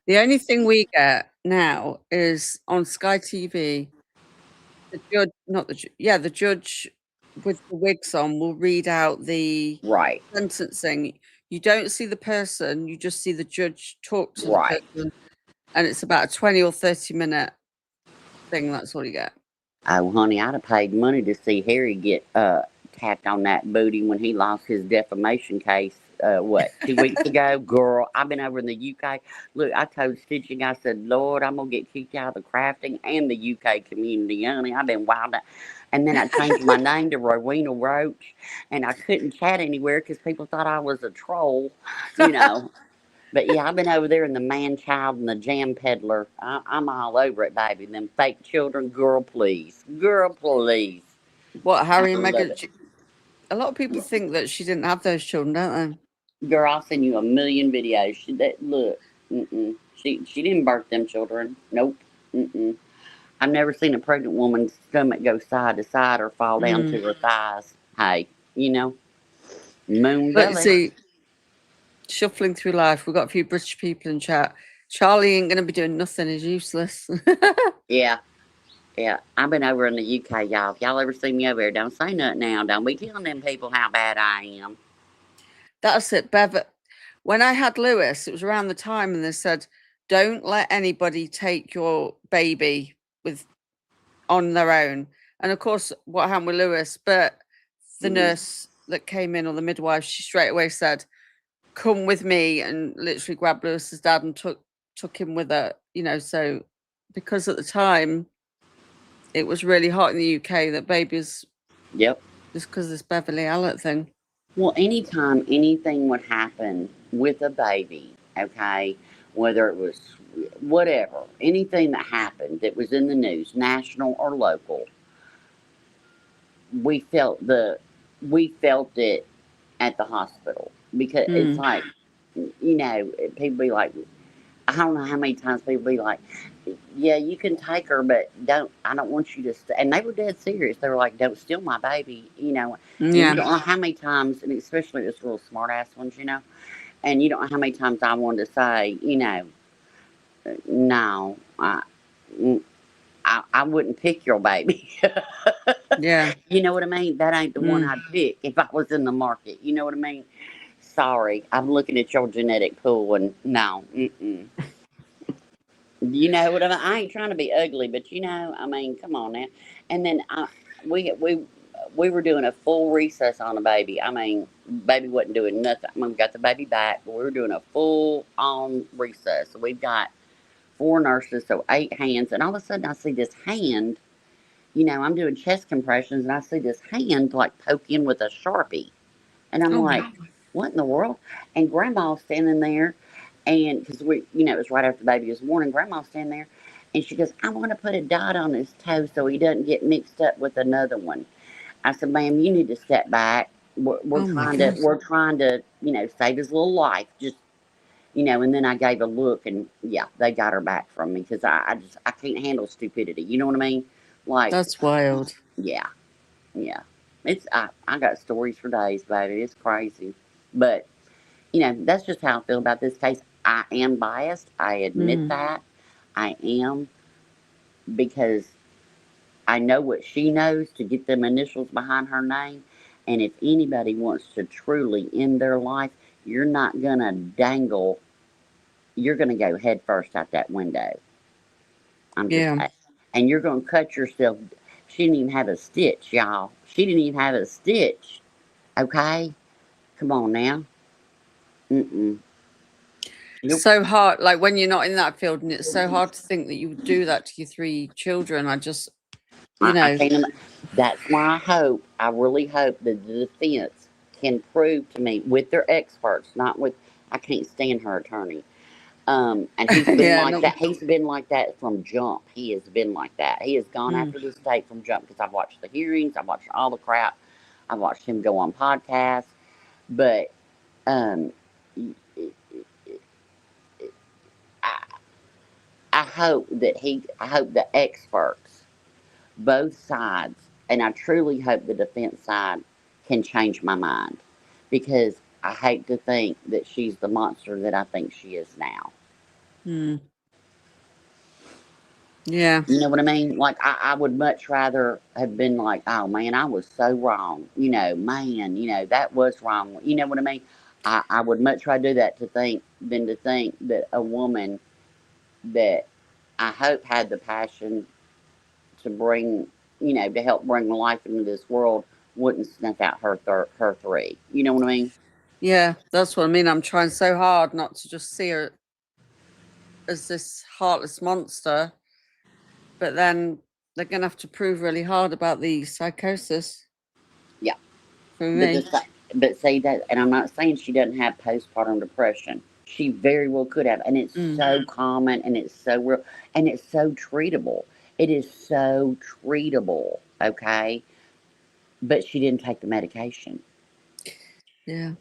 The only thing we get now is on Sky TV. The judge, not the the judge with the wigs on will read out the Right, sentencing. You don't see the person; you just see the judge talk to the right. person, and it's about a 20 or 30-minute thing. That's all you get. Oh, honey, I'd have paid money to see Harry get tapped on that booty when he lost his defamation case. 2 weeks ago, girl? I've been over in the UK. Look, I told Stitching, I said, Lord, I'm gonna get kicked out of the crafting and the UK community, honey. I've been wild. And then I changed my name to Rowena Roach, and I couldn't chat anywhere because people thought I was a troll, you know. But yeah, I've been over there in the man child and the jam peddler. I'm all over it, baby. Them fake children, girl, please. Girl, please. What, Harry and I love Meghan? it. A lot of people think that she didn't have those children, don't Girl, I'll send you 1 million videos. Look, she didn't birth them children. Nope. I've never seen a pregnant woman's stomach go side to side or fall they? down to her thighs. Hey, you know, moon Look, you belly. see, shuffling through life, we've got a few British people in chat. Charlie ain't going to be doing nothing. He's useless. Yeah. Yeah, I've been over in the UK, y'all. If y'all ever see me over there, don't say nothing now. Don't be telling them people how bad I am. That's it, Bev. When I had Lewis, it was around the time, and they said, "Don't let anybody take your baby on their own." And of course, what happened with Lewis? But the nurse that came in, or the midwife, she straight away said, "Come with me," and literally grabbed Lewis's dad and took him with her. You know, so because at the time it was really hot in the UK that babies. Yep. Just because this Beverly Allen thing. Well, anytime anything would happen with a baby, okay, whether it was whatever, anything that happened that was in the news, national or local, we felt it at the hospital because it's Mm. like, you know, people be like, I don't know how many times people be like, yeah, you can take her, but I don't want you to, and they were dead serious. They were like, don't steal my baby, you know. And you Yeah. don't know how many times, and especially this real smart ass ones, you know, and you don't know how many times I wanted to say, you know, no, I wouldn't pick your baby. Yeah. You know what I mean? That ain't the one Mm. I'd pick if I was in the market. You know what I mean? Sorry, I'm looking at your genetic pool and no, mm-mm. You know what I mean? I ain't trying to be ugly, but you know, I mean, come on now. And then we we we were doing a full recess on a baby. I mean, baby wasn't doing nothing. I mean, we got the baby back, but we were doing a full on recess. So we've got 4 nurses, so 8 hands, and all of a sudden I see this hand. You know, I'm doing chest compressions, and I see this hand like poke in with a Sharpie. And I'm Oh like, my. what in the world? And Grandma's standing there, and because it was right after the baby was born, and Grandma's standing there, and she goes, I want to put a dot on his toe so he doesn't get mixed up with another one. I said, ma'am, you need to step back. Oh my We're gosh. trying to, you know, save his little life. Just, you know, and then I gave a look, and yeah, they got her back from me because I can't handle stupidity. You know what I mean? Like, That's wild. yeah, yeah. I got stories for days, baby. It's crazy. But you know, that's just how I feel about this case. I am biased. I admit Mm. that. I am because I know what she knows to get them initials behind her name. And if anybody wants to truly end their life, you're not going to dangle. You're going to go head first out that window. Yeah. And you're going to cut yourself. She didn't even have a stitch, y'all. She didn't even have a stitch. Okay? Come on now. Mm-mm. Nope. So hard, like when you're not in that field, and it's so hard to think that you would do that to your 3 children. I just, you I know, can't. That's why I really hope that the defense can prove to me with their experts, not with. I can't stand her attorney. And he's been yeah, like no. that. He's been like that from jump. He has been like that. He has gone Mm. after the state from jump because I've watched the hearings. I've watched all the crap. I've watched him go on podcasts. But um, I, I hope that I hope the experts, both sides, and I truly hope the defense side can change my mind because I hate to think that she's the monster that I think she is now. Mm. Yeah. You know what I mean? Like, I would much rather have been like, oh man, I was so wrong. You know, man, you know, that was wrong. You know what I mean? I would much rather do that than to think that a woman that I hope had the passion to bring, you know, to help bring life into this world wouldn't snuff out her 3. You know what I mean? Yeah, that's what I mean. I'm trying so hard not to just see her as this heartless monster, but then they're going to have to prove really hard about the psychosis Yeah. for But me. but say that, and I'm not saying she doesn't have postpartum depression. She very well could have, and it's Mm. so common, and it's so real, and it's so treatable. It is so treatable, okay? But she didn't take the medication, Yeah.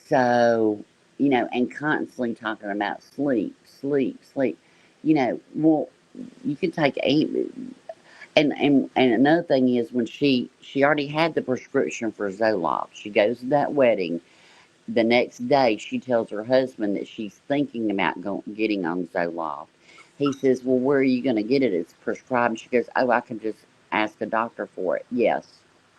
so you know, and constantly talking about sleep, sleep, sleep. You know, well, you can take and another thing is when she already had the prescription for Zoloft. She goes to that wedding. The next day, she tells her husband that she's thinking about getting on Zoloft. He says, well, where are you going to get it? It's prescribed. She goes, oh, I can just ask a doctor for it. Yes,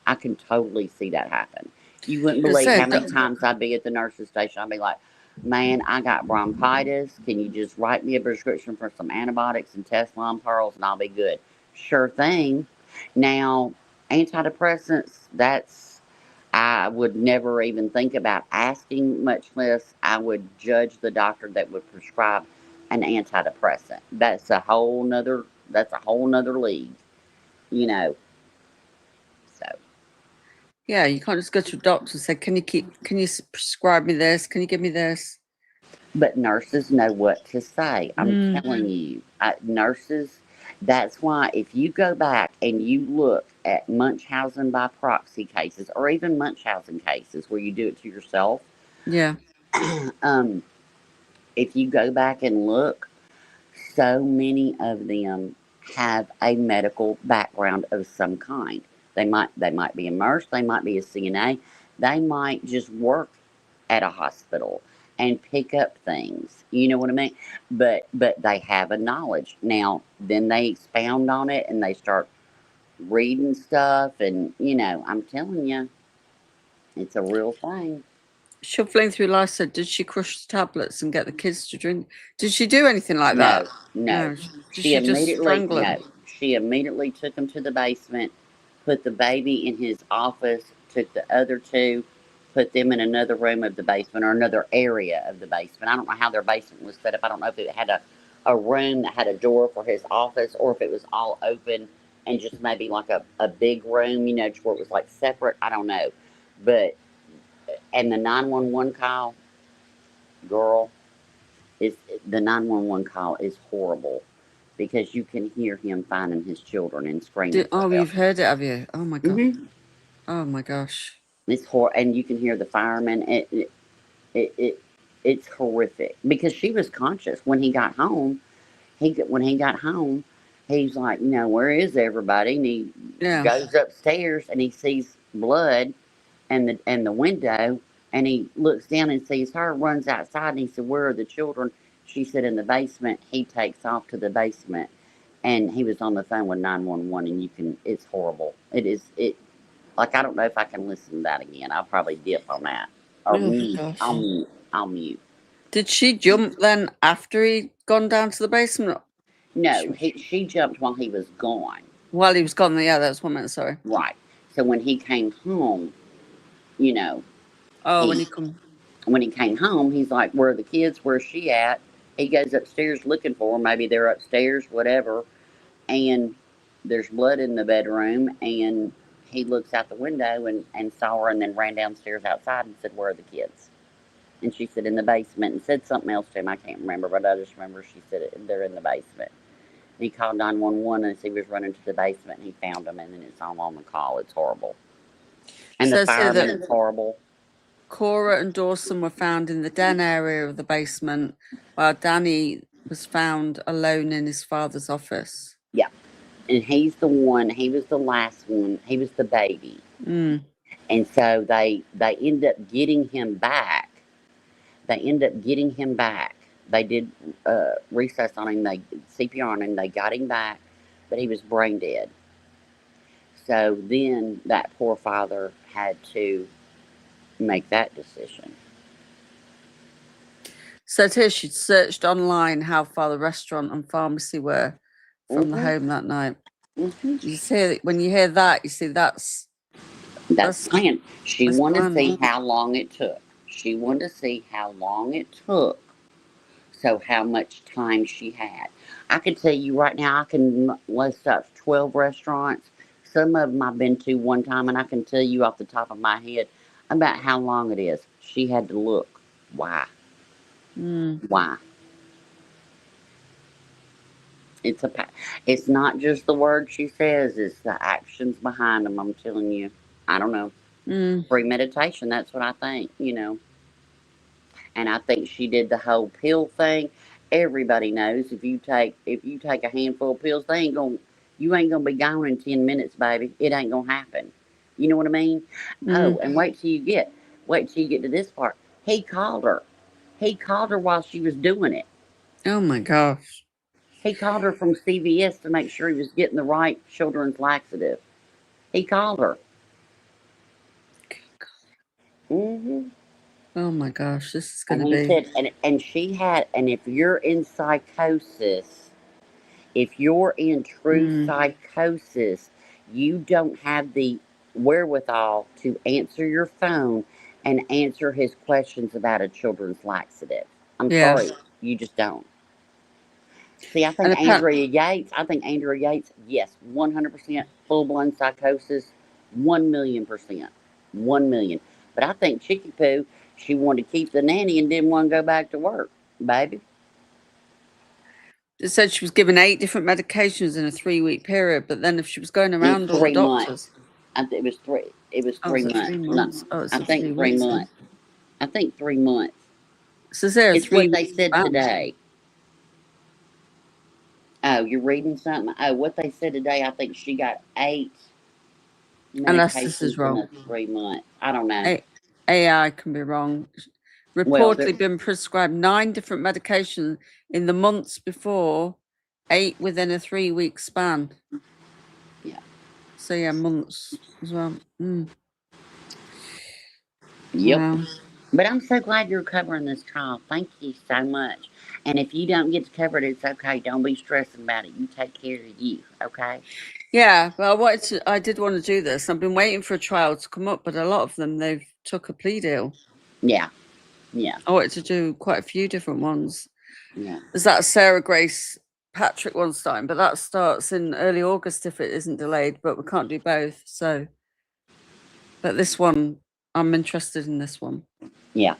I can totally see that happen. You wouldn't It believe how said many times I'd be at the nurse's station. I'd be like, man, I got bronchitis. Can you just write me a prescription for some antibiotics and Teflon pearls and I'll be good? Sure thing. Now, antidepressants, I would never even think about asking, much less I would judge the doctor that would prescribe an antidepressant. That's a whole nother league, you know. So Yeah, you can't just go to a doctor and say, can you prescribe me this? Can you give me this? But nurses know what to say. I'm telling you, nurses. That's why if you go back and you look at Munchausen by proxy cases, or even Munchausen cases where you do it to yourself, Yeah. if you go back and look, so many of them have a medical background of some kind. They might be a nurse, they might be a CNA, they might just work at a hospital and pick up things. You know what I mean? But they have a knowledge. Now, then they expound on it and they start reading stuff, and I'm telling you, it's a real thing. Shuffling through life said, did she crush the tablets and get the kids to drink? Did she do anything like that? No. Did She she just immediately strangle him? She immediately took him to the basement, put the baby in his office, took the other two, put them in another room of the basement or another area of the basement. I don't know how their basement was set up. I don't know if it had a room that had a door for his office or if it was all open and just maybe like a big room, to where it was like separate. I don't know. But, and the 911 call, girl, the 911 call is horrible because you can hear him finding his children and screaming for help. You've heard it, have you? Oh my God. Mm-hmm. Oh my gosh. It's horrible, and you can hear the firemen. It's horrific because she was conscious when he got home. When he got home, he's like, where is everybody? And he goes upstairs and he sees blood and the window, and he looks down and sees her, runs outside, and he said, where are the children? She said, in the basement. He takes off to the basement, and he was on the phone with 911, and it's horrible. Like, I don't know if I can listen to that again. I'll probably dip on that. Or mute. I'll mute. Did she jump then after he'd gone down to the basement? No, she jumped while he was gone. While he was gone, yeah, that's what I meant, sorry. Right. So when he came home, Oh, when he came home, he's like, where are the kids? Where's she at? He goes upstairs looking for them. Maybe they're upstairs, whatever. And there's blood in the bedroom. And he looks out the window and saw her, and then ran downstairs outside and said, where are the kids? And she said, in the basement, and said something else to him. I can't remember, but I just remember she said they're in the basement. And he called 911, and he was running to the basement, and he found them, and then it's all on the call. It's horrible. And the fireman is horrible. Cora and Dawson were found in the den area of the basement, while Danny was found alone in his father's office. Yeah. And he was the last one. He was the baby. Mm. And so they end up getting him back. They did resusc on him, they CPR on him, they got him back, but he was brain dead. So then that poor father had to make that decision. So it is, she'd searched online how far the restaurant and pharmacy were from the home that night. Mm-hmm. You see, when you hear that, you see that's planned. She wanted to see how long it took. She wanted to see how long it took, so how much time she had. I can tell you right now, I can list up 12 restaurants. Some of them I've been to one time, and I can tell you off the top of my head about how long it is. She had to look. Why? Why? It's not just the words she says, it's the actions behind them. I'm telling you. I don't know. Premeditation, that's what I think, And I think she did the whole pill thing. Everybody knows if you take a handful of pills, you ain't gonna be gone in 10 minutes, baby. It ain't gonna happen. You know what I mean? Oh, and wait till you get to this part. He called her. He called her while she was doing it. Oh my gosh. He called her from CVS to make sure he was getting the right children's laxative. He called her. Mm-hmm. Oh my gosh, this is going to be. Said, and she had, and if you're in psychosis, if you're in true psychosis, you don't have the wherewithal to answer your phone and answer his questions about a children's laxative. I'm sorry, you just don't. See, I think Andrea Yates, yes, 100% full-blown psychosis, 1,000,000%. 1 million. But I think Chicky Poo, she wanted to keep the nanny and didn't want to go back to work, baby. It said she was given 8 different medications in a 3-week period, but then if she was going It's around all the 3 months. doctors. It was 3. It was Oh, 3 is it 3 months. months? No, Oh, it's I a 3 think 3 weeks then. months. I think 3 months. So is there a It's what 3-week they said span? today. Oh, you're reading something? Oh, what they said today, I think she got 8 Unless this is medications in wrong. a 3 months. I don't know. AI can be wrong. Well, Reportedly been prescribed 9 different medications in the months before, 8 within a 3-week span. Yeah. So yeah, months as well. Yep. Wow. But I'm so glad you're covering this trial. Thank you so much. And if you don't get to cover it, it's okay. Don't be stressing about it. You take care of you, okay? Yeah, well, I did want to do this. I've been waiting for a trial to come up, but a lot of them, they've took a plea deal. Yeah. Yeah. I wanted to do quite a few different ones. Yeah. There's that Sarah Grace Patrick one starting, but that starts in early August if it isn't delayed, but we can't do both. So, but this one, I'm interested in this one. Yeah.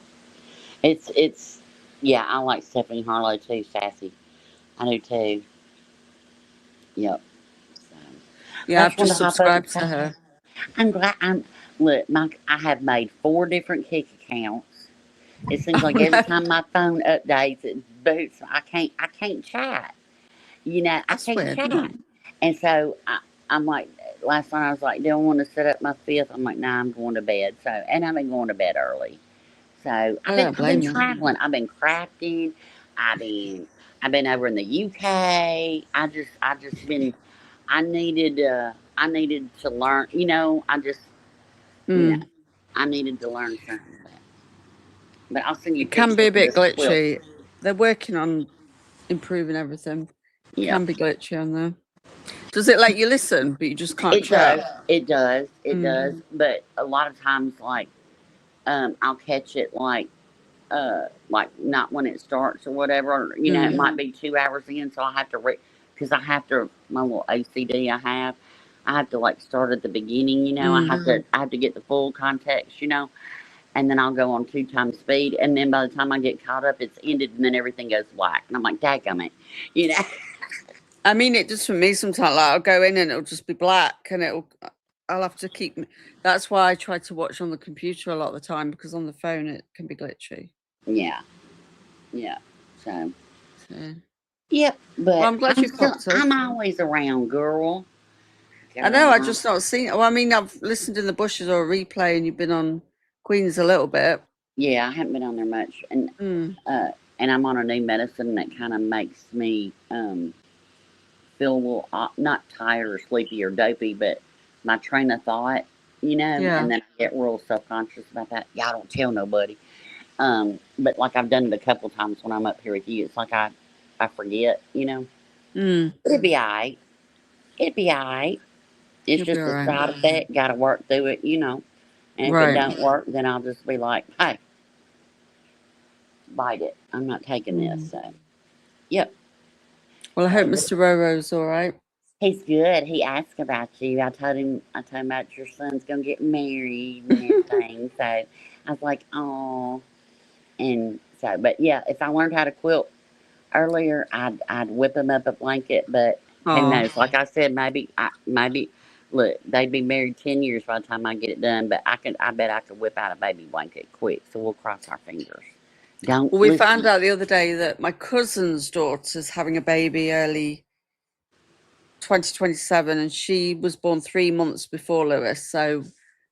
Yeah, I like Stephanie Harlow too, Sassy. I do too. Yep. So, Yeah, I I've just wanted just to hop over and subscribed say, to her. I'm glad I have made 4 different Kik accounts. It seems like every time my phone updates, it boots. I can't chat. You know, That's I can't weird. chat. And so I'm like, last night I was like, do I want to set up my 5th? I'm like, nah, I'm going to bed. So, and I've been going to bed early. So I don't I've blame been you. traveling. I've been crafting. I've been over in the UK. I just been. I needed to learn. You know, I needed to learn something. But I'll send you It can pictures be a of bit this quilt. glitchy. They're working on improving everything. It Yeah. can be glitchy on there. Does it let you listen, but you just can't It chat? does. It does. It does. But a lot of times, like, I'll catch it like not when it starts or whatever. Or, you know, it might be 2 hours in, so I have to because I have to my little OCD I have to like start at the beginning. You know, I have to get the full context. You know, and then I'll go on 2 times speed, and then by the time I get caught up, it's ended, and then everything goes black, and I'm like, dadgummit, you know. I mean, it does for me sometimes. Like I'll go in and it'll just be black, and I'll have to keep. That's why I try to watch on the computer a lot of the time, because on the phone it can be glitchy. Yeah, yeah. So. So. Yep, but Well, I'm glad you popped up. I'm always around, girl. I know. I just not seen. Well, I mean, I've listened in the bushes or a replay, and you've been on Queens a little bit. Yeah, I haven't been on there much, and I'm on a new medicine that kind of makes me feel a little not tired or sleepy or dopey, but my train of thought, you know, and then I get real self conscious about that. Y'all don't tell nobody. But like I've done it a couple times when I'm up here with you, it's like I forget, you know. But it'd be alright. It'd be alright. It's just a side effect. Got to work through it, you know. And if it don't work, then I'll just be like, hey, bite it. I'm not taking this. So, yep. Well, I hope Mr. Roro's all right. He's good. He asked about you. I told him about your son's gonna get married and everything. So I was like, oh. And so, but yeah, if I learned how to quilt earlier, I'd whip him up a blanket. But who knows? Like I said, maybe look, they'd be married 10 years by the time I get it done. But I bet I could whip out a baby blanket quick. So we'll cross our fingers. Well, we found out the other day that my cousin's daughter's having a baby early 2027, and she was born 3 months before Lewis. So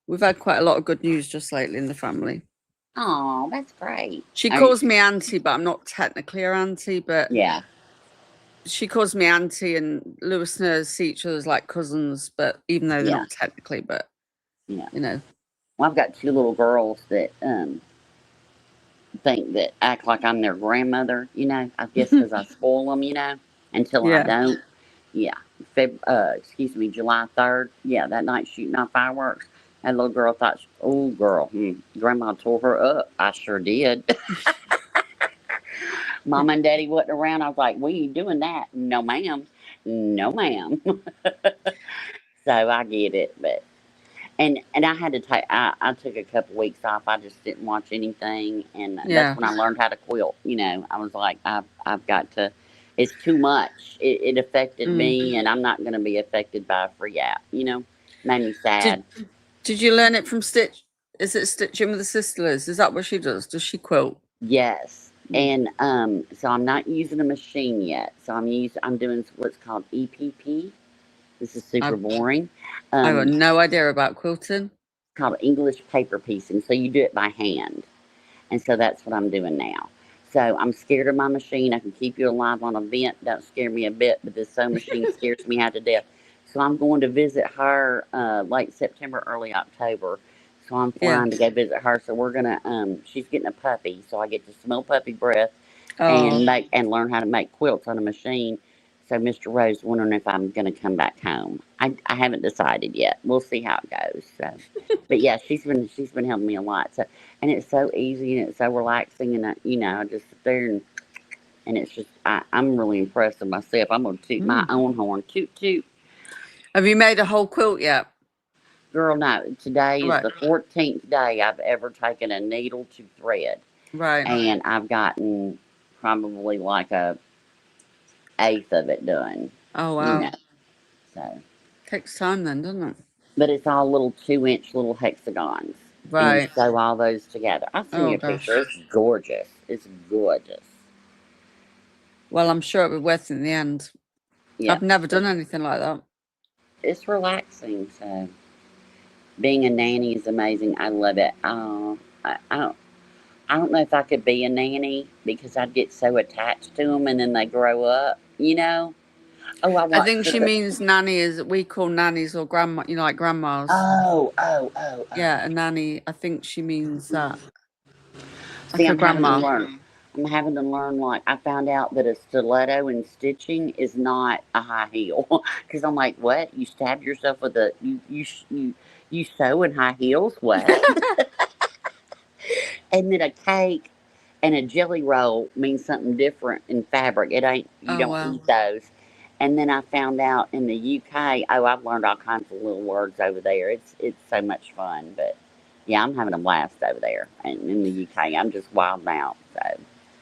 we've had quite a lot of good news just lately in the family. Oh, that's great. She calls me auntie, but I'm not technically her auntie. But yeah, she calls me auntie, and Lewis and her see each other as like cousins, but even though they're not technically, but you know. Well, I've got 2 little girls that act like I'm their grandmother, you know. I guess because I spoil them, you know, until I don't. Yeah. July 3rd. Yeah, that night shooting off fireworks. That little girl thought, oh, girl, Grandma tore her up. I sure did. Mom and Daddy wasn't around. I was like, we ain't doing that. No, ma'am. No, ma'am. So I get it. And I had to take, I took a couple weeks off. I just didn't watch anything. And Yeah. that's when I learned how to quilt. You know, I was like, I've got to, it's too much. It affected me, and I'm not going to be affected by a free app, you know, made me sad. Did you learn it from Stitch? Is it Stitching with the Sisters? Is that what she does? Does she quilt? Yes. And so I'm not using a machine yet. So I'm doing what's called EPP. This is super boring. I got no idea about quilting. Called English paper piecing. So you do it by hand. And so that's what I'm doing now. So I'm scared of my machine. I can keep you alive on a vent. Don't scare me a bit, but this sewing machine scares me half to death. So I'm going to visit her late September, early October. So I'm flying to go visit her. So we're gonna she's getting a puppy, so I get to smell puppy breath and learn how to make quilts on a machine. So Mr. Rose wondering if I'm gonna come back home. I haven't decided yet. We'll see how it goes. So, but yeah, she's been helping me a lot. So, and it's so easy and it's so relaxing, and you know, I just sit there and it's just I'm really impressed with myself. I'm gonna toot my own horn. Toot toot. Have you made a whole quilt yet? Girl, no. Today is the 14th day I've ever taken a needle to thread. Right. And I've gotten probably like a eighth of it done. Oh, wow. You know, so. Takes time then, doesn't it? But it's all little 2-inch little hexagons. Right. And you sew all those together. I'll send you a picture. It's gorgeous. It's gorgeous. Well, I'm sure it'll be worth it in the end. Yeah. I've never done anything like that. It's relaxing, so. Being a nanny is amazing. I love it. I don't know if I could be a nanny because I'd get so attached to them and then they grow up, you know? Oh, I think she means nanny is we call nannies or grandma, you know, like grandmas. Oh. Yeah, a nanny. I think she means that. See, like a grandma. I'm having to learn, like, I found out that a stiletto and stitching is not a high heel. Because I'm like, what? You stabbed yourself with a, you sew in high heels? What? And then a cake and a jelly roll means something different in fabric. It ain't, you don't eat those. And then I found out in the UK, I've learned all kinds of little words over there. It's so much fun. But, yeah, I'm having a blast over there. And in the UK, I'm just wild out, so.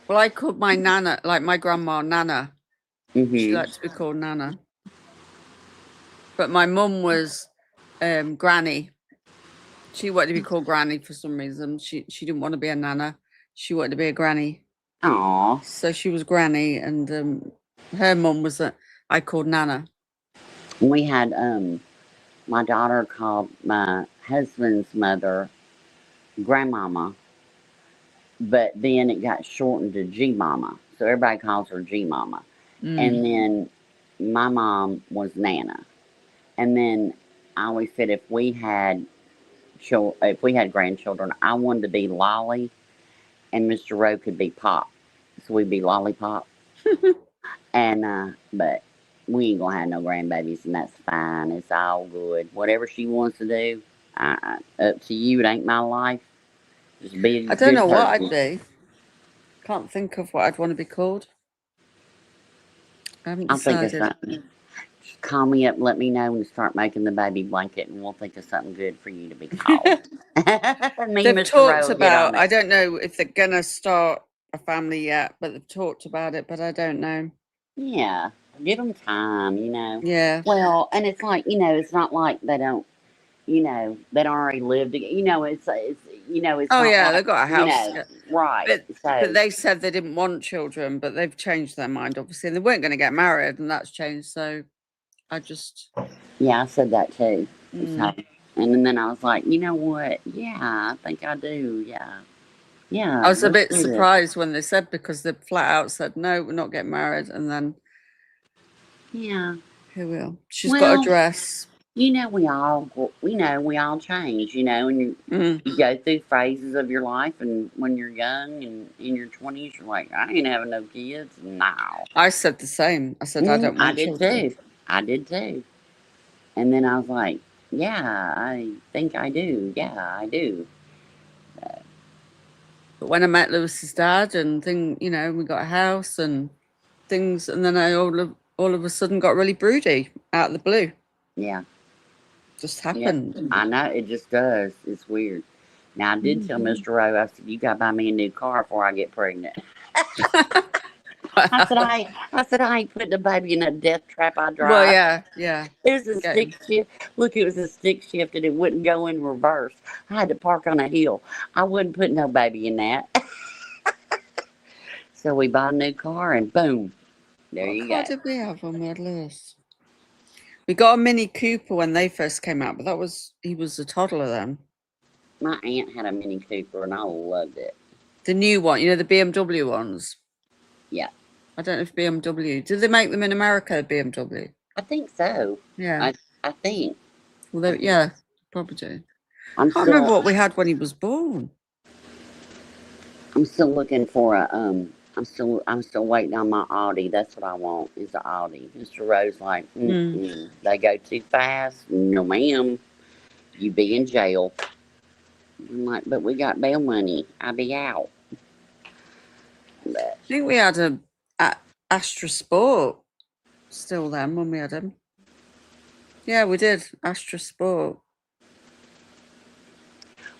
Well, I called my Nana, like my grandma, Nana. She liked to be called Nana. But my mum was Granny. She wanted to be called Granny for some reason. She didn't want to be a Nana. She wanted to be a Granny. Aww. So she was Granny, and her mum was I called Nana. We had my daughter called my husband's mother Grandmama. But then it got shortened to G-Mama. So everybody calls her G-Mama. And then my mom was Nana. And then I always said if we had grandchildren, I wanted to be Lolly and Mr. Rowe could be Pop. So we'd be Lollipop. And, but we ain't gonna have no grandbabies, and that's fine. It's all good. Whatever she wants to do, up to you. It ain't my life. Just be a I don't know good what person. I'd be. Can't think of what I'd want to be called. I haven't I'll think of decided. something. Just call me up and let me know and start making the baby blanket, and we'll think of something good for you to be called. They've talked about, I don't know if they're going to start a family yet, but they've talked about it, but I don't know. Yeah, give them time, you know. Yeah. Well, and it's like, you know, it's not like they don't, you know, they don't already live together. You know, it's you know, it's Oh, not yeah, like, they've got a house. you know, right. But they said they didn't want children, but they've changed their mind, obviously. And they weren't going to get married, and that's changed. So I just. Yeah, I said that too. So, and then I was like, you know what? Yeah, I think I do. Yeah. Yeah. I was a let's bit do this. surprised when they said, because they flat out said, no, we're not getting married. And then. Yeah. Who will? She's got a dress. You know, we all change, you know, and you go through phases of your life, and when you're young and in your 20s, you're like, I ain't having no kids now. I said the same. I said, I don't want children. I did too. And then I was like, yeah, I think I do. Yeah, I do. So. But when I met Lewis's dad and you know, we got a house and things, and then I all of a sudden got really broody out of the blue. Yeah. Just Yeah, happened. I know, it just does. It's weird. Now, I did tell Mr. Rowe, I said, you got to buy me a new car before I get pregnant. I said, I ain't putting a baby in a death trap I Well, drive. yeah. It was a Getting. stick shift. Look, it was a stick shift and it wouldn't go in reverse. I had to park on a hill. I wouldn't put no baby in that. So we bought a new car and boom, there What you car go. did we have when we had Lewis? We got a Mini Cooper when they first came out, but he was a toddler then. My aunt had a Mini Cooper and I loved it. The new one, the BMW ones. Yeah. I don't know if BMW. Did they make them in America, BMW? I think so. Yeah. I think. Well, yeah, probably do. I'm I can't remember what we had when he was born. I'm still looking for a I'm still waiting on my Audi. That's what I want is the Audi. Mr. Rose like, they go too fast. No, ma'am. You be in jail. I'm like, but we got bail money. I'll be out. But I think we had a Astra Sport still then when we had him. Yeah, we did. Astra Sport.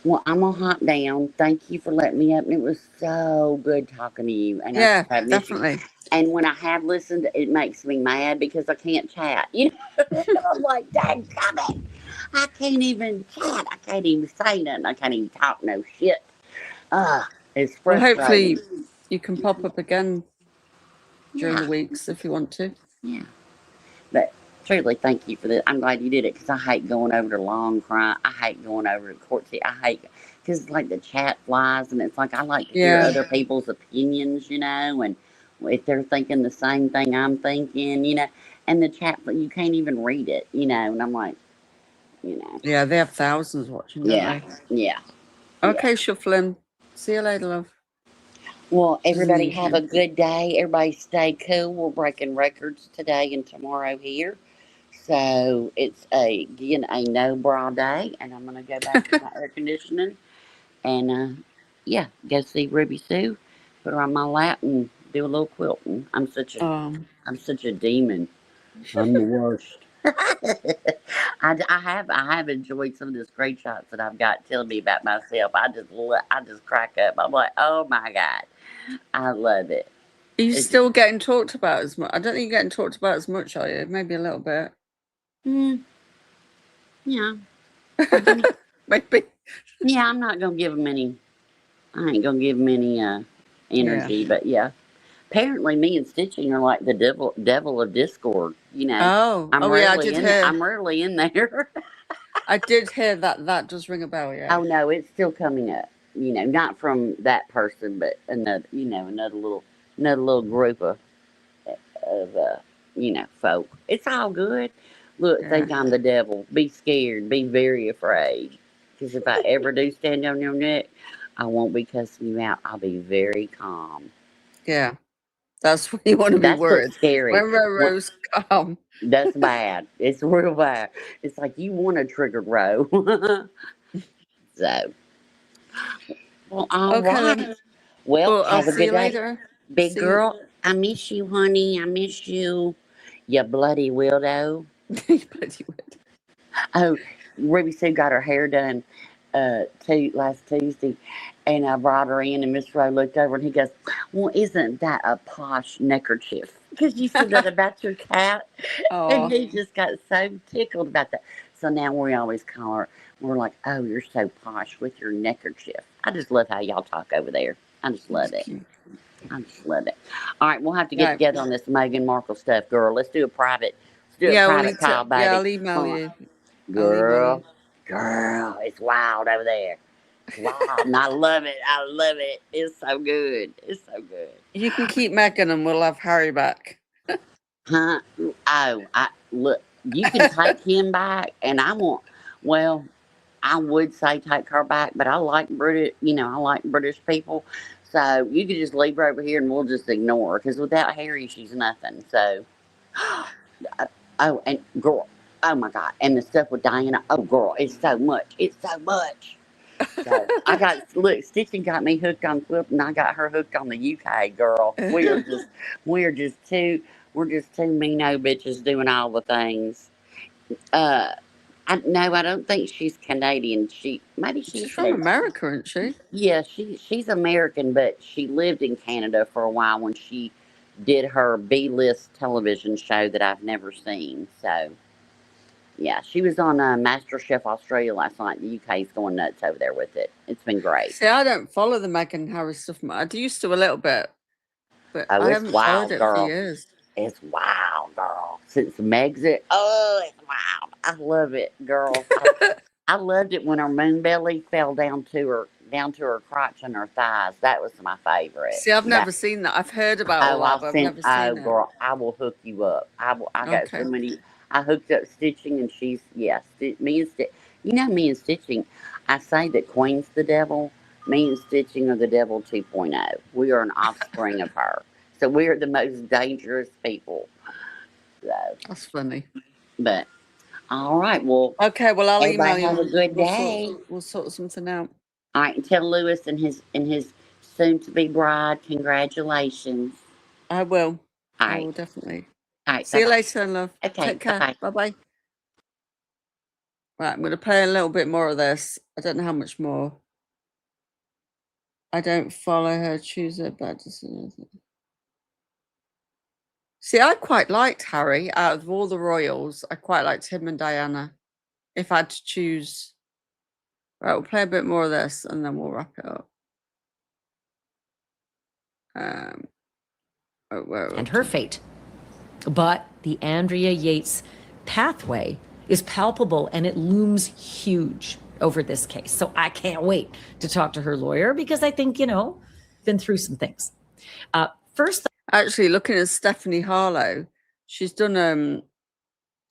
well, I'm gonna hop down. Thank you for letting me up. And it was so good talking to you. And Yeah, I missed you. definitely. And when I have listened, it makes me mad because I can't chat. I'm like, dang, come it. I can't even chat. I can't even say nothing. I can't even talk no shit. It's Well, frustrating. hopefully you can pop up again during the weeks if you want to. Yeah. But truly, thank you for this. I'm glad you did it because I hate going over to long cry. I hate going over to court. I hate because like the chat flies and it's like I like to hear other people's opinions, and if they're thinking the same thing I'm thinking, and the chat, you can't even read it, and I'm like, Yeah, they have thousands watching, don't yeah, they? yeah. Okay, Shufflin. See you later, love. Well, everybody have a good day. Everybody stay cool. We're breaking records today and tomorrow here. So it's again a no bra day, and I'm gonna go back to my air conditioning and go see Ruby Sue, put her on my lap and do a little quilting. I'm such a demon. I'm the worst. I have enjoyed some of the screenshots that I've got telling me about myself. I just crack up. I'm like, oh my God, I love it. Are you still getting talked about as much? I don't think you're getting talked about as much, are you? Maybe a little bit. Yeah. Maybe. Yeah, I'm not gonna give them any. I ain't gonna give them any energy, but yeah. Apparently, me and Stitching are like the devil of Discord. Oh, I'm yeah, I did hear. I'm rarely in there. I did hear that. That does ring a bell, yeah. Oh no, it's still coming up. Not from that person, but another little group of folk. It's all good. Look, think I'm the devil. Be scared. Be very afraid. Because if I ever do stand on your neck, I won't be cussing you out. I'll be very calm. Yeah. That's when you want to be worried. That's scary. When Rose calm. That's bad. It's real bad. It's like you want a triggered row. So, well, all right. Well, I'll have a see good you day. later. Big girl, I miss you, honey. I miss you. You bloody weirdo. You bloody weirdo. Oh, Ruby Sue got her hair done last Tuesday, and I brought her in, and Miss Rowe looked over, and he goes, well, isn't that a posh neckerchief? Because you said that about your cat. And he just got so tickled about that. So now we always call her, we're like, oh, you're so posh with your neckerchief. I just love how y'all talk over there. I just love it. I just love it. All right, we'll have to get together on this Meghan Markle stuff, girl. Let's do a private call, baby. Yeah, I'll email you. Girl, it's wild over there. Wild, and I love it. I love it. It's so good. It's so good. You can keep Meghan and we'll have Harry back. Huh? Oh, look, you can take him back, and I won't. Well, I would say take her back, but I like British. I like British people. So you could just leave her over here, and we'll just ignore her. Because without Harry, she's nothing. So, and girl, oh my God, and the stuff with Diana. Oh, girl, it's so much. It's so much. So Stitching got me hooked on Flip, and I got her hooked on the UK girl. We're just two mean old bitches doing all the things. No, I don't think she's Canadian. Maybe She's she's from America, isn't she? Yeah, she's American, but she lived in Canada for a while when she did her B-list television show that I've never seen. So, yeah, she was on MasterChef Australia last night. The UK's going nuts over there with it. It's been great. See, I don't follow the Meghan Harry stuff. I used to a little bit, but Oh, I it's haven't followed wild, it for girl. years. It's wild, girl. Since Meg's it, it's wild. I love it, girl. I loved it when her moon belly fell down to her crotch and her thighs. That was my favorite. See, I've never seen that. I've heard about all that, but I've never seen it. Girl, I will hook you up. I got so Okay. many. I hooked up Stitching, and she's me and me and Stitching. I say that Queen's the devil. Me and Stitching are the devil 2.0. We are an offspring of her. So we are the most dangerous people. So, That's funny. but all right, well. Okay, well, I'll email everybody you. have a good day. We'll sort something out. All right, and tell Lewis and his soon-to-be bride, congratulations. I will. All I right. will definitely. All right, See you bye-bye. later, love. Okay, Take care. bye-bye. Bye-bye. Right, I'm going to play a little bit more of this. I don't know how much more. I don't follow her. Choose a bad decision. See, I quite liked Harry. Out of all the royals, I quite liked him and Diana. If I had to choose. Right, we'll play a bit more of this and then we'll wrap it up. And her fate. But the Andrea Yates pathway is palpable and it looms huge over this case. So I can't wait to talk to her lawyer because I think, been through some things. First, actually, looking at Stephanie Harlow, she's done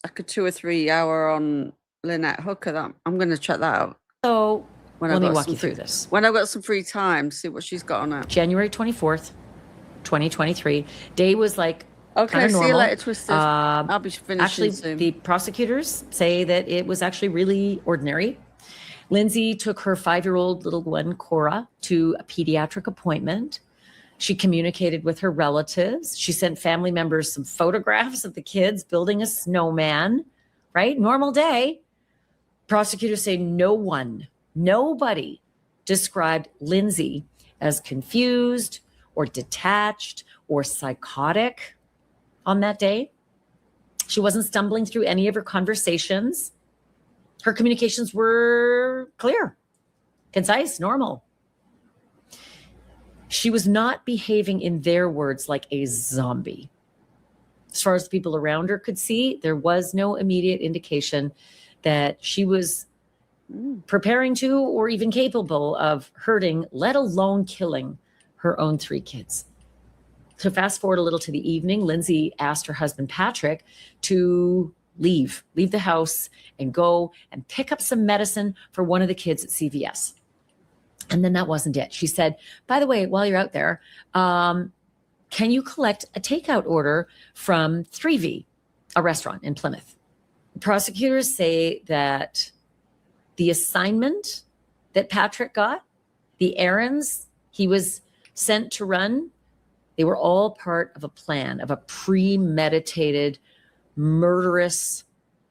like a 2 or 3 hour on Lynette Hooker. That I'm going to check that out. So let me walk you through this. When I've got some free time, see what she's got on her. January 24th, 2023. Day was like okay. See normal. you later, Twisted. I'll be finishing actually, soon. The prosecutors say that it was actually really ordinary. Lindsay took her 5-year-old little one, Cora, to a pediatric appointment. She communicated with her relatives. She sent family members some photographs of the kids building a snowman, right? Normal day. Prosecutors say nobody described Lindsay as confused or detached or psychotic on that day. She wasn't stumbling through any of her conversations. Her communications were clear, concise, normal. She was not behaving, in their words, like a zombie. As far as the people around her could see, there was no immediate indication that she was preparing to or even capable of hurting, let alone killing her own 3 kids. So fast forward a little to the evening, Lindsay asked her husband, Patrick, to leave the house and go and pick up some medicine for one of the kids at CVS. And then that wasn't it. She said, by the way, while you're out there, can you collect a takeout order from 3V, a restaurant in Plymouth? Prosecutors say that the assignment that Patrick got, the errands he was sent to run, they were all part of a plan, of a premeditated, murderous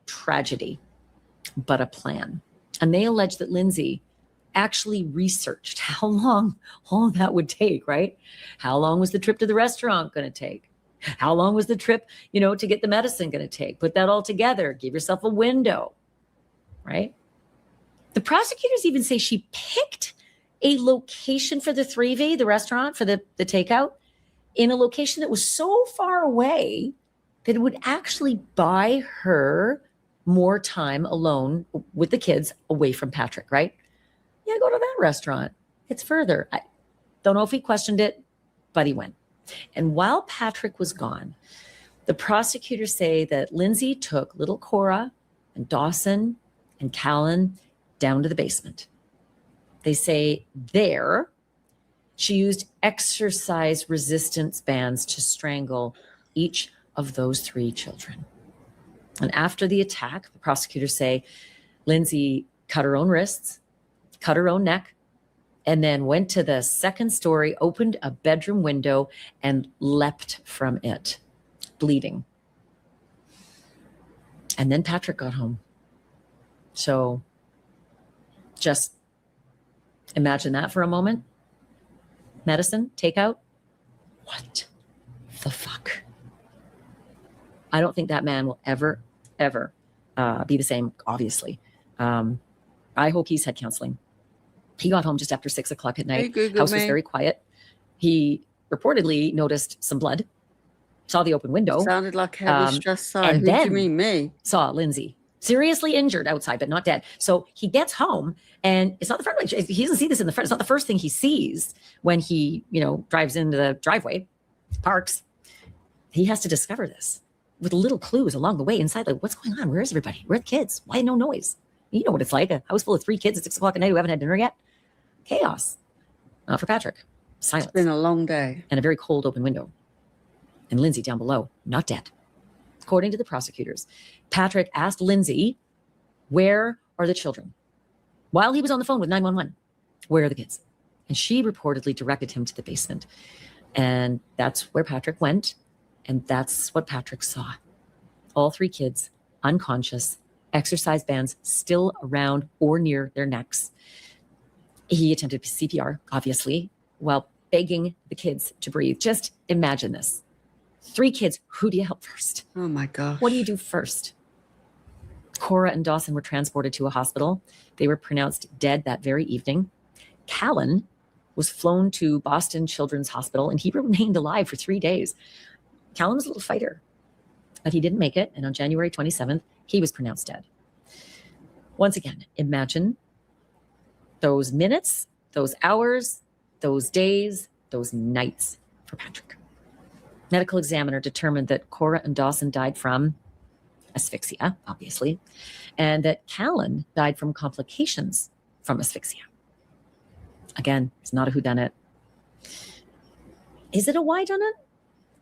tragedy, but a plan. And they allege that Lindsay actually researched how long all that would take, right? How long was the trip to the restaurant going to take? How long was the trip, to get the medicine going to take? Put that all together, give yourself a window, right? The prosecutors even say she picked a location for the 3V, the restaurant, for the takeout, in a location that was so far away that it would actually buy her more time alone with the kids away from Patrick, right? Yeah, go to that restaurant. It's further. I don't know if he questioned it, but he went. And while Patrick was gone, the prosecutors say that Lindsay took little Cora and Dawson and Callan down to the basement. They say there she used exercise resistance bands to strangle each of those 3 children. And after the attack, the prosecutors say Lindsay cut her own wrists, cut her own neck, and then went to the 2nd story, opened a bedroom window, and leapt from it, bleeding. And then Patrick got home. So just imagine that for a moment. Medicine, takeout. What the fuck? I don't think that man will ever be the same, obviously. I hope he's had counseling. He got home just after 6 o'clock at night. House was very quiet. He reportedly noticed some blood, saw the open window. Sounded like heavy stress side. And Who do then you mean, me? saw Lindsay seriously injured outside, but not dead. So he gets home, and it's not the first. He doesn't see this in the front. It's not the first thing he sees when he, drives into the driveway, parks. He has to discover this with little clues along the way inside. Like, what's going on? Where is everybody? Where are the kids? Why no noise? You know what it's like. A house full of 3 kids at 6 o'clock at night who haven't had dinner yet. Chaos. Not for Patrick. Silence. It's been a long day. And a very cold open window. And Lindsay down below, not dead. According to the prosecutors, Patrick asked Lindsay, where are the children? While he was on the phone with 911, where are the kids? And she reportedly directed him to the basement. And that's where Patrick went. And that's what Patrick saw. All 3 kids, unconscious, exercise bands still around or near their necks. He attempted CPR, obviously, while begging the kids to breathe. Just imagine this. 3 kids, who do you help first? Oh my gosh. What do you do first? Cora and Dawson were transported to a hospital. They were pronounced dead that very evening. Callan was flown to Boston Children's Hospital, and he remained alive for 3 days. Callan was a little fighter, but he didn't make it. And on January 27th, he was pronounced dead. Once again, imagine those minutes, those hours, those days, those nights for Patrick. Medical examiner determined that Cora and Dawson died from asphyxia, obviously, and that Callan died from complications from asphyxia. Again, it's not a whodunit. Is it a whydunit?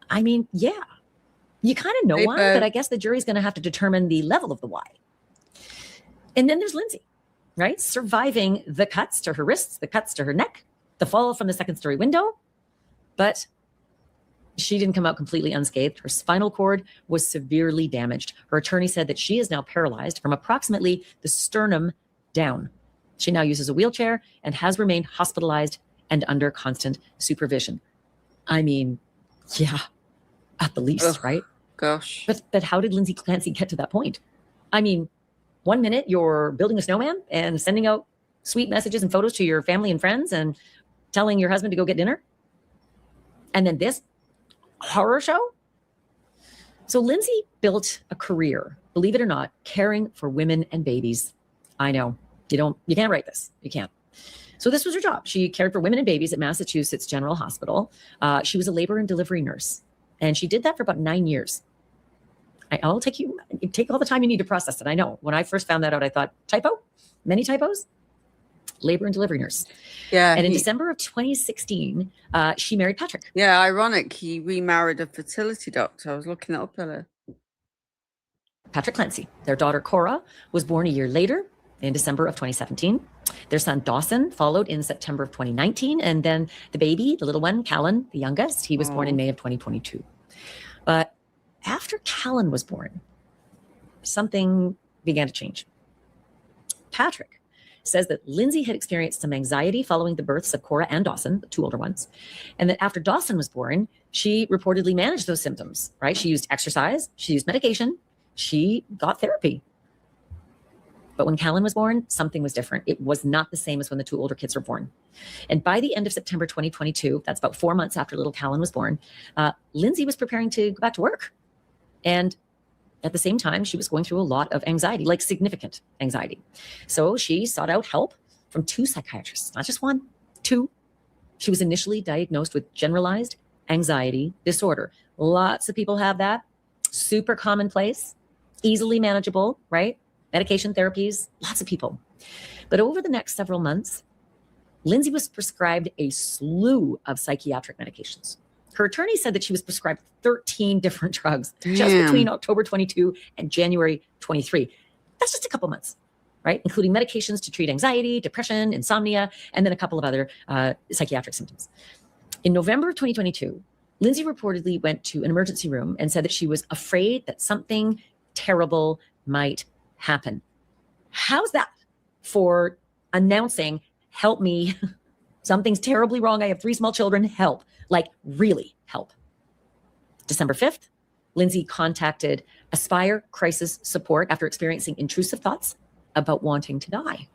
I mean, yeah. You kind of know why, but I guess the jury's going to have to determine the level of the why. And then there's Lindsay, right? Surviving the cuts to her wrists, the cuts to her neck, the fall from the 2nd-story window. But she didn't come out completely unscathed. Her spinal cord was severely damaged. Her attorney said that she is now paralyzed from approximately the sternum down. She now uses a wheelchair and has remained hospitalized and under constant supervision. I mean, yeah, at the least, right? Gosh. But how did Lindsay Clancy get to that point? I mean, 1 minute you're building a snowman and sending out sweet messages and photos to your family and friends and telling your husband to go get dinner. And then this horror show? So Lindsay built a career, believe it or not, caring for women and babies. I know, you can't write this. You can't. So this was her job. She cared for women and babies at Massachusetts General Hospital. She was a labor and delivery nurse. And she did that for about 9 years. I'll take all the time you need to process it. I know. When I first found that out, I thought, typo? Many typos? Labor and delivery nurse. Yeah. And in December of 2016, she married Patrick. Yeah, ironic. He remarried a fertility doctor. I was looking it up earlier. Patrick Clancy. Their daughter, Cora, was born a year later in December of 2017. Their son, Dawson, followed in September of 2019. And then the baby, the little one, Callan, the youngest, he was born in May of 2022. But after Callan was born, something began to change. Patrick says that Lindsay had experienced some anxiety following the births of Cora and Dawson, the 2 older ones, and that after Dawson was born, she reportedly managed those symptoms, right? She used exercise, she used medication, she got therapy. But when Callan was born, something was different. It was not the same as when the 2 older kids were born. And by the end of September 2022, that's about 4 months after little Callan was born, Lindsay was preparing to go back to work. And at the same time, she was going through a lot of anxiety, like significant anxiety. So she sought out help from 2 psychiatrists, not just 1, 2. She was initially diagnosed with generalized anxiety disorder. Lots of people have that. Super commonplace, easily manageable, right? Medication therapies, lots of people. But over the next several months, Lindsay was prescribed a slew of psychiatric medications. Her attorney said that she was prescribed 13 different drugs just between October 22 and January 23. That's just a couple months, right? Including medications to treat anxiety, depression, insomnia, and then a couple of other psychiatric symptoms. In November of 2022, Lindsay reportedly went to an emergency room and said that she was afraid that something terrible might happen. How's that for announcing, help me, something's terribly wrong, I have 3 small children, help, like really help. December 5th, Lindsay contacted Aspire Crisis Support after experiencing intrusive thoughts about wanting to die.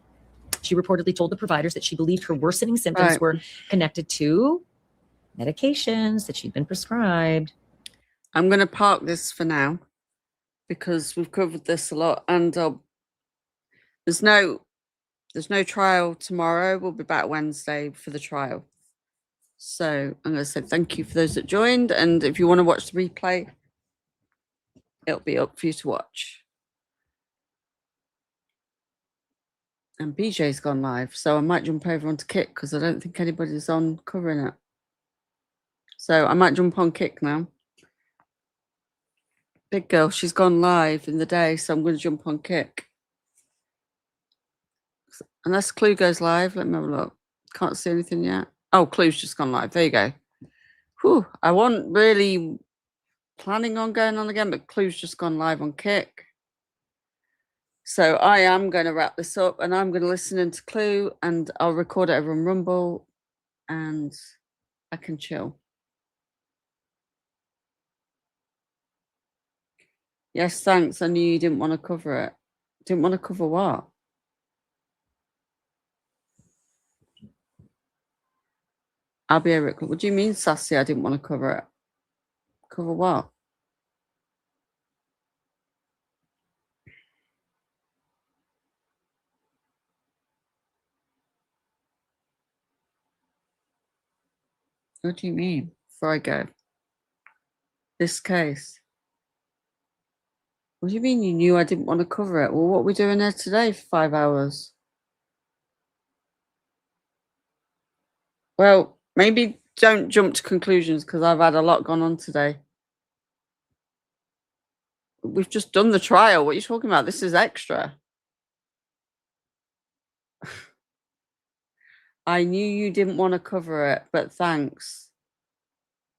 She reportedly told the providers that she believed her worsening symptoms were connected to medications that she'd been prescribed. I'm going to park this for now because we've covered this a lot, and there's no trial tomorrow. We'll be back Wednesday for the trial. So I'm going to say thank you for those that joined, and if you want to watch the replay, it'll be up for you to watch. And BJ's gone live, so I might jump over onto Kick because I don't think anybody's on covering it. So I might jump on Kick now. Big girl, she's gone live in the day, so I'm going to jump on Kick. Unless Clue goes live, let me have a look. Can't see anything yet. Oh, Clue's just gone live. There you go. Whew, I wasn't really planning on going on again, but Clue's just gone live on Kick. So I am going to wrap this up, and I'm going to listen into Clue, and I'll record it over on Rumble, and I can chill. Yes, thanks. I knew you didn't want to cover it. Didn't want to cover what? I'll be Eric. What do you mean, sassy? I didn't want to cover it. Cover what? What do you mean? Before I go. This case. What do you mean you knew I didn't want to cover it? Well, what are we doing there today for 5 hours? Well, maybe don't jump to conclusions because I've had a lot gone on today. We've just done the trial. What are you talking about? This is extra. I knew you didn't want to cover it, but thanks.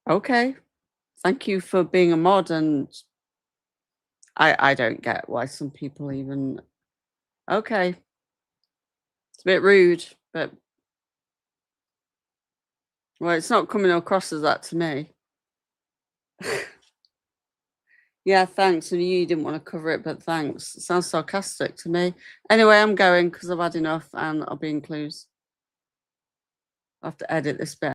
Okay. Thank you for being a mod, and I don't get why some people even... Okay. It's a bit rude, but... Well, it's not coming across as that to me. Yeah, thanks. I knew you didn't want to cover it, but thanks. It sounds sarcastic to me. Anyway, I'm going because I've had enough, and I'll be in Clues. I'll have to edit this bit.